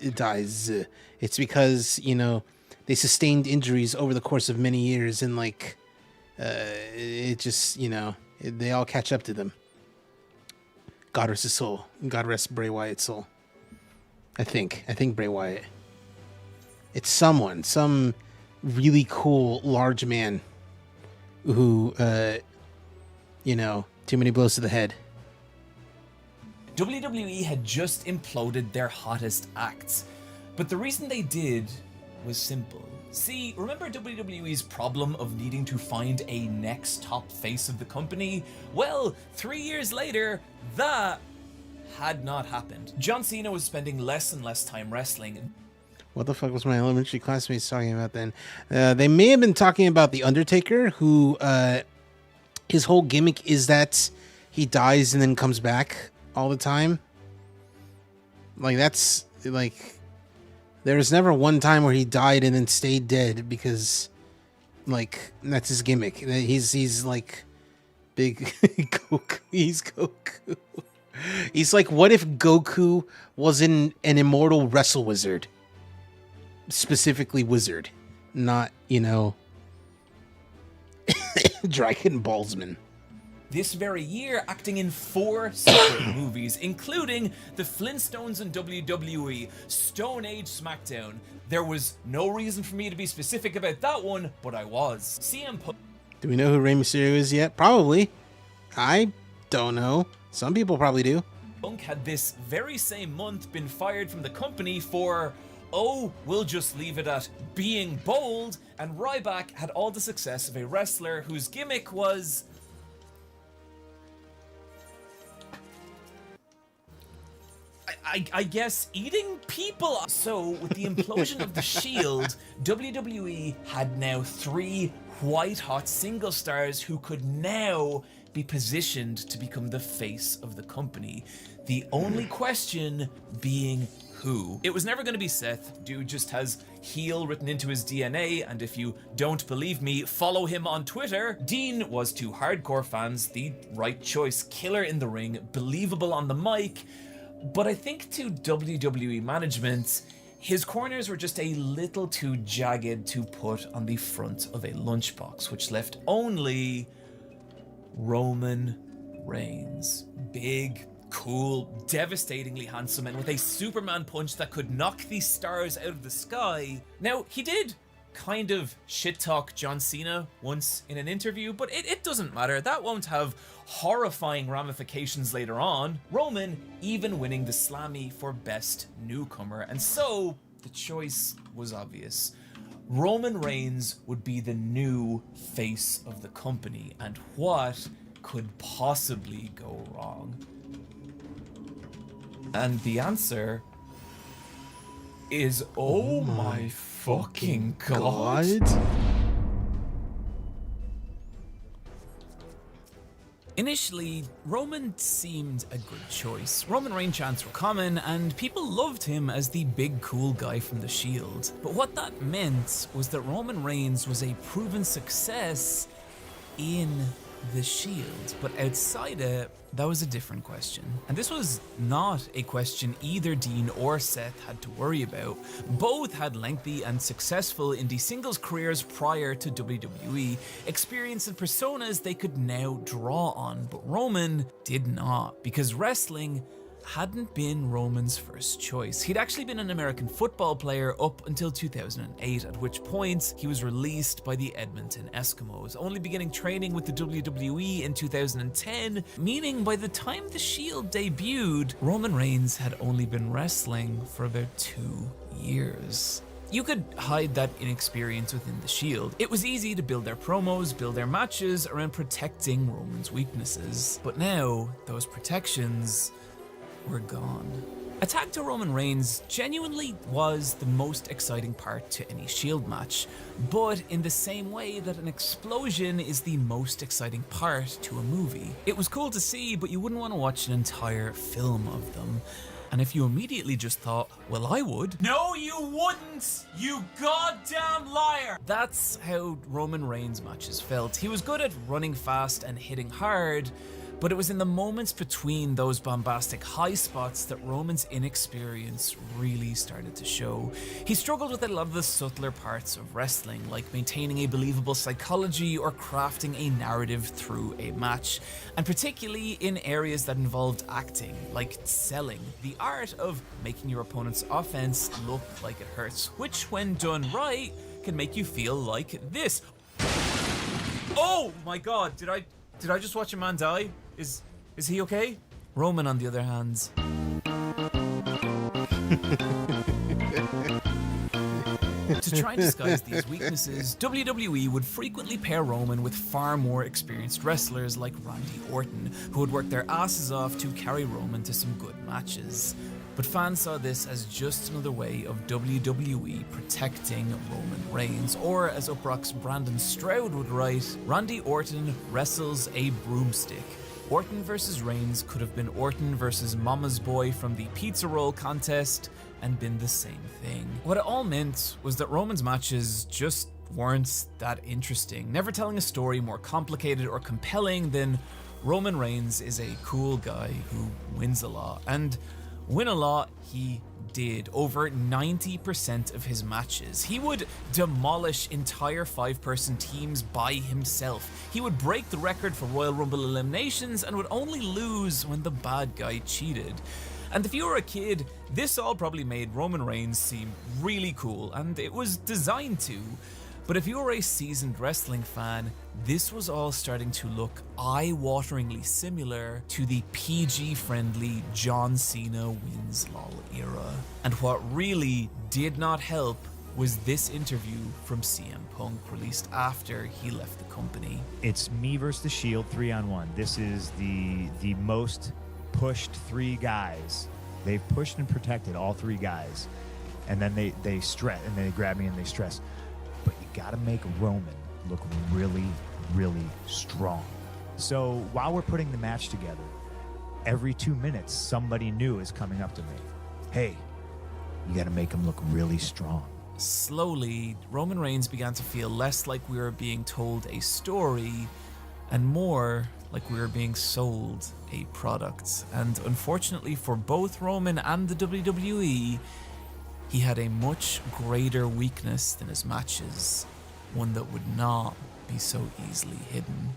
they sustained injuries over the course of many years, and like it just they all catch up to them. God rest his soul. God rest Bray Wyatt's soul. I think Bray Wyatt. It's some really cool large man who too many blows to the head. WWE had just imploded their hottest acts, but the reason they did was simple. See, remember WWE's problem of needing to find a next top face of the company? Well, 3 years later, that had not happened. John Cena was spending less and less time wrestling. What the fuck was my elementary classmates talking about then? They may have been talking about The Undertaker, who his whole gimmick is that he dies and then comes back all the time. Like, that's like, there was never one time where he died and then stayed dead, because like that's his gimmick. He's like big Goku. He's Goku. He's like, what if Goku wasn't an immortal wrestle wizard? Specifically wizard, not Dragon Ballsman. This very year, acting in 4 separate movies, including The Flintstones and WWE, Stone Age SmackDown. There was no reason for me to be specific about that one, but I was. CM Punk. Do we know who Rey Mysterio is yet? Probably. I don't know. Some people probably do. Punk had this very same month been fired from the company for, oh, we'll just leave it at being bold, and Ryback had all the success of a wrestler whose gimmick was... I guess eating people. So with the implosion of the Shield, WWE had now 3 white-hot single stars who could now be positioned to become the face of the company. The only question being who. It was never going to be Seth. Dude just has heel written into his DNA, and if you don't believe me, follow him on Twitter. Dean was, to hardcore fans, the right choice. Killer in the ring, believable on the mic. But I think to WWE management, his corners were just a little too jagged to put on the front of a lunchbox, which left only Roman Reigns. Big, cool, devastatingly handsome, and with a Superman punch that could knock these stars out of the sky. Now, he did kind of shit-talk John Cena once in an interview, but it doesn't matter. That won't have horrifying ramifications later on. Roman even winning the Slammy for Best Newcomer, and so the choice was obvious. Roman Reigns would be the new face of the company, and what could possibly go wrong? And the answer is, oh my fucking god. Initially, Roman seemed a good choice. Roman Reigns chants were common, and people loved him as the big cool guy from the Shield. But what that meant was that Roman Reigns was a proven success in the Shield, but outside it, that was a different question. And this was not a question either Dean or Seth had to worry about. Both had lengthy and successful indie singles careers prior to WWE, experience and personas they could now draw on, but Roman did not, because wrestling hadn't been Roman's first choice. He'd actually been an American football player up until 2008, at which point he was released by the Edmonton Eskimos, only beginning training with the WWE in 2010, meaning by the time the Shield debuted, Roman Reigns had only been wrestling for about 2 years. You could hide that inexperience within the Shield. It was easy to build their promos, build their matches around protecting Roman's weaknesses. But now, those protections were gone. A tag to Roman Reigns genuinely was the most exciting part to any Shield match, but in the same way that an explosion is the most exciting part to a movie. It was cool to see, but you wouldn't want to watch an entire film of them. And if you immediately just thought, well, I would. No, you wouldn't, you goddamn liar! That's how Roman Reigns matches felt. He was good at running fast and hitting hard, but it was in the moments between those bombastic high spots that Roman's inexperience really started to show. He struggled with a lot of the subtler parts of wrestling, like maintaining a believable psychology or crafting a narrative through a match, and particularly in areas that involved acting, like selling, the art of making your opponent's offense look like it hurts, which when done right, can make you feel like this. Oh my god, did I just watch a man die? Is he okay? Roman, on the other hand... To try and disguise these weaknesses, WWE would frequently pair Roman with far more experienced wrestlers like Randy Orton, who would work their asses off to carry Roman to some good matches. But fans saw this as just another way of WWE protecting Roman Reigns, or as Uproxx's Brandon Stroud would write, Randy Orton wrestles a broomstick. Orton versus Reigns could have been Orton versus Mama's Boy from the pizza roll contest and been the same thing. What it all meant was that Roman's matches just weren't that interesting, never telling a story more complicated or compelling than Roman Reigns is a cool guy who wins a lot, and win a lot he did. Over 90% of his matches. He would demolish entire 5-person teams by himself. He would break the record for Royal Rumble eliminations and would only lose when the bad guy cheated. And if you were a kid, this all probably made Roman Reigns seem really cool, and it was designed to. But if you were a seasoned wrestling fan, this was all starting to look eye-wateringly similar to the PG-friendly John Cena wins LOL era. And what really did not help was this interview from CM Punk, released after he left the company. It's me versus the Shield 3-on-1. This is the most pushed 3 guys. They've pushed and protected all 3 guys. And then they stress, and they grab me and they stress. But you gotta make Roman look really, really strong. So while we're putting the match together, every 2 minutes, somebody new is coming up to me. Hey, you gotta make him look really strong. Slowly, Roman Reigns began to feel less like we were being told a story and more like we were being sold a product. And unfortunately for both Roman and the WWE, he had a much greater weakness than his matches, one that would not be so easily hidden.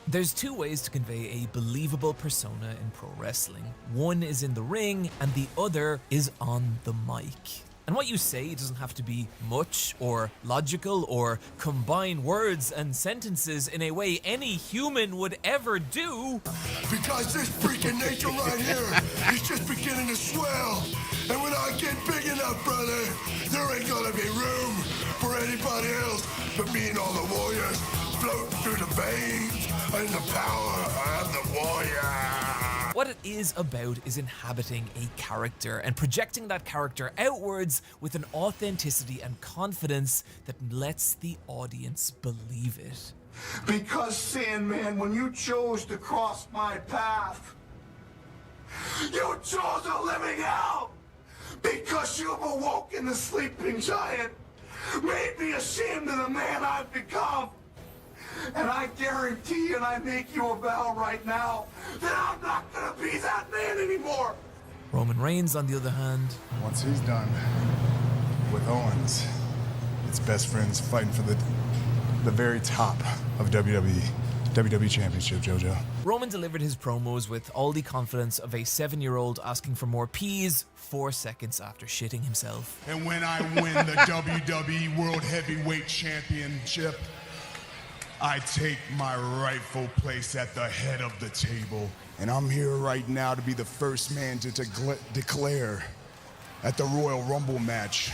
There's 2 ways to convey a believable persona in pro wrestling. One is in the ring, and the other is on the mic. And what you say doesn't have to be much or logical or combine words and sentences in a way any human would ever do. Because this freaking nature right here is just beginning to swell. And when I get big enough, brother, there ain't gonna be room for anybody else but me and all the warriors floating through the veins and the power of the warrior. What it is about is inhabiting a character and projecting that character outwards with an authenticity and confidence that lets the audience believe it. Because, Sandman, when you chose to cross my path, you chose a living hell! Because you've awoken the sleeping giant, made me ashamed of the man I've become. And I guarantee you, and I make you a vow right now, that I'm not gonna be that man anymore. Roman Reigns, on the other hand, once he's done with Owens, it's best friends fighting for the very top of WWE Championship, JoJo. Roman delivered his promos with all the confidence of a 7-year-old asking for more peas 4 seconds after shitting himself. And when I win the WWE World Heavyweight Championship, I take my rightful place at the head of the table. And I'm here right now to be the first man to declare at the Royal Rumble match.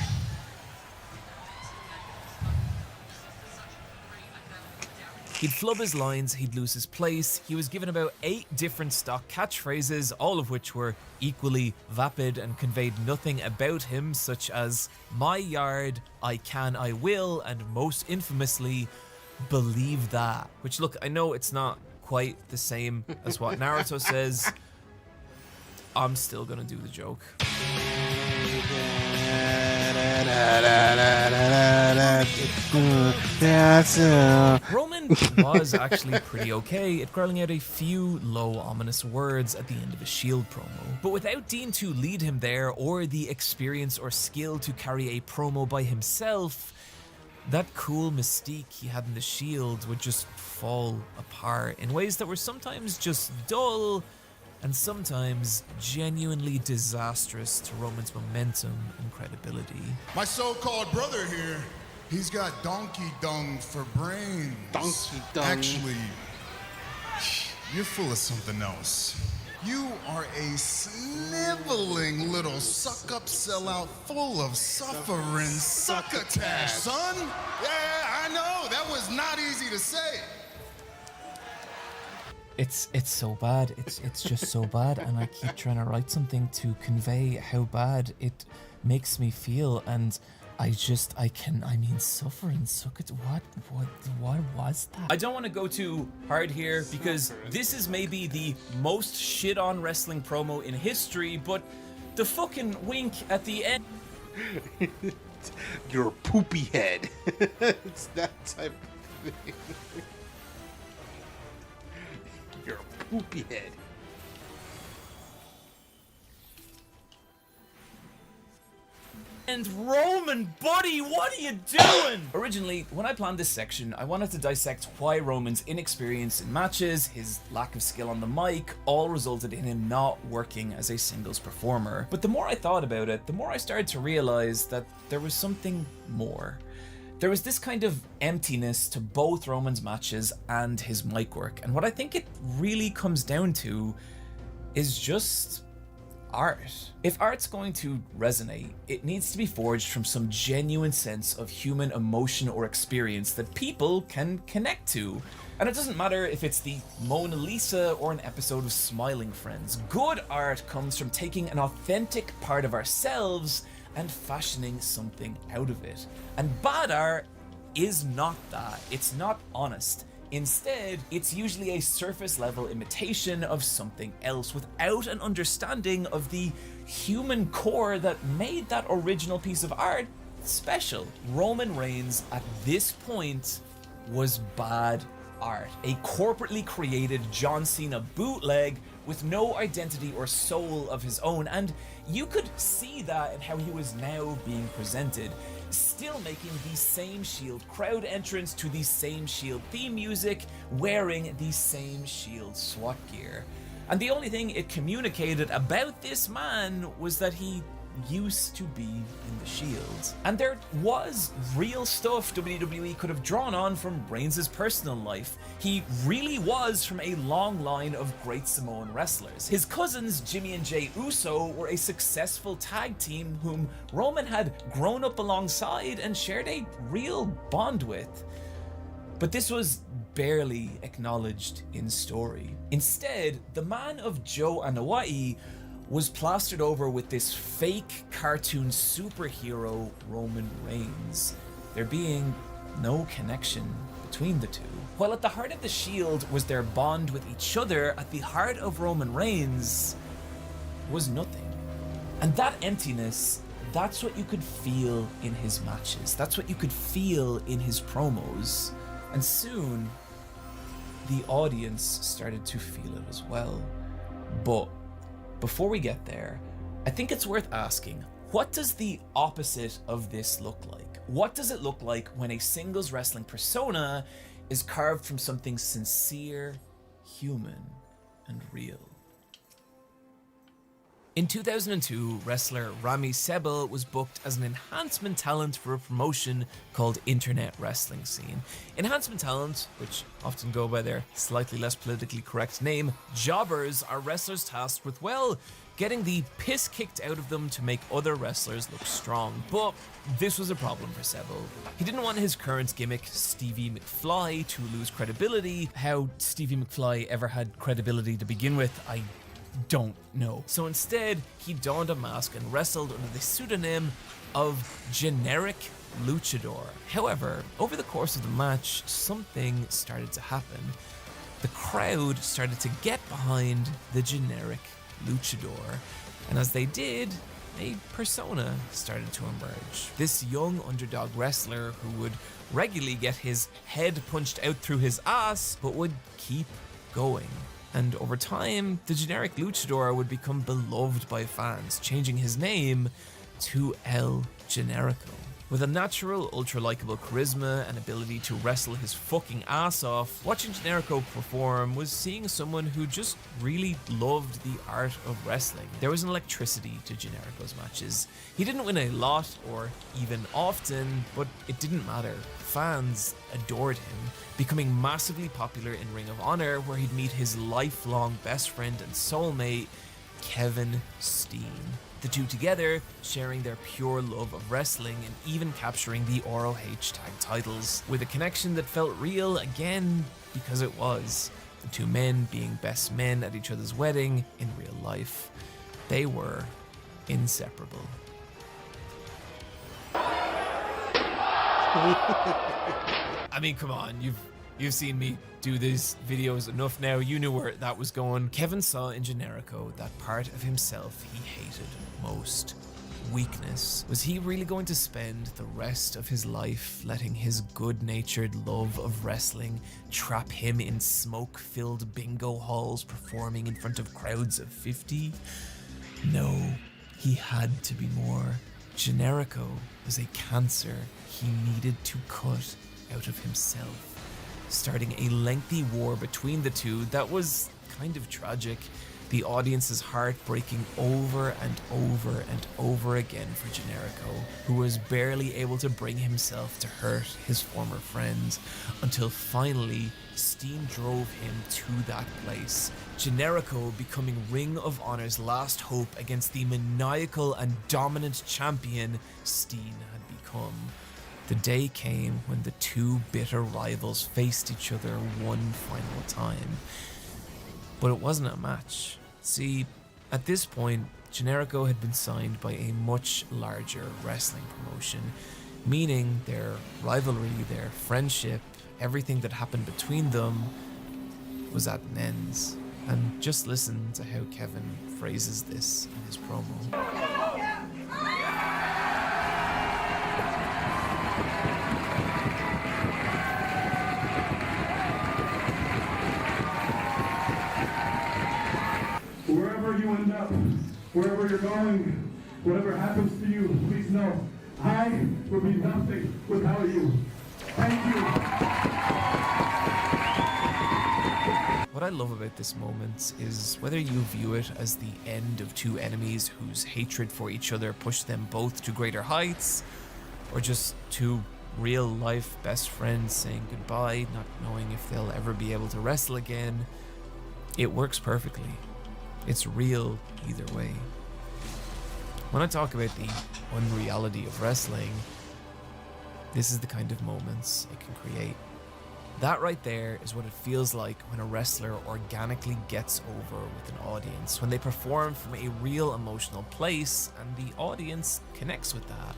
He'd flub his lines, he'd lose his place. He was given about 8 different stock catchphrases, all of which were equally vapid and conveyed nothing about him, such as "my yard, I can, I will," and most infamously, "believe that." Which, look, I know it's not quite the same as what Naruto says. I'm still gonna do the joke. Roman was actually pretty okay at growling out a few low, ominous words at the end of a Shield promo. But without Dean to lead him there, or the experience or skill to carry a promo by himself, that cool mystique he had in the Shield would just fall apart in ways that were sometimes just dull, and sometimes genuinely disastrous to Roman's momentum and credibility. My so-called brother here, he's got donkey dung for brains. Donkey dung. Actually, you're full of something else. You are a sniveling little suck-up sellout full of suffering succotash, son. Yeah, I know, that was not easy to say. It's so bad. It's just so bad, and I keep trying to write something to convey how bad it makes me feel, and I mean, suffering, suck it. What was that? I don't want to go too hard here because this is maybe the most shit on wrestling promo in history, but the fucking wink at the end. Your poopy head. It's that type of thing. Your poopy head. And Roman, buddy, what are you doing? Originally, when I planned this section, I wanted to dissect why Roman's inexperience in matches, his lack of skill on the mic, all resulted in him not working as a singles performer. But the more I thought about it, the more I started to realize that there was something more. There was this kind of emptiness to both Roman's matches and his mic work, and what I think it really comes down to is just art. If art's going to resonate, it needs to be forged from some genuine sense of human emotion or experience that people can connect to. And it doesn't matter if it's the Mona Lisa or an episode of Smiling Friends. Good art comes from taking an authentic part of ourselves and fashioning something out of it. And bad art is not that. It's not honest. Instead, it's usually a surface level imitation of something else without an understanding of the human core that made that original piece of art special. Roman Reigns at this point was bad art. A corporately created John Cena bootleg with no identity or soul of his own, and you could see that in how he was now being presented. Still making the same Shield crowd entrance to the same Shield theme music, wearing the same Shield SWAT gear. And the only thing it communicated about this man was that he used to be in the Shield. And there was real stuff WWE could have drawn on from Reigns' personal life. He really was from a long line of great Samoan wrestlers. His cousins Jimmy and Jey Uso were a successful tag team whom Roman had grown up alongside and shared a real bond with. But this was barely acknowledged in story. Instead, the man of Joe Anoa'i was plastered over with this fake cartoon superhero Roman Reigns, there being no connection between the two. While at the heart of the Shield was their bond with each other, at the heart of Roman Reigns was nothing. And that emptiness, that's what you could feel in his matches. That's what you could feel in his promos. And soon, the audience started to feel it as well. But before we get there, I think it's worth asking, what does the opposite of this look like? What does it look like when a singles wrestling persona is carved from something sincere, human, and real? In 2002, wrestler Rami Sebel was booked as an enhancement talent for a promotion called Internet Wrestling Scene. Enhancement talent, which often go by their slightly less politically correct name, jobbers, are wrestlers tasked with, well, getting the piss kicked out of them to make other wrestlers look strong. But this was a problem for Seville. He didn't want his current gimmick, Stevie McFly, to lose credibility. How Stevie McFly ever had credibility to begin with, I don't know. So instead, he donned a mask and wrestled under the pseudonym of Generic Luchador. However, over the course of the match, something started to happen. The crowd started to get behind the Generic Luchador, and as they did, a persona started to emerge. This young underdog wrestler who would regularly get his head punched out through his ass, but would keep going. And over time, the Generic Luchador would become beloved by fans, changing his name to El Generico. With a natural, ultra-likable charisma and ability to wrestle his fucking ass off, watching Generico perform was seeing someone who just really loved the art of wrestling. There was an electricity to Generico's matches. He didn't win a lot or even often, but it didn't matter. Fans adored him, becoming massively popular in Ring of Honor, where he'd meet his lifelong best friend and soulmate, Kevin Steen. The two together sharing their pure love of wrestling and even capturing the ROH tag titles, with a connection that felt real again because it was. The two men being best men at each other's wedding in real life. They were inseparable. I mean, come on, you've seen me do these videos enough now. You knew where that was going. Kevin saw in Generico that part of himself he hated most. Weakness. Was he really going to spend the rest of his life letting his good-natured love of wrestling trap him in smoke-filled bingo halls performing in front of crowds of 50? No, he had to be more. Generico was a cancer he needed to cut out of himself, starting a lengthy war between the two that was kind of tragic. The audience's heart breaking over and over and over again for Generico, who was barely able to bring himself to hurt his former friends, until finally Steen drove him to that place. Generico becoming Ring of Honor's last hope against the maniacal and dominant champion Steen had become. The day came when the two bitter rivals faced each other one final time. But it wasn't a match. See, at this point, Generico had been signed by a much larger wrestling promotion, meaning their rivalry, their friendship, everything that happened between them was at an end. And just listen to how Kevin phrases this in his promo. Wherever you end up, wherever you're going, whatever happens to you, please know, I would be nothing without you. Thank you. What I love about this moment is whether you view it as the end of two enemies whose hatred for each other pushed them both to greater heights, or just two real-life best friends saying goodbye, not knowing if they'll ever be able to wrestle again, it works perfectly. It's real either way. When I talk about the unreality of wrestling, this is the kind of moments it can create. That right there is what it feels like when a wrestler organically gets over with an audience, when they perform from a real emotional place and the audience connects with that.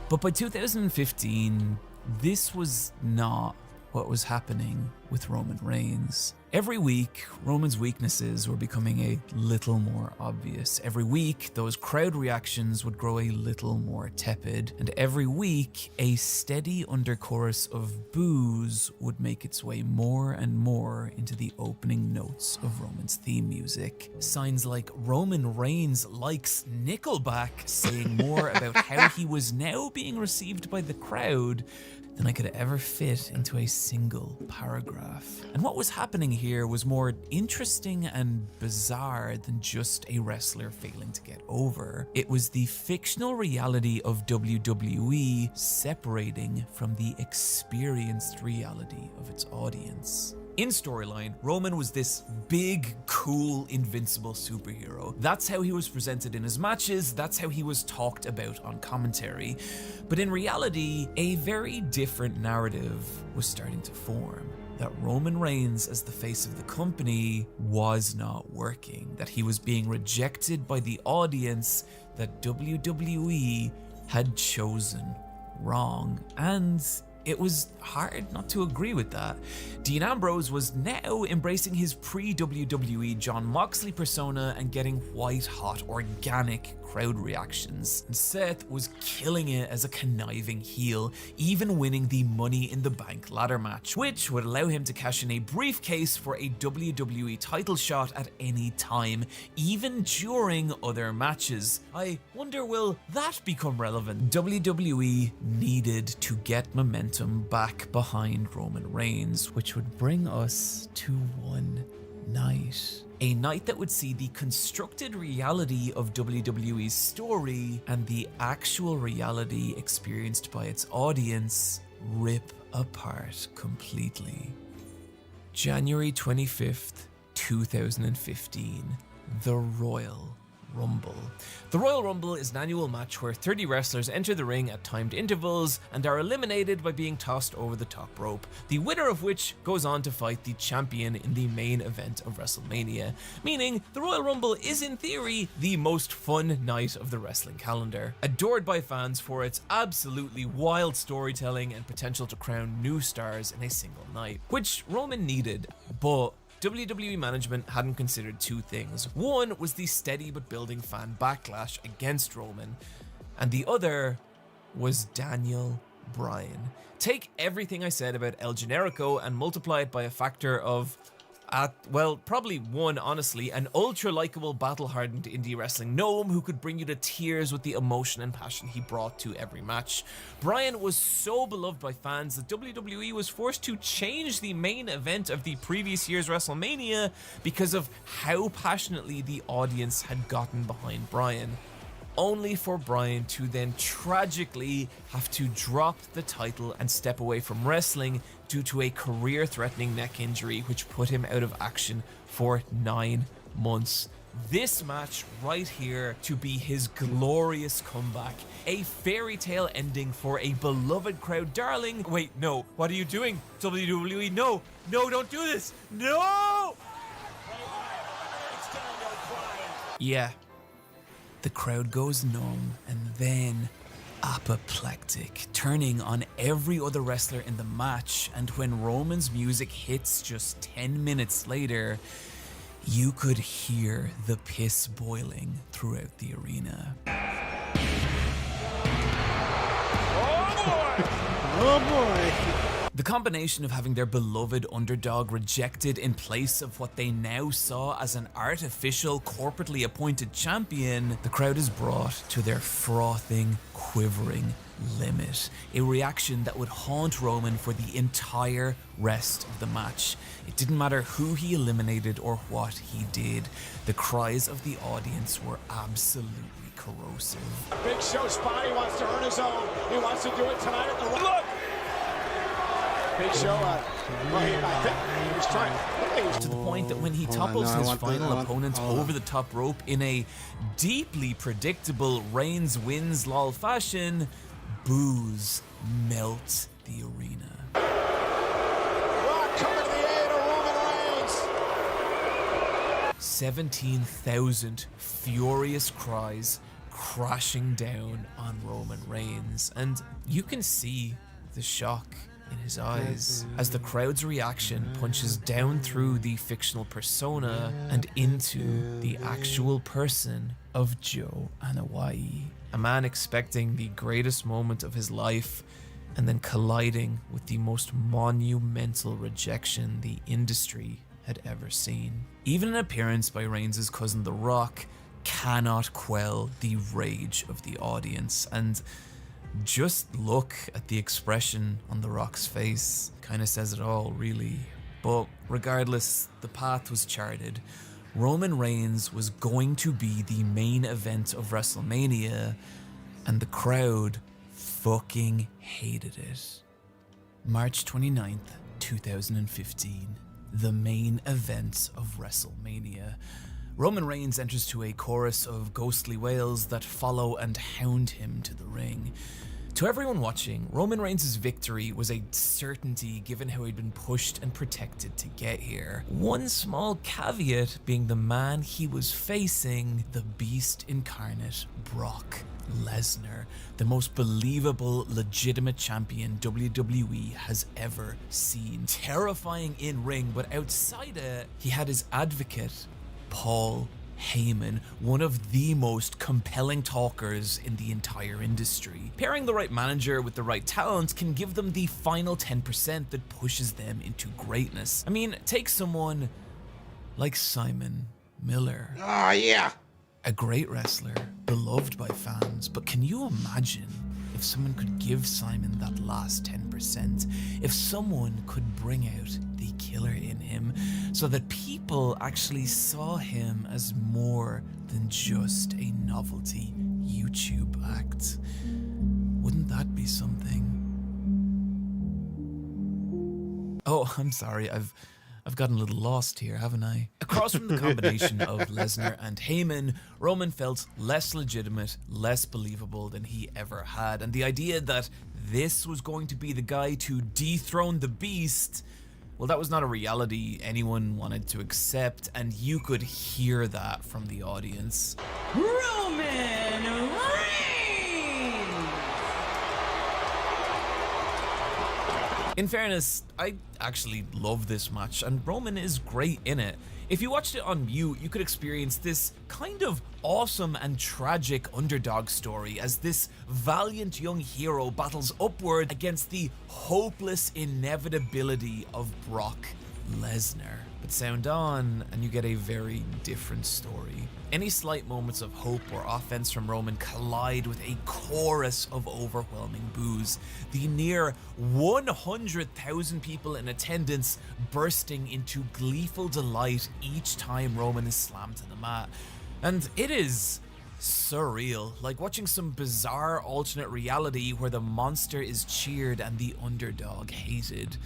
But by 2015, this was not what was happening with Roman Reigns. Every week, Roman's weaknesses were becoming a little more obvious. Every week, those crowd reactions would grow a little more tepid. And every week, a steady underchorus of boos would make its way more and more into the opening notes of Roman's theme music. Signs like Roman Reigns likes Nickelback saying more about how he was now being received by the crowd than I could ever fit into a single paragraph. And what was happening here was more interesting and bizarre than just a wrestler failing to get over. It was the fictional reality of WWE separating from the experienced reality of its audience. In storyline, Roman was this big, cool, invincible superhero. That's how he was presented in his matches, that's how he was talked about on commentary. But in reality, a very different narrative was starting to form. That Roman Reigns as the face of the company was not working, that he was being rejected by the audience that WWE had chosen wrong, and it was hard not to agree with that. Dean Ambrose was now embracing his pre-WWE Jon Moxley persona and getting white-hot, organic crowd reactions. And Seth was killing it as a conniving heel, even winning the Money in the Bank ladder match, which would allow him to cash in a briefcase for a WWE title shot at any time, even during other matches. I wonder, will that become relevant? WWE needed to get momentum back behind Roman Reigns, which would bring us to one night. A night that would see the constructed reality of WWE's story and the actual reality experienced by its audience rip apart completely. January 25th, 2015, the Royal Rumble. The Royal Rumble is an annual match where 30 wrestlers enter the ring at timed intervals and are eliminated by being tossed over the top rope, the winner of which goes on to fight the champion in the main event of WrestleMania, meaning the Royal Rumble is in theory the most fun night of the wrestling calendar, adored by fans for its absolutely wild storytelling and potential to crown new stars in a single night, which Roman needed, but WWE management hadn't considered two things. One was the steady but building fan backlash against Roman, and the other was Daniel Bryan. Take everything I said about El Generico and multiply it by a factor of, well, probably one, honestly, an ultra-likable, battle-hardened indie wrestling gnome who could bring you to tears with the emotion and passion he brought to every match. Bryan was so beloved by fans that WWE was forced to change the main event of the previous year's WrestleMania because of how passionately the audience had gotten behind Bryan, only for Bryan to then tragically have to drop the title and step away from wrestling due to a career-threatening neck injury which put him out of action for 9 months. This match right here to be his glorious comeback, a fairy tale ending for a beloved crowd darling. Wait, no, what are you doing? WWE, no, don't do this, no! Yeah. The crowd goes numb and then apoplectic, turning on every other wrestler in the match, and when Roman's music hits just 10 minutes later, you could hear the piss boiling throughout the arena. Oh boy! The combination of having their beloved underdog rejected in place of what they now saw as an artificial, corporately appointed champion, the crowd is brought to their frothing, quivering limit. A reaction that would haunt Roman for the entire rest of the match. It didn't matter who he eliminated or what he did. The cries of the audience were absolutely corrosive. Big Show Spotty wants to earn his own. He wants to do it tonight at the Look! Big Show, I think he was trying. To the point that when he topples his final opponent over the top rope in a deeply predictable Reigns wins lol fashion, boos melt the arena. Rock coming to the aid of Roman Reigns. 17,000 furious cries crashing down on Roman Reigns, and you can see the shock in his eyes as the crowd's reaction punches down through the fictional persona and into the actual person of Joe Anoa'i. A man expecting the greatest moment of his life and then colliding with the most monumental rejection the industry had ever seen. Even an appearance by Reigns' cousin The Rock cannot quell the rage of the audience, and just look at the expression on The Rock's face. Kind of says it all, really. But regardless, the path was charted. Roman Reigns was going to be the main event of WrestleMania, and the crowd fucking hated it. March 29th, 2015. the main event of WrestleMania. Roman Reigns enters to a chorus of ghostly wails that follow and hound him to the ring. To everyone watching, Roman Reigns' victory was a certainty given how he'd been pushed and protected to get here. One small caveat being the man he was facing, the beast incarnate, Brock Lesnar, the most believable, legitimate champion WWE has ever seen. Terrifying in ring, but outside it, he had his advocate, Paul Heyman, one of the most compelling talkers in the entire industry. Pairing the right manager with the right talent can give them the final 10% that pushes them into greatness. I mean, take someone like Simon Miller. Oh, yeah. A great wrestler, beloved by fans, but can you imagine if someone could give Simon that last 10%? If someone could bring out the killer in him so that people actually saw him as more than just a novelty YouTube act? Wouldn't that be something? Oh, I'm sorry, I've gotten a little lost here, haven't I? Across from the combination of Lesnar and Heyman, Roman felt less legitimate, less believable than he ever had, and the idea that this was going to be the guy to dethrone the beast, well, that was not a reality anyone wanted to accept, and you could hear that from the audience. Roman Reigns! In fairness, I actually love this match, and Roman is great in it. If you watched it on mute, you could experience this kind of awesome and tragic underdog story as this valiant young hero battles upward against the hopeless inevitability of Brock Lesnar. But sound on, and you get a very different story. Any slight moments of hope or offense from Roman collide with a chorus of overwhelming boos. The near 100,000 people in attendance bursting into gleeful delight each time Roman is slammed to the mat. And it is surreal, like watching some bizarre alternate reality where the monster is cheered and the underdog hated.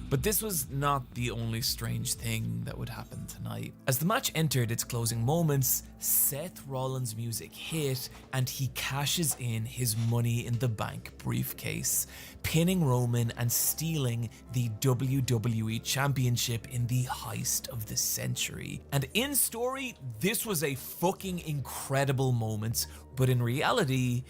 But this was not the only strange thing that would happen tonight. As the match entered its closing moments, Seth Rollins' music hit and he cashes in his Money in the Bank briefcase, pinning Roman and stealing the WWE Championship in the heist of the century. And in story, this was a fucking incredible moment, but in reality,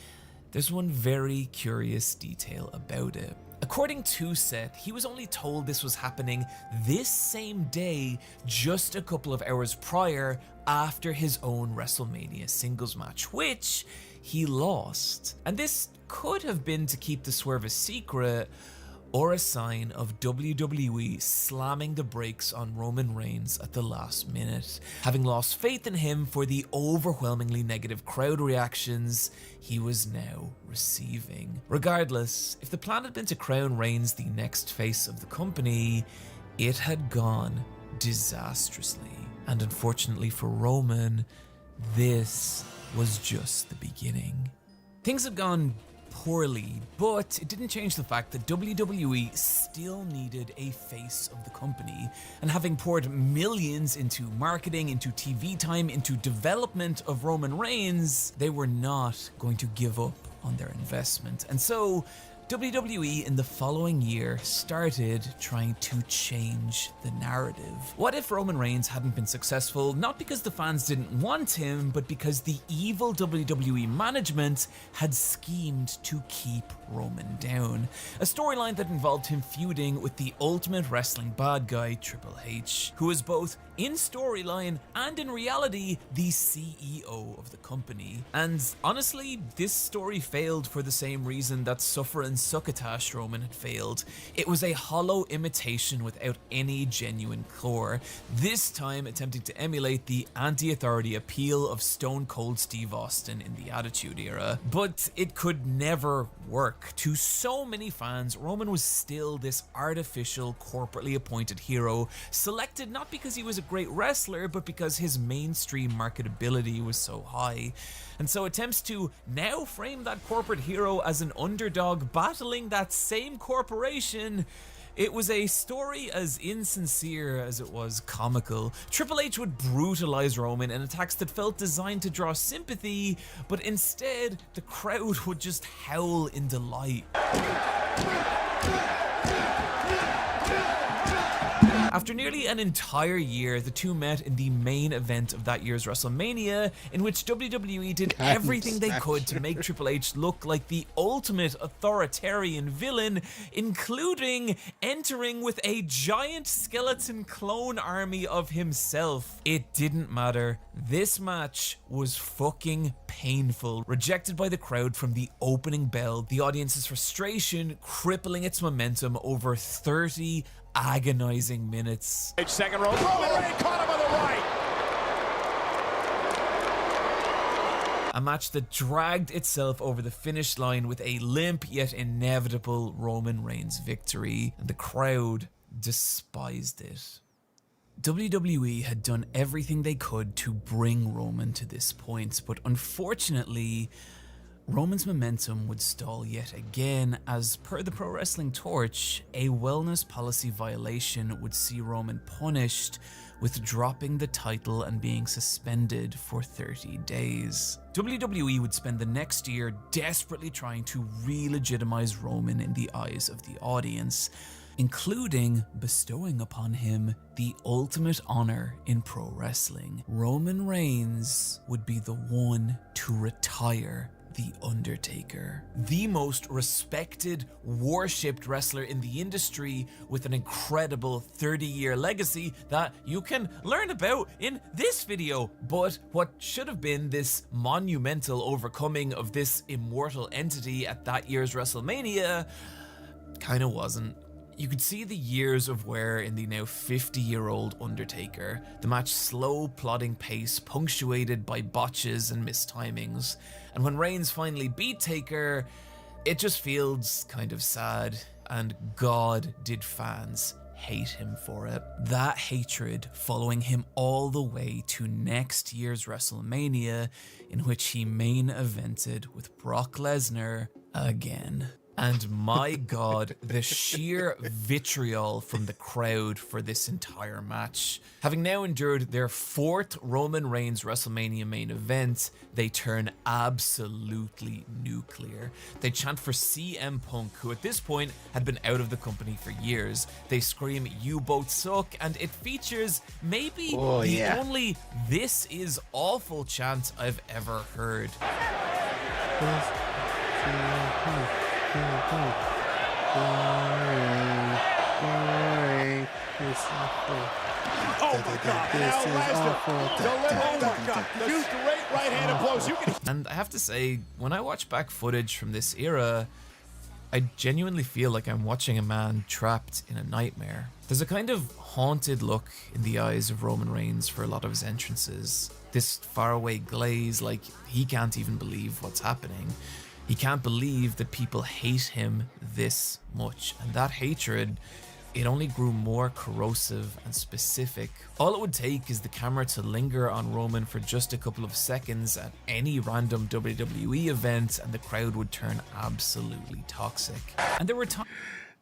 there's one very curious detail about it. According to Seth, he was only told this was happening this same day, just a couple of hours prior, after his own WrestleMania singles match, which he lost. And this could have been to keep the swerve a secret, or a sign of WWE slamming the brakes on Roman Reigns at the last minute, having lost faith in him for the overwhelmingly negative crowd reactions he was now receiving. Regardless, if the plan had been to crown Reigns the next face of the company, it had gone disastrously. And unfortunately for Roman, this was just the beginning. Things had gone poorly, but it didn't change the fact that WWE still needed a face of the company, and having poured millions into marketing, into TV time, into development of Roman Reigns, they were not going to give up on their investment. And so WWE in the following year started trying to change the narrative. What if Roman Reigns hadn't been successful, not because the fans didn't want him, but because the evil WWE management had schemed to keep Roman down? A storyline that involved him feuding with the ultimate wrestling bad guy, Triple H, who was both in storyline and in reality the CEO of the company. And honestly, this story failed for the same reason that Suffer and Succotash Roman had failed. It was a hollow imitation without any genuine core, this time attempting to emulate the anti-authority appeal of Stone Cold Steve Austin in the Attitude Era. But it could never work. To so many fans, Roman was still this artificial, corporately appointed hero, selected not because he was a great wrestler, but because his mainstream marketability was so high. And so attempts to now frame that corporate hero as an underdog battling that same corporation It was a story as insincere as it was comical. Triple H would brutalize Roman in attacks that felt designed to draw sympathy, but instead, the crowd would just howl in delight. After nearly an entire year, the two met in the main event of that year's WrestleMania, in which WWE did everything they could to make Triple H look like the ultimate authoritarian villain, including entering with a giant skeleton clone army of himself. It didn't matter. This match was fucking painful. Rejected by the crowd from the opening bell, the audience's frustration crippling its momentum over 30 agonizing minutes. Second row. Roman Reigns caught him on the right. A match that dragged itself over the finish line with a limp yet inevitable Roman Reigns victory, and the crowd despised it. WWE had done everything they could to bring Roman to this point, but unfortunately, Roman's momentum would stall yet again, as per the Pro Wrestling Torch, a wellness policy violation would see Roman punished with dropping the title and being suspended for 30 days. WWE would spend the next year desperately trying to re-legitimize Roman in the eyes of the audience, including bestowing upon him the ultimate honor in pro wrestling. Roman Reigns would be the one to retire The Undertaker, the most respected, worshipped wrestler in the industry with an incredible 30-year legacy that you can learn about in this video. But what should have been this monumental overcoming of this immortal entity at that year's WrestleMania kind of wasn't. You could see the years of wear in the now 50-year-old Undertaker, the match's slow, plodding pace punctuated by botches and mistimings. And when Reigns finally beat Taker, it just feels kind of sad, and God did fans hate him for it. That hatred following him all the way to next year's WrestleMania, in which he main evented with Brock Lesnar again. And my God, the sheer vitriol from the crowd for this entire match. Having now endured their 4th Roman Reigns WrestleMania main event, they turn absolutely nuclear. They chant for CM Punk, who at this point had been out of the company for years. They scream, "You both suck," and it features maybe the only "This is awful" chant I've ever heard. Boring. Oh my God! Now Lesnar delivers straight right-handed blows. And I have to say, when I watch back footage from this era, I genuinely feel like I'm watching a man trapped in a nightmare. There's a kind of haunted look in the eyes of Roman Reigns for a lot of his entrances. This faraway glaze, like he can't even believe what's happening. He can't believe that people hate him this much, and that hatred, it only grew more corrosive and specific. All it would take is the camera to linger on Roman for just a couple of seconds at any random WWE event, and the crowd would turn absolutely toxic. And there were times...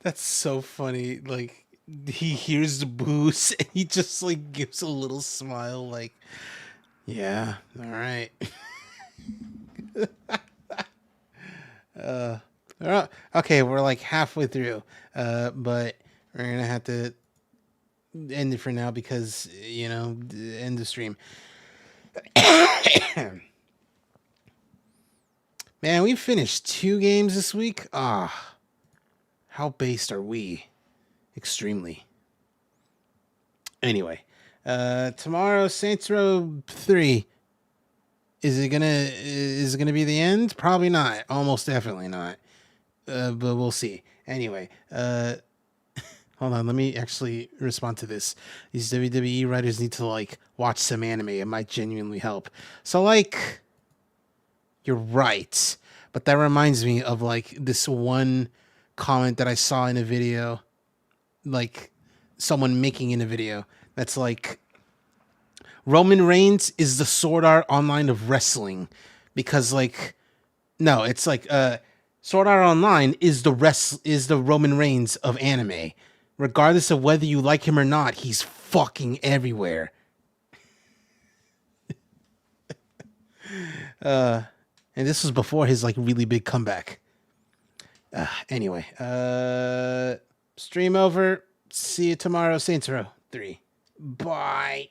That's so funny. Like, he hears the boos and he just like gives a little smile, like, yeah, all right. Okay, we're like halfway through, but we're gonna have to end it for now because, you know, end the stream. Man, we finished 2 games this week. Ah, how based are we? Extremely. Anyway, tomorrow, Saints Row 3. Is it gonna be the end? Probably not. Almost definitely not. But we'll see. Anyway, hold on. Let me actually respond to this. These WWE writers need to like watch some anime. It might genuinely help. So like, you're right. But that reminds me of like this one comment that I saw in a video, like someone making in a video that's like, Roman Reigns is the Sword Art Online of wrestling, because like, no, it's like Sword Art Online is the Roman Reigns of anime. Regardless of whether you like him or not, he's fucking everywhere. And this was before his like really big comeback. Anyway, stream over. See you tomorrow, Saints Row 3. Bye.